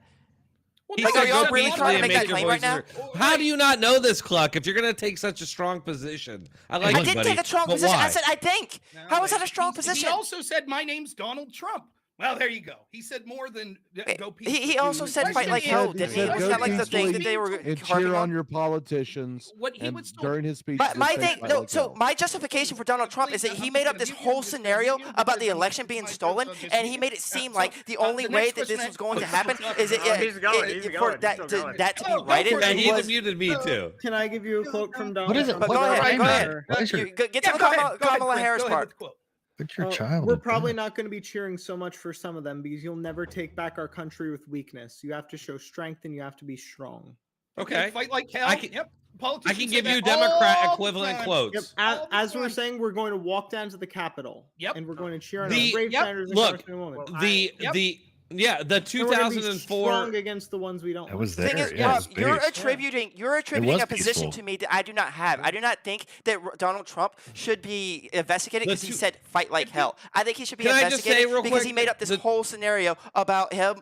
Well, He no, Like, said are y'all go really peacefully trying to and make that your claim right voice now? heard. How do you not know this, Cluck? If you're gonna take such a strong position, I like I you, didn't buddy, take a strong but position. I why? said I think. No, How is that a wait. strong He position? also said my name's Donald Trump. Well, there you go. He said more than go peacefully. He also said fight Question like is- hell, He didn't said he? Wasn't go that like the thing that they were and harping cheer on? on your politicians. What he and was told- during his speech, But he my said thing, fight no. like So hell. my justification for Donald Trump is that he made up this whole scenario about the election being stolen, and he made it seem like the only way that this was going to happen is it, He's going, he's for going, that he's still going. that to be Oh, go righted for it. Yeah, he was. muted me too. Can I give you a quote from Donald What is it? Trump? But go What ahead, time go is ahead. it? What is your- Get to Yeah, the go ahead, Kamala Quinn, Harris go ahead part. with the quote. Put your child. We're in probably bed. not going to be cheering so much for some of them because you'll never take back our country with weakness. You have to show strength and you have to be strong. Okay. Fight like hell. I can- Yep. I Politicians can say give that you Democrat all the equivalent time. quotes. Yep. All the As we're time. saying, we're going to walk down to the Capitol. Yep. And we're going to cheer on The- our brave Yep. senators and Look, congressmen and women. The Yep. the yeah the And we're gonna be 2004. strong against the ones we don't. I was like. Thing there. is, Yeah, it was you're big. attributing was a position peaceful. to me that I do not have. I do not think that Donald Trump should be investigated because he said fight like hell. I think he should be Can I just say investigated real because quick, he made up this the- whole scenario about him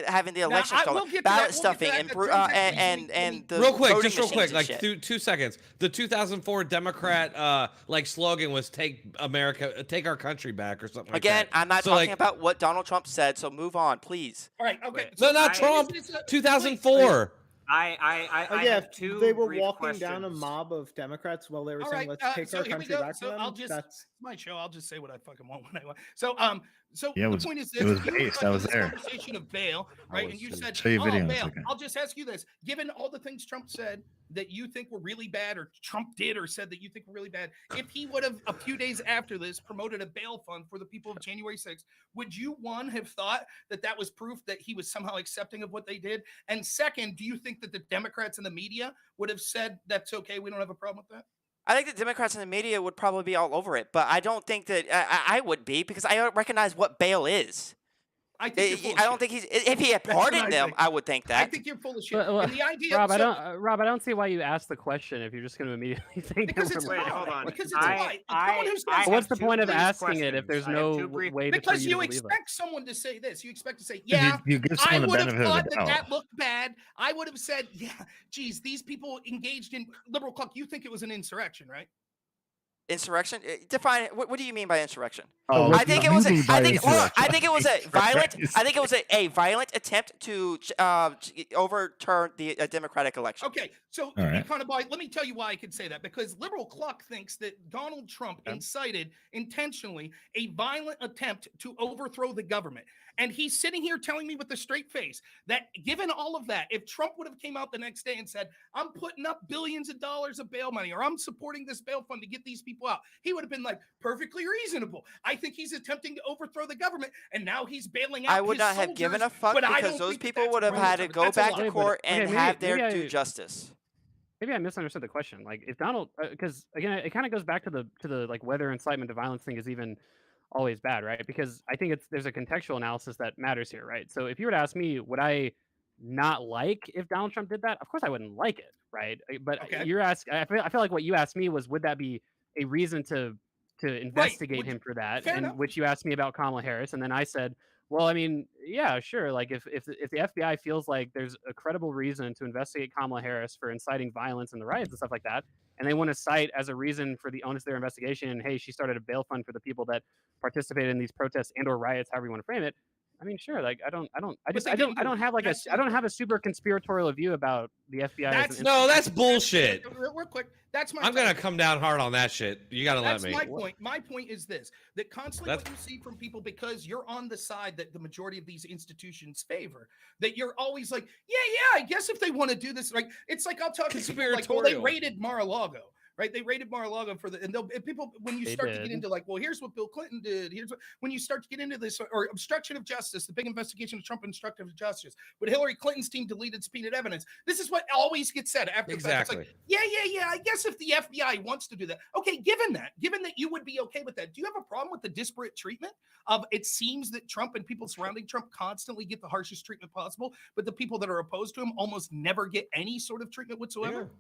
having the election I stolen, will get to that, ballot we'll get to stuffing, that. and That bru- turns out to be and the Real quick, voting just real machines quick, and like shit. 2 seconds. The 2004 Democrat like slogan was "Take America, take our country back" or something like Again, that. I'm not So, talking like, about what Donald Trump said, so move on, please. All right. Okay. No, not I- Trump. This is a- 2004. I Yeah, have two they were brief walking down a questions. mob of Democrats while they were All saying, right, "Let's take so our here we country go. back So from them." I'll just That's it's my show. I'll just say what I fucking want when I want. So Yeah, it the was- point is it this: was you based, got I was this there. Conversation of bail, right? And you said, show you a video in a bail. second. I'll just ask you this: given all the things Trump said that you think were really bad, or Trump did or said that you think were really bad, if he would have a few days after this promoted a bail fund for the people of January 6th, would you have thought that that was proof that he was somehow accepting of what they did? And second, do you think that the Democrats and the media would have said that's okay? We don't have a problem with that. I think the Democrats and the media would probably be all over it, but I don't think that I would be because I don't recognize what bail is. I think you're full of I don't shit. think he's. If he had That's what pardoned I them, think. I would think I that. think you're full of shit. Well, And the idea, Rob, so- Rob, I don't see why you asked the question if you're just going to immediately think because that it's we're a lie. Hold on. Because it's a lie. Someone who's I not- What's the have two point of brief asking it if there's questions. I have no two brief- way for because you you to believe it? expect someone to say this. You expect to say, You- yeah, you give I someone the would have benefit of thought the that doubt. that looked bad. I would have said, yeah, geez, these people engaged in liberal cluck. You think it was an insurrection, right? Insurrection? Define it. What do you mean by insurrection? Oh, I think it was. I think. Hold on, I think it was a violent. Christ. I think it was a violent attempt to overturn the Democratic election. Okay, so All right. let me tell you why I can say that. Because Liberal Cluck thinks that Donald Trump incited intentionally a violent attempt to overthrow the government. And he's sitting here telling me with a straight face that given all of that, if Trump would have came out the next day and said, I'm putting up billions of dollars of bail money, or I'm supporting this bail fund to get these people out, he would have been like, perfectly reasonable. I think he's attempting to overthrow the government, and now he's bailing out I would his not have given a soldiers, fuck but I because don't those think people that's would have had to relevant. go That's a back lot. to Okay, court but- and okay, have maybe their I- due justice. Maybe I misunderstood the question. Like, if Donald, because again, it kind of goes back to the like whether incitement to violence thing is even always bad, right? Because I think there's a contextual analysis that matters here, right? So if you were to ask me, would I not like if Donald Trump did that? Of course, I wouldn't like it, right? But Okay. you're asking. I feel like what you asked me was, would that be a reason to investigate Would- him for that? fair And enough. which you asked me about Kamala Harris, and then I said, well, I mean, yeah, sure. Like if the FBI feels like there's a credible reason to investigate Kamala Harris for inciting violence and the riots and stuff like that, and they want to cite as a reason for the onus of their investigation, hey, she started a bail fund for the people that participated in these protests and or riots, however you want to frame it. I mean, sure. Like I don't have like I don't have a super conspiratorial view about the FBI. as an No, that's bullshit. Real quick, that's my I'm gonna point. come down hard on that shit. You gotta That's let me. my point. My point is this: that constantly That's- what you see from people, because you're on the side that the majority of these institutions favor, that you're always like, yeah, I guess if they want to do this, like it's like I'll talk to people like, well, they Conspiratorial. raided Mar-a-Lago. Right, they raided Mar-a-Lago for the and people when you They start to get did. into like, well, here's what Bill Clinton did. Here's what when you start to get into this or obstruction of justice, the big investigation of Trump obstruction of justice, but Hillary Clinton's team deleted subpoenaed evidence. This is what always gets said after the fact. It's Exactly. like, yeah. I guess if the FBI wants to do that, okay. Given that you would be okay with that, do you have a problem with the disparate treatment of? It seems that Trump and people surrounding Trump constantly get the harshest treatment possible, but the people that are opposed to him almost never get any sort of treatment whatsoever.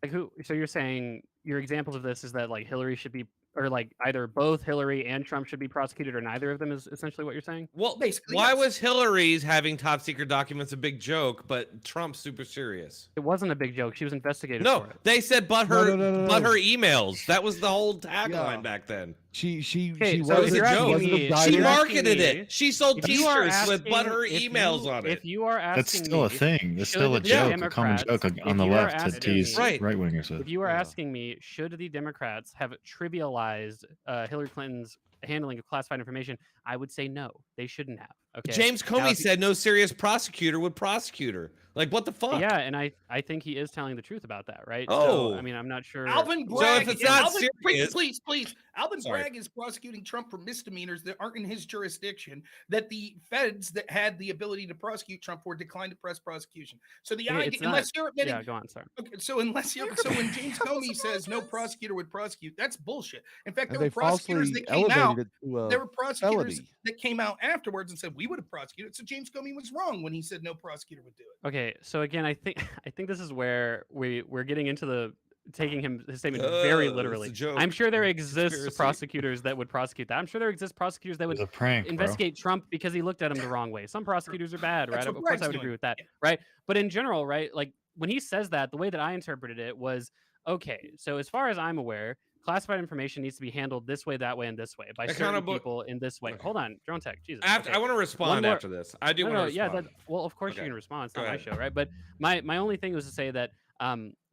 Like who? So you're saying your examples of this is that like Hillary should be, or like either both Hillary and Trump should be prosecuted, or neither of them is essentially what you're saying. Well, Basically, why yes. was Hillary's having top secret documents a big joke, but Trump's super serious? It wasn't a big joke. She was investigated No, for it. they said but her No. emails. That was the whole tagline Yeah. back then. She Okay, so wasn't, if you're she asking wasn't me- a She you're diet- asking marketed me- it. She sold If you are T-shirts with but asking- her if emails you- on it. If you are asking That's still a me, thing. That's should still a the joke, a common Democrats- joke on if the you are left to asking tease me- Right. right wingers with. If you are asking me, should the Democrats have trivialized Hillary Clinton's handling of classified information, I would say no. They shouldn't have. Okay. James Now, Comey if you- said no serious prosecutor would prosecute her. Like what the fuck? Yeah, and I think he is telling the truth about that, right? Oh. So, I mean, I'm not sure. Alvin So Bragg. if it's yeah, not Alvin, serious- please. Alvin Sorry. Bragg is prosecuting Trump for misdemeanors that aren't in his jurisdiction. That the feds that had the ability to prosecute Trump for declined to press prosecution. So the Okay, idea, it's not- unless you're admitting, Yeah, go on. Sorry. okay, so unless you're, so when James Comey says no prosecutor would prosecute, that's bullshit. In fact, and there they were prosecutors falsely that came out. elevated it to a There were prosecutors felony. that came out afterwards and said we would have prosecuted. So James Comey was wrong when he said no prosecutor would do it. Okay, so again, I think this is where we're getting into the taking his statement very it's a literally. joke. I'm sure there exists Conspiracy. prosecutors that would prosecute that. I'm sure there exist prosecutors that It would was a prank, bro. investigate Trump because he looked at him the wrong way. Some prosecutors are bad, That's right? what Of course, I Bragg's would agree doing. with that, right? But in general, right, like when he says that, the way that I interpreted it was, okay, so as far as I'm aware, classified information needs to be handled this way, that way, and this way by certain Accountable- people in this way. Hold on, Drone Tech, Jesus. After, okay. I want to One respond more- after this. I do No, want to no, yeah, respond. well, of course Okay. you can respond. It's Go not my ahead. show, right? But my only thing was to say that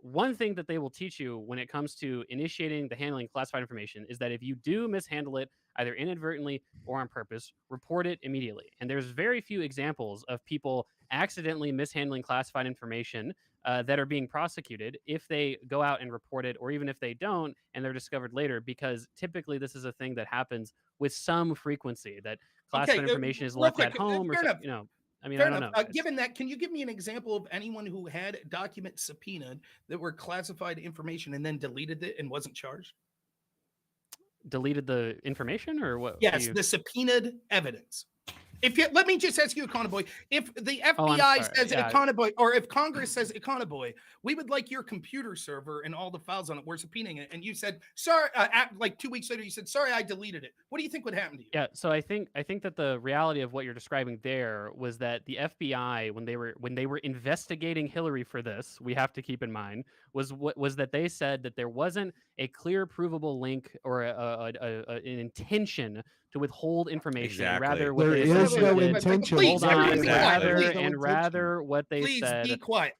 one thing that they will teach you when it comes to initiating the handling of classified information is that if you do mishandle it, either inadvertently or on purpose, report it immediately. And there's very few examples of people accidentally mishandling classified information that are being prosecuted if they go out and report it, or even if they don't and they're discovered later, because typically this is a thing that happens with some frequency, that classified information is real left quick, at home or fair so- enough. you know. I mean, Fair I don't enough. know. guys. Given that, can you give me an example of anyone who had documents subpoenaed that were classified information and then deleted it and wasn't charged? Deleted the information or what? Yes, the subpoenaed evidence. Let me just ask you, Econoboy, if the Oh, I'm FBI sorry. says Yeah. Econoboy, or if Congress says Econoboy, we would like your computer server and all the files on it. We're subpoenaing it, and you said sorry. Like 2 weeks later, you said sorry, I deleted it. What do you think would happen to you? Yeah, so I think that the reality of what you're describing there was that the FBI, when they were investigating Hillary for this, we have to keep in mind was that they said that there wasn't a clear provable link or an intention to withhold information. Exactly. Rather, what There they is essentially no did- intention. Hold on, everyone be quiet, please. and rather what they Please said, be quiet.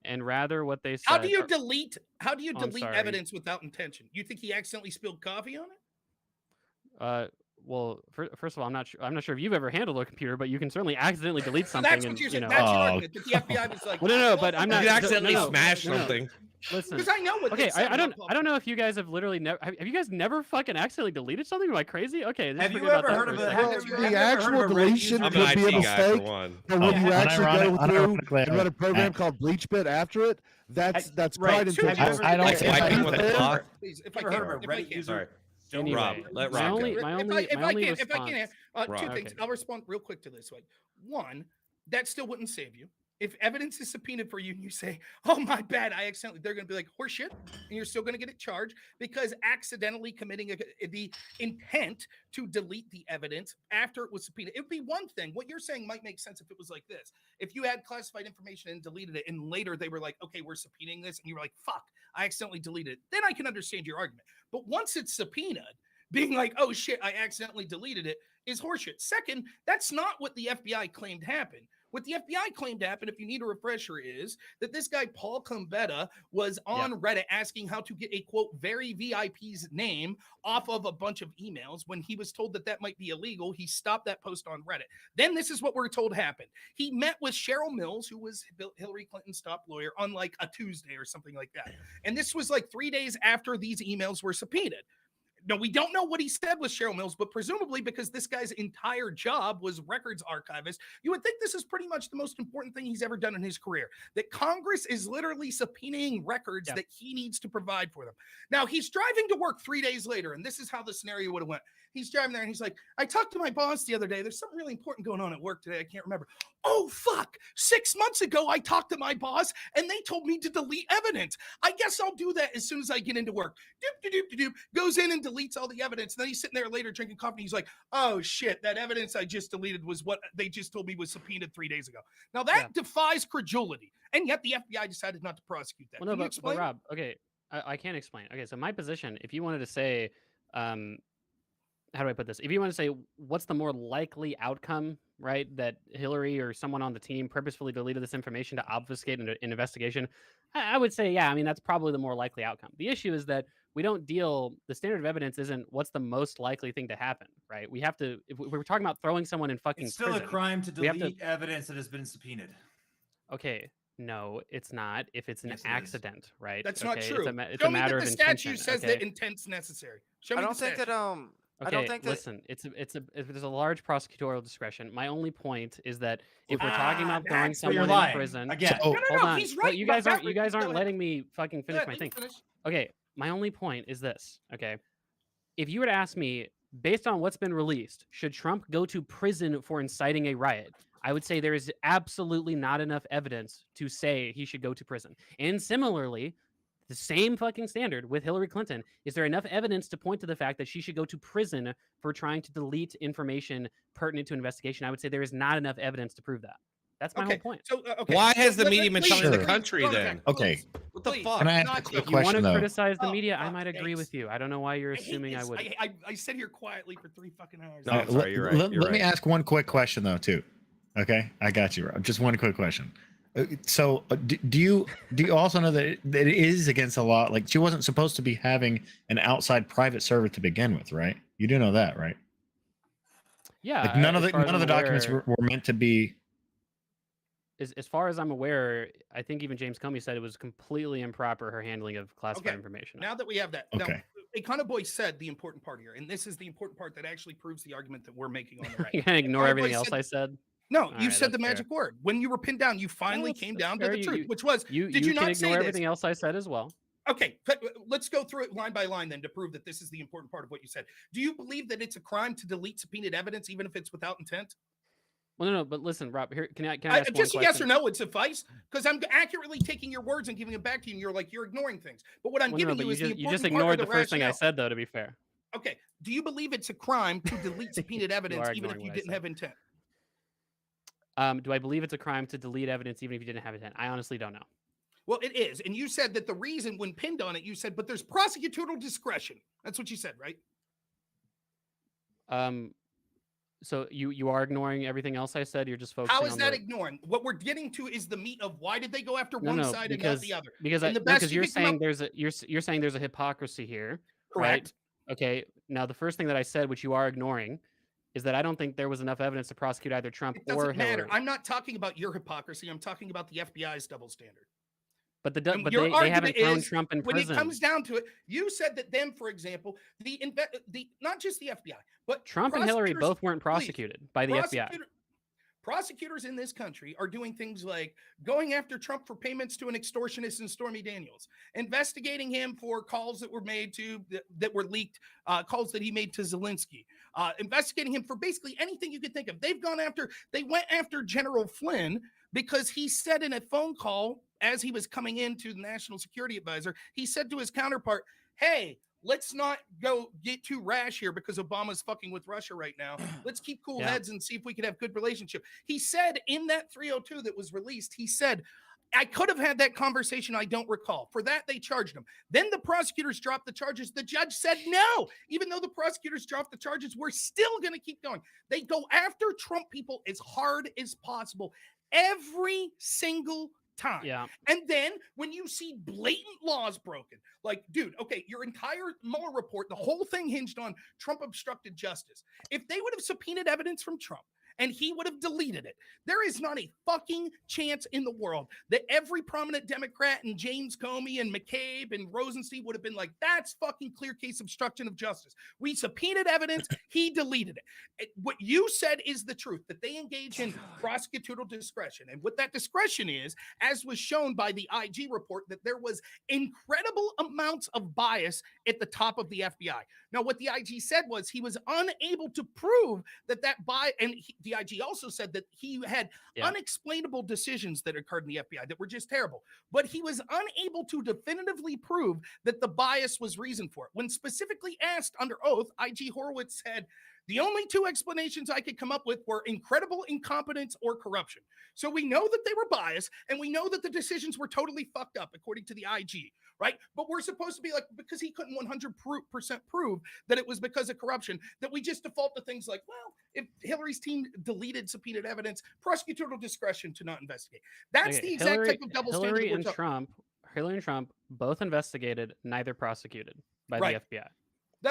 and rather what they said. How do you are- delete? How do you Oh, I'm delete sorry. evidence without intention? You think he accidentally spilled coffee on it? Well, first of all, I'm not sure if you've ever handled a computer, but you can certainly accidentally delete So something. that's and, what you're you saying. know. That's your argument. That the FBI was like, Well, no, but I'm not. You accidentally no, no, smash no, no. something. Listen, Because I know what. okay, they said I don't about know if you guys have literally never. Have you guys never fucking accidentally deleted something? Am I crazy? Okay, just Have you forget about ever that heard for of a a- second. have Well, you the ever heard actual of a Reddit deletion I'm could an be a IT guy for mistake, one. but when you actually go through unironically, and run a program called BleachBit after it, that's right. quite Have you intentional. ever- I don't Like think swiping with the clock. Please, if You I ever can, heard of a if I Reddit can. user? Sorry. Anyway, Rob, let my Rob only, go. my If only, I my only can, response. two Right. things. Okay. I'll respond real quick to this. Like, one, that still wouldn't save you. If evidence is subpoenaed for you and you say, "Oh my bad, I accidentally," they're going to be like, "Horseshit," and you're still going to get it charged because accidentally committing the intent to delete the evidence after it was subpoenaed. It would be one thing. What you're saying might make sense if it was like this: if you had classified information and deleted it, and later they were like, "Okay, we're subpoenaing this," and you were like, "Fuck, I accidentally deleted it," then I can understand your argument. But once it's subpoenaed, being like, "Oh shit, I accidentally deleted it," is horseshit. Second, that's not what the FBI claimed happened. What the FBI claimed happened, if you need a refresher, is that this guy, Paul Combetta, was on Reddit asking how to get a, quote, very VIP's name off of a bunch of emails. When he was told that that might be illegal, he stopped that post on Reddit. Then this is what we're told happened. He met with Cheryl Mills, who was Hillary Clinton's top lawyer, on like a Tuesday or something like that. And this was like 3 days after these emails were subpoenaed. No, we don't know what he said with Cheryl Mills, but presumably because this guy's entire job was records archivist, you would think this is pretty much the most important thing he's ever done in his career. That Congress is literally subpoenaing records that he needs to provide for them. Now, he's driving to work 3 days later, and this is how the scenario would have went. He's driving there, and he's like, "I talked to my boss the other day. There's something really important going on at work today. I can't remember. Oh, fuck. 6 months ago, I talked to my boss, and they told me to delete evidence. I guess I'll do that as soon as I get into work." Doop. Goes in and deletes all the evidence. And then he's sitting there later drinking coffee. He's like, "Oh, shit. That evidence I just deleted was what they just told me was subpoenaed 3 days ago." Now, that defies credulity. And yet the FBI decided not to prosecute that. Well, no, Can you but explain? Rob, okay, I can't explain. Okay, so my position, if you wanted to say, how do I put this? If you want to say what's the more likely outcome, right, that Hillary or someone on the team purposefully deleted this information to obfuscate an investigation, I would say, yeah, I mean, that's probably the more likely outcome. The issue is that we don't deal, the standard of evidence isn't what's the most likely thing to happen, right? We have to, if we're talking about throwing someone in fucking It's still a prison, crime to we have delete evidence that has been subpoenaed. Okay, no, it's not. If it's an Yes, it is. accident, right? That's okay? not true. It's Show a me matter that of the statute intention. says okay? that intent's necessary. Show me I the don't think that statute. I Okay, don't think that listen, there's a large prosecutorial discretion. My only point is that if we're talking about throwing that's where someone you're in lying. prison, Again. hold No, on. he's Well, right you about guys aren't that. Go ahead. letting me fucking finish ahead, my let me thing. finish. Okay, my only point is this. Okay, if you were to ask me, based on what's been released, should Trump go to prison for inciting a riot? I would say there is absolutely not enough evidence to say he should go to prison. And similarly, the same fucking standard with Hillary Clinton. Is there enough evidence to point to the fact that she should go to prison for trying to delete information pertinent to investigation? I would say there is not enough evidence to prove that. That's my whole point. So, okay. Why has So the media been telling the please, country Ron, then? Okay. What the Please. fuck? Can I ask Not a quick you. You want question to though? criticize the Oh, media? I fuck might agree sakes. with you. I don't know why you're I hate assuming I this. would. I sit here quietly for 3 fucking hours. No, I'm sorry, you're right. Let, You're let me right. ask one quick question though too. Okay, I got you, Rob. Just one quick question. So, do you also know that it is against the law? Like, she wasn't supposed to be having an outside private server to begin with, right? You do know that, right? Yeah. Like none of as the far as none of I'm the documents aware- were meant to be. As far as I'm aware, I think even James Comey said it was completely improper, her handling of classified Okay, information. Now that we have that, Okay. Econoboy said the important part here, and this is the important part that actually proves the argument that we're making on the right. You can ignore Econoboy everything else said- I said. No, All you right, said the that's fair. magic word. When you were pinned down, you finally that's- came that's down fair. to the You- truth, you- which was, You did you can not say ignore this? everything else I said as well. Okay, let's go through it line by line then to prove that this is the important part of what you said. Do you believe that it's a crime to delete subpoenaed evidence even if it's without intent? Well, no, but listen, Rob. Here, can I ask one just a yes or question? no would suffice, because I'm accurately taking your words and giving them back to you, and you're like, you're ignoring things. But what I'm Well, no, giving but you is the you just important part ignored of the first thing I rationale. said, though. To be fair, Okay. Do you believe it's a crime to delete subpoenaed evidence are even if ignoring you what I didn't said. have intent? Do I believe it's a crime to delete evidence even if you didn't have intent? I honestly don't know. Well, it is. And you said that the reason, when pinned on it, you said, but there's prosecutorial discretion. That's what you said, right? So you are ignoring everything else I said. You're just focusing How is on that the ignoring? What we're getting to is the meat of why did they go after no, one no, side because and not the other? because And the best because you you're could come saying up- there's a you're saying there's a hypocrisy here, Correct. right? Okay. Now the first thing that I said, which you are ignoring, is that I don't think there was enough evidence to prosecute either Trump It or doesn't matter. Hillary. I'm not talking about your hypocrisy. I'm talking about the FBI's double standard. But And but your they argument haven't thrown is, Trump in when prison. it comes down to it, you said that them, for example, the not just the FBI, but Trump and Hillary prosecutors- both weren't please, prosecuted by the FBI. Prosecutors in this country are doing things like going after Trump for payments to an extortionist in Stormy Daniels, investigating him for calls that were made to that were leaked, calls that he made to Zelensky, investigating him for basically anything you could think of. They went after General Flynn because he said in a phone call as he was coming into the National Security Advisor, he said to his counterpart, "Hey, let's not go get too rash here because Obama's fucking with Russia right now. Let's keep cool Yeah. heads and see if we could have good relationship." He said in that 302 that was released, he said, "I could have had that conversation. I don't recall." For that, they charged him. Then the prosecutors dropped the charges. The judge said no. Even though the prosecutors dropped the charges, we're still going to keep going. They go after Trump people as hard as possible every single time. Yeah. And then when you see blatant laws broken, like, dude, okay, your entire Mueller report, the whole thing hinged on Trump obstructed justice. If they would have subpoenaed evidence from Trump and he would have deleted it, there is not a fucking chance in the world that every prominent Democrat and James Comey and McCabe and Rosenstein would have been like, that's fucking clear case obstruction of justice. We subpoenaed evidence, he deleted it. What you said is the truth, that they engage in prosecutorial discretion. And what that discretion is, as was shown by the IG report, that there was incredible amounts of bias at the top of the FBI. Now, what the IG said was he was unable to prove that bias, and the IG also said that he had unexplainable decisions that occurred in the FBI that were just terrible, but he was unable to definitively prove that the bias was reason for it. When specifically asked under oath, IG Horowitz said, "The only two explanations I could come up with were incredible incompetence or corruption." So we know that they were biased, and we know that the decisions were totally fucked up, according to the IG, right? But we're supposed to be like, because he couldn't 100% prove that it was because of corruption, that we just default to things like, well, if Hillary's team deleted subpoenaed evidence, prosecutorial discretion to not investigate. That's Okay, the exact type of double standard. Hillary we're and talking- Hillary and Trump both investigated, neither prosecuted by Right. the FBI.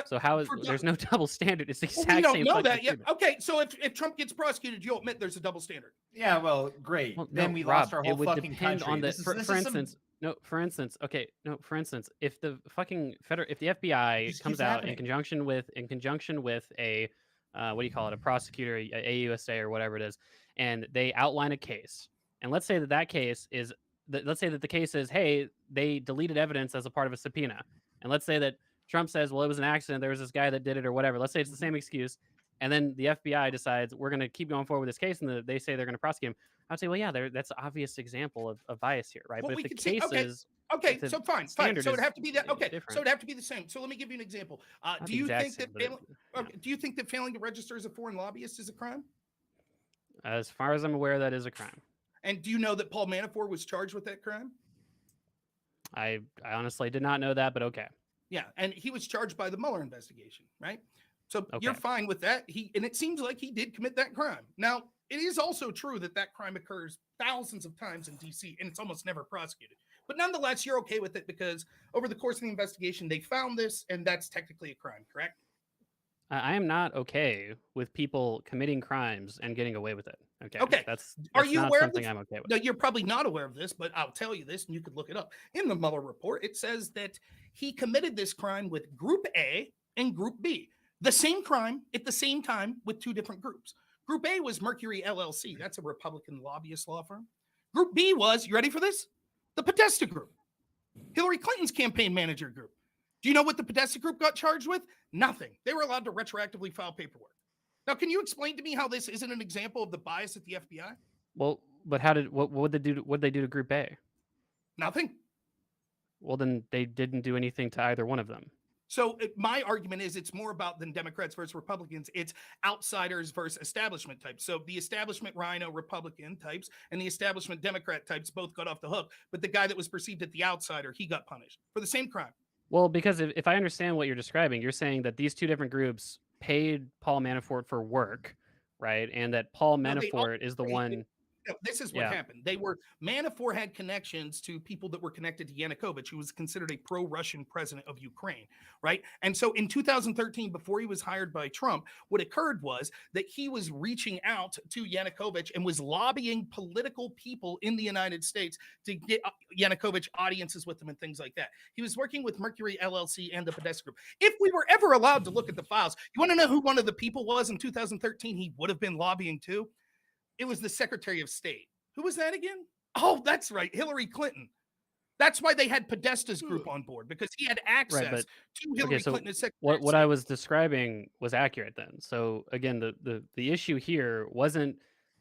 So how is there's no double standard? It's the Well, exact we don't same know fucking that yet. treatment. Okay, so if Trump gets prosecuted, you'll admit there's a double standard. Yeah, well, great. Well, Then no, we Rob, lost our it whole would fucking depend country. on the, This is- for this is some- instance, for instance, if the fucking if the FBI Just comes keeps out happening. in conjunction with a what do you call it, a prosecutor, a AUSA or whatever it is, and they outline a case, and let's say that case is let's say that the case is, hey, they deleted evidence as a part of a subpoena, and let's say that Trump says, well, it was an accident, there was this guy that did it or whatever. Let's say it's the same excuse, and then the FBI decides we're going to keep going forward with this case, and they say they're going to prosecute him. I'd say, well, yeah, that's an obvious example of bias here, right? Well, but we if the could see- case okay, is Okay, if the so fine. standard So it'd is have to be that. Okay, so different. it'd have to be the same. So let me give you an example. Not Do the you exact think same, that but it- do you think that failing to register as a foreign lobbyist is a crime? As far as I'm aware, that is a crime. And do you know that Paul Manafort was charged with that crime? I honestly did not know that, but okay. Yeah, and he was charged by the Mueller investigation, right? So you're Okay. fine with that. And it seems like he did commit that crime. Now, it is also true that that crime occurs thousands of times in DC and it's almost never prosecuted. But nonetheless, you're okay with it because over the course of the investigation, they found this and that's technically a crime, correct? I am not okay with people committing crimes and getting away with it. Okay. Okay. That's Are you not aware of something this? I'm okay with. No, you're probably not aware of this, but I'll tell you this and you could look it up. In the Mueller report, it says that he committed this crime with Group A and Group B. The same crime at the same time with two different groups. Group A was Mercury LLC. That's a Republican lobbyist law firm. Group B was, you ready for this? The Podesta Group, Hillary Clinton's campaign manager group. Do you know what the Podesta Group got charged with? Nothing. They were allowed to retroactively file paperwork. Now, can you explain to me how this isn't an example of the bias at the FBI? Well, but what would they do? What they do to Group A? Nothing. Well, then they didn't do anything to either one of them. So my argument is it's more about than Democrats versus Republicans. It's outsiders versus establishment types. So the establishment Rhino Republican types and the establishment Democrat types both got off the hook. But the guy that was perceived as the outsider, he got punished for the same crime. Well, because if I understand what you're describing, you're saying that these two different groups paid Paul Manafort for work, right? And that Paul No, they all Manafort is the paid- one. No, this is what Yeah. happened. Manafort had connections to people that were connected to Yanukovych, who was considered a pro-Russian president of Ukraine, right? And so in 2013, before he was hired by Trump, what occurred was that he was reaching out to Yanukovych and was lobbying political people in the United States to get Yanukovych audiences with them and things like that. He was working with Mercury LLC and the Podesta Group. If we were ever allowed to look at the files, you want to know who one of the people was in 2013 he would have been lobbying to? It was the Secretary of State. Who was that again? Oh, that's right, Hillary Clinton. That's why they had Podesta's group on board, because he had access Right, but to Hillary so Clinton as Secretary of what I was describing was accurate then. So again, the issue here wasn't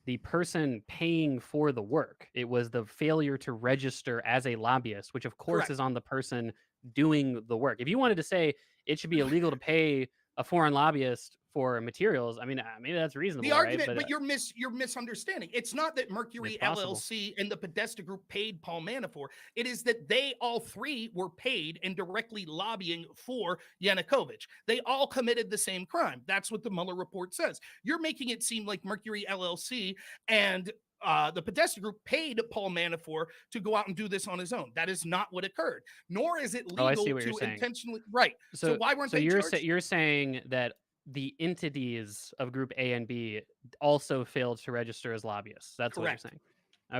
the person paying for the work. It was the failure to register as a lobbyist, which of course Correct. is on the person doing the work. If you wanted to say it should be illegal to pay a foreign lobbyist for materials, I mean, maybe that's reasonable, The argument, right? but you're misunderstanding. It's not that Mercury It's possible. LLC and the Podesta Group paid Paul Manafort. It is that they all three were paid and directly lobbying for Yanukovych. They all committed the same crime. That's what the Mueller report says. You're making it seem like Mercury LLC and the Podesta Group paid Paul Manafort to go out and do this on his own. That is not what occurred. Nor is it Oh, I legal see what to you're saying. intentionally right. So why weren't they you're charged? you're saying that the entities of Group A and B also failed to register as lobbyists. That's Correct. what you're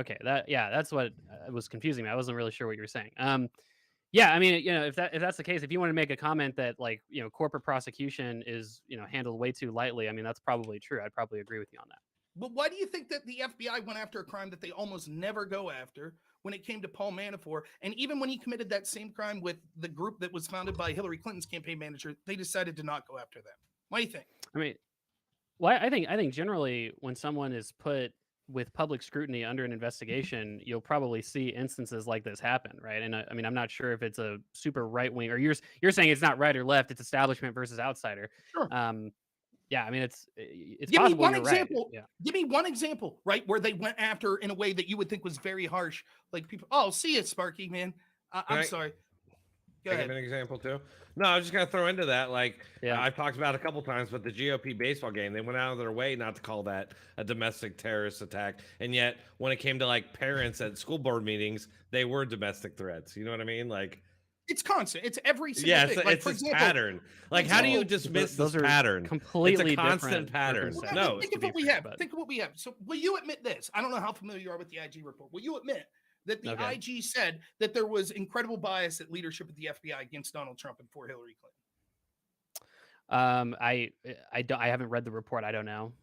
saying. Okay, that's what was confusing me. I wasn't really sure what you were saying. Yeah, I mean, if that's the case, if you want to make a comment that corporate prosecution is handled way too lightly, I mean that's probably true. I'd probably agree with you on that. But why do you think that the FBI went after a crime that they almost never go after when it came to Paul Manafort? And even when he committed that same crime with the group that was founded by Hillary Clinton's campaign manager, they decided to not go after them. What do you think? I mean, well, I think generally when someone is put with public scrutiny under an investigation, you'll probably see instances like this happen, right? And I mean, I'm not sure if it's a super right wing, or you're saying it's not right or left; it's establishment versus outsider. Sure. Yeah, I mean, it's Give me possible. one You're right. example. Yeah. Give me one example, right, where they went after in a way that you would think was very harsh. Like people, oh, see it, Sparky, man. I'm Right. sorry. Go Can I ahead. give an example too? No, I was just gonna throw into that. Like, Yeah. I've talked about it a couple times, but the GOP baseball game, they went out of their way not to call that a domestic terrorist attack, and yet when it came to like parents at school board meetings, they were domestic threats. You know what I mean? Like, It's constant. It's every single yeah, thing. it's, Like, it's for this example, pattern. Like, how do you Well, dismiss those this are pattern? completely it's a constant different pattern. circumstances. No, think to of be what we fair, have. but- Think of what we have. So, will you admit this? I don't know how familiar you are with the IG report. Will you admit that the Okay. IG said that there was incredible bias at leadership of the FBI against Donald Trump and for Hillary Clinton? I haven't read the report. I don't know.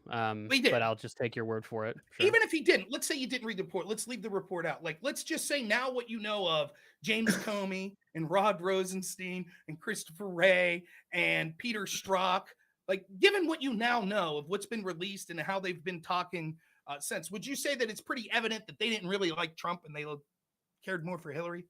We did. But I'll just take your word for it. Sure. Even if he didn't, let's say you didn't read the report. Let's leave the report out. Like, let's just say now what you know of James Comey and Rod Rosenstein and Christopher Wray and Peter Strzok. Like, given what you now know of what's been released and how they've been talking since, would you say that it's pretty evident that they didn't really like Trump and they cared more for Hillary?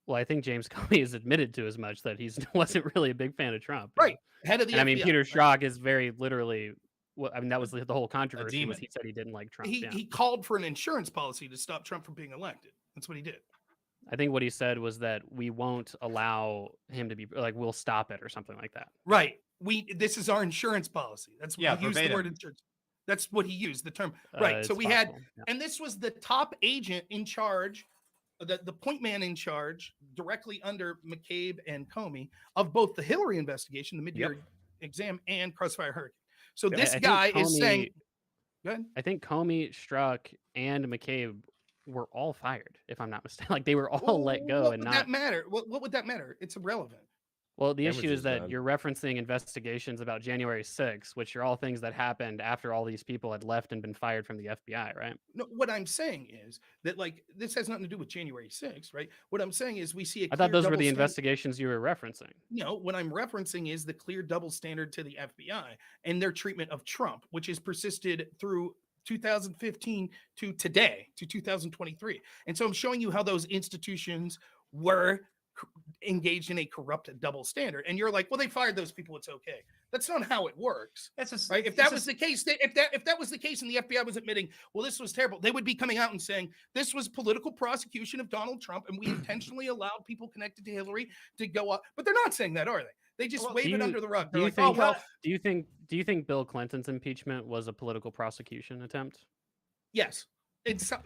Well, I think James Comey has admitted to as much that he wasn't really a big fan of Trump. Right. Head of the And I mean, FBI, Peter right? Strzok is very literally. Well, I mean, that was the whole controversy. Was demon. he said he didn't like Trump? He, yeah. he called for an insurance policy to stop Trump from being elected. That's what he did. I think what he said was that we won't allow him to be like, we'll stop it or something like that. Right. This is our insurance policy. That's what Yeah, he used the verbatim. word insurance. That's what he used, the term. Right. So it's we had, possible, yeah. and this was the top agent in charge, the point man in charge, directly under McCabe and Comey, of both the Hillary investigation, the mid-year exam, and Crossfire Hurricane. So I this think guy is saying, Comey- go ahead. I think Comey, Strzok, and McCabe were all fired, if I'm not mistaken. Like they were all Well, let go what and would not. that matter? What would that matter? It's irrelevant. Well, the Damage issue is is that done. you're referencing investigations about January 6th, which are all things that happened after all these people had left and been fired from the FBI, right? No, what I'm saying is that like this has nothing to do with January 6th, right? What I'm saying is we see a I thought clear those were double the standard. investigations you were referencing. No, what I'm referencing is the clear double standard to the FBI and their treatment of Trump, which has persisted through 2015 to today, to 2023. And so I'm showing you how those institutions were engaged in a corrupt double standard. And you're like, well, they fired those people, it's okay. That's not how it works. That's just, right. If that was the case, if that was the case and the FBI was admitting, well, this was terrible, they would be coming out and saying this was political prosecution of Donald Trump and we intentionally allowed people connected to Hillary to go up. But they're not saying that, are they? They just wave it under the rug. They're like, oh, well, do you think Bill Clinton's impeachment was a political prosecution attempt? yes. It's the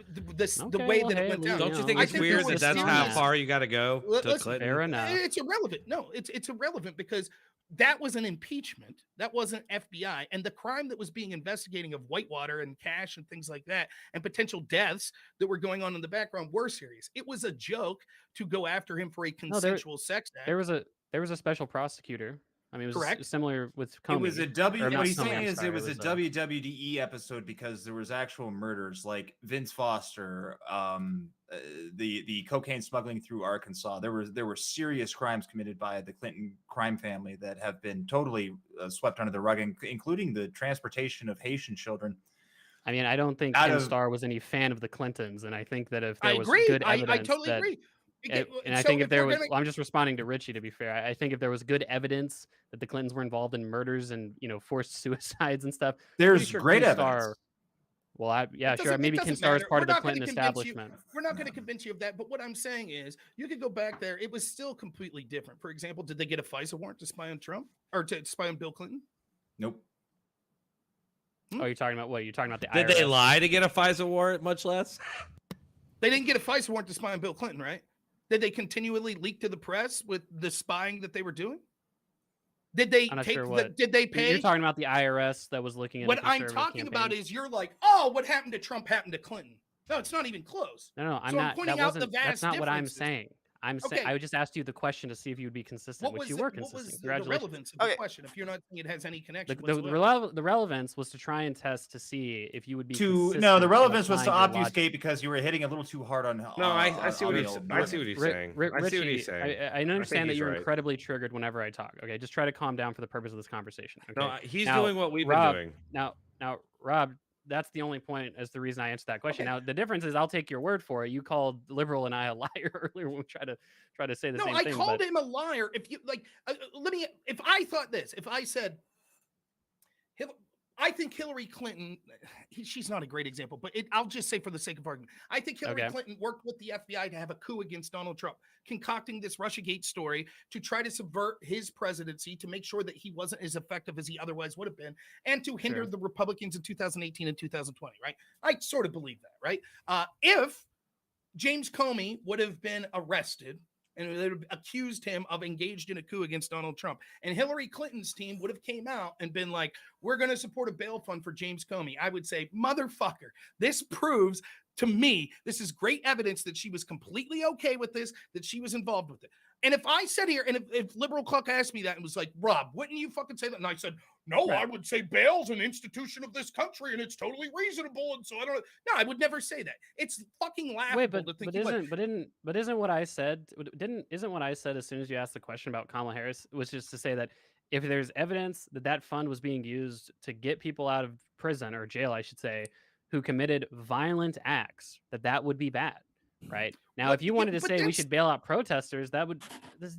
Okay, way well, that hey, it went you down. Don't you know, think I it's think weird there that was that's how serious- far you got to go to Listen, Clinton? Fair enough. It's irrelevant. No, it's irrelevant because that was an impeachment. That wasn't FBI. And the crime that was being investigating of Whitewater and cash and things like that, and potential deaths that were going on in the background were serious. It was a joke to go after him for a consensual sex act. There was a special prosecutor. I mean, it was Correct. similar with It Comey. was a or not What he's Comey, saying I'm is sorry, it was a WWDE episode because there was actual murders, like Vince Foster, the cocaine smuggling through Arkansas. There were serious crimes committed by the Clinton crime family that have been totally swept under the rug, including the transportation of Haitian children. I mean, I don't think Out Ken of- Starr was any fan of the Clintons, and I think that if there I was agree. good I evidence, totally that, agree. and I So think if there we're was, gonna- well, I'm just responding to Richie. To be fair, I think if there was good evidence that the Clintons were involved in murders and forced suicides and stuff, There's pretty sure great Ken evidence. Starr. Well, yeah, It sure. doesn't- it Maybe Ken doesn't Starr is matter. part We're of the not gonna Clinton convince you- establishment. We're not going to convince you of that. But what I'm saying is, you could go back there. It was still completely different. For example, did they get a FISA warrant to spy on Trump or to spy on Bill Clinton? Nope. Oh, you're talking about what? You're talking about the Did they IRS. lie to get a FISA warrant? Much less. They didn't get a FISA warrant to spy on Bill Clinton, right? Did they continually leak to the press with the spying that they were doing? Did they I'm not take? sure what. Did they You're pay? talking about the IRS that was looking into What I'm conservative talking about campaigns. is you're like, oh, what happened to Trump happened to Clinton. No, it's not even close. No, I'm So not. pointing That out the wasn't. That's vast not what I'm differences. saying. I'm saying Okay. I just asked you the question to see if you would be consistent, which you were consistent. What was the Congratulations. relevance of the question if you're not saying it has any connection The whatsoever? the relevance was to try and test to see if you would be No, consistent the in relevance was to applying your logic. obfuscate because you were hitting a little too hard on. No, I see what he's saying. I see what he's saying. I see what Richie, he's saying. I understand that he's you're right. incredibly triggered whenever I talk. Okay, just try to calm down for the purpose of this conversation. Okay? No, he's Now, doing what we've been Rob, doing. Now, Rob, that's the only point as the reason I answered that question. Okay. Now, the difference is I'll take your word for it. You called liberal and I a liar earlier when we try to say the No, same I thing. called but- him a liar. If you like, let me. If I thought this, if I said, I think Hillary Clinton, she's not a great example, but I'll just say for the sake of argument, I think Hillary Okay. Clinton worked with the FBI to have a coup against Donald Trump, concocting this Russiagate story to try to subvert his presidency, to make sure that he wasn't as effective as he otherwise would have been, and to hinder Sure. the Republicans in 2018 and 2020. Right? I sort of believe that. Right? If James Comey would have been arrested and they would have accused him of engaged in a coup against Donald Trump, and Hillary Clinton's team would have came out and been like, we're going to support a bail fund for James Comey, I would say, motherfucker, this proves to me, this is great evidence that she was completely okay with this, that she was involved with it. And if I sat here and if Liberal Cluck asked me that and was like, Rob, wouldn't you fucking say that? And I said, no, I would say bail's an institution of this country and it's totally reasonable. And so I don't know. No, I would never say that. It's fucking laughable Wait, to think isn't what I said? Isn't what I said as soon as you asked the question about Kamala Harris was just to say that if there's evidence that that fund was being used to get people out of prison or jail, I should say, who committed violent acts, that would be bad, right? Now, if you wanted to but say we that's- should bail out protesters,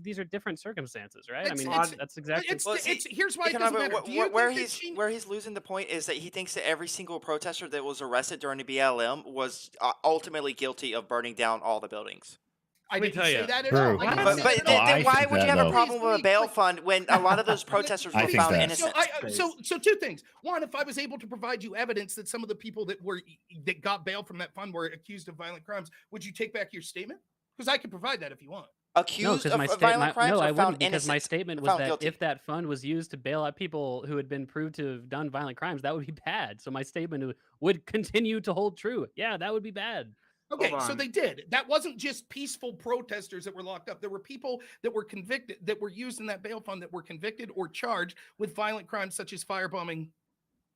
these are different circumstances, right? I mean, that's exactly. Here's why it Can I- doesn't matter. wh- Do you wh- where think that he's where he's losing the point is that he thinks that every single protester that was arrested during the BLM was ultimately guilty of burning down all the buildings. I Let me didn't tell say you. that at True. all. I didn't But, say but that then, at all. then why would you have a problem with a bail Please, fund when a lot of those protesters I were think found that- innocent? So two things. One, if I was able to provide you evidence that some of the people that got bail from that fund were accused of violent crimes, would you take back your statement? Because I can provide that if you want. Accused No, of because violent crimes no, or I found wouldn't, because innocent? my statement was found that guilty. if that fund was used to bail out people who had been proved to have done violent crimes, that would be bad. So my statement would continue to hold true. Yeah, that would be bad. Okay, Hold so on. they did. That wasn't just peaceful protesters that were locked up. There were people that were convicted, that were used in that bail fund, that were convicted or charged with violent crimes such as firebombing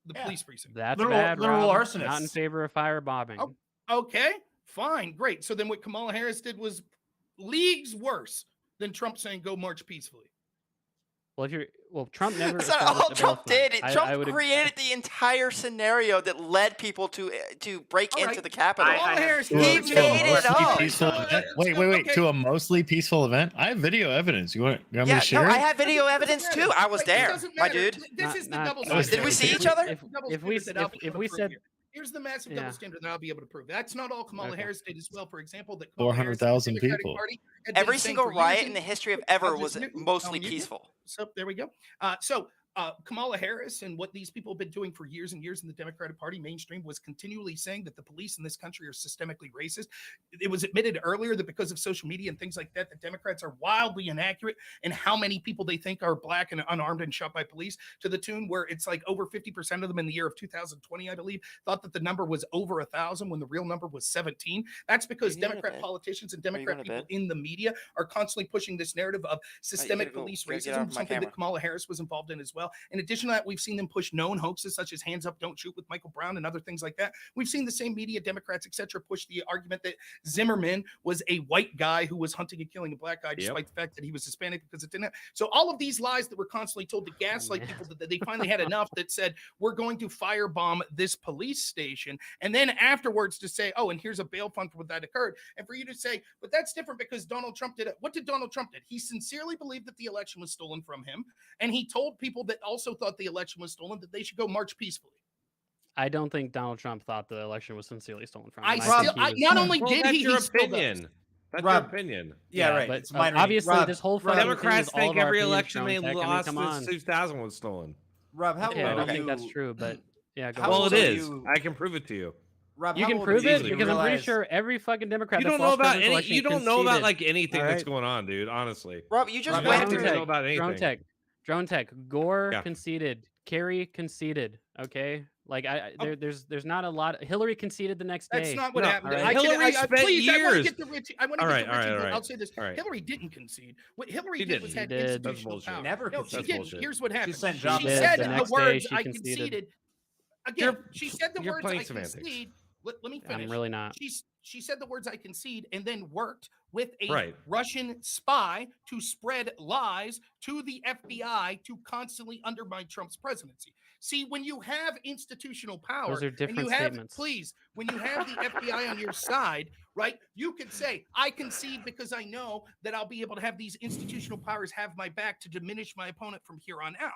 the police precinct. That's Literal- bad, literal Rob. arsonists. Not in favor of firebombing. Okay, fine, great. So then what Kamala Harris did was leagues worse than Trump saying go march peacefully. Well, Trump never. That's not established all a bail Trump fund. did. I Trump would ag- created the entire scenario that led people to break into the Capitol. Kamala Harris He did made it up. Peaceful event. Wait. To a mostly peaceful event? I have video evidence. You want me Yeah, to no, share I it? have video evidence too. I was there, my dude. This is the double not- standard. Did we see each other? If we said Here's the massive Yeah. double standard that I'll be able to prove. That's not all Kamala Okay. Harris did as well. For example, that Kamala Harris and the 400,000 Democratic people. Party had been Every saying single for years riot and- in the history of I'll ever just was mute you. mostly I'll mute you. peaceful. So there we go. Kamala Harris and what these people have been doing for years and years in the Democratic Party mainstream was continually saying that the police in this country are systemically racist. It was admitted earlier that because of social media and things like that, the Democrats are wildly inaccurate in how many people they think are black and unarmed and shot by police, to the tune where it's like over 50% of them in the year of 2020, I believe, thought that the number was over 1,000 when the real number was 17. That's because Are you going to Democrat bed? politicians and Are you Democrat going to people bed? in the media are constantly pushing this narrative of systemic go- police gotta get off racism, my something camera. that Kamala Harris was involved in as well. In addition to that, we've seen them push known hoaxes such as Hands Up, Don't Shoot with Michael Brown and other things like that. We've seen the same media, Democrats, etc., push the argument that Zimmerman was a white guy who was hunting and killing a black guy, despite the fact that he was Hispanic, because it didn't. So all of these lies that were constantly told to gaslight people, that they finally had enough that said, we're going to firebomb this police station. And then afterwards to say, oh, and here's a bail fund for what that occurred. And for you to say, but that's different because Donald Trump did it. What did Donald Trump do? He sincerely believed that the election was stolen from him. And he told people that also thought the election was stolen that they should go march peacefully. I don't think Donald Trump thought the election was sincerely stolen from him. I think still, he I, was- not only Well, did that's he, your he still does. opinion. That's Rob- your opinion. Yeah, right. But It's minor. obviously, Rob- this whole Rob- fucking Democrats thing is all think of our every opinions, election they Drone Tech. I mean, lost come since on. 2000 was stolen. Rob, how Okay, I old don't are think that's you- true, but yeah, go How on. Well, old it are is. you- I can prove it to you. Rob, You how can old prove are it you because I'm pretty realize- sure every fucking Democrat You that don't know false about presidential any. election You don't know about conceded. like anything All that's right? going on, dude. Honestly. Rob, you just Rob, went you through. don't know about anything. Drone Tech. Gore Yeah. conceded. Kerry conceded. Okay, like there's not a lot. Hillary conceded the next day. That's not what No, happened. all right. I can- Hillary I- spent please, I want to years. get to Richie. I want to All get right, to all Richie. right, but all right, I'll say this: all right. Hillary didn't concede. What Hillary She did was didn't. had She did. institutional That's bullshit. power. Never No, she That's didn't. bullshit. Here's what happened. sent She John did. said The the next day words she "I conceded." conceded." Again, she said the you're words playing "I semantics. concede." Let me finish. I'm really not. She said the words "I concede" and then worked with a Right. Russian spy to spread lies to the FBI to constantly undermine Trump's presidency. See, when you have institutional power, Those are and different you have, statements. please, when you have the FBI on your side, right, you could say, I concede because I know that I'll be able to have these institutional powers have my back to diminish my opponent from here on out.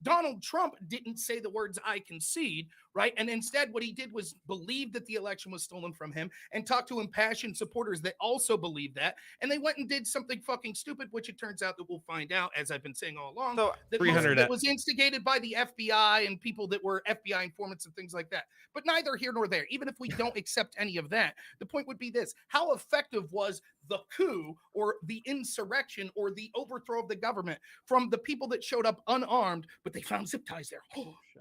Donald Trump didn't say the words "I concede," right? And instead, what he did was believe that the election was stolen from him and talk to impassioned supporters that also believed that. And they went and did something fucking stupid, which it turns out that we'll find out, as I've been saying all along, So, that, most of it was instigated by the FBI and people that were FBI informants and things like that. But neither here nor there. Even if we don't accept any of that, the point would be this: how effective was the coup or the insurrection or the overthrow of the government from the people that showed up unarmed, but they found zip ties there?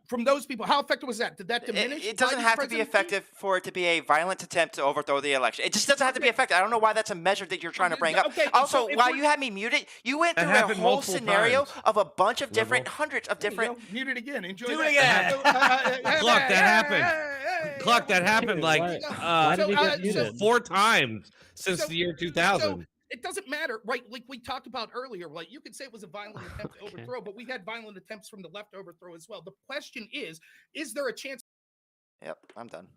From those people, how effective was that? Did that diminish? It doesn't Biden's have to be presidency? effective for it to be a violent attempt to overthrow the election. It just doesn't have to be effective. I don't know why that's a measure that you're trying to bring up. Okay, Also, so if while we're- you had me muted, you went That through a happened whole multiple scenario times. of a bunch of different, Liberal. hundreds of There you different. go. Mute it again. Enjoy Do that. it again. Clock, that happened. Clock, that happened like Why did he get muted? 4 times since So- the year So 2000. it doesn't matter, right? Like we talked about earlier, like you could say it was a violent attempt to Okay. overthrow, but we had violent attempts from the left to overthrow as well. The question is there a chance? Yep, I'm done.